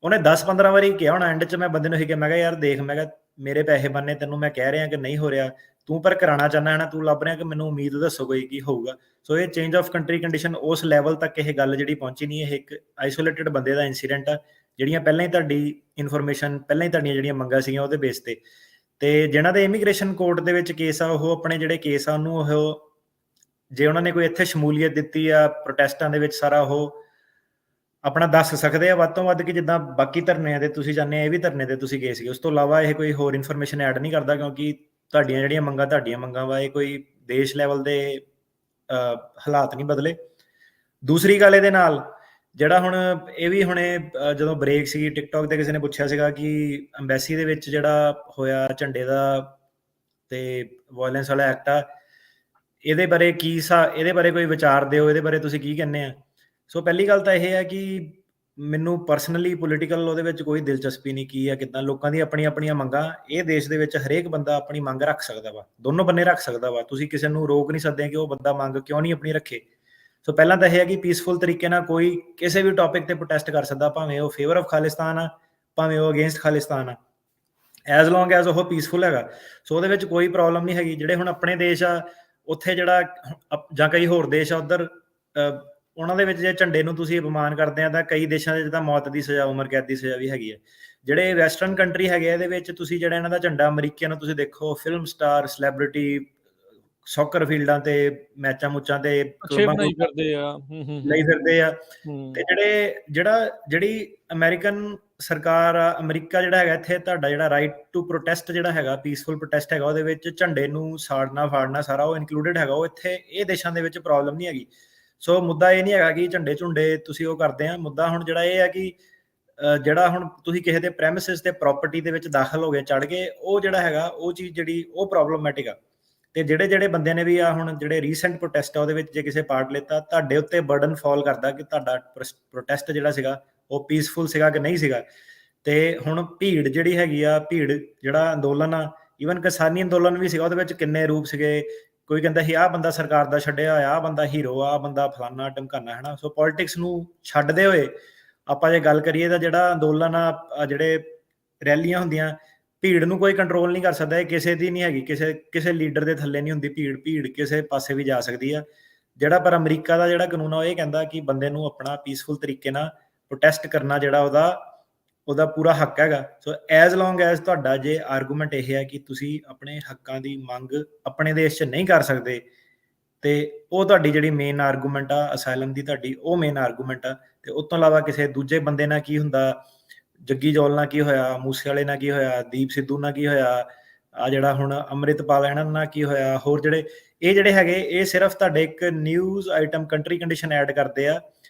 ਉਹਨੇ 10-15 ਵਾਰੀ ਕਿਹਾ ਹੋਣਾ, ਐਂਡ 'ਚ ਮੈਂ ਬੰਦੇ ਨੂੰ ਹੀ ਕਿਹਾ, ਮੈਂ ਕਿਹਾ ਯਾਰ ਦੇਖ, ਮੈਂ ਕਿਹਾ ਮੇਰੇ ਪੈਸੇ ਬੰਨੇ, ਤੈਨੂੰ ਮੈਂ ਕਹਿ ਰਿਹਾ ਕਿ ਨਹੀਂ ਹੋ ਰਿਹਾ, ਤੂੰ ਪਰ ਕਰਾਉਣਾ ਚਾਹੁੰਦਾ ਹੈ ਨਾ, ਤੂੰ ਲੱਭ ਰਿਹਾ ਕਿ ਮੈਨੂੰ ਉਮੀਦ ਦੱਸੋ ਕੋਈ ਕੀ ਹੋਊਗਾ। ਸੋ ਇਹ ਚੇਂਜ ਆਫ ਕੰਟਰੀ ਕੰਡੀਸ਼ਨ ਉਸ ਲੈਵਲ ਤੱਕ ਇਹ ਗੱਲ ਜਿਹੜੀ ਪਹੁੰਚੀ ਨਹੀਂ। ਇਹ ਇੱਕ ਆਈਸੋਲੇਟਿਡ ਬੰਦੇ ਦਾ ਇੰਸੀਡੈਂਟ ਆ, ਜਿਹੜੀਆਂ ਪਹਿਲਾਂ ਹੀ ਤੁਹਾਡੀ ਇਨਫੋਰਮੇਸ਼ਨ, ਪਹਿਲਾਂ ਹੀ ਤੁਹਾਡੀਆਂ ਜਿਹੜੀਆਂ ਮੰਗਾਂ ਸੀਗੀਆਂ ਉਹਦੇ ਬੇਸ ਤੇ ਜਿਹਨਾਂ ਦੇ ਇਮੀਗ੍ਰੇਸ਼ਨ ਕੋਰਟ ਦੇ ਵਿੱਚ ਕੇਸ ਆ, ਉਹ ਆਪਣੇ ਜਿਹੜੇ ਕੇਸ ਆ ਉਹਨੂੰ ਉਹ ਜੇ ਉਹਨਾਂ ਨੇ ਕੋਈ ਇੱਥੇ ਸ਼ਮੂਲੀਅਤ ਦਿੱਤੀ ਆ ਪ੍ਰੋਟੈਸਟਾਂ ਦੇ ਵਿੱਚ, ਸਾਰਾ ਉਹ ਆਪਣਾ ਦੱਸ ਸਕਦੇ ਆ ਵੱਧ ਤੋਂ ਵੱਧ ਕਿ ਜਿੱਦਾਂ ਬਾਕੀ ਧਰਨਿਆਂ ਤੇ ਤੁਸੀਂ ਜਾਂਦੇ ਆ, ਇਹ ਵੀ ਧਰਨੇ ਤੇ ਤੁਸੀਂ ਗਏ ਸੀਗੇ। ਉਸ ਤੋਂ ਇਲਾਵਾ ਇਹ ਕੋਈ ਹੋਰ ਇਨਫੋਰਮੇਸ਼ਨ ਐਡ ਨਹੀਂ ਕਰਦਾ, ਕਿਉਂਕਿ ਤੁਹਾਡੀਆਂ ਜਿਹੜੀਆਂ ਮੰਗਾਂ ਵਾ, ਇਹ ਕੋਈ ਦੇਸ਼ ਲੈਵਲ ਦੇ ਹਾਲਾਤ ਨਹੀਂ ਬਦਲੇ। ਦੂਸਰੀ ਗੱਲ ਇਹਦੇ ਨਾਲ ਜਿਹੜਾ ਹੁਣ ਇਹ ਵੀ ਹੁਣੇ ਜਦੋਂ ਬ੍ਰੇਕ ਸੀ, ਟਿਕਟੋਕ ਤੇ ਕਿਸੇ ਨੇ ਪੁੱਛਿਆ ਸੀਗਾ ਕਿ ਅੰਬੈਸੀ ਦੇ ਵਿੱਚ ਜਿਹੜਾ ਹੋਇਆ ਝੰਡੇ ਦਾ ਤੇ ਵਾਇਲੈਂਸ ਵਾਲਾ ਐਕਟ ਆ, ਇਹਦੇ ਬਾਰੇ ਇਹਦੇ ਬਾਰੇ ਕੋਈ ਵਿਚਾਰ ਦਿਓ, ਇਹਦੇ ਬਾਰੇ ਤੁਸੀਂ ਕੀ ਕਹਿੰਦੇ ਆ। ਸੋ ਪਹਿਲੀ ਗੱਲ ਤਾਂ ਇਹ ਹੈ ਕਿ ਮੈਨੂੰ ਪਰਸਨਲੀ ਪੋਲੀਟੀਕਲ ਉਹਦੇ ਵਿੱਚ ਕੋਈ ਦਿਲਚਸਪੀ ਨਹੀਂ, ਕੀ ਆ ਕਿੱਦਾਂ, ਲੋਕਾਂ ਦੀ ਆਪਣੀਆਂ ਮੰਗਾਂ, ਇਹ ਦੇਸ਼ ਦੇ ਵਿੱਚ ਹਰੇਕ ਬੰਦਾ ਆਪਣੀ ਮੰਗ ਰੱਖ ਸਕਦਾ ਵਾ, ਦੋਨੋਂ ਬੰਨੇ ਰੱਖ ਸਕਦਾ ਵਾ, ਤੁਸੀਂ ਕਿਸੇ ਨੂੰ ਰੋਕ ਨਹੀਂ ਸਕਦੇ ਕਿ ਉਹ ਬੰਦਾ ਮੰਗ ਕਿਉਂ ਨਹੀਂ ਆਪਣੀ ਰੱਖੇ। ਸੋ ਪਹਿਲਾਂ ਤਾਂ ਇਹ ਹੈ ਕਿ ਪੀਸਫੁਲ ਤਰੀਕੇ ਨਾਲ ਕੋਈ ਕਿਸੇ ਵੀ ਟੌਪਿਕ ਤੇ ਪ੍ਰੋਟੈਸਟ ਕਰ ਸਕਦਾ, ਭਾਵੇਂ ਉਹ ਫੇਵਰ ਆਫ ਖਾਲਿਸਤਾਨ ਆ, ਭਾਵੇਂ ਉਹ ਅਗੇਂਸਟ ਖਾਲਿਸਤਾਨ ਆ, ਐਜ਼ ਲੌਂਗ ਐਜ਼ ਉਹ ਪੀਸਫੁਲ ਹੈਗਾ। ਸੋ ਉਹਦੇ ਵਿੱਚ ਕੋਈ ਪ੍ਰੋਬਲਮ ਨਹੀਂ ਹੈਗੀ। ਜਿਹੜੇ ਹੁਣ ਆਪਣੇ ਦੇਸ਼ ਆ ਉੱਥੇ ਜਿਹੜਾ ਜਾਂ ਕਈ ਹੋਰ ਦੇਸ਼ ਆ ਉੱਧਰ, ਉਹਨਾਂ ਦੇ ਵਿੱਚ ਜੇ ਝੰਡੇ ਨੂੰ ਤੁਸੀਂ ਅਪਮਾਨ ਕਰਦੇ ਆ ਤਾਂ ਕਈ ਦੇਸ਼ਾਂ ਦੇ ਜਿੱਦਾਂ ਮੌਤ ਦੀ ਸਜ਼ਾ, ਉਮਰ ਕੈਦ ਦੀ ਸਜ਼ਾ ਵੀ ਹੈਗੀ ਹੈ। ਜਿਹੜੇ ਵੈਸਟਰਨ ਕੰਟਰੀ ਹੈਗੇ ਇਹਦੇ ਵਿੱਚ ਤੁਸੀਂ ਜਿਹੜਾ ਇਹਨਾਂ ਦਾ ਝੰਡਾ ਅਮਰੀਕੀਆਂ ਨੂੰ ਤੁਸੀਂ ਦੇਖੋ, ਫਿਲਮ ਸਟਾਰ, ਸੈਲੈਬ੍ਰਿਟੀ, ਸੌਕਰ ਫੀਲਡਾਂ ਤੇ ਮੈਚਾਂ ਮੁੱਚਾਂ ਤੇ ਲਈ ਫਿਰਦੇ ਆ। ਤੇ ਜਿਹੜੀ ਅਮਰੀਕਨ ਸਰਕਾਰ ਆ, ਅਮਰੀਕਾ ਜਿਹੜਾ ਹੈਗਾ, ਇੱਥੇ ਤੁਹਾਡਾ ਜਿਹੜਾ ਰਾਈਟ ਟੂ ਪ੍ਰੋਟੈਸਟ ਜਿਹੜਾ ਹੈਗਾ, ਪੀਸਫੁਲ ਪ੍ਰੋਟੈਸਟ ਹੈਗਾ, ਉਹਦੇ ਵਿੱਚ ਝੰਡੇ ਨੂੰ ਸਾੜਨਾ ਫਾੜਨਾ ਸਾਰਾ ਉਹ ਇਨਕਲੂਡਡ ਹੈਗਾ। ਉਹ ਇੱਥੇ ਇਹ ਦੇਸ਼ਾਂ ਦੇ ਵਿੱਚ ਪ੍ਰੋਬਲਮ ਨਹੀਂ ਹੈਗੀ। ਸੋ ਮੁੱਦਾ ਇਹ ਨਹੀਂ ਹੈਗਾ ਕਿ ਝੰਡੇ ਝੁੰਡੇ ਤੁਸੀਂ ਉਹ ਕਰਦੇ ਆ। ਮੁੱਦਾ ਹੁਣ ਜਿਹੜਾ ਇਹ ਹੈ ਕਿ ਜਿਹੜਾ ਹੁਣ ਤੁਸੀਂ ਕਿਸੇ ਦੇ ਪ੍ਰੈਮਿਸਿਸ ਤੇ ਪ੍ਰਾਪਰਟੀ ਦੇ ਵਿੱਚ ਦਾਖਲ ਹੋ ਗਏ, ਚੜ ਗਏ, ਉਹ ਜਿਹੜਾ ਹੈਗਾ ਉਹ ਚੀਜ਼ ਜਿਹੜੀ ਉਹ ਪ੍ਰੋਬਲਮੈਟਿਕ ਆ। ਤੇ ਜਿਹੜੇ ਬੰਦਿਆਂ ਨੇ ਵੀ ਆ ਹੁਣ ਜਿਹੜੇ ਰੀਸੈਂਟ ਪ੍ਰੋਟੈਸਟ ਆ ਉਹਦੇ ਵਿੱਚ ਜੇ ਕਿਸੇ ਪਾਰਟ ਲਿੱਤਾ, ਤੁਹਾਡੇ ਉੱਤੇ ਬਰਡਨ ਫਾਲ ਕਰਦਾ ਕਿ ਤੁਹਾਡਾ ਪ੍ਰੋਟੈਸਟ ਜਿਹੜਾ ਸੀਗਾ ਉਹ ਪੀਸਫੁਲ ਸੀਗਾ ਕਿ ਨਹੀਂ ਸੀਗਾ। ਤੇ ਹੁਣ ਭੀੜ ਜਿਹੜੀ ਹੈਗੀ ਆ, ਭੀੜ ਜਿਹੜਾ ਅੰਦੋਲਨ ਆ, ਈਵਨ ਕਿਸਾਨੀ ਅੰਦੋਲਨ ਵੀ ਸੀਗਾ, ਉਹਦੇ ਵਿੱਚ ਕਿੰਨੇ ਰੂਪ ਸੀਗੇ। ਕੋਈ ਕਹਿੰਦਾ ਸੀ ਆਹ ਬੰਦਾ ਸਰਕਾਰ ਦਾ ਛੱਡਿਆ ਹੋਇਆ, ਆਹ ਬੰਦਾ ਹੀਰੋ ਆ, ਆਹ ਬੰਦਾ ਫਲਾਨਾ ਢਮਕਾਨਾ, ਹੈ ਨਾ। ਸੋ ਪੋਲਿਟਿਕਸ ਨੂੰ ਛੱਡਦੇ ਹੋਏ ਆਪਾਂ ਜੇ ਗੱਲ ਕਰੀਏ ਤਾਂ ਜਿਹੜਾ ਅੰਦੋਲਨ ਆ, ਜਿਹੜੇ ਰੈਲੀਆਂ ਹੁੰਦੀਆਂ, ਭੀੜ ਨੂੰ ਕੋਈ ਕੰਟਰੋਲ ਨਹੀਂ ਕਰ ਸਕਦਾ। ਇਹ ਕਿਸੇ ਦੀ ਨਹੀਂ ਹੈਗੀ, ਕਿਸੇ ਲੀਡਰ ਦੇ ਥੱਲੇ ਨਹੀਂ ਹੁੰਦੀ ਭੀੜ ਕਿਸੇ ਪਾਸੇ ਵੀ ਜਾ ਸਕਦੀ ਆ। ਜਿਹੜਾ ਪਰ ਅਮਰੀਕਾ ਦਾ ਜਿਹੜਾ ਕਾਨੂੰਨ ਆ ਉਹ ਇਹ ਕਹਿੰਦਾ ਕਿ ਬੰਦੇ ਨੂੰ ਆਪਣਾ ਪੀਸਫੁਲ ਤਰੀਕੇ ਨਾਲ ਪ੍ਰੋਟੈਸਟ ਕਰਨਾ ਜਿਹੜਾ ਉਹਦਾ ਪੂਰਾ ਹੱਕ ਹੈਗਾ। ਸੋ ਐਜ਼ ਲੌਂਗ ਐਜ਼ ਤੁਹਾਡਾ ਜੇ ਆਰਗੂਮੈਂਟ ਇਹ ਹੈ ਕਿ ਤੁਸੀਂ ਆਪਣੇ ਹੱਕਾਂ ਦੀ ਮੰਗ ਆਪਣੇ ਦੇਸ਼ 'ਚ ਨਹੀਂ ਕਰ ਸਕਦੇ, ਤੇ ਉਹ ਤੁਹਾਡੀ ਜਿਹੜੀ ਮੇਨ ਆਰਗੂਮੈਂਟ ਆ ਅਸਾਈਲਮ ਦੀ, ਤੁਹਾਡੀ ਉਹ ਮੇਨ ਆਰਗੂਮੈਂਟ ਆ। ਤੇ ਉਸ ਤੋਂ ਇਲਾਵਾ ਕਿਸੇ ਦੂਜੇ ਬੰਦੇ ਨਾਲ ਕੀ ਹੁੰਦਾ, ਜੱਗੀ ਜੌਲ ਨਾਲ ਕੀ ਹੋਇਆ, ਮੂਸੇ ਵਾਲੇ ਨਾਲ ਕੀ ਹੋਇਆ, ਦੀਪ ਸਿੱਧੂ ਨਾਲ ਕੀ ਹੋਇਆ, ਆ ਜਿਹੜਾ ਹੁਣ ਅੰਮ੍ਰਿਤਪਾਲ ਇਹਨਾਂ ਨਾਲ ਕੀ ਹੋਇਆ, ਹੋਰ ਜਿਹੜੇ ਹੈਗੇ, ਇਹ ਸਿਰਫ ਤੁਹਾਡੇ ਇੱਕ news item, country condition add ਕਰਦੇ ਆ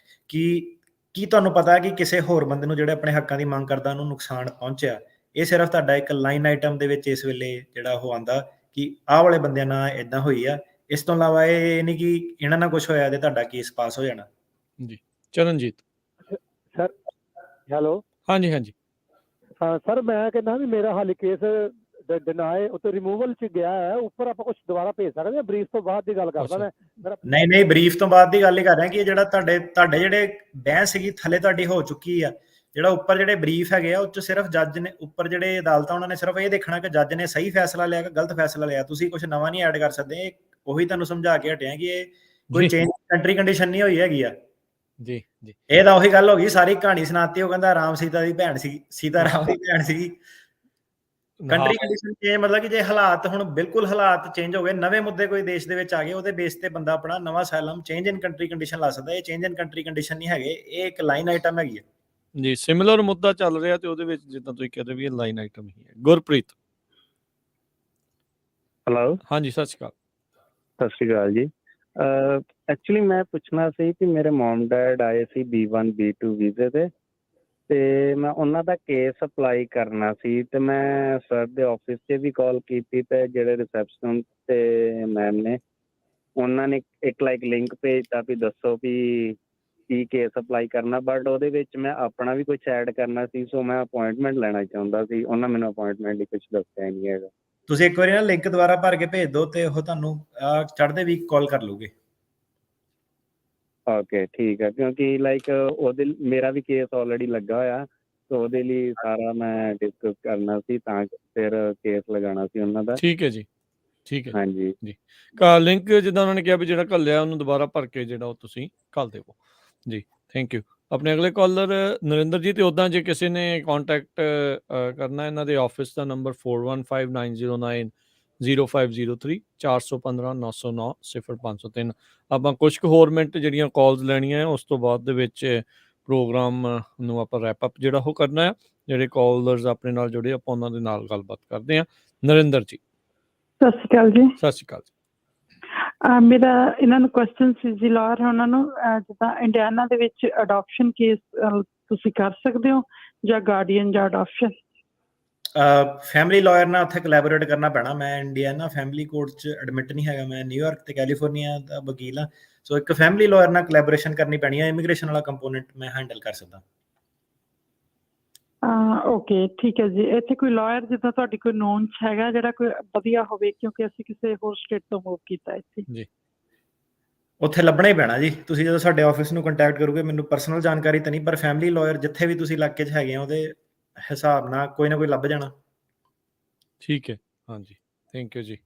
ਕਿ ਕੀ ਤੁਹਾਨੂੰ ਪਤਾ ਹੈ ਕਿ ਕਿਸੇ ਹੋਰ ਬੰਦੇ ਨੂੰ ਜਿਹੜੇ ਆਪਣੇ ਹੱਕਾਂ ਦੀ ਮੰਗ ਕਰਦਾ ਉਹਨੂੰ ਨੁਕਸਾਨ ਪਹੁੰਚਿਆ। ਇਹ ਸਿਰਫ ਤੁਹਾਡਾ ਇੱਕ ਲਾਈਨ ਆਈਟਮ ਦੇ ਵਿੱਚ ਇਸ ਵੇਲੇ ਜਿਹੜਾ ਉਹ ਆਉਂਦਾ ਕਿ ਆਹ ਵਾਲੇ ਬੰਦਿਆਂ ਨਾਲ ਇਦਾਂ ਹੋਈ ਆ। ਇਸ ਤੋਂ ਇਲਾਵਾ ਇਹ ਨਹੀਂ ਕਿ ਇਹਨਾਂ ਨਾਲ ਕੁਝ ਹੋਇਆ ਤੇ ਤੁਹਾਡਾ ਕੇਸ ਪਾਸ ਹੋ ਜਾਣਾ। ਜੀ ਚਰਨਜੀਤ ਸਰ, ਹੈਲੋ। ਹਾਂਜੀ ਹਾਂ ਸਰ, ਮੈਂ ਕਹਿੰਦਾ ਵੀ ਮੇਰਾ ਹਾਲੇ ਕੇਸ ਡਿਨਾਏ ਉੱਤੇ ਰਿਮੂਵਲ ਚ ਗਿਆ ਹੈ, ਉੱਪਰ ਆਪਾਂ ਕੁਝ ਦੁਬਾਰਾ ਭੇਜ ਸਕਦੇ ਹਾਂ? ਬਰੀਫ ਤੋਂ ਬਾਅਦ ਦੀ ਗੱਲ ਕਰਦਾ ਮੈਂ। ਨਹੀਂ, ਬਰੀਫ ਤੋਂ ਬਾਅਦ ਦੀ ਗੱਲ ਹੀ ਕਰ ਰਿਹਾ ਕਿ ਜਿਹੜਾ ਤੁਹਾਡੇ ਜਿਹੜੇ ਬਹਿਸ ਸੀਗੀ ਥੱਲੇ ਤੁਹਾਡੀ ਹੋ ਚੁੱਕੀ ਆ। ਜਿਹੜਾ ਉੱਪਰ ਜਿਹੜੇ ਬਰੀਫ ਹੈਗੇ ਆ ਉਹ 'ਚ ਸਿਰਫ ਜੱਜ ਨੇ, ਉੱਪਰ ਜਿਹੜੇ ਅਦਾਲਤਾਂ ਉਹਨਾਂ ਨੇ ਸਿਰਫ ਇਹ ਦੇਖਣਾ ਕਿ ਜੱਜ ਨੇ ਸਹੀ ਫੈਸਲਾ ਲਿਆ ਕਿ ਗਲਤ ਫੈਸਲਾ ਲਿਆ। ਤੁਸੀਂ ਕੁਝ ਨਵਾਂ ਨਹੀਂ ਐਡ ਕਰ ਸਕਦੇ। ਉਹੀ ਤੁਹਾਨੂੰ ਸਮਝਾ ਕੇ ਹਟਿਆ ਕਿ ਇਹ ਕੋਈ ਚੇਂਜ ਕੰਟਰੀ ਕੰਡੀਸ਼ਨ ਨਹੀਂ ਹੋਈ ਹੈਗੀ ਆ। ਜੀ ਇਹ ਤਾਂ ਉਹੀ ਗੱਲ ਹੋ ਗਈ, ਸਾਰੀ ਕਹਾਣੀ ਸੁਣਾਤੀ। ਉਹ ਕਹਿੰਦਾ ਰਾਮ ਸੀਤਾ ਦੀ ਭੈਣ ਸੀ, ਸੀਤਾ ਰਾਮ ਦੀ ਭੈਣ ਸੀਗੀ। ਕੰਟਰੀ ਕੰਡੀਸ਼ਨ ਚੇਂਜ ਮਤਲਬ ਕਿ ਜੇ ਹਾਲਾਤ ਹੁਣ ਬਿਲਕੁਲ ਹਾਲਾਤ ਚੇਂਜ ਹੋ ਗਏ, ਨਵੇਂ ਮੁੱਦੇ ਕੋਈ ਦੇਸ਼ ਦੇ ਵਿੱਚ ਆ ਗਏ, ਉਹਦੇ ਬੇਸ ਤੇ ਬੰਦਾ ਆਪਣਾ ਨਵਾਂ ਅਸਾਈਲਮ ਚੇਂਜ ਇਨ ਕੰਟਰੀ ਕੰਡੀਸ਼ਨ ਲਾ ਸਕਦਾ। ਇਹ ਚੇਂਜ ਇਨ ਕੰਟਰੀ ਕੰਡੀਸ਼ਨ ਨਹੀਂ ਹੈਗੇ, ਇਹ ਇੱਕ ਲਾਈਨ ਆਈਟਮ ਹੈਗੀ ਹੈ ਜੀ। ਸਿਮਿਲਰ ਮੁੱਦਾ ਚੱਲ ਰਿਹਾ ਤੇ ਉਹਦੇ ਵਿੱਚ ਜਿੱਦਾਂ ਤੁਸੀਂ ਕਹਿ ਰਹੇ ਵੀ ਇਹ ਲਾਈਨ ਆਈਟਮ ਹੀ ਹੈ। ਗੁਰਪ੍ਰੀਤ ਹੈਲੋ। ਹਾਂਜੀ, ਸਤਿ ਸ਼੍ਰੀ ਸਤਿ ਸ਼੍ਰੀ ਅਕਾਲ ਜੀ। ਐਕਚੁਅਲੀ ਮੈਂ ਪੁੱਛਣਾ ਸੀ ਕਿ ਮੇਰੇ ਮਮ ਡੈਡ ਆਏ ਸੀ B1 B2 ਵੀਜ਼ੇ ਤੇ ਮੈਂ ਉਹਨਾਂ ਦਾ ਕੇਸ ਅਪਲਾਈ ਕਰਨਾ ਸੀ। ਤੇ ਮੈਂ ਸਰ ਦੇ ਆਫਿਸ 'ਚ ਵੀ ਕਾਲ ਕੀਤੀ ਤੇ ਜਿਹੜੇ ਰਿਸੈਪਸ਼ਨ ਤੇ ਮੈਮ ਨੇ, ਉਹਨਾਂ ਨੇ ਇੱਕ ਲਿੰਕ ਭੇਜਤਾ ਵੀ ਦੱਸੋ ਵੀ ਕੀ ਕੇਸ ਅਪਲਾਈ ਕਰਨਾ, ਬਟ ਉਹਦੇ ਵਿੱਚ ਮੈਂ ਆਪਣਾ ਵੀ ਕੁਛ ਐਡ ਕਰਨਾ ਸੀ। ਸੋ ਮੈਂ ਅਪੁਆਇੰਟਮੈਂਟ ਲੈਣਾ ਚਾਹੁੰਦਾ ਸੀ, ਉਹਨਾਂ ਮੈਨੂੰ ਅਪੁਆਇੰਟਮੈਂਟ ਲਈ ਕੁਛ ਦੱਸਿਆ ਨਹੀਂ ਹੈਗਾ। ਤੁਸੀਂ ਇੱਕ ਵਾਰੀ ਨਾ ਲਿੰਕ ਦੁਬਾਰਾ ਭਰ ਕੇ ਭੇਜ ਦਿਓ ਤੇ ਉਹ ਤੁਹਾਨੂੰ ਚੜ੍ਹਦੇ ਵੀਕ ਕਾਲ ਕਰ ਲੂਗੇ। ਓਕੇ ਠੀਕ ਹੈ, ਕਿਉਂਕਿ ਉਹਦੇ ਮੇਰਾ ਵੀ ਕੇਸ ਆਲਰੇਡੀ ਲੱਗਾ ਹੋਇਆ, ਸੋ ਉਹਦੇ ਲਈ ਸਾਰਾ ਮੈਂ ਡਿਸਕਸ ਕਰਨਾ ਸੀ, ਤਾਂ ਫਿਰ ਕੇਸ ਲਗਾਉਣਾ ਸੀ ਉਹਨਾਂ ਦਾ। ਠੀਕ ਹੈ ਜੀ, ਠੀਕ ਹੈ ਹਾਂਜੀ ਜੀ। ਲਿੰਕ ਜਿੱਦਾਂ ਉਹਨਾਂ ਨੇ ਕਿਹਾ ਵੀ ਜਿਹੜਾ ਘੱਲਿਆ ਉਹਨੂੰ ਦੁਬਾਰਾ ਭਰ ਕੇ ਜਿਹੜਾ ਉਹ ਤੁਸੀਂ ਘੱਲ ਦੇਵੋ ਜੀ। Thank you. ਆਪਣੇ ਅਗਲੇ ਕਾਲਰ ਨਰਿੰਦਰ ਜੀ। ਤੇ ਉੱਦਾਂ ਜੇ ਕਿਸੇ ਨੇ ਕੰਟੈਕਟ ਕਰਨਾ, ਇਹਨਾਂ ਦੇ ਆਫਿਸ ਦਾ ਨੰਬਰ 4159090503 415 909 0503। ਆਪਾਂ ਕੁਝ ਕੁ ਹੋਰ ਮਿੰਟ ਜਿਹੜੀਆਂ ਕਾਲਸ ਲੈਣੀਆਂ ਉਸ ਤੋਂ ਬਾਅਦ ਦੇ ਵਿੱਚ ਪ੍ਰੋਗਰਾਮ ਨੂੰ ਆਪਾਂ ਰੈਪ ਅਪ ਜਿਹੜਾ ਉਹ ਕਰਨਾ ਆ। ਜਿਹੜੇ ਕਾਲਰਸ ਆਪਣੇ ਨਾਲ ਜੁੜੇ ਆਪਾਂ ਉਹਨਾਂ ਦੇ ਨਾਲ ਗੱਲਬਾਤ ਕਰਦੇ ਹਾਂ। ਨਰਿੰਦਰ ਜੀ ਸਤਿ ਸ਼੍ਰੀ ਅਕਾਲ ਜੀ। ਸਤਿ ਸ਼੍ਰੀ ਅਕਾਲ ਜੀ। ਮੇਰਾ ਇਹਨਾਂ ਨੂੰ ਕੁਐਸਚਨ ਸੀ ਜੀ ਲਾਰ ਉਹਨਾਂ ਨੂੰ, ਜਿੱਦਾਂ ਇੰਡੀਆਨਾ ਦੇ ਵਿੱਚ ਅਡਾਪਸ਼ਨ ਕੇਸ ਤੁਸੀਂ ਕਰ ਸਕਦੇ ਹੋ ਜਾਂ ਗਾਰਡੀਅਨ ਜਾਂ ਅਡਾਪਸ਼ਨ? ਫੈਮਿਲੀ ਲਾਇਰ ਨਾਲ ਉੱਥੇ ਕੋਲੈਬੋਰੇਟ ਕਰਨਾ ਪੈਣਾ। ਮੈਂ ਇੰਡੀਆਨਾ ਫੈਮਿਲੀ ਕੋਰਟ 'ਚ ਐਡਮਿਟ ਨਹੀਂ ਹੈਗਾ, ਮੈਂ ਨਿਊਯਾਰਕ ਤੇ ਕੈਲੀਫੋਰਨੀਆ ਦਾ ਵਕੀਲ ਹਾਂ। ਸੋ ਇੱਕ ਫੈਮਿਲੀ ਲਾਇਰ ਨਾਲ ਕੋਲੈਬੋਰੇਸ਼ਨ ਕਰਨੀ ਪੈਣੀ ਹੈ। ਇਮੀਗ੍ਰੇਸ਼ਨ ਵਾਲਾ ਕੰਪੋਨੈਂਟ ਮੈਂ ਹੈਂਡਲ ਕਰ ਸਕਦਾ। ਓਕੇ, ਠੀਕ ਹੈ ਜੀ। ਇੱਥੇ ਕੋਈ ਲਾਇਰ ਜਿੱਦਾਂ ਤੁਹਾਡੀ ਕੋਈ ਨੋਨ 'ਚ ਹੈਗਾ ਜਿਹੜਾ ਕੋਈ ਵਧੀਆ ਹੋਵੇ, ਕਿਉਂਕਿ ਅਸੀਂ ਕਿਸੇ ਹੋਰ ਸਟੇਟ ਤੋਂ ਮੂਵ ਕੀਤਾ ਇੱਥੇ। ਜੀ, ਉੱਥੇ ਲੱਭਣਾ ਹੀ ਪੈਣਾ ਜੀ। ਤੁਸੀਂ ਜਦੋਂ ਸਾਡੇ ਆਫਿਸ ਨੂੰ ਕੰਟੈਕਟ ਕਰੋਗੇ, ਮੈਨੂੰ ਪਰਸਨਲ ਜਾਣਕਾਰੀ ਤਾਂ ਨਹੀਂ, ਪਰ ਫੈਮਿਲੀ ਲਾਇਰ ਜਿੱਥੇ ਵੀ ਤੁਸੀਂ ਇਲਾਕੇ 'ਚ ਹੈਗੇ ਆ ਉਹਦੇ ਹਿਸਾਬ ਨਾਲ ਕੋਈ ਨਾ ਕੋਈ ਲੱਭ ਜਾਣਾ। ਠੀਕ ਹੈ, ਹਾਂਜੀ, ਥੈਂਕ ਯੂ ਜੀ।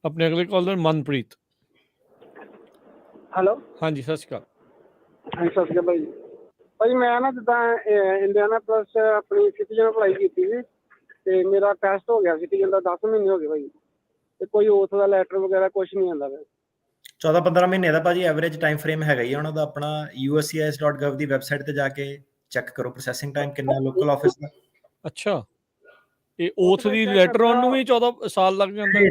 ਆਪਣੇ ਅਗਲੇ ਕਾਲਰ ਮਨਪ੍ਰੀਤ। ਹੈਲੋ, ਹਾਂਜੀ, ਸਤਿ ਸ਼੍ਰੀ ਅਕਾਲ। ਹਾਂਜੀ ਸਤਿ ਸ਼੍ਰੀ ਅਕਾਲ ਭਾਈ। ਭਾਈ ਮੈਂ ਨਾ ਜਿੱਦਾਂ ਇੰਡੀਆਨਾ ਪਲੱਸ ਆਪਣੀ ਸਿਟੀਜ਼ਨ ਅਪਲਾਈ ਕੀਤੀ ਸੀ ਤੇ ਮੇਰਾ ਟੈਸਟ ਹੋ ਗਿਆ ਸਿਟੀਜ਼ਨ ਦਾ 10 ਮਹੀਨੇ ਹੋ ਗਏ ਭਾਈ, ਤੇ ਕੋਈ ਓਥ ਦਾ ਲੈਟਰ ਵਗੈਰਾ ਕੁਝ ਨਹੀਂ ਆਉਂਦਾ ਭਾਈ। 14-15 ਮਹੀਨੇ ਦਾ ਭਾਜੀ ਐਵਰੇਜ ਟਾਈਮ ਫਰੇਮ ਹੈਗਾ ਹੀ ਉਹਨਾਂ ਦਾ। ਆਪਣਾ USCIS.gov ਦੀ ਵੈਬਸਾਈਟ ਤੇ ਜਾ ਕੇ ਚੈੱਕ ਕਰੋ ਪ੍ਰੋਸੈਸਿੰਗ ਟਾਈਮ ਕਿੰਨਾ ਲੋਕਲ ਆਫਿਸ ਦਾ। ਅੱਛਾ, ਇਹ ਓਥ ਦੀ ਲੈਟਰ ਆਉਣ ਨੂੰ ਵੀ 14 ਸਾਲ ਲੱਗ ਜਾਂਦਾ?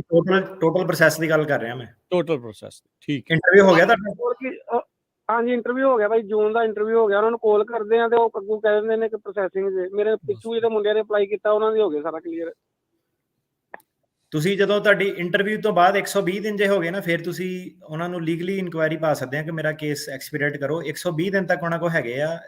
ਟੋਟਲ ਪ੍ਰੋਸੈਸ ਦੀ ਗੱਲ ਕਰ ਰਿਹਾ ਮੈਂ। ਟੋਟਲ ਪ੍ਰੋਸੈਸ, ਠੀਕ ਹੈ। ਇੰਟਰਵਿਊ ਹੋ ਗਿਆ ਤੁਹਾਡਾ? ਹਾਂਜੀ ਇੰਟਰਵਿਊ ਹੋ ਗਿਆ ਭਾਈ, ਜੂਨ ਦਾ ਇੰਟਰਵਿਊ ਹੋ ਗਿਆ। ਉਹਨਾਂ ਨੂੰ ਕਾਲ ਕਰਦੇ ਆ ਤੇ ਉਹ ਅੱਗੋਂ ਕਹਿ ਦਿੰਦੇ ਨੇ ਕਿ ਪ੍ਰੋਸੈਸਿੰਗ ਦੇ। ਮੇਰੇ ਪਿੱਛੂ ਜਿਹੜੇ ਮੁੰਡਿਆਂ ਨੇ ਅਪਲਾਈ ਕੀਤਾ ਉਹਨਾਂ ਦੇ ਹੋ ਗਏ ਸਾਰਾ ਕਲੀਅਰ। ਤੁਸੀਂ ਜਦੋਂ ਤੁਹਾਡੀ ਇੰਟਰਵਿਊ ਤੋਂ ਬਾਅਦ 120 ਦਿਨ ਜੇ ਹੋ ਗਏ ਨਾ, ਫਿਰ ਤੁਸੀਂ ਉਹਨਾਂ ਨੂੰ ਲੀਗਲੀ ਇਨਕੁਆਇਰੀ ਪਾ ਸਕਦੇ ਆ ਕਿ ਮੇਰਾ ਕੇਸ ਐਕਸਪੀਰੀਏਟ ਕਰੋ। 120 ਦਿਨ ਤੱਕ ਉਹਨਾਂ ਕੋਲ ਹੈਗੇ ਆ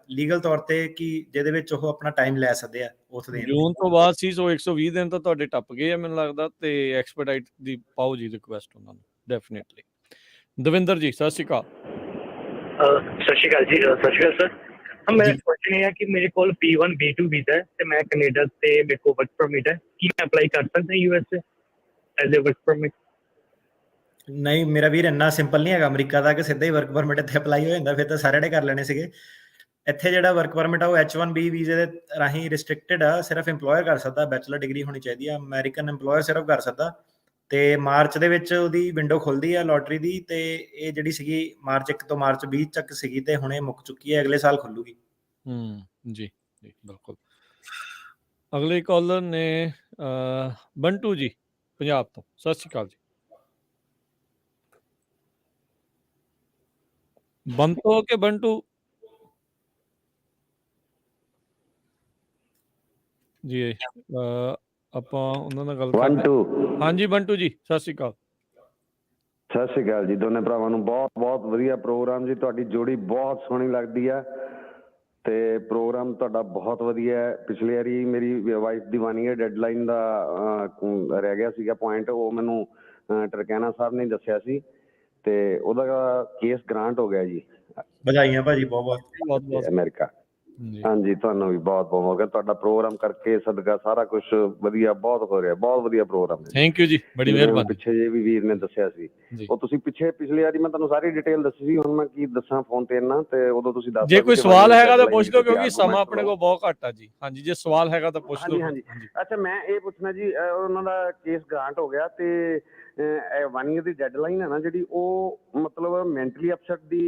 ਲੀਗਲ ਤੌਰ ਤੇ ਕਿ ਜਿਹਦੇ ਵਿੱਚ ਉਹ ਆਪਣਾ ਟਾਈਮ ਲੈ ਸਕਦੇ ਆ ਉਸ ਦੇ। ਜੂਨ ਤੋਂ ਬਾਅਦ ਸੀ, ਸੋ 120 ਦਿਨ ਤਾਂ ਤੁਹਾਡੇ ਟੱਪ ਗਏ ਆ ਮੈਨੂੰ ਲੱਗਦਾ। ਤੇ ਐਕਸਪਰਟਾਈਟ ਦੀ ਪਾਓ ਜੀ ਰਿਕੁਐਸਟ ਉਹਨਾਂ ਨੂੰ ਡੈਫੀਨਿਟਲੀ। ਦਵਿੰਦਰ ਜੀ, ਸਤਿ ਸ਼੍ਰੀ ਅਕਾਲ। ਸਤਿ ਸ਼੍ਰੀ ਅਕਾਲ ਜੀ। ਸਤਿ ਸ਼੍ਰੀ ਅਕਾਲ ਸਰ। ਮੇਰਾ ਕੁਐਸਚਨ ਇਹ ਹੈ ਕਿ ਮੇਰੇ ਕੋਲ B1 B2 ਵੀਜ਼ਾ ਹੈ ਤੇ ਮੈਂ ਕੈਨੇਡਾ ਤੇ ਮੇਰੇ ਕੋਲ ਵਰਕ ਪਰਮਿਟ ਹੈ। ਕੀ ਮੈਂ ਅਪਲਾਈ ਕਰ ਸਕਦਾ US as a work permit? ਨਹੀਂ ਮੇਰਾ ਵੀਰ, ਇੰਨਾ ਸਿੰਪਲ ਨਹੀਂ ਹੈਗਾ ਅਮਰੀਕਾ ਦਾ ਕਿ ਸਿੱਧਾ ਹੀ ਵਰਕ ਪਰਮਿਟ ਇੱਥੇ ਅਪਲਾਈ ਹੋ ਜਾਂਦਾ। ਫਿਰ ਤਾਂ ਸਾਰਿਆਂ ਨੇ ਕਰ ਲੈਣੇ ਸੀਗੇ। ਇੱਥੇ ਜਿਹੜਾ ਵਰਕ ਪਰਮਿਟ ਆ ਉਹ H1B ਵੀਜ਼ੇ ਦੇ ਰਾਹੀਂ ਰਿਸਟ੍ਰਿਕਟਡ ਆ। ਸਿਰਫ ਇੰਪਲੋਇਰ ਕਰ ਸਕਦਾ, ਬੈਚਲਰ ਡਿਗਰੀ ਹੋਣੀ ਚਾਹੀਦੀ ਆ। ਅਮਰੀਕਨ ਇੰਪਲੋਇਰ ਸਿਰਫ ਕਰ ਸਕਦਾ। ਤੇ ਮਾਰਚ ਦੇ ਵਿੱਚ ਉਹਦੀ ਵਿੰਡੋ ਖੁੱਲਦੀ ਆ ਲੋਟਰੀ ਦੀ, ਤੇ ਇਹ ਜਿਹੜੀ ਸੀਗੀ ਮਾਰਚ 1 ਤੋਂ ਮਾਰਚ 20 ਤੱਕ ਸੀਗੀ ਤੇ ਹੁਣੇ ਮੁੱਕ ਚੁੱਕੀ ਹੈ। ਅਗਲੇ ਸਾਲ ਖੁੱਲੂਗੀ। ਜੀ ਜੀ ਬਿਲਕੁਲ। ਅਗਲੇ ਕਾਲਰ ਨੇ ਬੰਟੂ ਜੀ ਪੰਜਾਬ ਤੋਂ। ਸਤਿ ਸ਼੍ਰੀ ਅਕਾਲ ਜੀ। ਬੰਤੋ ਕਿ ਬੰਟੂ ਜੀ? ਆਪਾਂ ਉਹਨਾਂ ਨਾਲ ਗੱਲ ਬੰਟੂ। ਹਾਂਜੀ ਬੰਟੂ ਜੀ, ਸਤਿ ਸ਼੍ਰੀ ਅਕਾਲ। ਸਤਿ ਸ਼੍ਰੀ ਅਕਾਲ ਜੀ ਦੋਨੇ ਭਰਾਵਾਂ ਨੂੰ। ਬਹੁਤ ਬਹੁਤ ਵਧੀਆ ਪ੍ਰੋਗਰਾਮ ਜੀ। ਤੁਹਾਡੀ ਜੋੜੀ ਬਹੁਤ ਸੋਹਣੀ ਲੱਗਦੀ ਆ ਤੇ ਪ੍ਰੋਗਰਾਮ ਤੁਹਾਡਾ ਬਹੁਤ ਵਧੀਆ ਹੈ। ਪਿਛਲੀ ਵਾਰੀ ਮੇਰੀ ਵਾਈਫ ਦੀ 1 ਈਅਰ ਡੈਡਲਾਈਨ ਦਾ ਰਹਿ ਗਿਆ ਸੀਗਾ ਪੁਆਇੰਟ, ਉਹ ਮੈਨੂੰ ਟਰਕੈਨਾ ਸਾਹਿਬ ਨੇ ਦੱਸਿਆ ਸੀ ਤੇ ਉਹਦਾ ਕੇਸ ਗ੍ਰਾਂਟ ਹੋ ਗਿਆ ਜੀ। ਵਧਾਈਆਂ ਭਾਜੀ, ਬਹੁਤ ਬਹੁਤ ਅਮਰੀਕਾ। ਹਾਂਜੀ ਤੁਹਾਨੂੰ ਵੀ ਬਹੁਤ ਬਹੁਤ ਹੋ ਗਿਆ। ਤੁਹਾਡਾ ਪ੍ਰੋਗਰਾਮ ਕਰਕੇ ਸਦਕਾ ਸਾਰਾ ਕੁਝ ਵਧੀਆ ਬਹੁਤ ਹੋ ਰਿਹਾ। ਬਹੁਤ ਵਧੀਆ ਪ੍ਰੋਗਰਾਮ ਹੈ। ਥੈਂਕ ਯੂ ਜੀ, ਬੜੀ ਮਿਹਰਬਾਨੀ। ਪਿੱਛੇ ਜੇ ਵੀ ਵੀਰ ਨੇ ਦੱਸਿਆ ਸੀ ਉਹ ਤੁਸੀਂ ਪਿਛਲੀ ਵਾਰੀ ਮੈਂ ਤੁਹਾਨੂੰ ਸਾਰੀ ਡਿਟੇਲ ਦੱਸੀ ਸੀ। ਹੁਣ ਮੈਂ ਕੀ ਦੱਸਾਂ ਫੋਨ ਤੇ ਇੰਨਾ, ਤੇ ਉਦੋਂ ਤੁਸੀਂ ਦੱਸ ਜੇ ਕੋਈ ਸਵਾਲ ਹੈਗਾ ਤਾਂ ਪੁੱਛ ਲਓ ਕਿਉਂਕਿ ਸਮਾਂ ਆਪਣੇ ਕੋਲ ਬਹੁਤ ਘੱਟ ਆ ਜੀ। ਹਾਂਜੀ ਜੇ ਸਵਾਲ ਹੈਗਾ ਤਾਂ ਪੁੱਛ ਲਓ। ਹਾਂਜੀ। ਅੱਛਾ ਮੈਂ ਇਹ ਪੁੱਛਣਾ ਜੀ, ਉਹਨਾਂ ਦਾ ਕੇਸ ਗ੍ਰਾਂਟ ਹੋ ਗਿਆ ਤੇ 1 ਈਅਰ ਦੀ ਡੈਡਲਾਈਨ ਹੈ ਨਾ ਜਿਹੜੀ, ਉਹ ਮਤਲਬ ਮੈਂਟਲੀ ਅਪਸੈਟ ਦੀ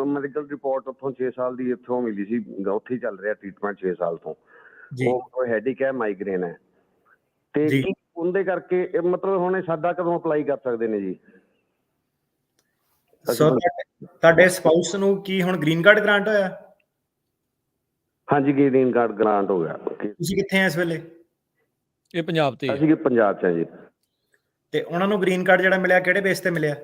ਮੈਡੀਕਲ ਰਿਪੋਰਟ ਉੱਥੋਂ 6 ਸਾਲ ਦੀ ਇੱਥੋਂ ਮਿਲੀ ਸੀ, ਉੱਥੇ ਹੀ ਚੱਲ ਰਿਹਾ ਟ੍ਰੀਟਮੈਂਟ 6 ਸਾਲ ਤੋਂ। ਉਹ ਹੈਡੇਕ ਹੈ, ਮਾਈਗ੍ਰੇਨ ਹੈ ਤੇ ਉਹਦੇ ਕਰਕੇ ਮਤਲਬ ਹੁਣ ਸਾਡਾ ਕਦੋਂ ਅਪਲਾਈ ਕਰ ਸਕਦੇ ਨੇ ਜੀ? ਤੁਹਾਡੇ ਸਪਾਊਸ ਨੂੰ ਕੀ ਹੁਣ ਗ੍ਰੀਨ ਕਾਰਡ ਗ੍ਰਾਂਟ ਹੋਇਆ? ਹਾਂਜੀ ਗ੍ਰੀਨ ਕਾਰਡ ਗ੍ਰਾਂਟ ਹੋ ਗਿਆ। ਤੁਸੀਂ ਕਿੱਥੇ ਆ ਇਸ ਵੇਲੇ? ਇਹ ਪੰਜਾਬ ਤੇ। ਅਸੀਂ ਪੰਜਾਬ 'ਚ ਆ ਜੀ। ਤੇ ਉਹਨਾਂ ਨੂੰ ਗ੍ਰੀਨ ਕਾਰਡ ਜਿਹੜਾ ਮਿਲਿਆ ਕਿਹੜੇ ਬੇਸ ਤੇ ਮਿਲਿਆ?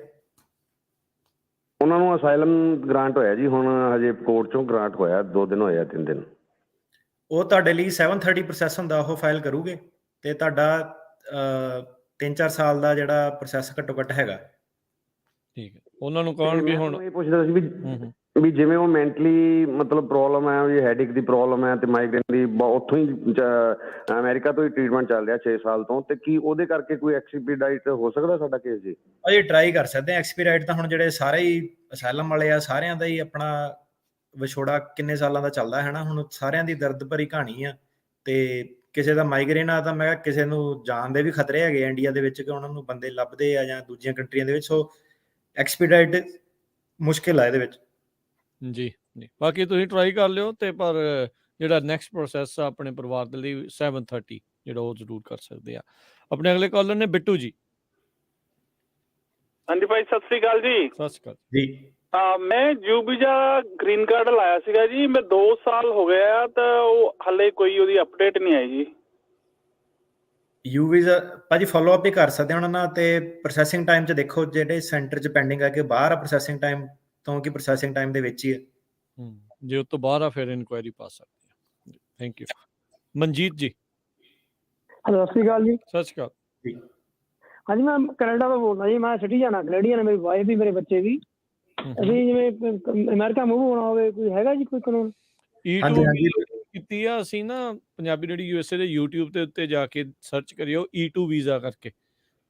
ਉਹਨਾਂ ਨੂੰ ਅਸਾਈਲਮ ਗ੍ਰਾਂਟ ਹੋਇਆ ਜੀ। ਹੁਣ ਹਜੇ ਕੋਰਟ ਚੋਂ ਗ੍ਰਾਂਟ ਹੋਇਆ, 2 ਦਿਨ ਹੋਏ ਆ, 3 ਦਿਨ। ਉਹ ਤੁਹਾਡੇ ਲਈ 730 ਪ੍ਰੋਸੈਸ ਹੁੰਦਾ, ਉਹ ਫਾਈਲ ਕਰੂਗੇ ਤੇ ਤੁਹਾਡਾ 3-4 ਸਾਲ ਦਾ ਜਿਹੜਾ ਪ੍ਰੋਸੈਸ ਘੱਟੋ ਘੱਟ ਹੈਗਾ। ਠੀਕ ਹੈ, ਉਹਨਾਂ ਨੂੰ ਕਹਣ ਵੀ ਹੁਣ ਇਹ ਪੁੱਛਦਾ ਸੀ ਵੀ ਜਿਵੇਂ ਉਹ ਮੈਂਟਲੀ ਮਤਲਬ ਪ੍ਰੋਬਲਮ ਹੈ, ਉਹ ਹੈਡੇਕ ਦੀ ਪ੍ਰੋਬਲਮ ਹੈ ਤੇ ਮਾਈਗ੍ਰੇਨ ਦੀ, ਉੱਥੋਂ ਹੀ ਅਮਰੀਕਾ ਤੋਂ ਹੀ ਟ੍ਰੀਟਮੈਂਟ ਚੱਲ ਰਿਹਾ 6 ਸਾਲ ਤੋਂ, ਤੇ ਕੀ ਉਹਦੇ ਕਰਕੇ ਕੋਈ ਐਕਸਪੀਡਾਈਟ ਹੋ ਸਕਦਾ ਸਾਡਾ ਕੇਸ ਜੀ? ਅਜੇ ਟਰਾਈ ਕਰ ਸਕਦੇ ਆ ਐਕਸਪੀਰਾਈਟ ਤਾਂ। ਹੁਣ ਜਿਹੜੇ ਸਾਰੇ ਹੀ ਅਸਾਈਲਮ ਵਾਲੇ ਆ ਸਾਰਿਆਂ ਦਾ ਹੀ ਆਪਣਾ ਵਿਛੋੜਾ ਕਿੰਨੇ ਸਾਲਾਂ ਦਾ ਚੱਲਦਾ ਹੈ ਨਾ। ਹੁਣ ਸਾਰਿਆਂ ਦੀ ਦਰਦ ਭਰੀ ਕਹਾਣੀ ਆ ਤੇ ਕਿਸੇ ਦਾ ਮਾਈਗ੍ਰੇਨ ਆ ਤਾਂ ਮੈਂ ਕਿਹਾ ਕਿਸੇ ਨੂੰ ਜਾਨ ਦੇ ਵੀ ਖਤਰੇ ਹੈਗੇ ਆ ਇੰਡੀਆ ਦੇ ਵਿੱਚ ਕਿ ਉਹਨਾਂ ਨੂੰ ਬੰਦੇ ਲੱਭਦੇ ਆ ਜਾਂ ਦੂਜੀਆਂ ਕੰਟਰੀਆਂ ਦੇ ਵਿੱਚ। ਸੋ ਐਕਸਪੀਡਾਈਟ ਮੁਸ਼ਕਿਲ ਆ ਇਹਦੇ ਵਿੱਚ। ਜੀ ਬਾਕੀ ਤੁਸੀਂ ਟਰਾਈ ਕਰ ਲਿਓ ਤੇ ਪਰ ਜਿਹੜਾ ਨੈਕਸਟ ਪ੍ਰੋਸੈਸ ਆ ਆਪਣੇ ਪਰਿਵਾਰ ਦੇ ਲਈ 730 ਜਿਹੜਾ ਉਹ ਜ਼ਰੂਰ ਕਰ ਸਕਦੇ ਆ। ਆਪਣੇ ਅਗਲੇ ਕਾਲਰ ਨੇ ਬਿੱਟੂ ਜੀ। ਹਾਂਜੀ ਭਾਈ ਸਤਿ ਸ੍ਰੀ ਅਕਾਲ ਜੀ। ਸਤਿ ਸ਼੍ਰੀ ਅਕਾਲ ਜੀ। ਮੈਂ ਯੂ ਵੀਜ਼ਾ ਗ੍ਰੀਨ ਕਾਰਡ ਲਾਇਆ ਸੀਗਾ ਜੀ, ਮੈਂ 2 ਸਾਲ ਹੋ ਗਏ ਆ ਤਾਂ ਉਹ ਹਾਲੇ ਕੋਈ ਉਹਦੀ ਅਪਡੇਟ ਨਹੀਂ ਆਈ ਜੀ। ਯੂ ਵੀਜ਼ਾ ਭਾਜੀ ਫੋਲੋ ਅਪ ਹੀ ਕਰ ਸਕਦੇ ਉਹਨਾਂ ਨਾਲ, ਤੇ ਪ੍ਰੋਸੈਸਿੰਗ ਟਾਈਮ 'ਚ ਦੇਖੋ ਜਿਹੜੇ ਸੈਂਟਰ 'ਚ ਪੈਂਡਿੰਗ ਆ ਕਿ ਬਾਹਰ ਆ ਪ੍ਰੋਸੈਸਿੰਗ ਟਾਈਮ ਤੋਂ, ਕਿ ਪ੍ਰੋਸੈਸਿੰਗ ਟਾਈਮ ਦੇ ਵਿੱਚ ਹੀ ਹੈ। ਜੇ ਉਹ ਤੋਂ ਬਾਹਰ ਆ ਫਿਰ ਇਨਕੁਆਇਰੀ ਪਾ ਸਕਦੇ ਆ। Thank you. ਮਨਜੀਤ ਜੀ। ਸਤਿ ਸ਼੍ਰੀ ਅਕਾਲ ਜੀ। ਸਤਿ ਸ਼੍ਰੀ ਅਕਾਲ। ਹਾਂਜੀ ਮੈਂ ਕੈਨੇਡਾ ਤੋਂ ਬੋਲਦਾ ਜੀ, ਮੈਂ ਸਿਟੀਜ਼ਨ ਆ, ਕੈਨੇਡੀਅਨ, ਮੇਰੀ ਵਾਈਫ ਵੀ ਮੇਰੇ ਬੱਚੇ ਵੀ। ਅਸੀਂ ਜਿਵੇਂ ਅਮਰੀਕਾ ਮੂਵ ਹੋਣਾ ਹੋਵੇ, ਕੋਈ ਹੈਗਾ ਜੀ ਕੋਈ ਕਾਨੂੰਨ? E2 ਕੀਤੀ ਆ ਅਸੀਂ ਨਾ, ਪੰਜਾਬੀ ਜਿਹੜੀ USA ਦੇ YouTube ਦੇ ਉੱਤੇ ਜਾ ਕੇ ਸਰਚ ਕਰਿਓ E2 ਵੀਜ਼ਾ ਕਰਕੇ,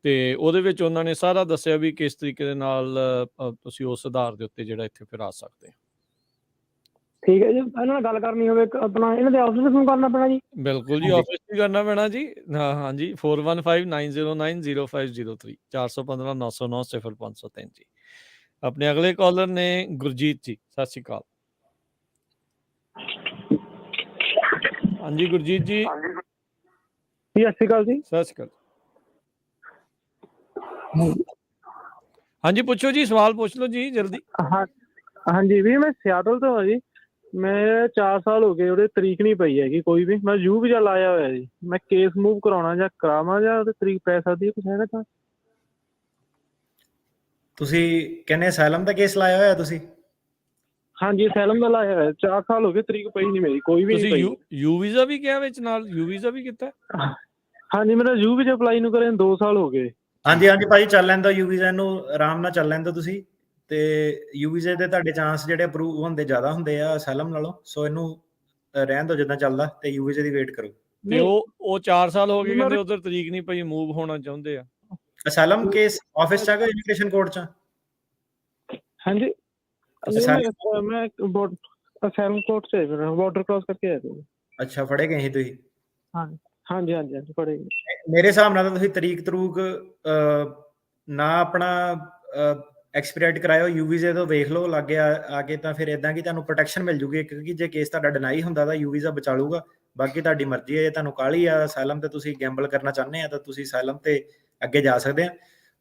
ਤੇ ਉਹਦੇ ਵਿੱਚ ਉਹਨਾਂ ਨੇ ਸਾਰਾ ਦੱਸਿਆ ਵੀ ਕਿਸ ਤਰੀਕੇ ਦੇ ਨਾਲ ਤੁਸੀਂ ਉਸ ਆਧਾਰ ਦੇ ਉੱਤੇ ਜਿਹੜਾ ਇੱਥੇ ਫਿਰ ਆ ਸਕਦੇ ਹੋ। ਠੀਕ ਹੈ ਜੀ। ਇਹਨਾਂ ਨਾਲ ਗੱਲ ਕਰਨੀ ਹੋਵੇ ਆਪਣਾ ਇਹਨਾਂ ਦੇ ਆਫਿਸ 'ਤੇ ਫੋਨ ਕਰਨਾ ਪੈਣਾ ਜੀ? ਬਿਲਕੁਲ ਜੀ, ਆਫਿਸ 'ਚ ਕਰਨਾ ਪੈਣਾ ਜੀ। ਹਾਂਜੀ 4159090503 415-909-0503 ਜੀ। ਆਪਣੇ ਅਗਲੇ ਕਾਲਰ ਨੇ ਗੁਰਜੀਤ ਜੀ। ਸਤਿ ਸ਼੍ਰੀ ਅਕਾਲ। ਹਾਂਜੀ ਗੁਰਜੀਤ ਜੀ। ਸਤਿ ਸ਼੍ਰੀ ਅਕਾਲ ਜੀ। ਸਤਿ ਸ਼੍ਰੀ ਅਕਾਲ। ਹਾਂਜੀ ਪੁੱਛੋ ਜੀ, ਸਵਾਲ ਪੁੱਛ ਲਓ ਜੀ ਜਲਦੀ। ਹਾਂਜੀ ਵੀ ਮੈਂ ਸਿਆਟਲ ਤੋਂ ਆ ਜੀ। ਮੈਂ 4 ਸਾਲ ਹੋ ਗਏ, ਉਹਦੇ ਤਰੀਕ ਨਹੀਂ ਪਈ ਹੈਗੀ ਕੋਈ ਵੀ। ਮੈਂ ਯੂ ਵੀਜ਼ਾ ਲਾਇਆ ਹੋਇਆ ਜੀ। ਮੈਂ ਕੇਸ ਮੂਵ ਕਰਾਉਣਾ ਜਾਂ ਕਰਾਵਾਂ, ਜਾਂ ਉਹਦੀ ਤਰੀਕ ਪੈ ਸਕਦੀ ਹੈ, ਕੁਛ ਹੈਗਾ ਤਾਂ? ਤੁਸੀਂ ਕਹਿੰਦੇ ਅਸਾਈਲਮ ਦਾ ਕੇਸ ਲਾਇਆ ਹੋਇਆ ਤੁਸੀਂ? ਹਾਂਜੀ ਅਸਾਈਲਮ ਦਾ ਲਾਇਆ ਹੋਇਆ, 4 ਸਾਲ ਹੋ ਗਏ, ਤਰੀਕ ਪਈ ਨਹੀਂ ਮੇਰੀ ਕੋਈ ਵੀ। ਤੁਸੀਂ ਯੂ ਵੀਜ਼ਾ ਵੀ ਕਿਹਾ ਵਿੱਚ ਨਾਲ? ਯੂ ਵੀਜ਼ਾ ਵੀ ਕੀਤਾ? ਹਾਂਜੀ ਮੇਰਾ ਯੂ ਵੀਜ਼ਾ ਅਪਲਾਈ ਨੂੰ ਕਰੇ 2 ਸਾਲ ਹੋ ਗਏ। ਹਾਂਜੀ ਭਾਜੀ ਚੱਲ ਲੈਂਦਾ ਯੂ ਵੀਜ਼ਾ ਨੂੰ, ਆਰਾਮ ਨਾਲ ਚੱਲ ਲੈਂਦਾ ਤੁਸੀਂ। ਤੇ ਯੂ ਵੀਜ਼ੇ ਦੇ ਤੁਹਾਡੇ ਚਾਂਸ ਜਿਹੜੇ ਅਪਰੂਵ ਹੁੰਦੇ ਜ਼ਿਆਦਾ ਹੁੰਦੇ ਆ ਅਸਾਈਲਮ ਨਾਲੋਂ, ਸੋ ਇਹਨੂੰ ਰਹਿਣ ਦਿਓ ਜਿੱਦਾਂ ਚੱਲਦਾ, ਤੇ ਯੂ ਵੀਜ਼ੇ ਦੀ ਵੇਟ ਕਰੋ। ਤੇ ਉਹ 4 ਸਾਲ ਹੋ ਗਏ ਕਹਿੰਦੇ ਉਧਰ ਤਰੀਕ ਨਹੀਂ ਪਈ, ਮੂਵ ਹੋਣਾ ਚਾਹੁੰਦੇ ਆ। ਅਸਾਈਲਮ ਕੇਸ ਆਫਿਸ 'ਚ ਆ ਗਿਆ ਇਮੀਗ੍ਰੇਸ਼ਨ ਕੋਰਟ 'ਚ? ਹਾਂਜੀ ਮੈਂ ਅਸਾਈਲਮ ਕੋਰਟ 'ਚ ਬਾਰਡਰ ਕ੍ਰਾਸ ਕਰਕੇ ਆਇਆ ਸੀ। ਅੱਛਾ ਫੜੇ ਗਏ ਸੀ ਤੁਸੀਂ? ਹਾਂਜੀ ਫੜੇ ਗਏ। ਮੇਰੇ ਹਿਸਾਬ ਨਾਲ ਤਾਂ ਤੁਸੀਂ ਤਰੀਕ ਤਰੂਕ ਨਾ ਆਪਣਾ ਐਕਸਪੀਰੀਐਂਟ ਕਰਾਇਓ, ਯੂ ਵੀਜ਼ੇ ਤੋਂ ਵੇਖ ਲਓ ਲਾਗੇ ਆ ਕੇ, ਤਾਂ ਫਿਰ ਇਦਾਂ ਕਿ ਤੁਹਾਨੂੰ ਪ੍ਰੋਟੈਕਸ਼ਨ ਮਿਲ ਜੂਗੀ। ਕਿਉਂਕਿ ਜੇ ਕੇਸ ਤੁਹਾਡਾ ਡਿਨਾਈ ਹੁੰਦਾ ਤਾਂ ਯੂ ਵੀਜ਼ਾ ਬਚਾ ਲੂਗਾ। ਬਾਕੀ ਤੁਹਾਡੀ ਮਰਜ਼ੀ ਹੈ, ਜੇ ਤੁਹਾਨੂੰ ਕਾਹਲੀ ਆ ਅਸਾਈਲਮ ਤੇ ਤੁਸੀਂ ਗੈਂਬਲ ਕਰਨਾ ਚਾਹੁੰਦੇ ਆ ਤਾਂ ਤੁਸੀਂ ਅਸਾਈਲਮ ਤੇ ਅੱਗੇ ਜਾ ਸਕਦੇ ਆ।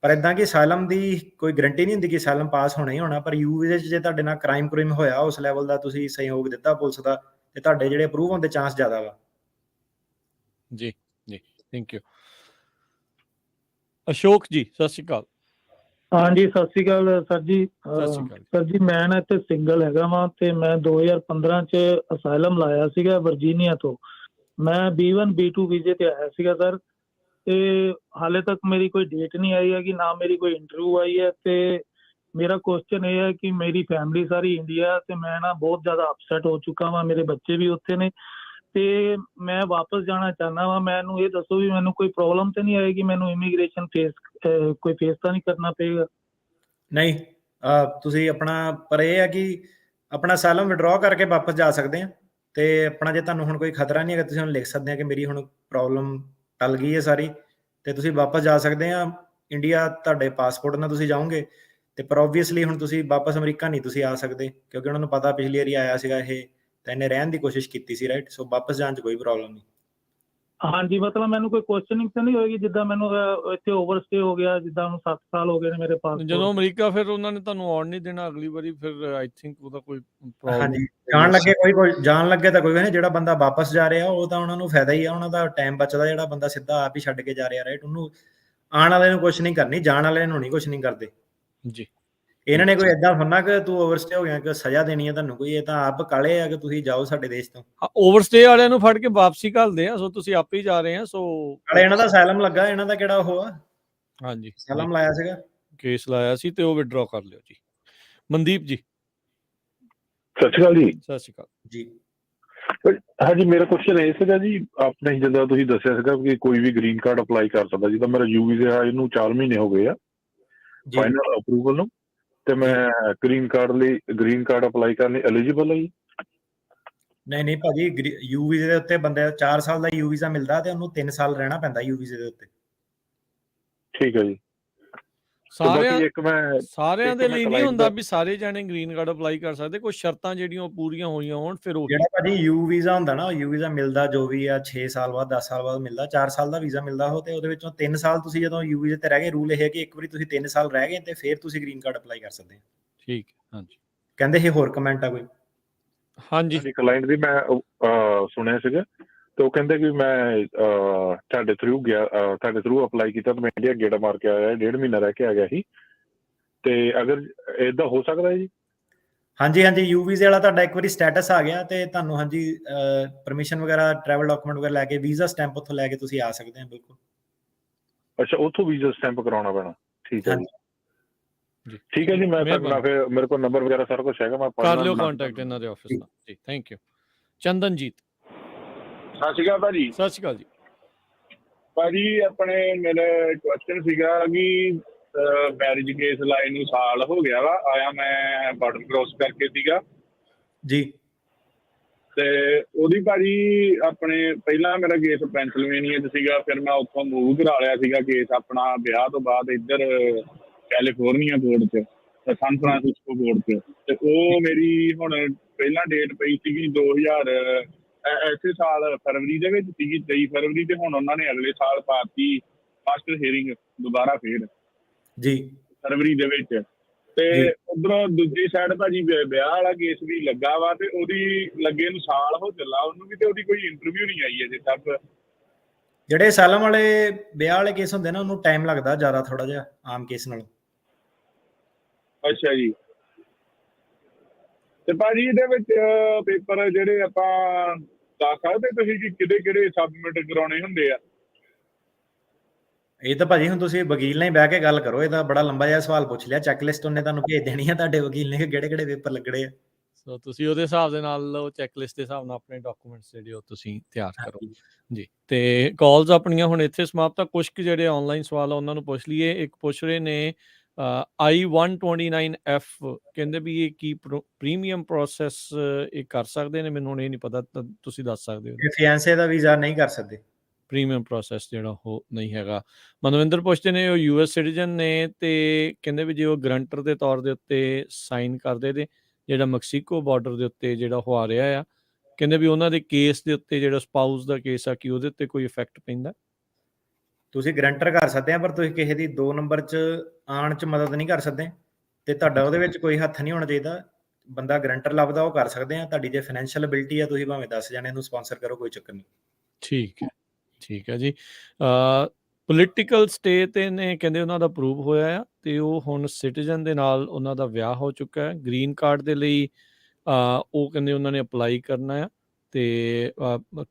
ਪਰ ਇਦਾਂ ਕਿ ਅਸਾਈਲਮ ਦੀ ਕੋਈ ਗਰੰਟੀ ਨਹੀਂ ਹੁੰਦੀ ਕਿ ਅਸਾਈਲਮ ਪਾਸ ਹੋਣਾ ਹੀ ਹੋਣਾ। ਪਰ ਯੂ ਵੀਜ਼ੇ 'ਚ ਜੇ ਤੁਹਾਡੇ ਨਾਲ ਕ੍ਰਾਈਮ ਹੋਇਆ ਉਸ ਲੈਵਲ ਦਾ, ਤੁਸੀਂ ਸਹਿਯੋਗ ਦਿੱਤਾ ਪੁਲਿਸ ਦਾ, ਤੇ ਤੁਹਾਡੇ ਜਿਹੜੇ ਅਪਰੂਵ ਹੋਣ ਦੇ ਚਾਂਸ ਜ਼ਿਆਦਾ ਵਾ। ਜੀ ਥੈਂਕ ਯੂ। ਅਸ਼ੋਕ ਜੀ ਸਤਿ ਸ਼੍ਰੀ ਅਕਾਲ। ਹਾਂਜੀ ਸਤਿ ਸ਼੍ਰੀ ਅਕਾਲ ਸਰ ਜੀ। ਸਰ ਜੀ ਮੈਂ ਨਾ ਇੱਥੇ ਸਿੰਗਲ ਹੈਗਾ ਵਾਂ, ਤੇ ਮੈਂ 2015 ਚ ਅਸਾਈਲਮ ਲਾਇਆ ਸੀਗਾ ਵਰਜੀਨੀਆ ਤੋਂ। ਮੈਂ B1 B2 ਵੀਜ਼ੇ ਤੇ ਆਇਆ ਸੀਗਾ ਸਰ, ਤੇ ਹਾਲੇ ਤੱਕ ਮੇਰੀ ਕੋਈ ਡੇਟ ਨਹੀਂ ਆਈ ਹੈਗੀ, ਨਾ ਮੇਰੀ ਕੋਈ ਇੰਟਰਵਿਊ ਆਈ ਹੈ। ਤੇ ਮੇਰਾ ਕੁਐਸਚਨ ਇਹ ਹੈ ਕਿ ਮੇਰੀ ਫੈਮਿਲੀ ਸਾਰੀ ਇੰਡੀਆ, ਤੇ ਮੈਂ ਨਾ ਬਹੁਤ ਜ਼ਿਆਦਾ ਅਪਸੈਟ ਹੋ ਚੁੱਕਾ ਵਾਂ, ਮੇਰੇ ਬੱਚੇ ਵੀ ਉੱਥੇ ਨੇ, ਤੇ ਮੈਂ ਵਾਪਸ ਜਾਣਾ ਚਾਹੁੰਦਾ ਵਾਂ। ਮੈਨੂੰ ਇਹ ਦੱਸੋ ਵੀ ਮੈਨੂੰ ਕੋਈ ਪ੍ਰੋਬਲਮ ਤੇ ਨਹੀਂ ਆਏਗੀ, ਮੈਨੂੰ ਇਮੀਗ੍ਰੇਸ਼ਨ ਫੇਸ ਤਾਂ ਨਹੀਂ ਕਰਨਾ ਪਏਗਾ? ਨਹੀਂ ਤੁਸੀਂ ਆਪਣਾ, ਪਰ ਇਹ ਹੈ ਕਿ ਆਪਣਾ ਅਸਾਈਲਮ ਵਿਡਰਾਅ ਕਰਕੇ ਵਾਪਸ ਜਾ ਸਕਦੇ ਆ। ਤੇ ਆਪਣਾ ਜੇ ਤੁਹਾਨੂੰ ਹੁਣ ਕੋਈ ਖਤਰਾ ਨਹੀਂ ਹੈਗਾ, ਤੁਸੀਂ ਹੁਣ ਲਿਖ ਸਕਦੇ ਆ ਕਿ ਮੇਰੀ ਹੁਣ ਪ੍ਰੋਬਲਮ ਟਲ ਗਈ ਹੈ ਸਾਰੀ, ਤੇ ਤੁਸੀਂ ਵਾਪਸ ਜਾ ਸਕਦੇ ਆ ਇੰਡੀਆ। ਤੁਹਾਡੇ ਪਾਸਪੋਰਟ ਨਾਲ ਤੁਸੀਂ ਜਾਓਗੇ, ਤੇ ਪਰ ਓਬਵੀਅਸਲੀ ਹੁਣ ਤੁਸੀਂ ਵਾਪਸ ਅਮਰੀਕਾ ਨਹੀਂ ਤੁਸੀਂ ਆ ਸਕਦੇ, ਕਿਉਂਕਿ ਉਹਨਾਂ ਨੂੰ ਪਤਾ ਪਿਛਲੀ ਵਾਰੀ ਆਇਆ ਸੀਗਾ ਇਹ, ਤਾਂ ਇਹਨੇ ਰਹਿਣ ਦੀ ਕੋਸ਼ਿਸ਼ ਕੀਤੀ ਸੀ, ਰਾਈਟ? ਸੋ ਵਾਪਸ ਜਾਣ 'ਚ ਕੋਈ ਪ੍ਰੋਬਲਮ ਨਹੀਂ। ਹਾਂਜੀ ਮਤਲਬ ਮੈਨੂੰ ਕੋਈ ਕੁਐਸਚਨਿੰਗ ਤਾਂ ਨਹੀਂ ਹੋਏਗੀ, ਜਿੱਦਾਂ ਮੈਨੂੰ ਇੱਥੇ ਓਵਰਸਟੇ ਹੋ ਗਿਆ, ਜਿੱਦਾਂ ਹੁਣ 7 ਸਾਲ ਹੋ ਗਏ ਨੇ ਮੇਰੇ ਪਾਸ। ਜਦੋਂ ਅਮਰੀਕਾ ਫਿਰ ਉਹਨਾਂ ਨੇ ਤੁਹਾਨੂੰ ਆਉਣ ਨਹੀਂ ਦੇਣਾ ਅਗਲੀ ਵਾਰੀ, ਫਿਰ ਆਈ ਥਿੰਕ ਉਹਦਾ ਕੋਈ ਪ੍ਰੋਬਲਮ। ਹਾਂਜੀ ਜਾਣ ਲੱਗੇ ਤਾਂ ਕੋਈ ਨਹੀਂ। ਜਿਹੜਾ ਬੰਦਾ ਵਾਪਸ ਜਾ ਰਿਹਾ ਉਹ ਤਾਂ ਉਹਨਾਂ ਨੂੰ ਫਾਇਦਾ ਹੀ ਆ, ਉਹਨਾਂ ਦਾ ਟਾਈਮ ਬਚਦਾ। ਜਿਹੜਾ ਬੰਦਾ ਸਿੱਧਾ ਆਪ ਹੀ ਛੱਡ ਕੇ ਜਾ ਰਿਹਾ, ਰਾਈਟ? ਉਹਨੂੰ ਆਉਣ ਵਾਲੇ ਨੂੰ ਕੁਛ ਨਹੀਂ ਕਰਨੀ, ਜਾਣ ਵਾਲੇ ਨੂੰ ਨਹੀਂ ਕੁਛ ਨਹੀਂ ਕਰਦੇ ਜੀ। ਇਹਨਾਂ ਨੇ ਕੋਈ ਏਦਾਂ ਸੁਣਨਾ ਕਿ ਤੂੰ ਓਵਰਸਟੇ ਹੋ ਗਿਆ ਕਿ ਸਜ਼ਾ ਦੇਣੀ ਹੈ ਤੁਹਾਨੂੰ ਕੋਈ। ਇਹ ਤਾਂ ਆਪ ਕਾਲੇ ਆ ਕਿ ਤੁਸੀਂ ਜਾਓ ਸਾਡੇ ਦੇਸ਼ ਤੋਂ। ਓਵਰਸਟੇ ਵਾਲਿਆਂ ਨੂੰ ਫੜ ਕੇ ਵਾਪਸੀ ਘੱਲਦੇ ਆ, ਸੋ ਤੁਸੀਂ ਆਪੇ ਹੀ ਜਾ ਰਹੇ ਆ। ਸੋ ਇਹਨਾਂ ਦਾ ਅਸਾਈਲਮ ਲੱਗਾ, ਇਹਨਾਂ ਦਾ ਕਿਹੜਾ ਉਹ ਆ? ਹਾਂਜੀ ਅਸਾਈਲਮ ਲਾਇਆ ਸੀਗਾ, ਕੇਸ ਲਾਇਆ ਸੀ, ਤੇ ਉਹ ਵਿਡਰਾਅ ਕਰ ਲਿਓ ਜੀ। ਮਨਦੀਪ ਜੀ ਸਤਿ ਸ਼੍ਰੀ ਅਕਾਲ ਜੀ। ਸਤਿ ਸ਼੍ਰੀ ਅਕਾਲ ਜੀ। ਹਾਂਜੀ ਮੇਰਾ ਕੁਐਸਚਨ ਇਹ ਸੀਗਾ ਜੀ, ਆਪਣੇ ਜਿੱਦਾਂ ਤੁਸੀਂ ਦੱਸਿਆ ਸੀਗਾ ਕਿ ਕੋਈ ਵੀ ਗ੍ਰੀਨ ਕਾਰਡ ਅਪਲਾਈ ਕਰ ਸਕਦਾ, ਜਿੱਦਾਂ ਮੇਰਾ ਯੂ ਵੀਜ਼ਾ ਇਹਨੂੰ 4 ਮਹੀਨੇ ਹੋ ਗਏ ਆ ਫਾਈਨਲ ਅਪਰੂਵਲ ਨੂੰ, ਤੇ ਮੈਂ ਗ੍ਰੀਨ ਕਾਰਡ ਅਪਲਾਈ ਕਰਨ ਲਈ ਐਲੀਜੀਬਲ ਹੈ ਜੀ? ਨਹੀਂ ਭਾਜੀ, ਯੂ ਵੀਜ਼ੇ ਦੇ ਉੱਤੇ ਬੰਦੇ 4 ਸਾਲ ਦਾ ਯੂ ਵੀਜ਼ਾ ਮਿਲਦਾ, ਤੇ ਉਹਨੂੰ 3 ਸਾਲ ਰਹਿਣਾ ਪੈਂਦਾ ਯੂ ਵੀਜ਼ੇ ਦੇ ਉੱਤੇ। ਠੀਕ ਹੈ ਜੀ। ਸਾਰਿਆਂ ਦੇ ਲਈ ਨਹੀਂ ਹੁੰਦਾ ਵੀ ਸਾਰੇ ਜਾਣੇ ਗ੍ਰੀਨ ਕਾਰਡ ਅਪਲਾਈ ਕਰ ਸਕਦੇ, ਕੁਝ ਸ਼ਰਤਾਂ ਜਿਹੜੀਆਂ ਉਹ ਪੂਰੀਆਂ ਹੋਈਆਂ ਹੋਣ ਫਿਰ ਉਹ। ਜਿਹੜਾ ਭਾਜੀ ਯੂ ਵੀਜ਼ਾ ਹੁੰਦਾ ਨਾ, ਯੂ ਵੀਜ਼ਾ ਮਿਲਦਾ ਜੋ ਵੀ ਆ 6 ਸਾਲ ਬਾਅਦ 10 ਸਾਲ ਬਾਅਦ ਮਿਲਦਾ। 4 ਸਾਲ ਦਾ ਵੀਜ਼ਾ ਮਿਲਦਾ ਉਹ, ਤੇ ਉਹਦੇ ਵਿੱਚੋਂ 3 ਸਾਲ ਤੁਸੀਂ ਜਦੋਂ ਯੂ ਵੀਜ਼ੇ ਤੇ ਰਹਿ ਗਏ, ਰੂਲ ਇਹ ਹੈ ਕਿ ਇੱਕ ਵਾਰੀ ਤੁਸੀਂ 3 ਸਾਲ ਰਹਿ ਗਏ ਤੇ ਫਿਰ ਤੁਸੀਂ ਗ੍ਰੀਨ ਕਾਰਡ ਅਪਲਾਈ ਕਰ ਸਕਦੇ ਹੋ। ਠੀਕ ਹਾਂਜੀ ਕਹਿੰਦੇ ਇਹ ਹੋਰ ਕਮੈਂਟ ਆ ਕੋਈ? ਹਾਂਜੀ ਕਲਾਇੰਟ ਦੀ ਮੈਂ ਸੁਣਿਆ ਸੀਗਾ ਤੇ ਉਹ ਕਹਿੰਦੇ ਕਿ ਮੈਂ ਤੁਹਾਡੇ ਥਰੂ ਅਪਲਾਈ ਕੀਤਾ ਤੇ ਮੈਂ ਇੰਡੀਆ ਗੇੜਾ ਮਾਰ ਕੇ ਆਇਆ, 1.5 ਮਹੀਨਾ ਰਹਿ ਕੇ ਆ ਗਿਆ ਸੀ, ਤੇ ਅਗਰ ਏਦਾਂ ਹੋ ਸਕਦਾ ਹੈ ਜੀ? ਹਾਂਜੀ ਹਾਂਜੀ, ਯੂ ਵੀਜ਼ੇ ਵਾਲਾ ਤੁਹਾਡਾ ਇੱਕ ਵਾਰੀ ਸਟੇਟਸ ਆ ਗਿਆ ਤੇ ਤੁਹਾਨੂੰ ਹਾਂਜੀ ਪਰਮਿਸ਼ਨ ਵਗੈਰਾ, ਟਰੈਵਲ ਡਾਕੂਮੈਂਟ ਵਗੈਰਾ ਲੈ ਕੇ, ਵੀਜ਼ਾ ਸਟੈਂਪ ਉੱਥੋਂ ਲੈ ਕੇ ਤੁਸੀਂ ਆ ਸਕਦੇ ਹੋ ਬਿਲਕੁਲ। ਅੱਛਾ, ਉੱਥੋਂ ਵੀਜ਼ਾ ਸਟੈਂਪ ਕਰਾਉਣਾ ਪੈਣਾ? ਠੀਕ ਹੈ ਜੀ, ਜੀ ਠੀਕ ਹੈ ਜੀ। ਮੈਂ ਤੁਹਾਡਾ ਫਿਰ ਮੇਰੇ ਕੋਲ ਨੰਬਰ ਵਗੈਰਾ ਸਾਰਾ ਕੁਝ ਹੈਗਾ, ਮੈਂ ਕਰ ਲਿਓ ਕੰਟੈਕਟ ਇਹਨਾਂ ਦੇ ਆਫਿਸ ਨਾਲ ਜੀ। Thank you. ਚੰਦਨਜੀਤ, ਸਤਿ ਸ਼੍ਰੀ ਅਕਾਲ ਭਾਜੀ। ਸਤਿ ਸ਼੍ਰੀ ਅਕਾਲ ਜੀ। ਭਾਜੀ ਆਪਣੇ ਮੇਰਾ ਕੁਐਸਚਨ ਸੀਗਾ ਕਿ ਮੈਰਿਜ ਕੇਸ ਲਾਏ ਨੂੰ ਸਾਲ ਹੋ ਗਿਆ ਵਾ, ਆਇਆ ਮੈਂ ਬਾਰਡਰ ਕ੍ਰੋਸ ਕਰਕੇ ਸੀਗਾ ਜੀ, ਤੇ ਉਹਦੀ ਭਾਜੀ ਆਪਣੇ ਪਹਿਲਾਂ ਮੇਰਾ ਕੇਸ ਪੈਂਸਿਲਵੇਨੀਆ 'ਚ ਸੀਗਾ, ਫਿਰ ਮੈਂ ਉੱਥੋਂ ਮੂਵ ਕਰਾ ਲਿਆ ਸੀਗਾ ਕੇਸ ਆਪਣਾ ਵਿਆਹ ਤੋਂ ਬਾਅਦ ਇੱਧਰ ਕੈਲੀਫੋਰਨੀਆ ਕੋਰਟ 'ਚ, ਸਨ ਫਰਾਂਸਿਸਕੋ ਕੋਰਟ 'ਚ, ਤੇ ਉਹ ਮੇਰੀ ਹੁਣ ਪਹਿਲਾਂ ਡੇਟ ਪਈ ਸੀਗੀ 2000 ਇਸੇ ਸਾਲ ਫਰਵਰੀ ਦੇ ਵਿੱਚ ਸੀਗੀ, 23 ਫਰਵਰੀ, ਤੇ ਹੁਣ ਉਹਨਾਂ ਨੇ ਅਗਲੇ ਸਾਲ ਪਾਤੀ ਫਸਟ ਹੀਅਰਿੰਗ ਦੁਬਾਰਾ ਫੇਰ ਜੀ ਫਰਵਰੀ ਦੇ ਵਿੱਚ। ਤੇ ਉਧਰੋਂ ਦੂਜੀ ਸਾਈਡ ਭਾਜੀ ਵਿਆਹ ਵਾਲਾ ਕੇਸ ਵੀ ਲੱਗਾ ਵਾ, ਤੇ ਉਹਦੀ ਲੱਗੇ ਨੂੰ ਸਾਲ ਹੋ ਚੱਲਾ ਉਹਨੂੰ ਵੀ, ਤੇ ਉਹਦੀ ਕੋਈ ਇੰਟਰਵਿਊ ਨਹੀਂ ਆਈ ਅਜੇ ਤੱਕ। ਜਿਹੜੇ ਅਸਾਈਲਮ ਵਾਲੇ ਵਿਆਹ ਵਾਲੇ ਕੇਸ ਹੁੰਦੇ ਨਾ, ਉਹਨੂੰ ਟਾਈਮ ਲੱਗਦਾ ਜ਼ਿਆਦਾ ਥੋੜਾ ਜਿਹਾ ਆਮ ਕੇਸ ਨਾਲੋਂ। ਅੱਛਾ ਜੀ। ਤੇ ਭਾਜੀ ਇਹਦੇ ਵਿੱਚ ਪੇਪਰ ਜਿਹੜੇ ਆਪਾਂ ਦੱਸ ਸਕਦੇ ਤੁਸੀਂ ਕਿ ਕਿਹੜੇ ਸਬਮਿਟ ਕਰਾਉਣੇ ਹੁੰਦੇ ਆ? ਇਹ ਤਾਂ ਭਾਜੀ ਹੁਣ ਤੁਸੀਂ ਵਕੀਲ ਨਾਲ ਹੀ ਬਹਿ ਕੇ ਗੱਲ ਕਰੋ, ਇਹ ਤਾਂ ਬੜਾ ਲੰਬਾ ਜਿਹਾ ਸਵਾਲ ਪੁੱਛ ਲਿਆ। ਚੈੱਕਲਿਸਟ ਉਹਨੇ ਤੁਹਾਨੂੰ ਭੇਜ ਦੇਣੀ ਆ ਤੁਹਾਡੇ ਵਕੀਲ ਨੇ, ਕਿਹੜੇ ਪੇਪਰ ਲੱਗਣੇ ਆ। ਸੋ ਤੁਸੀਂ ਉਹਦੇ ਹਿਸਾਬ ਦੇ ਨਾਲ ਉਹ ਚੈੱਕਲਿਸਟ ਦੇ ਹਿਸਾਬ ਨਾਲ ਆਪਣੇ ਡਾਕੂਮੈਂਟਸ ਜਿਹੜੇ ਉਹ ਤੁਸੀਂ ਤਿਆਰ ਕਰੋ ਜੀ। ਤੇ ਕਾਲਸ ਆਪਣੀਆਂ ਹੁਣ ਇੱਥੇ ਸਮਾਪਤ ਆ। ਕੁਝ ਕੁ ਜਿਹੜੇ ਆਨਲਾਈਨ ਸਵਾਲ ਆ ਉਹਨਾਂ ਨੂੰ ਪੁੱਛ ਲਈਏ। ਇੱਕ ਪੁੱਛ ਰਹੇ ਨੇ I-129F, ਕਹਿੰਦੇ ਵੀ ਇਹ ਕੀ ਪ੍ਰੀਮੀਅਮ ਪ੍ਰੋਸੈਸ ਇਹ ਕਰ ਸਕਦੇ ਨੇ? ਮੈਨੂੰ ਹੁਣ ਇਹ ਨਹੀਂ ਪਤਾ, ਤੁਸੀਂ ਦੱਸ ਸਕਦੇ ਹੋ। ਫਿਆਂਸੇ ਦਾ ਵੀਜ਼ਾ ਨਹੀਂ ਕਰ ਸਕਦੇ, ਪ੍ਰੀਮੀਅਮ ਪ੍ਰੋਸੈਸ ਜਿਹੜਾ ਉਹ ਨਹੀਂ ਹੈਗਾ। ਮਨਵਿੰਦਰ ਪੁੱਛਦੇ ਨੇ ਉਹ US ਸਿਟੀਜ਼ਨ ਨੇ, ਤੇ ਕਹਿੰਦੇ ਵੀ ਜੇ ਉਹ ਗਰੰਟਰ ਦੇ ਤੌਰ ਦੇ ਉੱਤੇ ਸਾਈਨ ਕਰਦੇ ਨੇ ਜਿਹੜਾ ਮੈਕਸੀਕੋ ਬਾਰਡਰ ਦੇ ਉੱਤੇ ਜਿਹੜਾ ਉਹ ਆ ਰਿਹਾ ਆ, ਕਹਿੰਦੇ ਵੀ ਉਹਨਾਂ ਦੇ ਕੇਸ ਦੇ ਉੱਤੇ ਜਿਹੜਾ ਸਪਾਊਸ ਦਾ ਕੇਸ ਆ ਕਿ ਉਹਦੇ ਉੱਤੇ ਕੋਈ ਇਫੈਕਟ ਪੈਂਦਾ? ਤੁਸੀਂ ਗਰੰਟਰ ਕਰ ਸਕਦੇ ਆ, ਪਰ ਤੁਸੀਂ ਕਿਸੇ ਦੀ 2 ਨੰਬਰ 'ਚ ਆਉਣ 'ਚ ਮਦਦ ਨਹੀਂ ਕਰ ਸਕਦੇ, ਤੇ ਤੁਹਾਡਾ ਉਹਦੇ ਵਿੱਚ ਕੋਈ ਹੱਥ ਨਹੀਂ ਹੋਣਾ ਚਾਹੀਦਾ। ਬੰਦਾ ਗਰੰਟਰ ਲੱਭਦਾ ਉਹ ਕਰ ਸਕਦੇ ਆ। ਤੁਹਾਡੀ ਜੇ ਫਾਈਨੈਂਸ਼ੀਅਲ ਐਬਿਲਿਟੀ ਆ, ਤੁਸੀਂ ਭਾਵੇਂ 10 ਜਣੇ ਨੂੰ ਸਪਾਂਸਰ ਕਰੋ, ਕੋਈ ਚੱਕਰ ਨਹੀਂ। ਠੀਕ ਹੈ, ਠੀਕ ਹੈ ਜੀ। ਪੋਲੀਟੀਕਲ ਸਟੇ ਤੇ ਨੇ ਕਹਿੰਦੇ ਉਹਨਾਂ ਦਾ ਅਪਰੂਵ ਹੋਇਆ ਆ, ਤੇ ਉਹ ਹੁਣ ਸਿਟੀਜ਼ਨ ਦੇ ਨਾਲ ਉਹਨਾਂ ਦਾ ਵਿਆਹ ਹੋ ਚੁੱਕਾ ਹੈ। ਗ੍ਰੀਨ ਕਾਰਡ ਦੇ ਲਈ ਉਹ ਕਹਿੰਦੇ ਉਹਨਾਂ ਨੇ ਅਪਲਾਈ ਕਰਨਾ ਆ, ਤੇ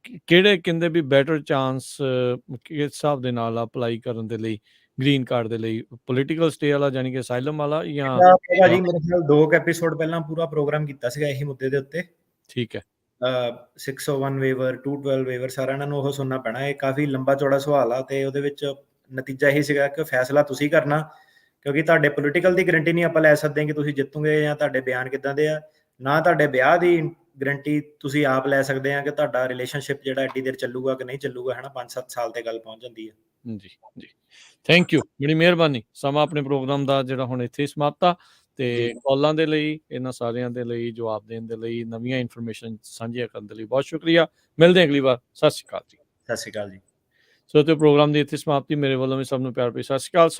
ਕਿਹੜੇ ਕਹਿੰਦੇ ਵੀ ਬੈਟਰ ਚਾਂਸ ਕਿਸ ਹਿਸਾਬ ਦੇ ਨਾਲ ਅਪਲਾਈ ਕਰਨ ਦੇ ਲਈ ਗ੍ਰੀਨ ਕਾਰਡ ਦੇ ਲਈ? ਪੋਲੀਟੀਕਲ ਸਟੇ ਵਾਲਾ ਜਾਨੀ ਕਿ ਅਸਾਈਲਮ ਵਾਲਾ, ਜਾਂ ਜੀ ਮੇਰੇ ਖਿਆਲ 2 ਐਪੀਸੋਡ ਪਹਿਲਾਂ ਪੂਰਾ ਪ੍ਰੋਗਰਾਮ ਕੀਤਾ ਸੀਗਾ ਇਹੀ ਮੁੱਦੇ ਦੇ ਉੱਤੇ। ਠੀਕ ਹੈ। 601 ਵੇਵਰ, 212 ਵੇਵਰ, ਸਾਰਾ ਇਹਨਾਂ ਨੂੰ ਉਹ ਸੁਣਨਾ ਪੈਣਾ। ਇਹ ਕਾਫੀ ਲੰਬਾ ਚੌੜਾ ਸਵਾਲ ਆ, ਤੇ ਉਹਦੇ ਵਿੱਚ ਨਤੀਜਾ ਇਹੀ ਸੀਗਾ ਕਿ ਫੈਸਲਾ ਤੁਸੀਂ ਕਰਨਾ, ਕਿਉਂਕਿ ਤੁਹਾਡੇ ਪੋਲੀਟੀਕਲ ਦੀ ਗਰੰਟੀ ਨਹੀਂ ਆਪਾਂ ਲੈ ਸਕਦੇ ਕਿ ਤੁਸੀਂ ਜਿੱਤੋਗੇ ਜਾਂ ਤੁਹਾਡੇ ਬਿਆਨ ਕਿੱਦਾਂ ਦੇ ਆ। ਨਾ ਤੁਹਾਡੇ ਵਿਆਹ ਦੀ ਗਰੰਟੀ ਤੁਸੀਂ ਆਪ ਲੈ ਸਕਦੇ ਆ ਕਿ ਤੁਹਾਡਾ ਰਿਲੇਸ਼ਨਸ਼ਿਪ ਜਿਹੜਾ ਐਡੀ ਦੇਰ ਚੱਲੂਗਾ ਕਿ ਨਹੀਂ ਚੱਲੂਗਾ, ਹੈ ਨਾ। 5-7 ਸਾਲ ਤੇ ਗੱਲ ਪਹੁੰਚ ਜਾਂਦੀ ਹੈ। ਜੀ ਜੀ, ਥੈਂਕ ਯੂ, ਬੜੀ ਮਿਹਰਬਾਨੀ। ਸਮਾਂ ਆਪਣੇ ਪ੍ਰੋਗਰਾਮ ਦਾ ਜਿਹੜਾ ਹੁਣ ਇੱਥੇ ਸਮਾਪਤ ਆ, ਤੇ ਕਾਲਾਂ ਦੇ ਲਈ, ਇਹਨਾਂ ਸਾਰਿਆਂ ਦੇ ਲਈ ਜਵਾਬ ਦੇਣ ਦੇ ਲਈ, ਨਵੀਆਂ ਇਨਫੋਰਮੇਸ਼ਨ ਸਾਂਝੀਆਂ ਕਰਨ ਦੇ ਲਈ ਬਹੁਤ ਸ਼ੁਕਰੀਆ। ਮਿਲਦੇ ਅਗਲੀ ਵਾਰ। ਸਤਿ ਸ਼੍ਰੀ ਅਕਾਲ ਜੀ। ਸਤਿ ਸ਼੍ਰੀ ਅਕਾਲ ਜੀ। ਸੋ ਤੇ ਪ੍ਰੋਗਰਾਮ ਦੀ ਇੱਥੇ ਸਮਾਪਤੀ। ਮੇਰੇ ਵੱਲੋਂ ਵੀ ਸਭ ਨੂੰ ਪਿਆਰ ਭਰੀ ਸਤਿ ਸ਼੍ਰੀ ਅਕਾਲ।